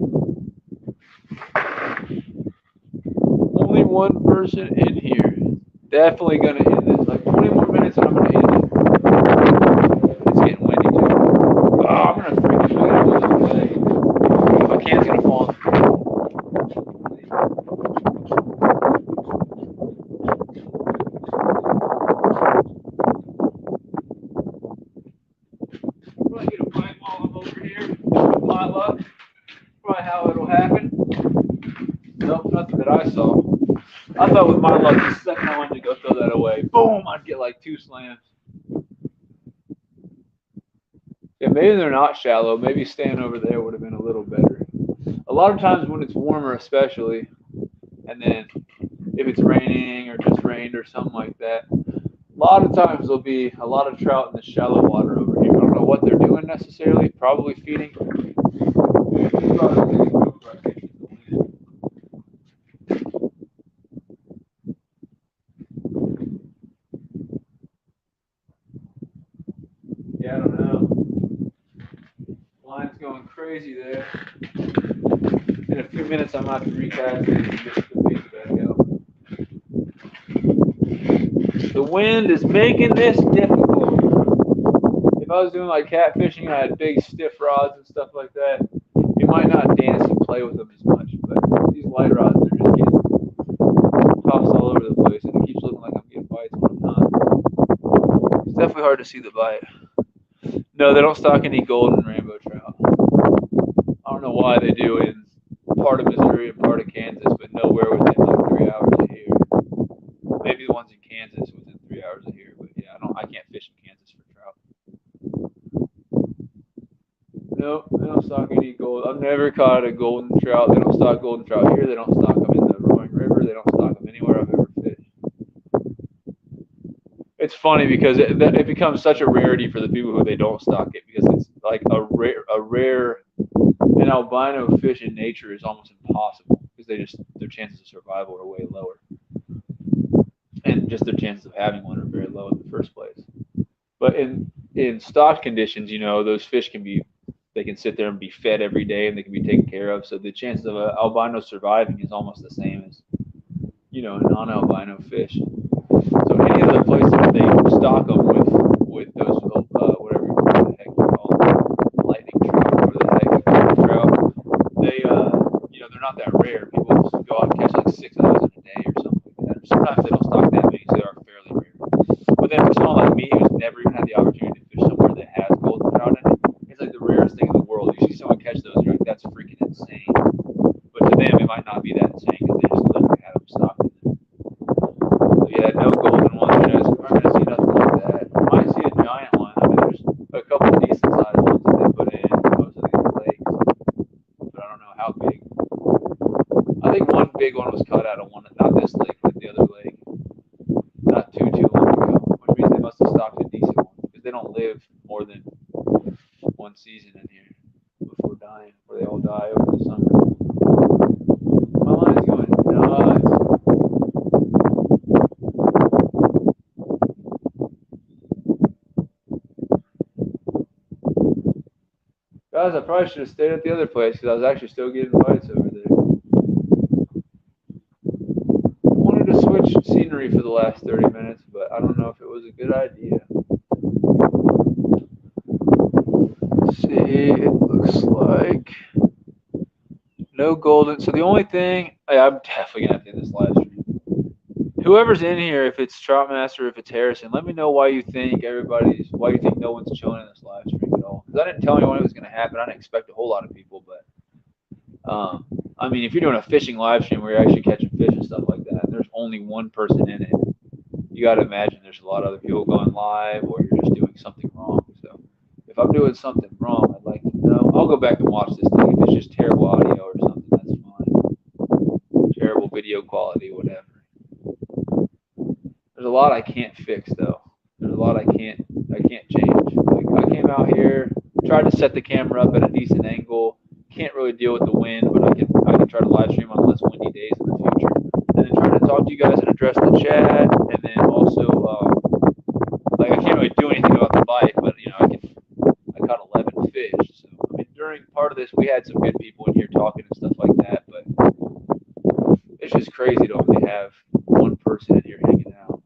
Only one person in here. Definitely going to end this. Like 20 more minutes and I'm going to end it. It's getting windy too. Oh, I'm going to freaking go this way. My can's going to fall. I'm going to get a bite while I'm over here. With my luck. Probably how it'll happen. Nope, nothing that I saw. I thought with my luck, the second I went to go throw that away, boom, I'd get like 2 slams. Yeah, maybe they're not shallow. Maybe staying over there would have been a little better. A lot of times when it's warmer, especially, and then if it's raining or just rained or something like that, a lot of times there'll be a lot of trout in the shallow water over here. I don't know what they're doing necessarily. Probably feeding. Yeah, I don't know. Line's going crazy there. In a few minutes, I'm about to recast it and get the bait back out. The wind is making this difficult. If I was doing like catfishing and I had big stiff rods and stuff like that, you might not dance and play with them as much. But these light rods are just getting tossed all over the place, and it keeps looking like I'm getting bites when I'm not. It's definitely hard to see the bite. No, they don't stock any golden rainbow trout. I don't know why they do in part of Missouri and part of Kansas, but nowhere within like 3 hours of here. Maybe the ones in Kansas within 3 hours of here, but yeah, I can't fish in Kansas for trout. Nope, they don't stock any gold. I've never caught a golden trout. They don't stock golden trout here. They don't stock them in the Roaring River. They don't stock them anywhere I've ever fished. It's funny because it becomes such a rarity for the people who they don't stock it because it's like a rare. An albino fish in nature is almost impossible because their chances of survival are way lower, and just their chances of having one are very low in the first place. But in stock conditions, those fish they can sit there and be fed every day and they can be taken care of. So the chances of an albino surviving is almost the same as a non-albino fish. So any other place that they stock them with those whatever the heck you call them, lightning trout, whatever the heck trout, they're not that rare. People go out and catch like 6 of those in a day or something like that. Or sometimes they don't stock that many, so they are fairly rare. But then for someone like me who's never even had the opportunity to fish somewhere that has golden trout in it, it's like the rarest thing in the world. You see someone catch those, you're like, that's freaking insane. But to them, it might not be that insane because they just literally had them stocked in there. So yeah, no golden ones. We're not going to see nothing like that. You might see a giant one. I mean, there's a couple decent sized ones that they put in most of these lakes, but I don't know how big. I think one big one was caught out of not this lake, but the other lake, not too long ago, which means they must have stocked a decent one because they don't live more than one season in here before dying, before they all die over the summer. My line's going nuts. realized I probably should have stayed at the other place because I was actually still getting bites over there. Wanted to switch scenery for the last 30 minutes, but I don't know if it was a good idea. Let's see, it looks like no golden. So the only thing, I'm definitely gonna have to end this live stream. Whoever's in here, if it's Troutmaster, if it's Harrison, let me know why you think no one's chilling in this live stream at all. Because I didn't tell anyone it was gonna happen. I didn't expect a whole lot of people, but I mean, if you're doing a fishing live stream where you're actually catching fish and stuff like that, and there's only one person in it, you got to imagine there's a lot of other people going live, or you're just doing something wrong. So if I'm doing something wrong, I'd like to know. I'll go back and watch this thing. If it's just terrible audio or something, that's fine. Terrible video quality, whatever. There's a lot I can't fix though. There's a lot I can't change. Like I came out here, tried to set the camera up at a decent angle. Can't really deal with the wind, but I can try to live stream on less windy days in the future. And then try to talk to you guys and address the chat. And then also, like I can't really do anything about the bite, but I caught 11 fish. So I mean, during part of this, we had some good people in here talking and stuff like that. But it's just crazy to only have one person in here hanging out.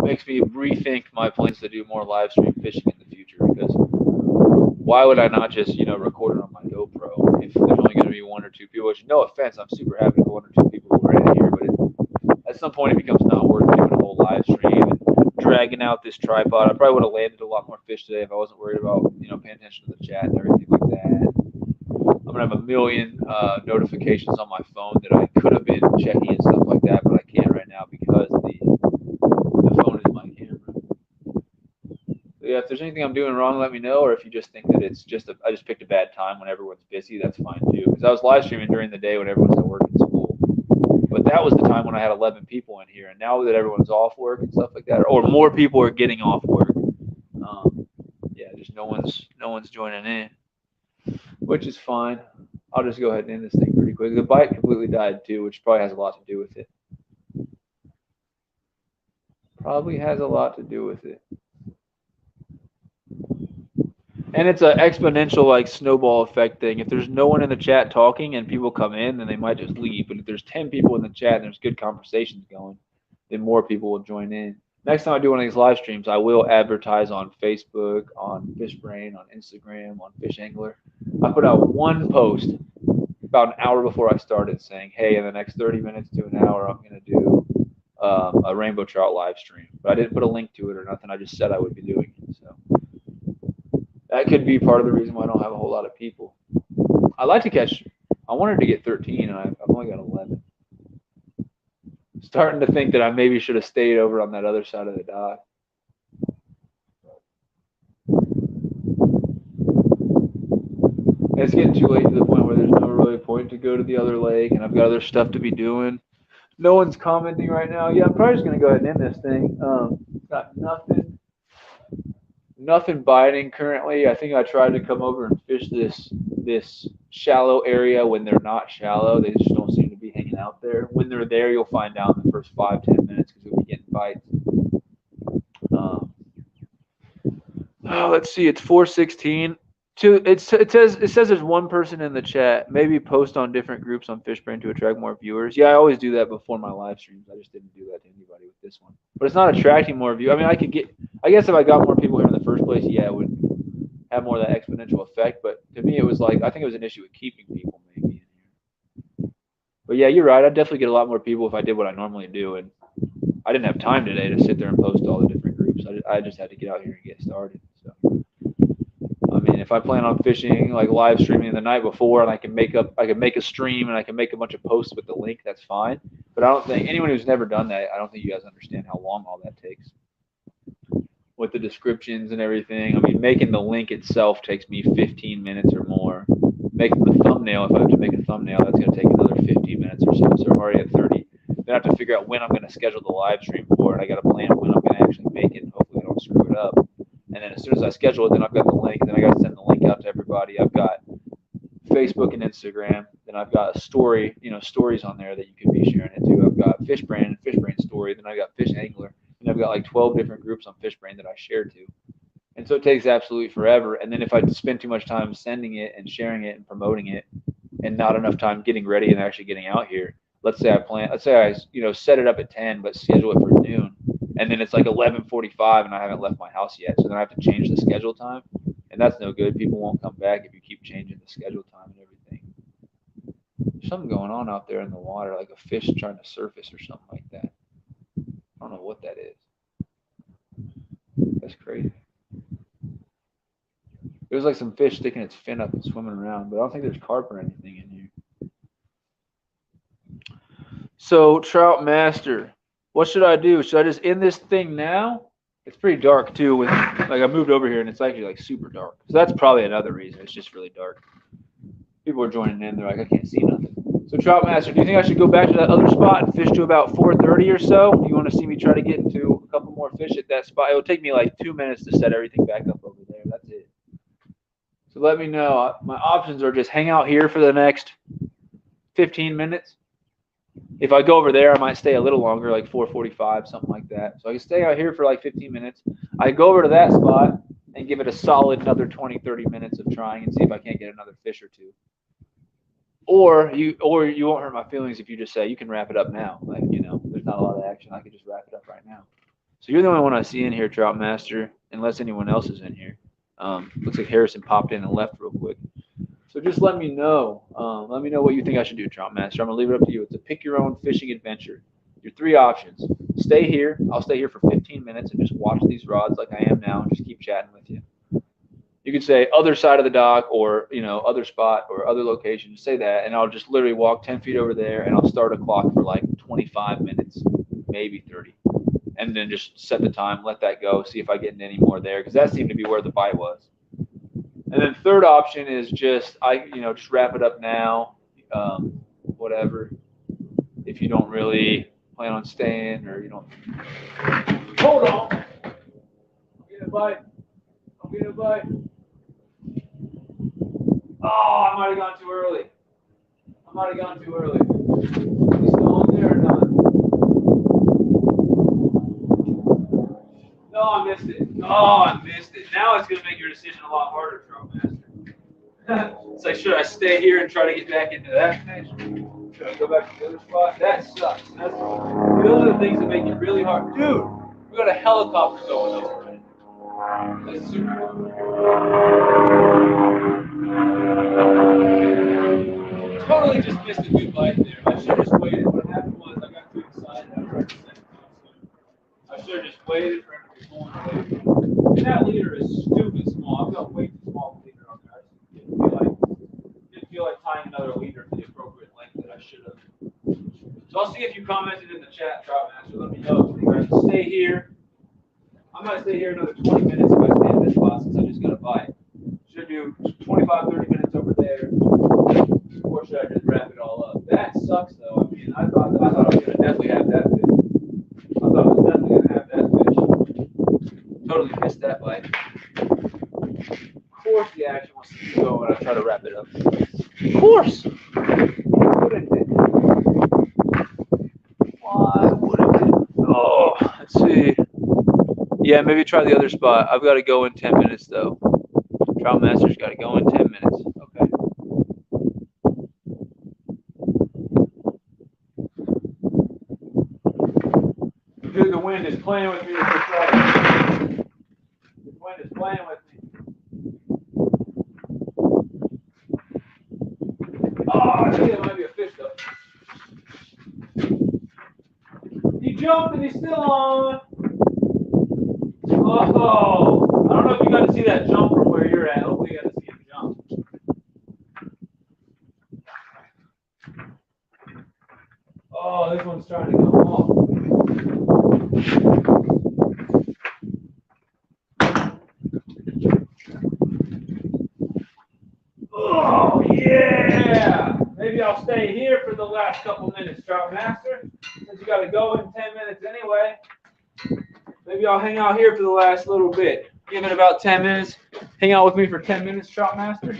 Makes me rethink my plans to do more live stream fishing in the future because why would I not just record it on my GoPro if there's only going to be one or two people? Which, no offense, I'm super happy to one or two people who are in here, but at some point it becomes not worth doing a whole live stream and dragging out this tripod. I probably would have landed a lot more fish today if I wasn't worried about paying attention to the chat and everything like that. I'm gonna have a million notifications on my phone that I could have been checking and stuff like that, but I can't right now because the phone is my camera. Yeah, if there's anything I'm doing wrong, let me know. Or if you just think that it's I just picked a bad time when everyone's busy, that's fine too. Because I was live streaming during the day when everyone's at work and school. But that was the time when I had 11 people in here. And now that everyone's off work and stuff like that, or more people are getting off work, yeah, just no one's joining in, which is fine. I'll just go ahead and end this thing pretty quick. The bite completely died too, which probably has a lot to do with it. Probably has a lot to do with it. And it's an exponential like snowball effect thing. If there's no one in the chat talking and people come in, then they might just leave. But if there's 10 people in the chat and there's good conversations going, then more people will join in. Next time I do one of these live streams, I will advertise on Facebook, on FishBrain, on Instagram, on Fish Angler. I put out one post about an hour before I started saying, hey, in the next 30 minutes to an hour, I'm going to do a rainbow trout live stream. But I didn't put a link to it or nothing. I just said I would be doing it. So that could be part of the reason why I don't have a whole lot of people. I like to catch. I wanted to get 13, and I've only got 11. Starting to think that I maybe should have stayed over on that other side of the dock. It's getting too late to the point where there's no really point to go to the other lake, and I've got other stuff to be doing. No one's commenting right now. Yeah, I'm probably just going to go ahead and end this thing. Got nothing biting currently. I think I tried to come over and fish this shallow area when they're not shallow. They just don't seem to be hanging out there. When they're there, you'll find out in the first 5-10 minutes because we'll be getting bites. Let's see. It's 4:16. It says there's one person in the chat. Maybe post on different groups on FishBrain to attract more viewers. Yeah, I always do that before my live streams. I just didn't do that to anybody with this one. But it's not attracting more viewers. I mean, I guess if I got more people here in the first place, yeah, it would have more of that exponential effect. But to me, it was like, I think it was an issue with keeping people maybe in here. But yeah, you're right. I'd definitely get a lot more people if I did what I normally do. And I didn't have time today to sit there and post all the different groups. I just had to get out here and get started. So, I mean, if I plan on fishing, like live streaming the night before, and I can make a stream and I can make a bunch of posts with the link, that's fine. But I don't think anyone who's never done that, I don't think you guys understand how long all that takes with the descriptions and everything. I mean, making the link itself takes me 15 minutes or more. Making the thumbnail, if I have to make a thumbnail, that's going to take another 15 minutes or so. So I'm already at 30. Then I have to figure out when I'm going to schedule the live stream for it. I got to plan when I'm going to actually make it. And hopefully I don't screw it up. And then as soon as I schedule it, then I've got the link. Then I got to send the link out to everybody. I've got Facebook and Instagram. Then I've got a story, stories on there that you can be sharing it to. I've got FishBrain and FishBrain story. Then I've got Fish Angler. And I've got like 12 different groups on FishBrain that I share to. And so it takes absolutely forever. And then if I spend too much time sending it and sharing it and promoting it, and not enough time getting ready and actually getting out here, let's say I set it up at 10, but schedule it for noon, and then it's like 11:45 and I haven't left my house yet. So then I have to change the schedule time, and that's no good. People won't come back if you keep changing the schedule time and everything. There's something going on out there in the water, like a fish trying to surface or something like that. I don't know what that is. That's crazy. There's like some fish sticking its fin up and swimming around, but I don't think there's carp or anything in here. So, Trout Master, what should I do? Should I just end this thing now? It's pretty dark too. With like I moved over here and it's actually like super dark. So that's probably another reason. It's just really dark. People are joining in. They're like, I can't see nothing. So, Trout Master, do you think I should go back to that other spot and fish to about 4:30 or so? Do you want to see me try to get into a couple more fish at that spot? It'll take me like 2 minutes to set everything back up over there. That's it. So let me know. My options are just hang out here for the next 15 minutes. If I go over there, I might stay a little longer, like 4:45, something like that. So I can stay out here for like 15 minutes. I go over to that spot and give it a solid another 20, 30 minutes of trying and see if I can't get another fish or two. Or you won't hurt my feelings if you just say you can wrap it up now. Like, there's not a lot of action. I could just wrap it up right now. So you're the only one I see in here, Trout Master, unless anyone else is in here. Looks like Harrison popped in and left real quick. So just let me know. Let me know what you think I should do, Trout Master. I'm going to leave it up to you. It's a pick your own fishing adventure. Your 3 options. Stay here. I'll stay here for 15 minutes and just watch these rods like I am now and just keep chatting with you. You could say other side of the dock or, other spot or other location. Just say that, and I'll just literally walk 10 feet over there, and I'll start a clock for like 25 minutes, maybe 30. And then just set the time, let that go, see if I get any more there, because that seemed to be where the bite was. And then third option is just just wrap it up now, whatever. If you don't really plan on staying or you don't. Hold on. I'm getting a bite. Oh, I might have gone too early. Is he still on there or not? No, I missed it. Now it's going to make your decision a lot harder, Trout Master. It's like, should I stay here and try to get back into that fish? Should I go back to the other spot? That sucks. Those are the things that make it really hard. Dude, we got a helicopter going over right now. That's super fun. Totally just missed a good bite there. I should have just waited. What happened was I got too excited. I should have just waited for him to be pulling away. And that leader is stupid small. I've got way too small a leader on there. I just didn't feel like tying another leader to the appropriate length that I should have. So I'll see if you commented in the chat, Trout Master. Let me know if you guys stay here. I might stay here another 20 minutes if I stay in this spot since I just got a bite. Should do 25, 30 minutes over there. Or should I just wrap it all up? That sucks though. I mean, I thought I was going to definitely have that fish. Totally missed that bite. Of course the action wants to keep going when I try to wrap it up. Of course! Why wouldn't it? Oh, let's see. Yeah, maybe try the other spot. I've got to go in 10 minutes though. Trout Master's got to go in 10 minutes. Okay. Dude, the wind is playing with me with this rod. The wind is playing with me. Oh, I think it might be a fish though. He jumped and he's still on. Oh, I don't know if you got to see that jump from where you're at. Hopefully you got to see him jump. Oh, this one's trying to come off. Oh, yeah! Maybe I'll stay here for the last couple minutes, Trout Master. Since you got to go in 10 minutes anyway. Maybe I'll hang out here for the last little bit. Give it about 10 minutes. Hang out with me for 10 minutes, Trout Master.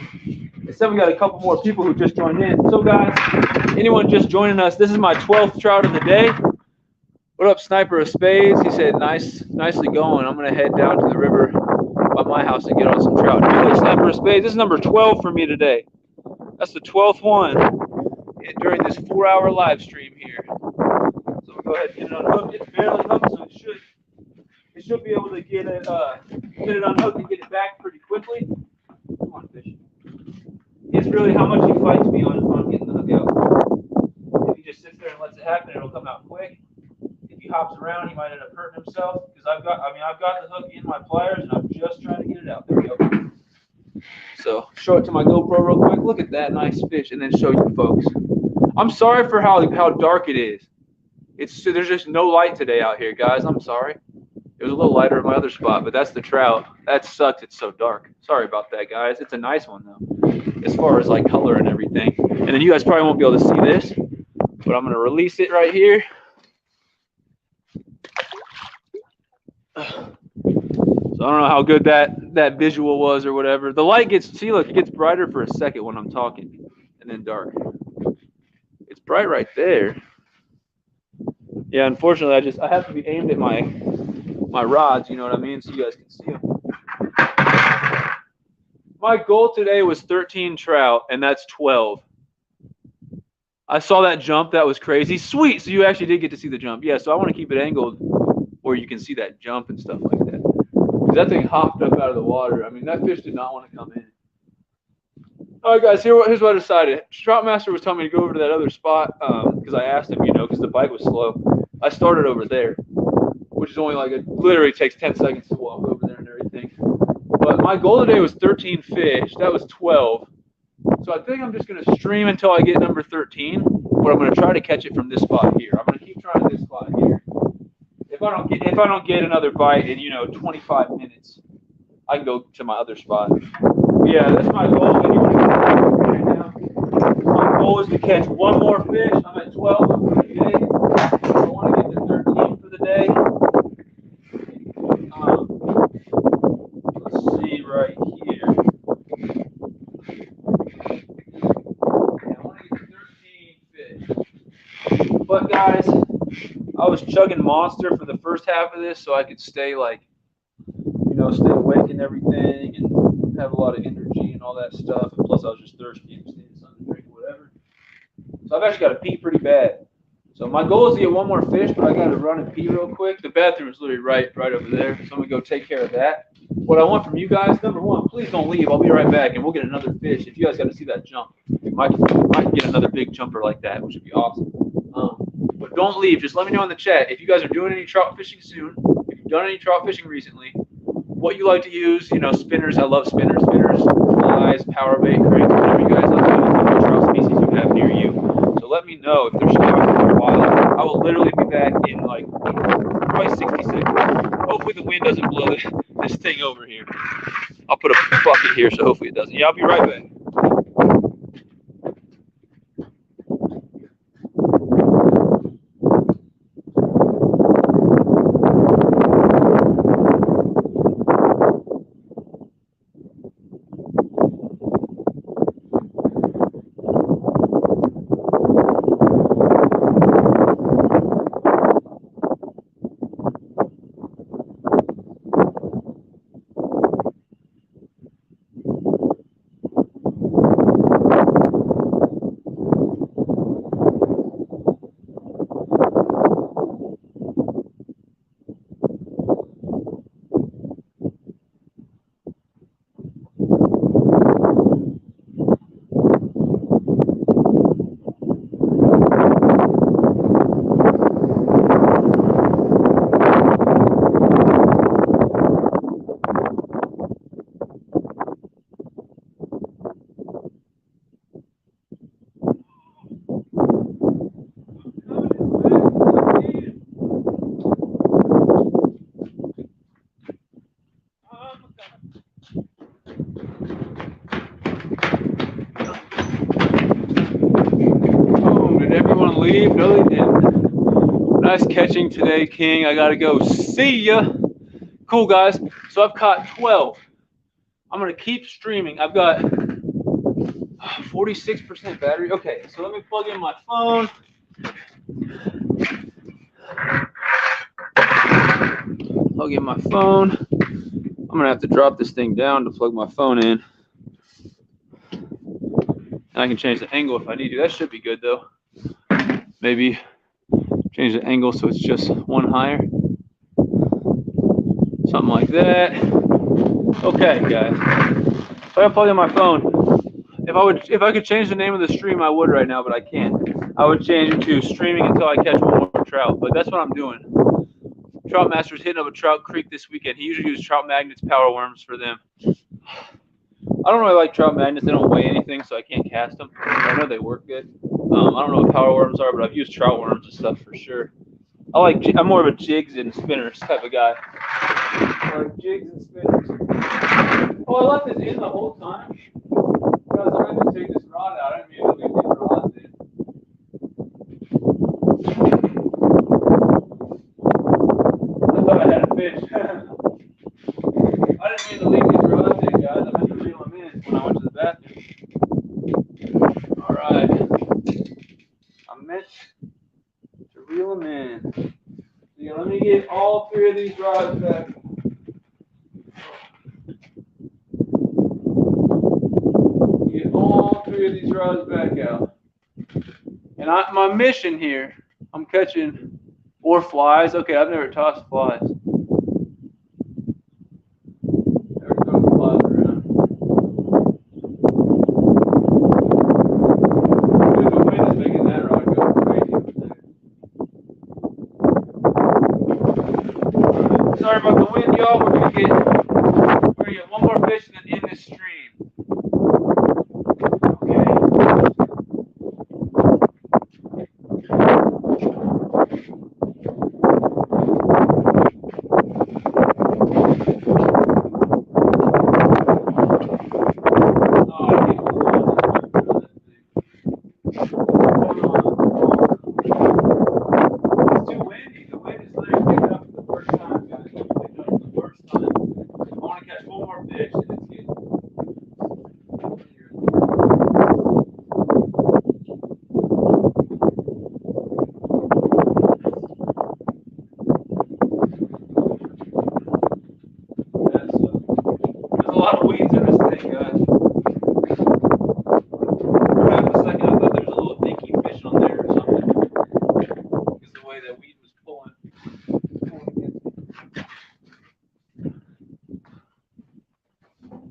Instead, we got a couple more people who just joined in. So, guys, anyone just joining us, this is my 12th trout of the day. What up, Sniper of Spades? He said, nicely going. I'm going to head down to the river by my house to get on some trout. Hello, Snapper of Spades. This is number 12 for me today. That's the 12th one during this 4-hour live stream here. So we'll go ahead and get it unhooked. It's barely hooked, so it should be able to get it unhooked and get it back pretty quickly. Come on, fish. It's really how much he fights me on getting the hook out. If he just sits there and lets it happen, it'll come out quick. If he hops around, he might end up hurting himself because I've got the hook in my pliers and I'm just trying to get it out. There we go. So show it to my GoPro real quick. Look at that nice fish, and then show you folks. I'm sorry for how dark it is. There's just no light today out here, guys. I'm sorry. It was a little lighter at my other spot, but that's the trout. That sucks. It's so dark. Sorry about that, guys. It's a nice one though, as far as like color and everything. And then you guys probably won't be able to see this, but I'm gonna release it right here. So I don't know how good that visual was or whatever. The light gets it gets brighter for a second when I'm talking, and then dark. It's bright right there. Yeah, unfortunately, I have to be aimed at my rods, you know what I mean, so you guys can see them. My goal today was 13 trout, and that's 12. I saw that jump. That was crazy. Sweet. So you actually did get to see the jump. Yeah, so I want to keep it angled where you can see that jump and stuff like that. Because that thing hopped up out of the water. I mean, that fish did not want to come in. All right, guys, here's what I decided. Troutmaster was telling me to go over to that other spot because I asked him, because the bite was slow. I started over there, which is only literally takes 10 seconds to walk over there and everything. But my goal today was 13 fish. That was 12. So I think I'm just going to stream until I get number 13, but I'm going to try to catch it from this spot here. I'm going to keep trying this spot here. If I don't get another bite in 25 minutes, I can go to my other spot. Yeah, that's my goal. Right now, my goal is to catch one more fish. I'm at 12 for the day. I want to get to 13 for the day. Let's see right here. Yeah, I want to get to 13 fish. But guys, I was chugging Monster for the first half of this so I could stay stay awake and everything and have a lot of energy and all that stuff. And plus I was just thirsty and just needed something to drink or whatever. So I've actually got to pee pretty bad. So my goal is to get one more fish, but I got to run and pee real quick. The bathroom is literally right over there. So I'm going to go take care of that. What I want from you guys, number one, please don't leave. I'll be right back and we'll get another fish. If you guys got to see that jump, we might get another big jumper like that, which would be awesome. But don't leave. Just let me know in the chat if you guys are doing any trout fishing soon, if you've done any trout fishing recently, what you like to use, spinners. I love spinners, flies, power bait, cranks, whatever you guys like to use, what trout species you have near you. So let me know if they're stocked for a while. I will literally be back in probably 60 seconds. Hopefully the wind doesn't blow this thing over here. I'll put a bucket here, so hopefully it doesn't. Yeah, I'll be right back. Leave. No, they didn't. Nice catching today, King. I gotta go. See ya. Cool, guys. So I've caught 12. I'm gonna keep streaming. I've got 46% battery. Okay, so let me plug in my phone. Plug in my phone. I'm gonna have to drop this thing down to plug my phone in. And I can change the angle if I need to. That should be good though. Maybe change the angle so it's just one higher. Something like that. Okay, guys. So I'm plugging my phone. If I could change the name of the stream, I would right now, but I can't. I would change it to streaming until I catch one more trout. But that's what I'm doing. Trout Master's hitting up a trout creek this weekend. He usually uses trout magnets, power worms for them. I don't really like trout magnets. They don't weigh anything, so I can't cast them. I know they work good. I don't know what power worms are, but I've used trout worms and stuff for sure. I'm more of a jigs and spinners type of guy. I like jigs and spinners. Oh, I left this in the whole time. Guys, I meant to take this rod out. I didn't mean to leave these rods in. I thought I had a fish. I didn't mean to leave these rods in, guys. I meant to reel them in when I went to the bathroom. All right. I meant to reel them in. Yeah, let me get all three of these rods back. Get all three of these rods back out. And my mission here, I'm catching 4 flies. Okay, I've never tossed flies. Never thrown flies around. Dude, the wind is making that rod go crazy. Sorry about the wind, y'all. We're gonna get one more fish and then end this stream. Okay.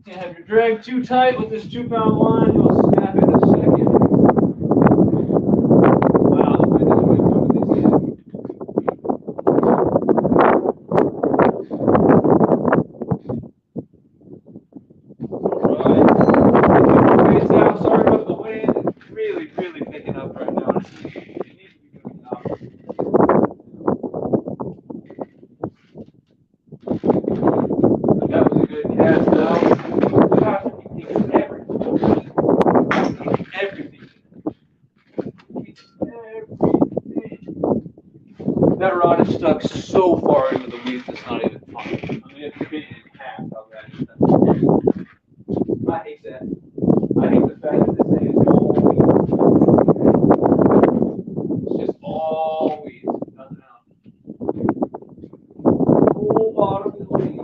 Can't have your drag too tight with this 2-pound line, you'll snap it in a second. Wow, the wind is really moving this in. Alright. Face out, sorry about the wind. It's really, really picking up right now. It needs to be moving up. That was a good cast though. That rod is stuck so far into the weeds, it's not even fun. I mean, it's bit in half how bad it is. I hate that. I hate the fact that this thing is all weeds. It's just all weeds, nothing else. The whole bottom is weeds.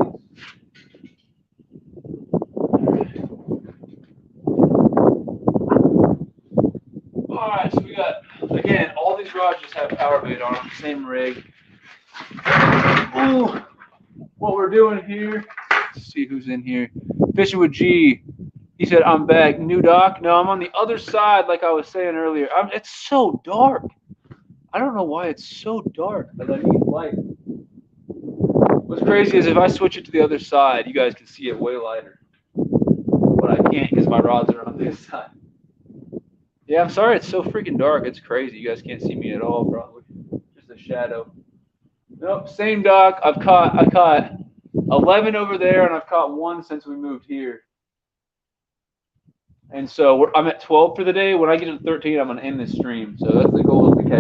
Alright, so we got, again, all these rods just have power bait on them, same rig. Ooh, what we're doing here, let's see who's in here. Fishing with G. He said, I'm back. New doc? No, I'm on the other side, like I was saying earlier. It's so dark. I don't know why it's so dark, but I need light. What's crazy is if I switch it to the other side, you guys can see it way lighter. But I can't because my rods are on this side. Yeah, I'm sorry it's so freaking dark. It's crazy. You guys can't see me at all, probably. Just a shadow. Nope, same dock. I caught 11 over there, and I've caught 1 since we moved here. And so I'm at 12 for the day. When I get to 13, I'm gonna end this stream. So that's the goal, is to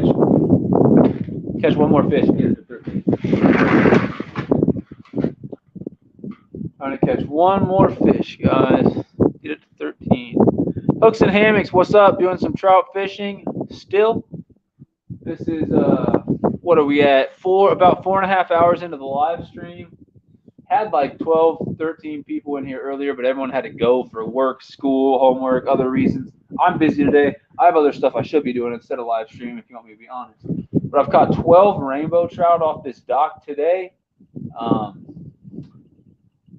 catch 1 more fish and get it to 13. Trying to catch 1 more fish, guys. Get it to 13. Hooks and hammocks, what's up? Doing some trout fishing still. This is what are we at? About 4.5 hours into the live stream. had like 12, 13 people in here earlier, but everyone had to go for work, school, homework, other reasons. I'm busy today. I have other stuff I should be doing instead of live streaming, if you want me to be honest. But I've caught 12 rainbow trout off this dock today.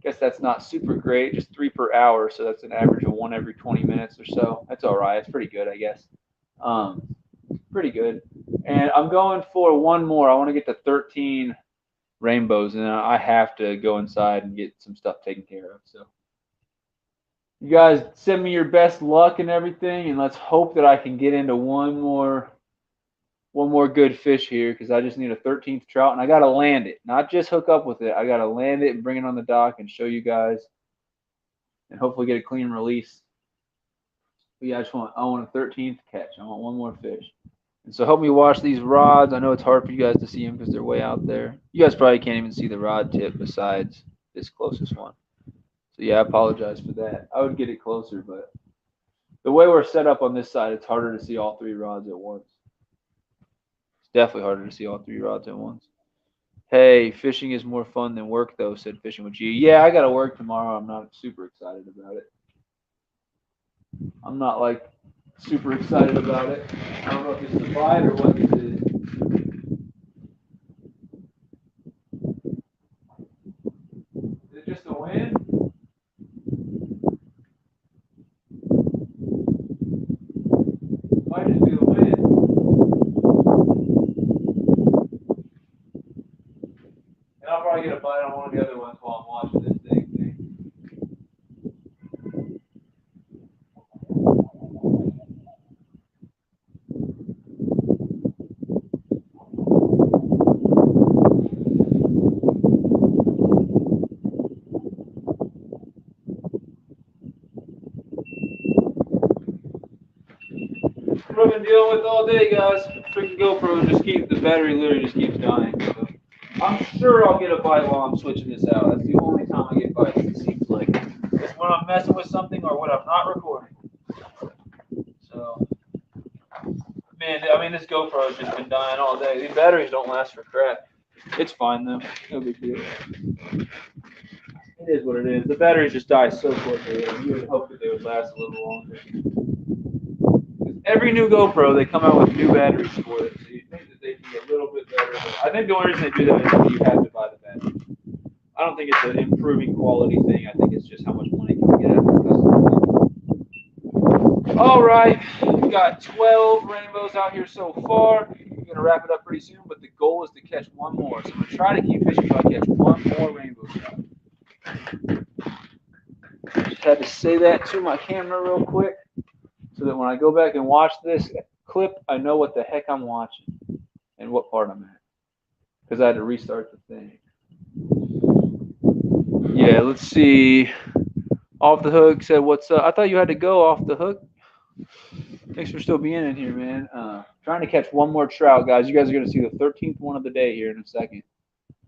Guess that's not super great, just 3 per hour, so that's an average of one every 20 minutes or so. That's all right. It's pretty good, I guess. Pretty good. And I'm going for one more. I want to get to 13 rainbows, and I have to go inside and get some stuff taken care of. So you guys send me your best luck and everything, and let's hope that I can get into one more good fish here, because I just need a 13th trout, and I gotta land it, not just hook up with it. I gotta land it and bring it on the dock and show you guys, and hopefully get a clean release. But yeah, I want a 13th catch. I want one more fish. And so help me wash these rods. I know it's hard for you guys to see them because they're way out there. You guys probably can't even see the rod tip besides this closest one. So yeah, I apologize for that. I would get it closer, but the way we're set up on this side, it's harder to see all 3 rods at once. It's definitely harder to see all 3 rods at once. Hey, fishing is more fun than work, though, said Fishing with G. Yeah, I got to work tomorrow. I'm not super excited about it. I'm not like super excited about it. I don't know if this is a bite or what this is. Is it just a wind? Might just be the wind. And I'll probably get a bite on one of the other ones while I'm watching this thing. What I've been dealing with all day, guys. Freaking GoPro the battery literally just keeps dying. So I'm sure I'll get a bite while I'm switching this out. That's the only time I get bites, it seems like. It's when I'm messing with something or when I'm not recording. So, man, I mean, this GoPro has just been dying all day. These batteries don't last for crap. It's fine, though. No big deal. It is what it is. The batteries just die so quickly. You would hope that they would last a little longer. Every new GoPro, they come out with new batteries for it, so you think that they can get a little bit better. I think the only reason they do that is that you have to buy the battery. I don't think it's an improving quality thing. I think it's just how much money can we get out of the customer. All right, we got 12 rainbows out here so far. We're gonna wrap it up pretty soon, but the goal is to catch one more. So I'm gonna try to keep fishing until I catch one more rainbow trout. Just had to say that to my camera real quick, so that when I go back and watch this clip, I know what the heck I'm watching and what part I'm at. Because I had to restart the thing. Yeah, let's see. Off the Hook said, "What's up?" I thought you had to go. Off the Hook. Thanks for still being in here, man. Trying to catch one more trout, guys. You guys are going to see the 13th one of the day here in a second.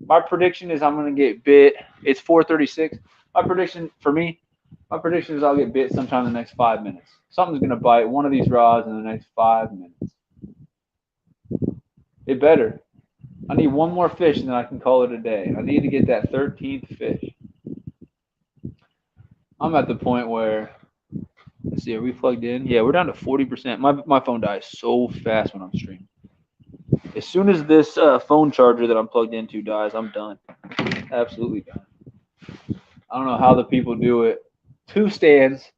My prediction is I'm going to get bit. It's 4:36. My prediction is I'll get bit sometime in the next 5 minutes. Something's going to bite one of these rods in the next 5 minutes. It better. I need one more fish and then I can call it a day. I need to get that 13th fish. I'm at the point where, let's see, are we plugged in? Yeah, we're down to 40%. My phone dies so fast when I'm streaming. As soon as this phone charger that I'm plugged into dies, I'm done. Absolutely done. I don't know how the people do it. Two stands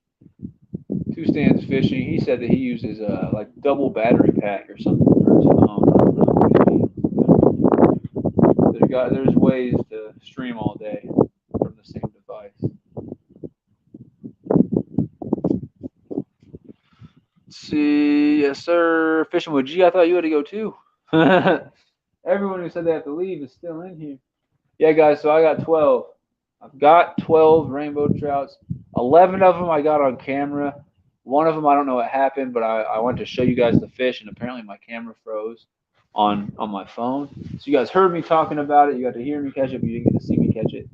fishing. He said that he uses like double battery pack or something for his phone. There's ways to stream all day from the same device. Let's see, yes sir. Fishing with G. I thought you had to go too. Everyone who said they have to leave is still in here. Yeah, guys. So I got 12. I've got 12 rainbow trouts. 11 of them I got on camera. One of them, I don't know what happened, but I wanted to show you guys the fish, and apparently my camera froze on my phone. So you guys heard me talking about it. You got to hear me catch it, but you didn't get to see me catch it.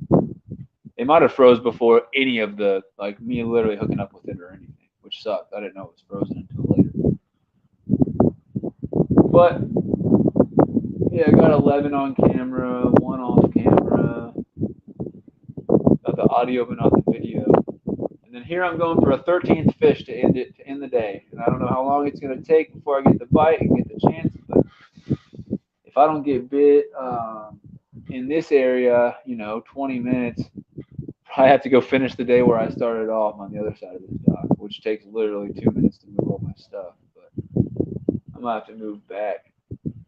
It might have froze before any of the, like me literally hooking up with it or anything, which sucked. I didn't know it was frozen until later. But, yeah, I got 11 on camera, 1 off camera. audio but not the video. And then here I'm going for a 13th fish to end the day. And I don't know how long it's going to take before I get the bite and get the chance. But if I don't get bit in this area, 20 minutes, I have to go finish the day where I started off on the other side of this dock, which takes literally 2 minutes to move all my stuff. But I'm gonna have to move back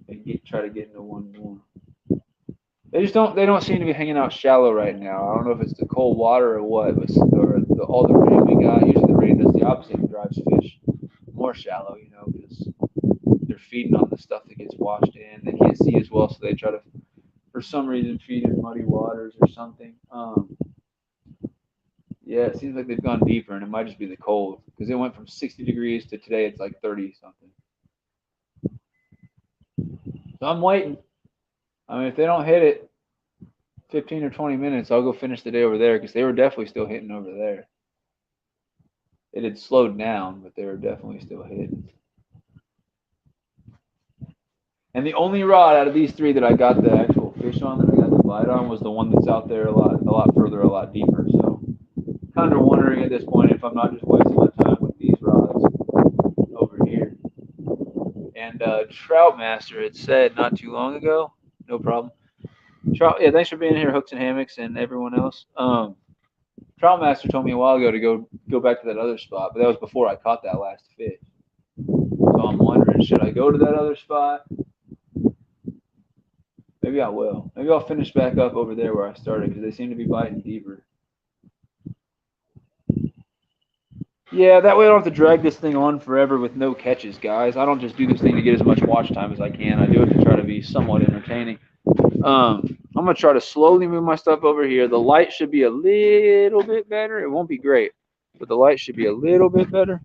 and try to get into one more. They don't seem to be hanging out shallow right now. I don't know if it's the cold water or what, but all the rain we got. Usually the rain does the opposite and drives fish more shallow, because they're feeding on the stuff that gets washed in. They can't see as well, so they try to, for some reason, feed in muddy waters or something. Yeah, it seems like they've gone deeper, and it might just be the cold because it went from 60 degrees to today it's like 30 something. So I'm waiting. I mean, if they don't hit it 15 or 20 minutes, I'll go finish the day over there because they were definitely still hitting over there. It had slowed down, but they were definitely still hitting. And the only rod out of these three that I got the actual fish on, that I got the bite on, was the one that's out there a lot further, a lot deeper. So kind of wondering at this point if I'm not just wasting my time with these rods over here. And Trout Master had said not too long ago, no problem. Trout, yeah, thanks for being here, Hooks and Hammocks, and everyone else. Trout Master told me a while ago to go back to that other spot, but that was before I caught that last fish. So I'm wondering, should I go to that other spot? Maybe I will. Maybe I'll finish back up over there where I started because they seem to be biting deeper. Yeah, that way I don't have to drag this thing on forever with no catches, guys. I don't just do this thing to get as much watch time as I can. I do it to try to be somewhat entertaining. I'm going to try to slowly move my stuff over here. The light should be a little bit better. It won't be great, but the light should be a little bit better.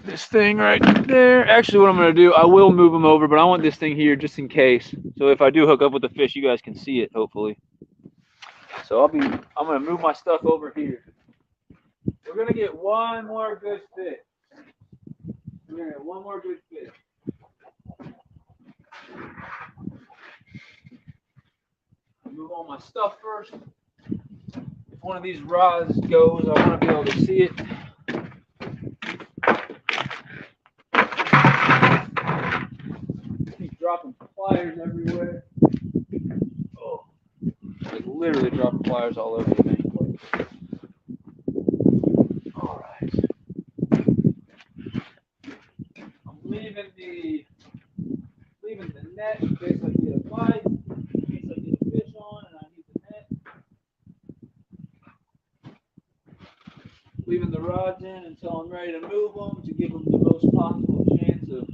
This thing right there. Actually, what I'm going to do, I will move them over, but I want this thing here just in case. So if I do hook up with the fish, you guys can see it, hopefully. So I'm going to move my stuff over here. We're going to get one more good fish. We're going to get one more good fish. Move all my stuff first. If one of these rods goes, I want to be able to see it. Keep dropping pliers everywhere. Oh, like literally dropping pliers all over the dang place. All right. I'm leaving the net in case I get a bite, in case I get a fish on and I need the net. Leaving the rods in until I'm ready to move them to give them the most possible chance of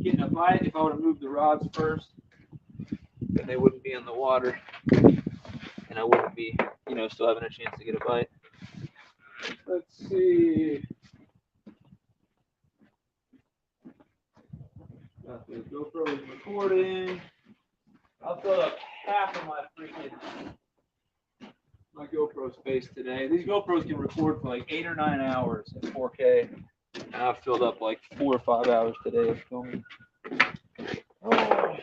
getting a bite. If I would have moved the rods first, then they wouldn't be in the water and I wouldn't be, still having a chance to get a bite. Let's see. Got the GoPro is recording. I'll fill up half of my GoPro space today. These GoPros can record for like 8 or 9 hours at 4K. And I've filled up like 4 or 5 hours today of filming. Oh.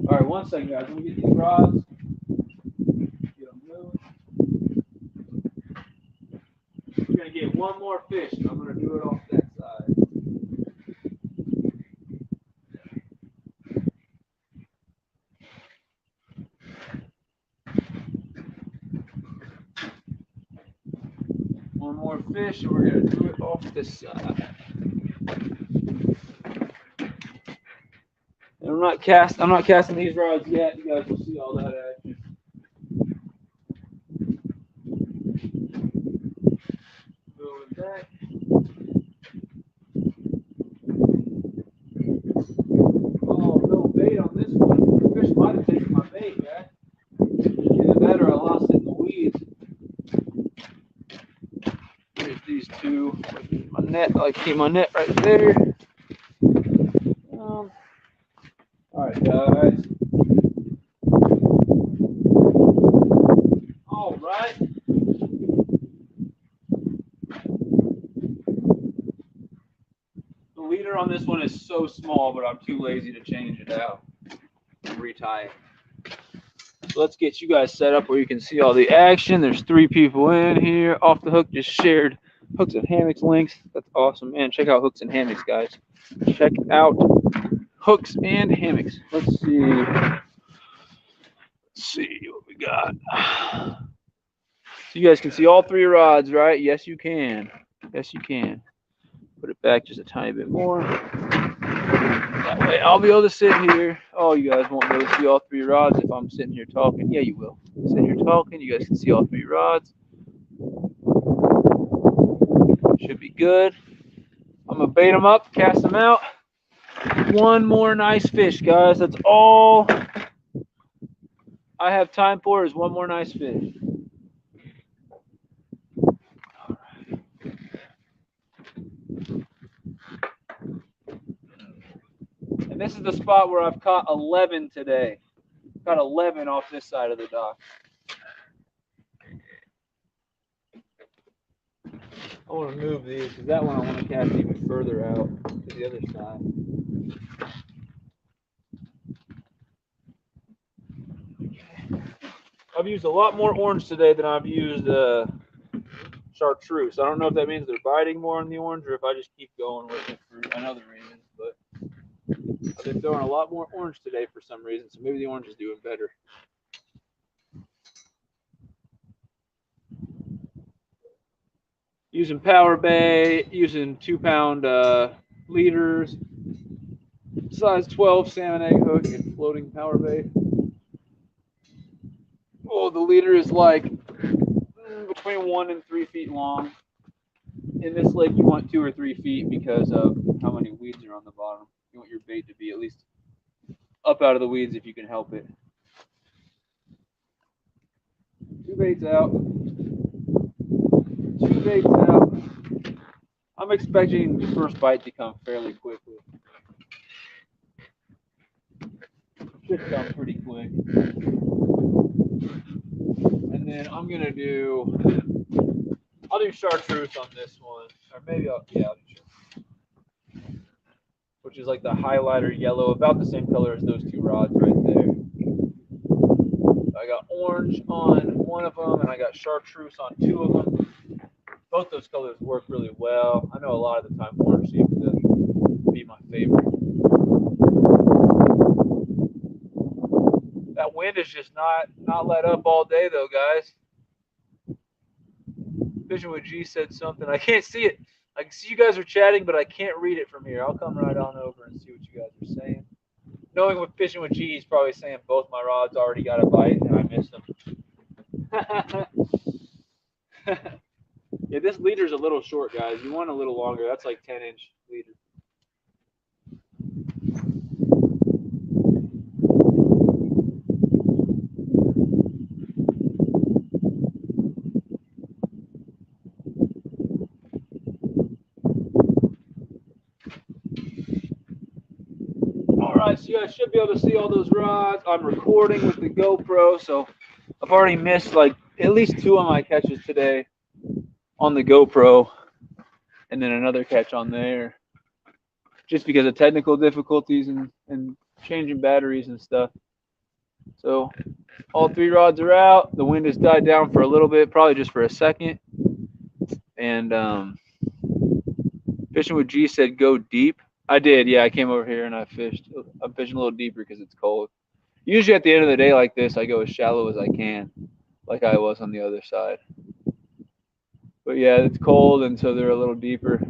All right, one second, guys. Let me get these rods. Get them moving. We're going to get one more fish, and I'm going to do it off that side. One more fish, and we're going to do it off this side. And I'm not casting these rods yet. You guys will see all that action. Moving back. Oh, no bait on this one. The fish might have taken my bait, guys. Either that or I lost it in the weeds. Here's these two. My net, I keep my net right there. All right, guys. All right. The leader leader on this one is so small, but I'm too lazy to change it out and retie it. So let's get you guys set up where you can see all the action. There's 3 people in here. Off the Hook just shared Hooks and Hammocks links. That's awesome, man. Check out Hooks and Hammocks, guys. Check out Hooks and Hammocks. Let's see. Let's see what we got. So you guys can see all 3 rods, right? Yes, you can. Yes, you can. Put it back just a tiny bit more. That way I'll be able to sit here. Oh, you guys won't be able to see all 3 rods if I'm sitting here talking. Yeah, you will. Sitting here talking, you guys can see all 3 rods. Should be good. I'm going to bait them up, cast them out. One more nice fish, guys. That's all I have time for is one more nice fish. And this is the spot where I've caught 11 today. Caught 11 off this side of the dock. I want to move these because that one I want to cast even further out to the other side. I've used a lot more orange today than I've used chartreuse. I don't know if that means they're biting more on the orange or if I just keep going with it for another reason. But I've been throwing a lot more orange today for some reason, so maybe the orange is doing better. Using power bait, using 2-pound leaders, size 12 salmon egg hook, and floating power bait. Oh, the leader is like between 1 and 3 feet long. In this lake, you want 2 or 3 feet because of how many weeds are on the bottom. You want your bait to be at least up out of the weeds if you can help it. 2 baits out. 2 baits out. I'm expecting the first bite to come fairly quickly. Should come pretty quick. And then I'm gonna I'll do chartreuse on this one, or maybe I'll do chartreuse, which is like the highlighter yellow, about the same color as those 2 rods right there. I got orange on one of them, and I got chartreuse on 2 of them. Both those colors work really well. I know a lot of the time orange seems to be my favorite. That wind is just not let up all day though, guys. Fishing with G said something. I can't see it. I can see you guys are chatting, but I can't read it from here. I'll come right on over and see what you guys are saying. Knowing what Fishing with G, he's probably saying both my rods already got a bite and I missed them. Yeah, this leader's a little short, guys. You want a little longer. That's like 10-inch leader. Alright, so you guys should be able to see all those rods. I'm recording with the GoPro, so I've already missed like at least 2 of my catches today on the GoPro, and then another catch on there, just because of technical difficulties and changing batteries and stuff. So all 3 rods are out. The wind has died down for a little bit, probably just for a second. And Fishing with G said go deep. I did, yeah. I came over here and I fished. I'm fishing a little deeper because it's cold. Usually at the end of the day like this, I go as shallow as I can, like I was on the other side. But yeah, it's cold, and so they're a little deeper.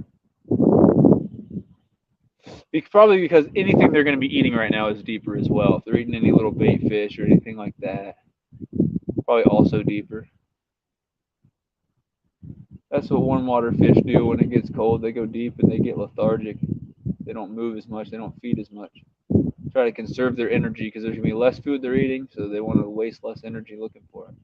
Probably because anything they're going to be eating right now is deeper as well. If they're eating any little bait fish or anything like that, probably also deeper. That's what warm water fish do when it gets cold. They go deep and they get lethargic. They don't move as much. They don't feed as much. Try to conserve their energy because there's going to be less food they're eating, so they want to waste less energy looking for it.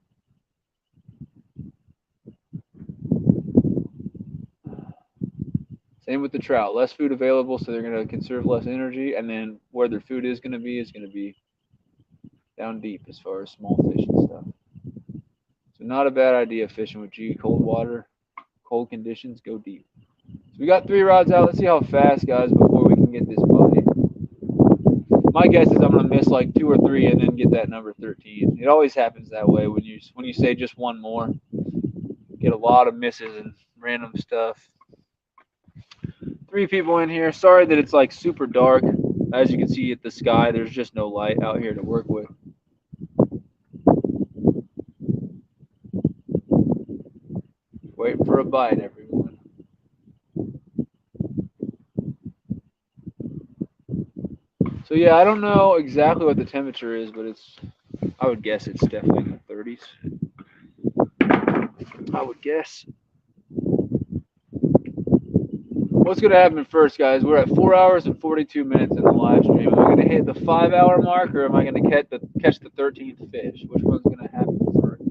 Same with the trout. Less food available, so they're going to conserve less energy, and then where their food is going to be down deep as far as small fish and stuff. So not a bad idea fishing with G. Cold water, cold conditions, go deep. So we got 3 rods out. Let's see how fast, guys, before we can get this bite. My guess is I'm gonna miss like 2 or 3 and then get that number 13. It always happens that way when you say just one more. Get a lot of misses and random stuff. 3 people in here. Sorry that it's like super dark. As you can see at the sky, there's just no light out here to work with. Waiting for a bite, everyone. So yeah, I don't know exactly what the temperature is, but I would guess it's definitely in the 30s. I would guess. What's going to happen first, guys? We're at 4 hours and 42 minutes in the live stream. Am I going to hit the 5-hour mark, or am I going to catch the 13th fish? Which one's going to happen first?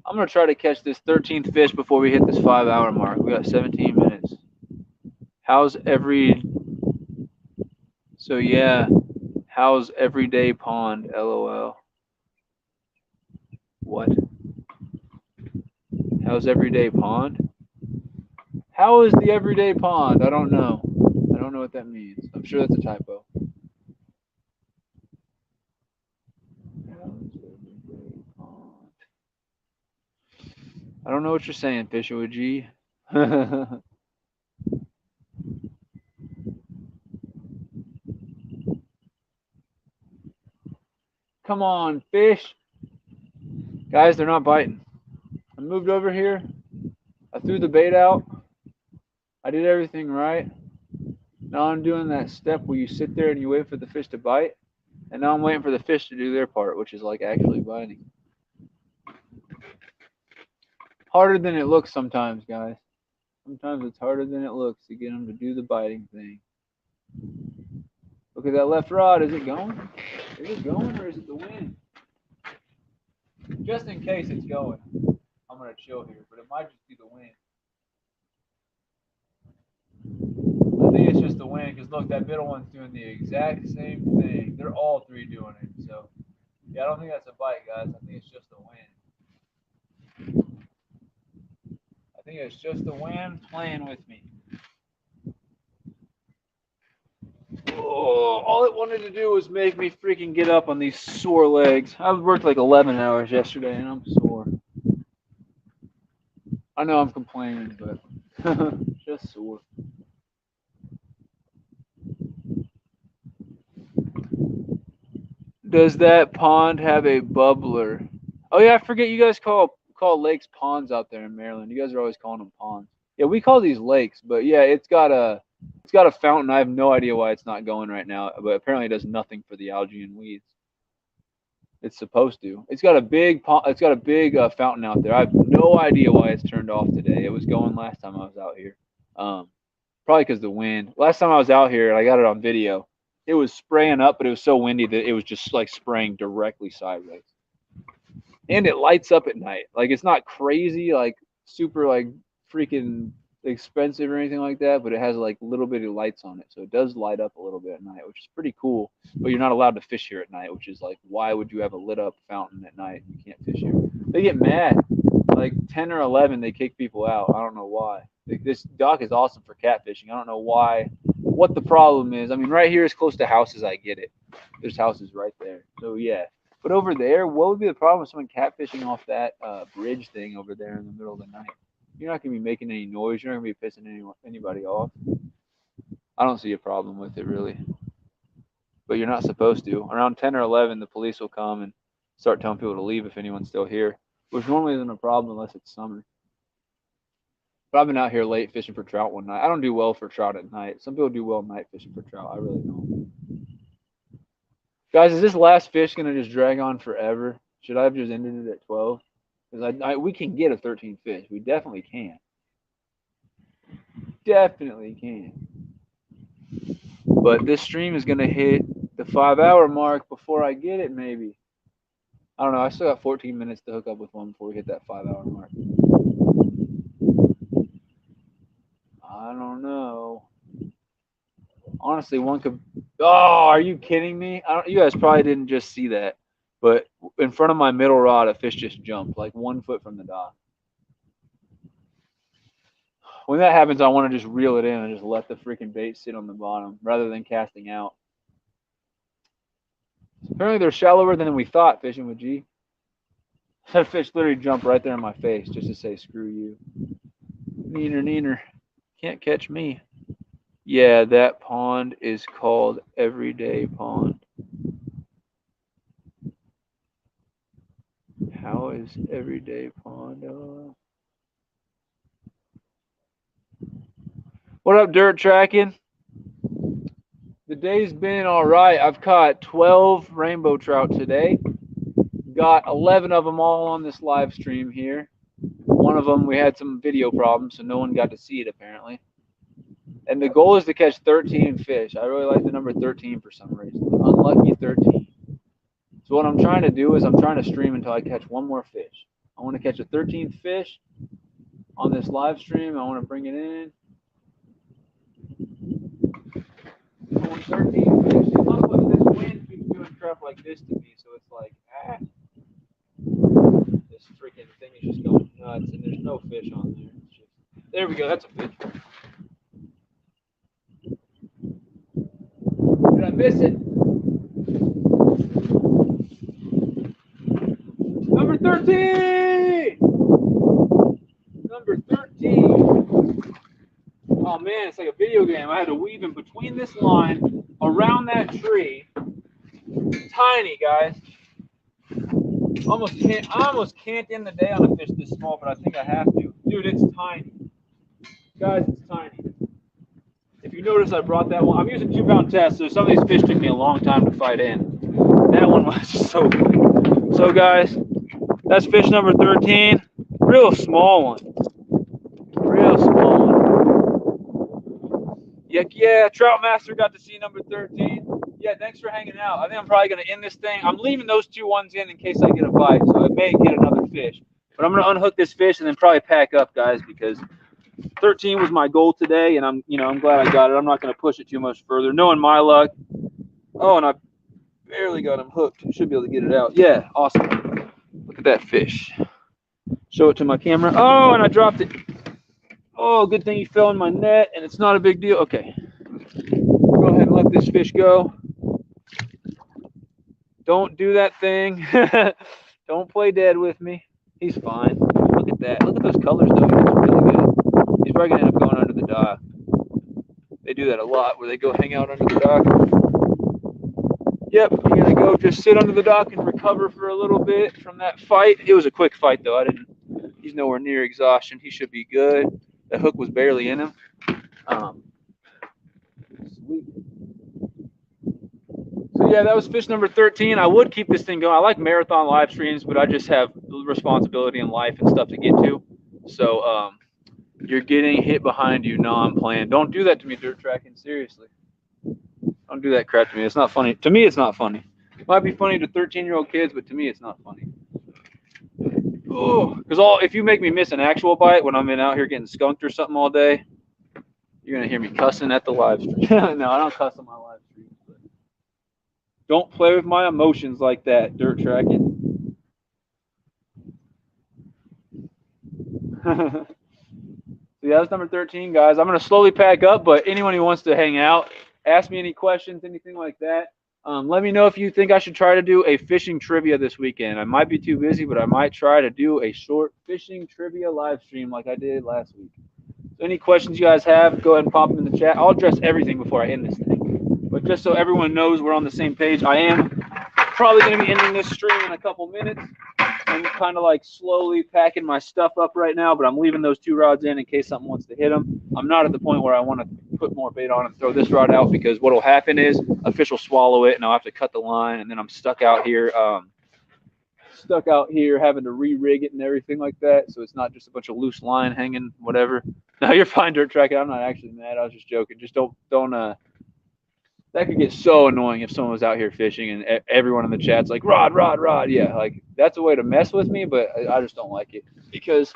I'm going to try to catch this 13th fish before we hit this 5-hour mark. We got 17 minutes. How's every... So yeah, how's everyday pond? LOL. What? How's everyday pond? How is the everyday pond? I don't know. I don't know what that means. I'm sure that's a typo. How's everyday pond? I don't know what you're saying, Fisher with G. Come on, fish. Guys, they're not biting. I moved over here. I threw the bait out. I did everything right. Now I'm doing that step where you sit there and you wait for the fish to bite. And now I'm waiting for the fish to do their part, which is like actually biting. Harder than it looks sometimes, guys. Sometimes it's harder than it looks to get them to do the biting thing. Look at that left rod. Is it going? Is it going or is it the wind? Just in case it's going, I'm going to chill here, but it might just be the wind. I think it's just the wind because look, that middle one's doing the exact same thing. They're all 3 doing it. So, yeah, I don't think that's a bite, guys. I think it's just the wind. I think it's just the wind playing with me. Oh, all it wanted to do was make me freaking get up on these sore legs. I worked like 11 hours yesterday and I'm sore. I know I'm complaining, but just sore. Does that pond have a bubbler? Oh yeah, I forget you guys call lakes ponds out there in Maryland. You guys are always calling them ponds. Yeah, we call these lakes, but yeah, it's got a fountain. I have no idea why it's not going right now, but apparently it does nothing for the algae and weeds. It's supposed to. It's got a big fountain out there. I have no idea why it's turned off today. It was going last time I was out here. Probably because the wind. Last time I was out here, and I got it on video. It was spraying up, but it was so windy that it was just like spraying directly sideways. And it lights up at night. Like it's not crazy, like super like freaking expensive or anything like that, but it has like little bitty lights on it, so it does light up a little bit at night, which is pretty cool. But you're not allowed to fish here at night, which is like, why would you have a lit up fountain at night? You can't fish here. They get mad. Like 10 or 11, they kick people out. I don't know why. This dock is awesome for catfishing. I don't know why. What the problem is? I mean, right here is close to houses. I get it. There's houses right there. So yeah. But over there, what would be the problem with someone catfishing off that bridge thing over there in the middle of the night? You're not going to be making any noise. You're not going to be pissing anybody off. I don't see a problem with it, really. But you're not supposed to. Around 10 or 11, the police will come and start telling people to leave if anyone's still here, which normally isn't a problem unless it's summer. But I've been out here late fishing for trout one night. I don't do well for trout at night. Some people do well night fishing for trout. I really don't. Guys, is this last fish going to just drag on forever? Should I have just ended it at 12? Because we can get a 13 fish. We definitely can. Definitely can. But this stream is going to hit the 5-hour mark before I get it, maybe. I don't know. I still got 14 minutes to hook up with one before we hit that 5-hour mark. I don't know. Honestly, one could. Oh, are you kidding me? You guys probably didn't just see that, but in front of my middle rod, a fish just jumped like 1 foot from the dock. when that happens, I want to just reel it in and just let the freaking bait sit on the bottom rather than casting out. Apparently, they're shallower than we thought fishing with G. That fish literally jumped right there in my face just to say, screw you. Neener, neener. Can't catch me. Yeah, that pond is called Everyday Pond. How is Everyday Pond? What up, dirt tracking? The day's been all right. I've caught 12 rainbow trout today. Got 11 of them all on this live stream here. One of them, we had some video problems, so no one got to see it apparently. And the goal is to catch 13 fish. I really like the number 13 for some reason. Unlucky 13. So what I'm trying to do is I'm trying to stream until I catch one more fish. I want to catch a 13th fish on this live stream. I want to bring it in. I want 13 fish. Look, this wind keeps doing crap like this to me, so it's like, this freaking thing is just going nuts, and there's no fish on there. There we go. That's a fish. Did I miss it? Number 13! Number 13. Oh man, it's like a video game. I had to weave in between this line, around that tree. Tiny, guys. I almost can't end the day on a fish this small, but I think I have to. Dude, it's tiny. Guys, it's tiny. If you notice, I brought that one. I'm using 2-pound test, so some of these fish took me a long time to fight in. That one was so quick. So, guys, that's fish number 13. Real small one. Real small one. Yeah, Trout Master got to see number 13. Yeah, thanks for hanging out. I think I'm probably going to end this thing. I'm leaving those 2 ones in case I get a bite, so I may get another fish. But I'm going to unhook this fish and then probably pack up, guys, because 13 was my goal today, and I'm glad I got it. I'm not going to push it too much further. Knowing my luck. Oh, and I barely got him hooked. Should be able to get it out. Yeah, awesome. Look at that fish. Show it to my camera. Oh, and I dropped it. Oh, good thing he fell in my net, and it's not a big deal. Okay. Go ahead and let this fish go. Don't do that thing. Don't play dead with me. He's fine. Look at that. Look at those colors, though. He's really good. He's probably going to end up going under the dock. They do that a lot, where they go hang out under the dock. Yep, you're going to go just sit under the dock and recover for a little bit from that fight. It was a quick fight, though. He's nowhere near exhaustion. He should be good. The hook was barely in him. Sweet. So yeah, that was fish number 13. I would keep this thing going. I like marathon live streams, but I just have responsibility in life and stuff to get to. So you're getting hit behind you. No, I'm playing. Don't do that to me, dirt tracking. Seriously. Don't do that crap to me. It's not funny. To me, it's not funny. It might be funny to 13-year-old kids, but to me, it's not funny. Oh, because if you make me miss an actual bite when I'm out here getting skunked or something all day, you're gonna hear me cussing at the live stream. No, I don't cuss on my live stream. Don't play with my emotions like that, dirt tracking. So yeah, that's number 13, guys. I'm gonna slowly pack up, but anyone who wants to hang out, ask me any questions, anything like that. Let me know if you think I should try to do a fishing trivia this weekend. I might be too busy, but I might try to do a short fishing trivia live stream like I did last week. So any questions you guys have, go ahead and pop them in the chat. I'll address everything before I end this thing. But just so everyone knows we're on the same page, I am probably going to be ending this stream in a couple minutes. I'm kind of like slowly packing my stuff up right now, but I'm leaving those 2 rods in case something wants to hit them. I'm not at the point where I want to put more bait on and throw this rod out, because what will happen is a fish will swallow it and I'll have to cut the line, and then I'm stuck out here having to re-rig it and everything like that. So it's not just a bunch of loose line hanging, whatever. No, you're fine, dirt tracking. I'm not actually mad. I was just joking. Just don't that could get so annoying if someone was out here fishing and everyone in the chat's like, rod. Yeah, like that's a way to mess with me, but I just don't like it, because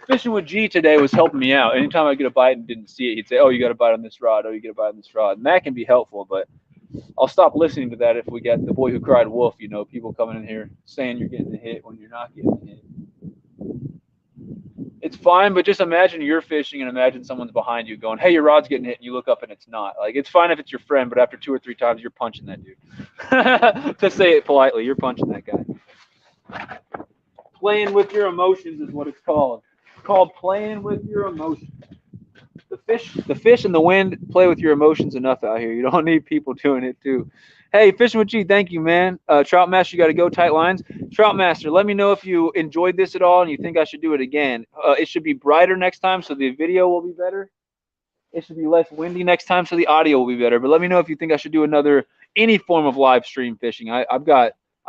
fishing with G today was helping me out. Anytime I get a bite and didn't see it, he'd say, oh, you got a bite on this rod. Oh, you get a bite on this rod. And that can be helpful, but I'll stop listening to that if we get the boy who cried wolf, people coming in here saying you're getting a hit when you're not getting a hit. it's fine, but just imagine you're fishing and imagine someone's behind you going, "Hey, your rod's getting hit," and you look up and it's not. Like it's fine if it's your friend, but after 2 or 3 times, you're punching that dude. To say it politely, you're punching that guy. Playing with your emotions is what it's called. It's called playing with your emotions. The fish and the wind play with your emotions enough out here. You don't need people doing it too. Hey, Fishing with G, thank you, man. Trout Master, you got to go tight lines. Trout Master, let me know if you enjoyed this at all and you think I should do it again. It should be brighter next time, so the video will be better. It should be less windy next time, so the audio will be better. But let me know if you think I should do any form of live stream fishing. I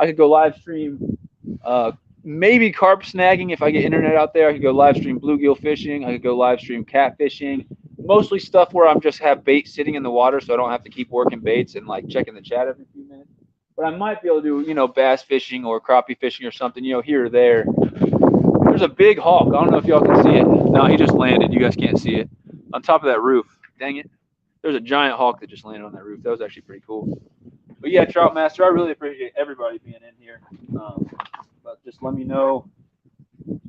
could go live stream uh, maybe carp snagging if I get internet out there. I could go live stream bluegill fishing. I could go live stream cat fishing. Mostly stuff where I'm just have bait sitting in the water, so I don't have to keep working baits and like checking the chat every few minutes. But I might be able to do bass fishing or crappie fishing or something here or there. There's a big hawk. I don't know if y'all can see it. No, he just landed. You guys can't see it on top of that roof. Dang it! There's a giant hawk that just landed on that roof. That was actually pretty cool. But yeah, Trout Master, I really appreciate everybody being in here. But just let me know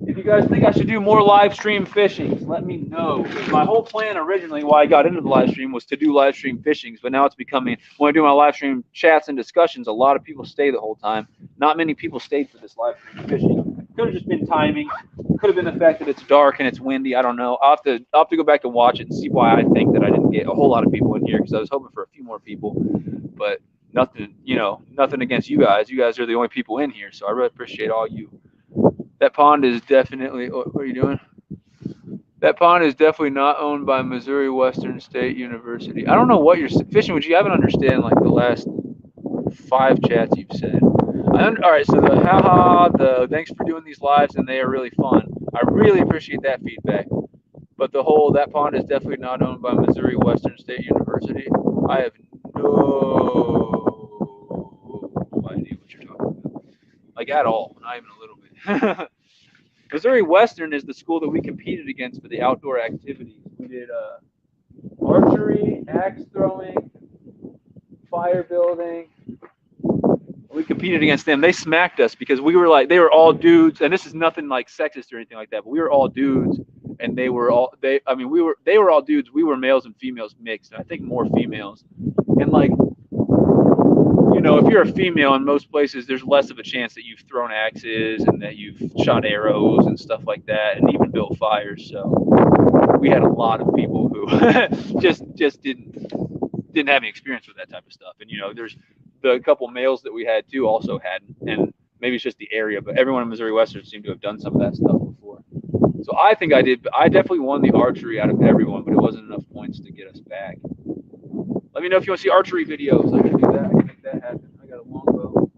if you guys think I should do more live stream fishings. Let me know. My whole plan originally, why I got into the live stream, was to do live stream fishings. But now it's becoming, when I do my live stream chats and discussions, a lot of people stay the whole time. Not many people stayed for this live stream fishing. Could have just been timing. Could have been the fact that it's dark and it's windy. I don't know. I'll have to go back and watch it and see why I think that I didn't get a whole lot of people in here, because I was hoping for a few more people. But nothing against you guys. You guys are the only people in here, so I really appreciate all you. That pond is definitely. What are you doing? That pond is definitely not owned by Missouri Western State University. I don't know what you're fishing with. You haven't understand like the last 5 chats you've said. All right, so the haha, the thanks for doing these lives and they are really fun. I really appreciate that feedback. But that pond is definitely not owned by Missouri Western State University. I have no idea what you're talking about. Like at all, not even a little bit. Missouri Western is the school that we competed against for the outdoor activities. We did archery, axe throwing, fire building. We competed against them. They smacked us because we were like, they were all dudes, and this is nothing like sexist or anything like that, but we were all dudes, and they were all all dudes. We were males and females mixed, and I think more females. And like, if you're a female in most places, there's less of a chance that you've thrown axes and that you've shot arrows and stuff like that, and even built fires. So we had a lot of people who just didn't have any experience with that type of stuff. And there's the couple males that we had too also hadn't, and maybe it's just the area, but everyone in Missouri Western seemed to have done some of that stuff before. So I think I did, but I definitely won the archery out of everyone, but it wasn't enough points to get us back. Let me know if you want to see archery videos. I can do that. I can make that happen. I got a longbow.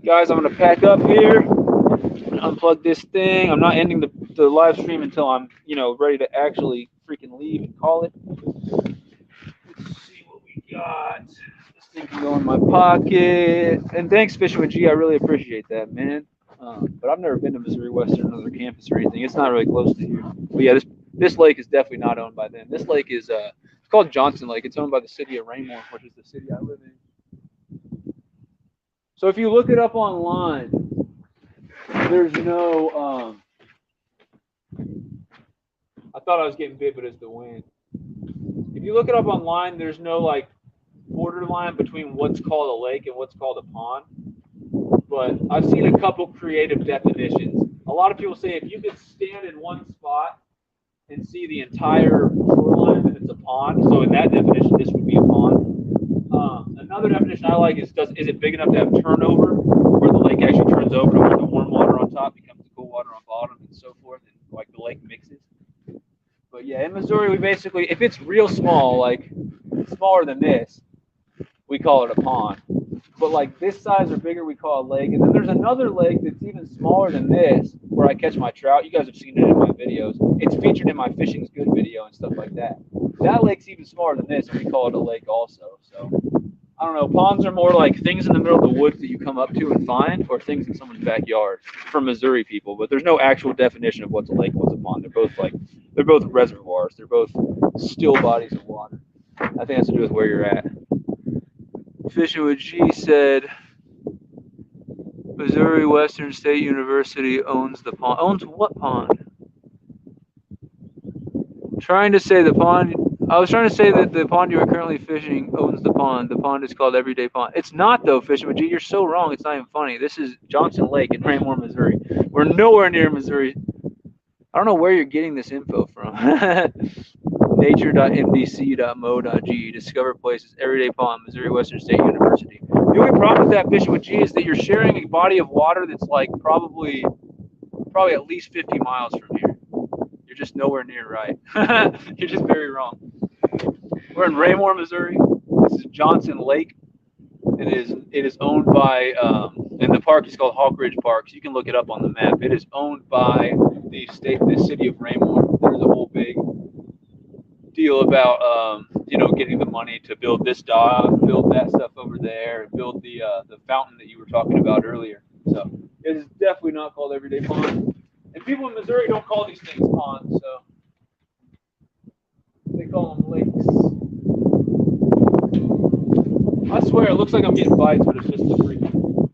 Guys, I'm going to pack up here and unplug this thing. I'm not ending the live stream until I'm, ready to actually freaking leave and call it. Let's see what we got. This thing can go in my pocket. And thanks, Fishing with G. I really appreciate that, man. But I've never been to Missouri Western, another campus or anything. It's not really close to here. But yeah, this lake is definitely not owned by them. This lake is it's called Johnson Lake. It's owned by the city of Raymore, which is the city I live in. So if you look it up online, there's no. I thought I was getting bit, but it's the wind. If you look it up online, there's no like borderline between what's called a lake and what's called a pond. But I've seen a couple creative definitions. A lot of people say if you could stand in one spot and see the entire shoreline, then it's a pond. So in that definition, this would be a pond. Another definition I like is it big enough to have turnover, where the lake actually turns over to where the warm water on top becomes the cool water on bottom and so forth, and like the lake mixes. But yeah, in Missouri, we basically, if it's real small, like smaller than this, we call it a pond. But like this size or bigger, we call a lake. And then there's another lake that's even smaller than this, where I catch my trout. You guys have seen it in my videos. It's featured in my Fishing's Good video and stuff like that. That lake's even smaller than this, and we call it a lake also. So I don't know. Ponds are more like things in the middle of the woods that you come up to and find, or things in someone's backyard for Missouri people. But there's no actual definition of what's a lake and what's a pond. They're both reservoirs. They're both still bodies of water. I think it has to do with where you're at. Fishing with G said, Missouri Western State University owns the pond. Owns what pond? Trying to say the pond. I was trying to say that the pond you are currently fishing owns the pond. The pond is called Everyday Pond. It's not though, Fishing with G. You're so wrong. It's not even funny. This is Johnson Lake in Raymore, Missouri. We're nowhere near Missouri. I don't know where you're getting this info from. Nature.mdc.mo.g. Discover places. Everyday Pond, Missouri Western State University. The only problem with that, Fishing with G, is that you're sharing a body of water that's like probably at least 50 miles from here. You're just nowhere near right. You're just very wrong. We're in Raymore, Missouri. This is Johnson Lake. It is owned by and the park is called Hawk Ridge Park. So you can look it up on the map. It is owned by the city of Raymore. There's a whole big deal about getting the money to build this dock, build that stuff over there, and build the fountain that you were talking about earlier. So it is definitely not called Everyday Pond. And people in Missouri don't call these things ponds, so they call them lakes. I swear, it looks like I'm getting bites, but it's just a freaking.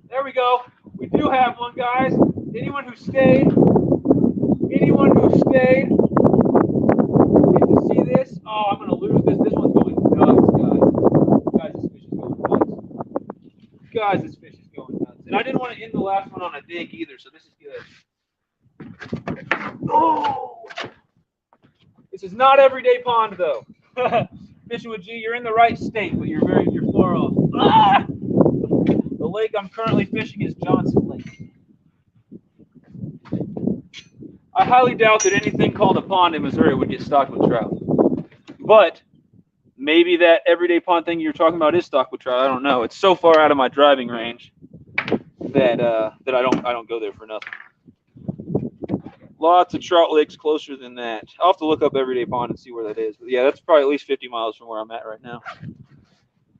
There we go. We do have one, guys. Anyone who stayed, get to see this. Oh, I'm gonna lose this. This one's going nuts, guys. Guys, this fish is going nuts. Guys, this fish is going nuts. And I didn't want to end the last one on a dig either, so this is good. Oh, this is not Everyday Pond though. Fishing with G, you're in the right state, but you're far off. Ah! The lake I'm currently fishing is Johnson Lake. I highly doubt that anything called a pond in Missouri would get stocked with trout. But maybe that Everyday Pond thing you're talking about is stocked with trout. I don't know. It's so far out of my driving range that I don't go there for nothing. Lots of trout lakes closer than that. I'll have to look up Everyday Pond and see where that is. But yeah, that's probably at least 50 miles from where I'm at right now.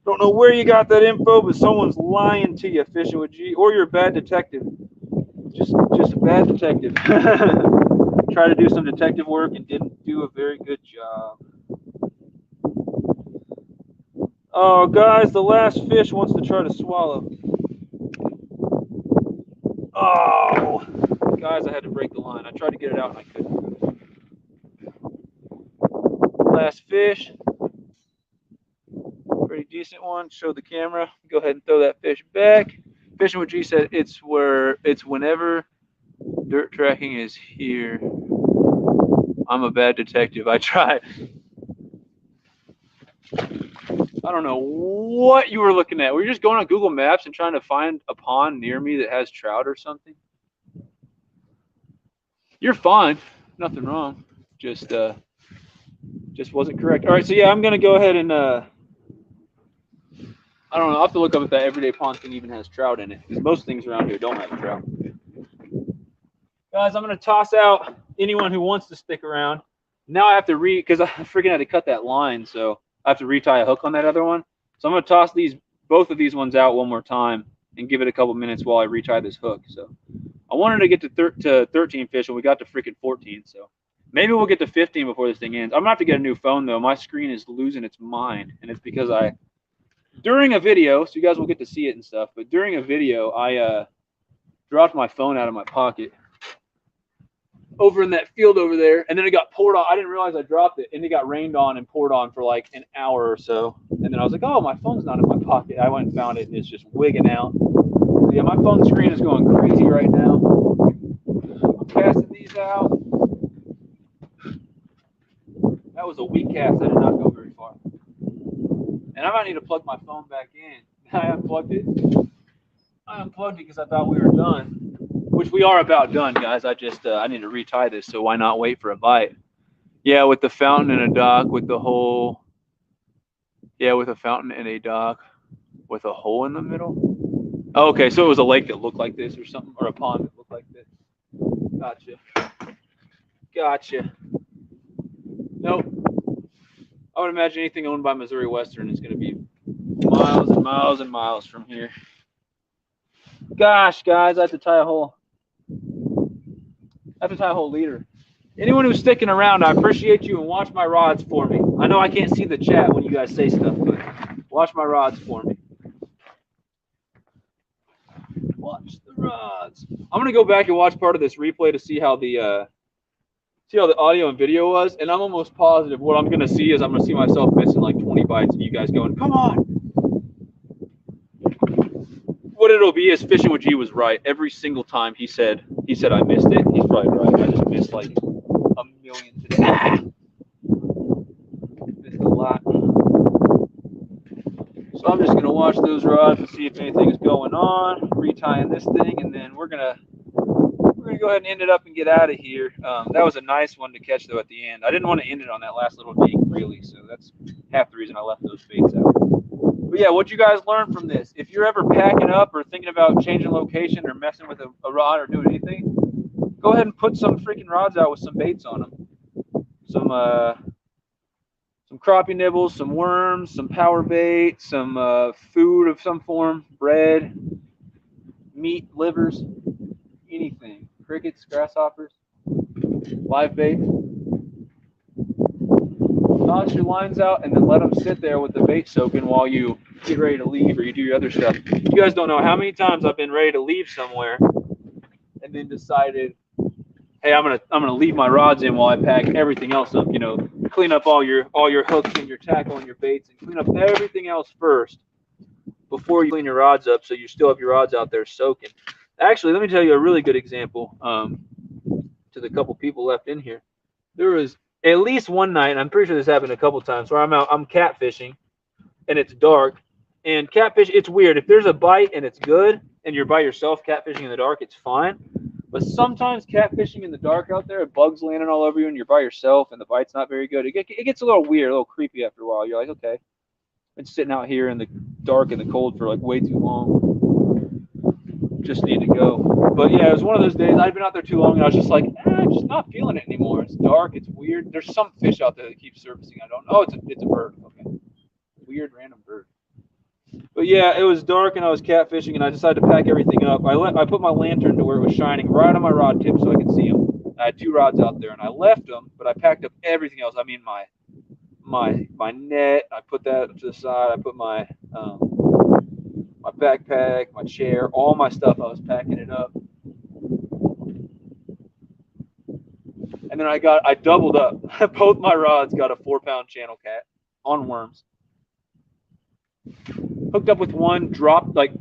Don't know where you got that info, but someone's lying to you, Fishing with G, or you're a bad detective. Just a bad detective. Try to do some detective work and didn't do a very good job. Oh, guys, the last fish wants to try to swallow. Oh, guys, I had to break the line. I tried to get it out and I couldn't. Last fish. Pretty decent one. Show the camera. Go ahead and throw that fish back. Fishing with G said it's whenever dirt tracking is here. I'm a bad detective. I try. I don't know what you were looking at. Were you just going on Google Maps and trying to find a pond near me that has trout or something? You're fine. Nothing wrong. Just wasn't correct. All right, so yeah, I'm gonna go ahead and I don't know. I'll have to look up if that Everyday Pond thing even has trout in it, because most things around here don't have trout. Guys, I'm gonna toss out anyone who wants to stick around. Now I have to because I freaking had to cut that line, so I have to retie a hook on that other one. So I'm gonna toss both of these ones out one more time and give it a couple minutes while I retie this hook. So I wanted to get to 13 fish, and we got to freaking 14. So maybe we'll get to 15 before this thing ends. I'm gonna have to get a new phone though. My screen is losing its mind, and it's because during a video, so you guys will get to see it and stuff. But during a video, I dropped my phone out of my pocket over in that field over there, and then it got poured on. I didn't realize I dropped it, and it got rained on and poured on for like an hour or so. And then I was like, oh, my phone's not in my pocket. I went and found it, and it's just wigging out. So yeah, my phone screen is going crazy right now. I'm casting these out. That was a weak cast. I did not go very far. And I might need to plug my phone back in. I unplugged it. I unplugged it because I thought we were done, which we are about done, guys. I need to retie this, so why not wait for a bite? Yeah, with the fountain and a dock, with the hole. Yeah, with a fountain and a dock, with a hole in the middle. Oh, okay, so it was a lake that looked like this or something, or a pond that looked like this. Gotcha. Nope. I would imagine anything owned by Missouri Western is going to be miles and miles and miles from here. Gosh, guys, I have to tie a whole leader. Anyone who's sticking around, I appreciate you, and watch my rods for me. I know I can't see the chat when you guys say stuff, but watch my rods for me. Watch the rods. I'm going to go back and watch part of this replay to see how the see how the audio and video was, and I'm almost positive what I'm gonna see is I'm gonna see myself missing like 20 bites, and you guys going, "Come on!" What it'll be is Fishing with G was right every single time he said I missed it. He's probably right. I just missed like a million today. Missed a lot. So I'm just gonna watch those rods and see if anything is going on. Retying this thing, and then we're gonna go ahead and end it up and get out of here. That was a nice one to catch though at the end. I didn't want to end it on that last little dink really, so that's half the reason I left those baits out. But yeah, what'd you guys learn from this? If you're ever packing up or thinking about changing location or messing with a rod or doing anything, go ahead and put some freaking rods out with some baits on them. Some crappie nibbles, some worms, some power bait, some food of some form, bread, meat, livers, anything. Crickets, grasshoppers, live bait. Toss your lines out and then let them sit there with the bait soaking while you get ready to leave or you do your other stuff. You guys don't know how many times I've been ready to leave somewhere and then decided, hey, I'm gonna leave my rods in while I pack everything else up. You know, clean up all your hooks and your tackle and your baits and clean up everything else first before you clean your rods up, so you still have your rods out there soaking. Actually, let me tell you a really good example. To the couple people left in here, there was at least one night, and I'm pretty sure this happened a couple times, where I'm catfishing and it's dark. And catfish, it's weird. If there's a bite and it's good and you're by yourself catfishing in the dark, it's fine. But sometimes catfishing in the dark out there, bugs landing all over you and you're by yourself and the bite's not very good. It gets a little weird, a little creepy after a while. You're like, okay, I've been sitting out here in the dark and the cold for like way too long. Just need to go. But yeah, it was one of those days. I'd been out there too long, and I was just like, I'm just not feeling it anymore. It's dark. It's weird. There's some fish out there that keeps surfacing. I don't know. It's a bird. Okay, weird random bird. But yeah, it was dark, and I was catfishing, and I decided to pack everything up. I put my lantern to where it was shining right on my rod tip so I could see them. I had 2 rods out there, and I left them, but I packed up everything else. I mean, my net. I put that to the side. I put my backpack, my chair, all my stuff. I was packing it up. And then I doubled up. Both my rods got a 4-pound channel cat on worms. Hooked up with one, dropped, like,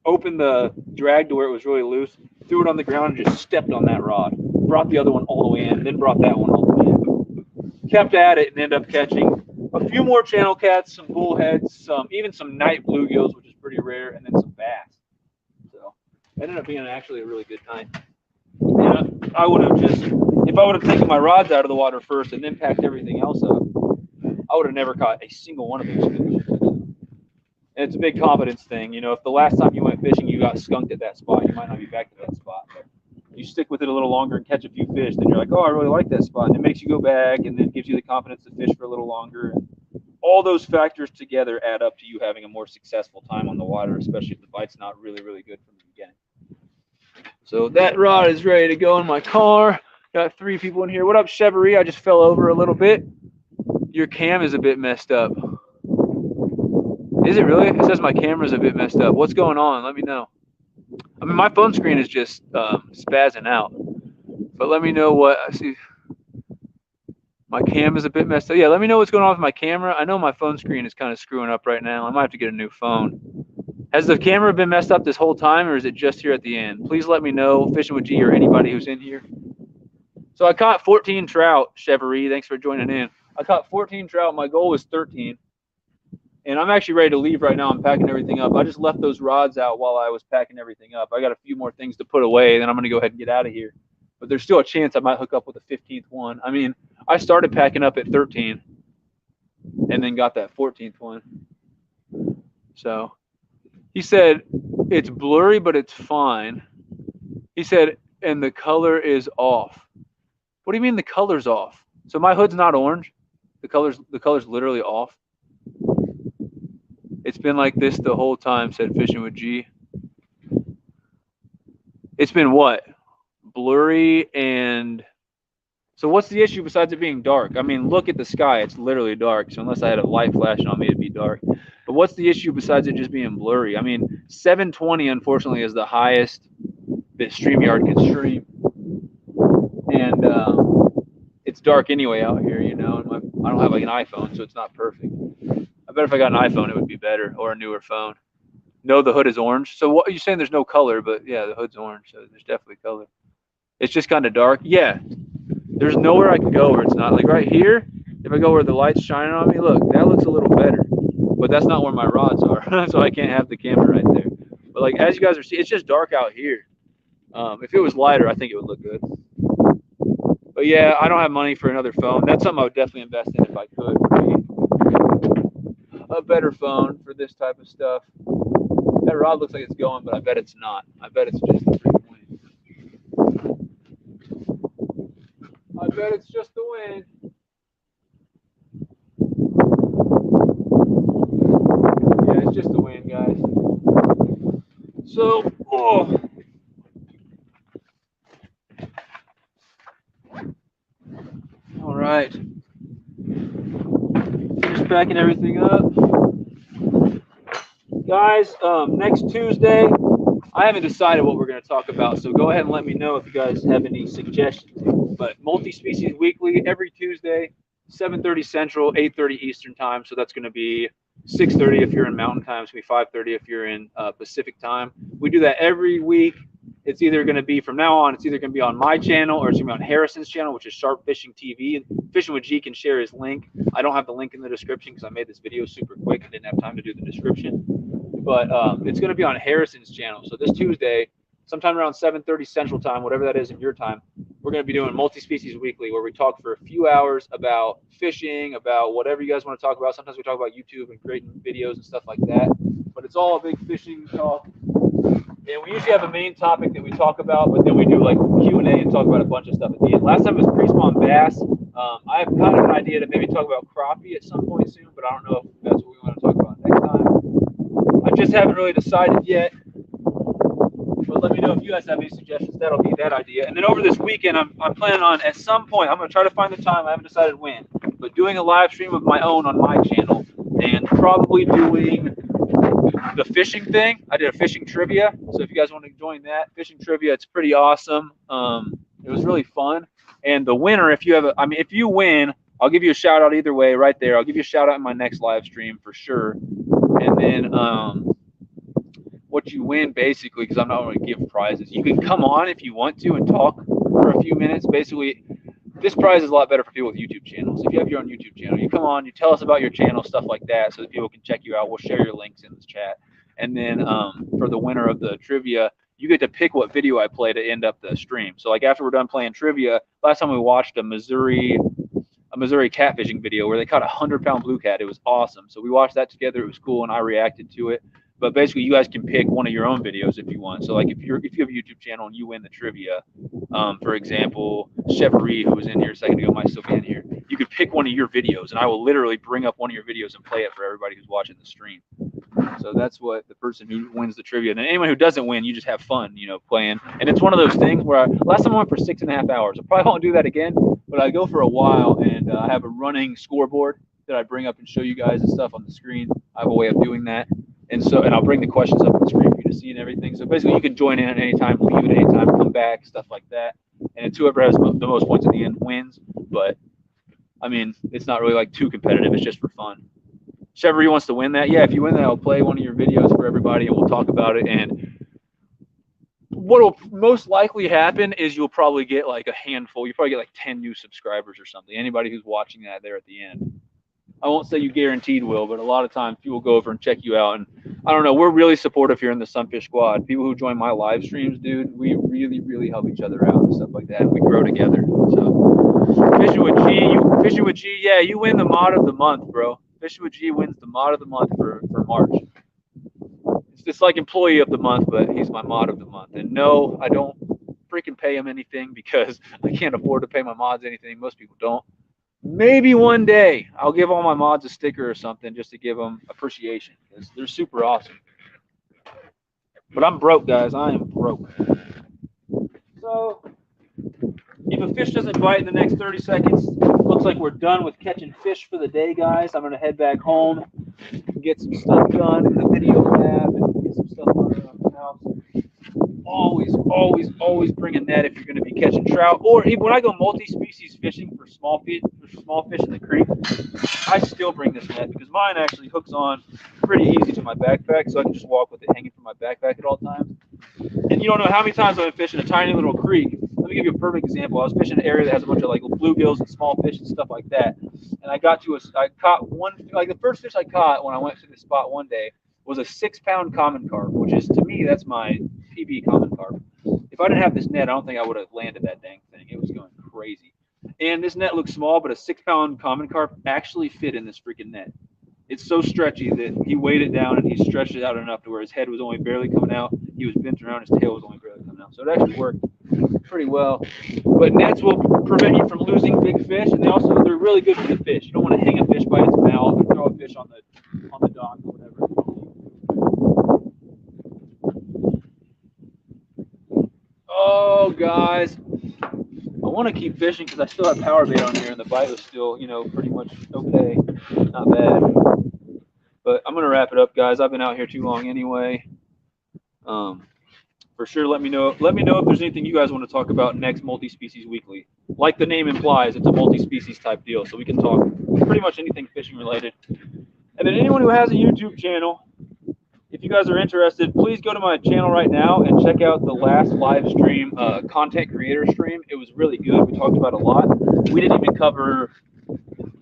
opened the drag to where it was really loose, threw it on the ground and just stepped on that rod. Brought the other one all the way in, then brought that one all the way in. Kept at it and ended up catching a few more channel cats, some bullheads, even some night bluegills, which is pretty rare, and then some bass. So it ended up being actually a really good night. And I would have just, if I would have taken my rods out of the water first and then packed everything else up, I would have never caught a single one of those fish. And it's a big confidence thing. You know, if the last time you went fishing you got skunked at that spot, you might not be back to that spot. But you stick with it a little longer and catch a few fish, then you're like, oh, I really like that spot. And it makes you go back and then gives you the confidence to fish for a little longer. And all those factors together add up to you having a more successful time on the water, especially if the bite's not really, really good from the beginning. So that rod is ready to go in my car. Got 3 people in here. What up, Chevrolet? I just fell over a little bit. Your cam is a bit messed up. Is it really? It says my camera's a bit messed up. What's going on? Let me know. I mean, my phone screen is just spazzing out. But let me know what I see. My cam is a bit messed up. Yeah, let me know what's going on with my camera. I know my phone screen is kind of screwing up right now. I might have to get a new phone. Has the camera been messed up this whole time, or is it just here at the end? Please let me know, Fishing with G or anybody who's in here. So I caught 14 trout, Chevrolet. Thanks for joining in. I caught 14 trout. My goal was 13. And I'm actually ready to leave right now. I'm packing everything up. I just left those rods out while I was packing everything up. I got a few more things to put away, then I'm going to go ahead and get out of here. But there's still a chance I might hook up with a 15th one. I mean, I started packing up at 13 and then got that 14th one. So he said, it's blurry, but it's fine. He said, and the color is off. What do you mean the color's off? So my hood's not orange. The color's literally off. It's been like this the whole time, said Fishing with G. It's been what? Blurry and... So what's the issue besides it being dark? I mean, look at the sky. It's literally dark. So unless I had a light flashing on me, it'd be dark. But what's the issue besides it just being blurry? I mean, 720, unfortunately, is the highest that StreamYard can stream. And it's dark anyway out here, you know, and I don't have like an iPhone, so it's not perfect. I bet if I got an iPhone, it would be better, or a newer phone. No, the hood is orange. So what are you saying? There's no color, but yeah, the hood's orange, so there's definitely color. It's just kind of dark. Yeah, there's nowhere I can go where it's not like right here. If I go where the light's shining on me, look, that looks a little better. But that's not where my rods are, so I can't have the camera right there. But like as you guys are seeing, it's just dark out here. If it was lighter, I think it would look good. But yeah, I don't have money for another phone. That's something I would definitely invest in if I could. A better phone for this type of stuff. That rod looks like it's going, but I bet it's not. I bet it's just the freaking wind. I bet it's just the wind. Yeah, it's just the wind, guys. So, oh. All right. Just packing everything up. Guys, next Tuesday, I haven't decided what we're going to talk about, so go ahead and let me know if you guys have any suggestions. But multi-species weekly every Tuesday, 7:30 Central, 8:30 Eastern time. So that's going to be 6:30 if you're in Mountain Time. It's going to be 5:30 if you're in Pacific Time. We do that every week. It's either going to be from now on, it's either going to be on my channel or it's going to be on Harrison's channel, which is Sharp Fishing TV. Fishing with G can share his link. I don't have the link in the description because I made this video super quick and didn't have time to do the description. But it's going to be on Harrison's channel. So this Tuesday, sometime around 7:30 Central Time, whatever that is in your time, we're going to be doing Multi-Species Weekly, where we talk for a few hours about fishing, about whatever you guys want to talk about. Sometimes we talk about YouTube and creating videos and stuff like that. But it's all a big fishing talk. And we usually have a main topic that we talk about, but then we do like Q&A and talk about a bunch of stuff at the end. Last time it was pre-spawn bass. I have kind of an idea to maybe talk about crappie at some point soon, but I don't know if that's what we want to talk about next time. I just haven't really decided yet. But let me know if you guys have any suggestions. That'll be that idea. And then over this weekend, I'm planning on, at some point, I'm going to try to find the time. I haven't decided when. But doing a live stream of my own on my channel and probably doing the fishing thing. I did a fishing trivia, so if you guys want to join that fishing trivia, it's pretty awesome. It was really fun, and the winner, if you have if you win, I'll give you a shout out either way right there. I'll give you a shout out in my next live stream for sure. And then what you win basically, because I'm not going to give prizes, you can come on if you want to and talk for a few minutes. Basically, this prize is a lot better for people with YouTube channels. If you have your own YouTube channel, you come on, you tell us about your channel, stuff like that, so that people can check you out. We'll share your links in this chat. And then for the winner of the trivia, you get to pick what video I play to end up the stream. So like after we're done playing trivia, last time we watched a Missouri catfishing video where they caught a 100-pound blue cat. It was awesome. So we watched that together. It was cool, and I reacted to it. But basically, you guys can pick one of your own videos if you want. So like if you have a YouTube channel and you win the trivia, for example, Chevrolet, who was in here a second ago, might still be in here. You could pick one of your videos, and I will literally bring up one of your videos and play it for everybody who's watching the stream. So that's what the person who wins the trivia. And then anyone who doesn't win, you just have fun, you know, playing. And it's one of those things where last time I went for 6.5 hours. I probably won't do that again, but I go for a while, and I have a running scoreboard that I bring up and show you guys and stuff on the screen. I have a way of doing that. And I'll bring the questions up on the screen for you to see and everything. So basically, you can join in at any time, leave at any time, come back, stuff like that. And it's whoever has the most points at the end wins. But I mean, it's not really like too competitive. It's just for fun. Chevrolet wants to win that. Yeah, if you win that, I'll play one of your videos for everybody, and we'll talk about it. And what will most likely happen is you'll probably get like a handful. You probably get like 10 new subscribers or something. Anybody who's watching that there at the end. I won't say you guaranteed will, but a lot of times people go over and check you out. And I don't know, we're really supportive here in the Sunfish Squad. People who join my live streams, dude, we really, really help each other out and stuff like that. We grow together. So Fishing with G, yeah, you win the mod of the month, bro. Fishing with G wins the mod of the month for March. It's like employee of the month, but he's my mod of the month. And no, I don't freaking pay him anything because I can't afford to pay my mods anything. Most people don't. Maybe one day I'll give all my mods a sticker or something just to give them appreciation because they're super awesome. But I'm broke, guys. I am broke. So if a fish doesn't bite in the next 30 seconds, looks like we're done with catching fish for the day, guys. I'm going to head back home and get some stuff done in the video lab and get some stuff done around the house. Always bring a net if you're going to be catching trout. Or even when I go multi-species fishing for small fish in the creek, I still bring this net because mine actually hooks on pretty easy to my backpack, so I can just walk with it hanging from my backpack at all times. And you don't know how many times I've been fishing a tiny little creek. Let me give you a perfect example. I was fishing an area that has a bunch of like bluegills and small fish and stuff like that. And I caught one, like the first fish I caught when I went to the spot one day was a 6 pound common carp, which is to me, that's my PB common carp. If I didn't have this net, I don't think I would have landed that dang thing. It was going crazy. And this net looks small, but a 6 pound common carp actually fit in this freaking net. It's so stretchy that he weighed it down and he stretched it out enough to where his head was only barely coming out. He was bent around, his tail was only barely coming out. So it actually worked pretty well. But nets will prevent you from losing big fish, and they're really good for the fish. You don't want to hang a fish by its mouth or throw a fish on the dock or whatever. Oh, guys, I want to keep fishing because I still have power bait on here, and the bite was still, pretty much okay, not bad. But I'm gonna wrap it up, guys. I've been out here too long anyway. For sure, let me know. Let me know if there's anything you guys want to talk about next Multi-Species Weekly. Like the name implies, it's a multi-species type deal, so we can talk pretty much anything fishing related. And then anyone who has a YouTube channel, if you guys are interested, please go to my channel right now and check out the last live stream, content creator stream. It was really good. We talked about a lot. We didn't even cover.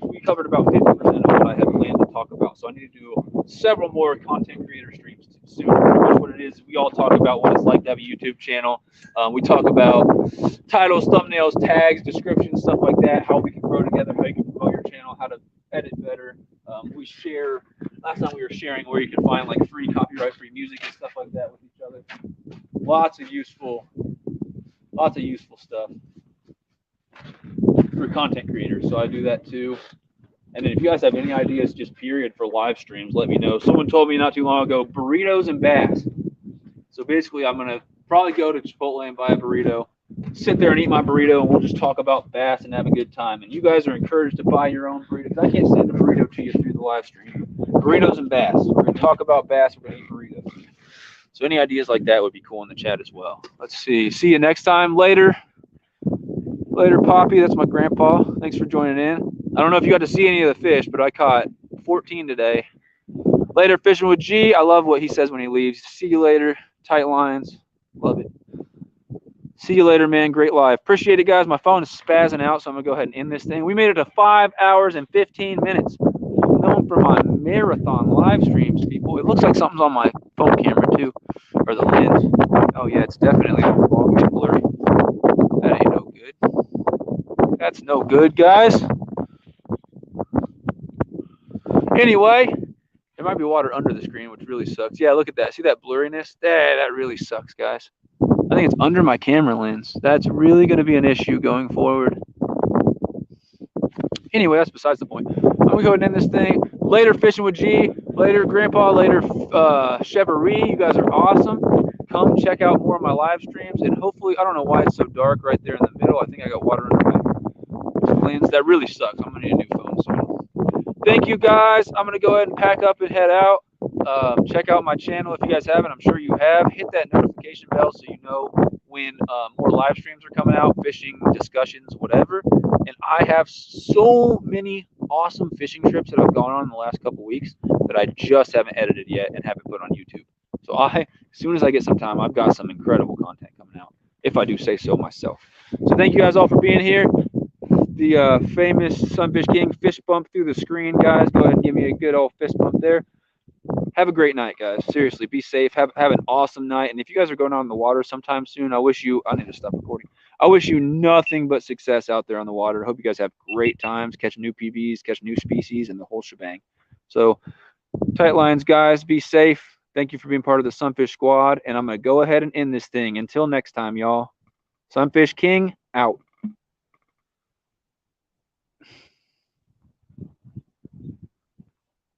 We covered about 50% of what I had planned to talk about. So I need to do several more content creator streams soon. Pretty much what it is, we all talk about what it's like to have a YouTube channel. We talk about titles, thumbnails, tags, descriptions, stuff like that, how we can grow together, how you can promote your channel, how to edit better. We share, last time we were sharing where you can find like free copyright-free music and stuff like that with each other. Lots of useful stuff for content creators. So I do that too. And then if you guys have any ideas, just period, for live streams, let me know. Someone told me not too long ago, burritos and bass. So basically, I'm going to probably go to Chipotle and buy a burrito, sit there and eat my burrito, and we'll just talk about bass and have a good time. And you guys are encouraged to buy your own burrito, because I can't send a burrito to you through the live stream. Burritos and bass. We're going to talk about bass. We're going to eat burritos. So any ideas like that would be cool in the chat as well. Let's see. See you next time. Later, Poppy. That's my grandpa. Thanks for joining in. I don't know if you got to see any of the fish, but I caught 14 today. Later, fishing with G. I love what he says when he leaves. See you later. Tight lines. Love it. See you later, man. Great live. Appreciate it, guys. My phone is spazzing out, so I'm going to go ahead and end this thing. We made it to 5 hours and 15 minutes. Known for my marathon live streams, people. It looks like something's on my phone camera, too. Or the lens. Oh, yeah, it's definitely foggy and blurry. That ain't no good. That's no good, guys. Anyway, there might be water under the screen, which really sucks. Yeah, look at that. See that blurriness? That really sucks, guys. I think it's under my camera lens. That's really going to be an issue going forward. Anyway, that's besides the point. I'm going to go ahead and end this thing. Later, fishing with G. Later, Grandpa. Later, Chevrolet. You guys are awesome. Come check out more of my live streams. And hopefully, I don't know why it's so dark right there in the middle. I think I got water under my lens. That really sucks. I'm going to need a new phone soon. Thank you, guys. I'm going to go ahead and pack up and head out. Check out my channel if you guys haven't. I'm sure you have. Hit that notification bell so you know when more live streams are coming out, fishing, discussions, whatever. And I have so many awesome fishing trips that I've gone on in the last couple weeks that I just haven't edited yet and haven't put on YouTube. So as soon as I get some time, I've got some incredible content coming out, if I do say so myself. So thank you guys all for being here. The famous Sunfish King fist bump through the screen, guys. Go ahead and give me a good old fist bump there. Have a great night, guys. Seriously, be safe. Have an awesome night. And if you guys are going out on the water sometime soon, I need to stop recording. I wish you nothing but success out there on the water. I hope you guys have great times, catch new PBs, catch new species, and the whole shebang. So, tight lines, guys. Be safe. Thank you for being part of the Sunfish Squad. And I'm going to go ahead and end this thing. Until next time, y'all. Sunfish King, out.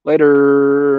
Later.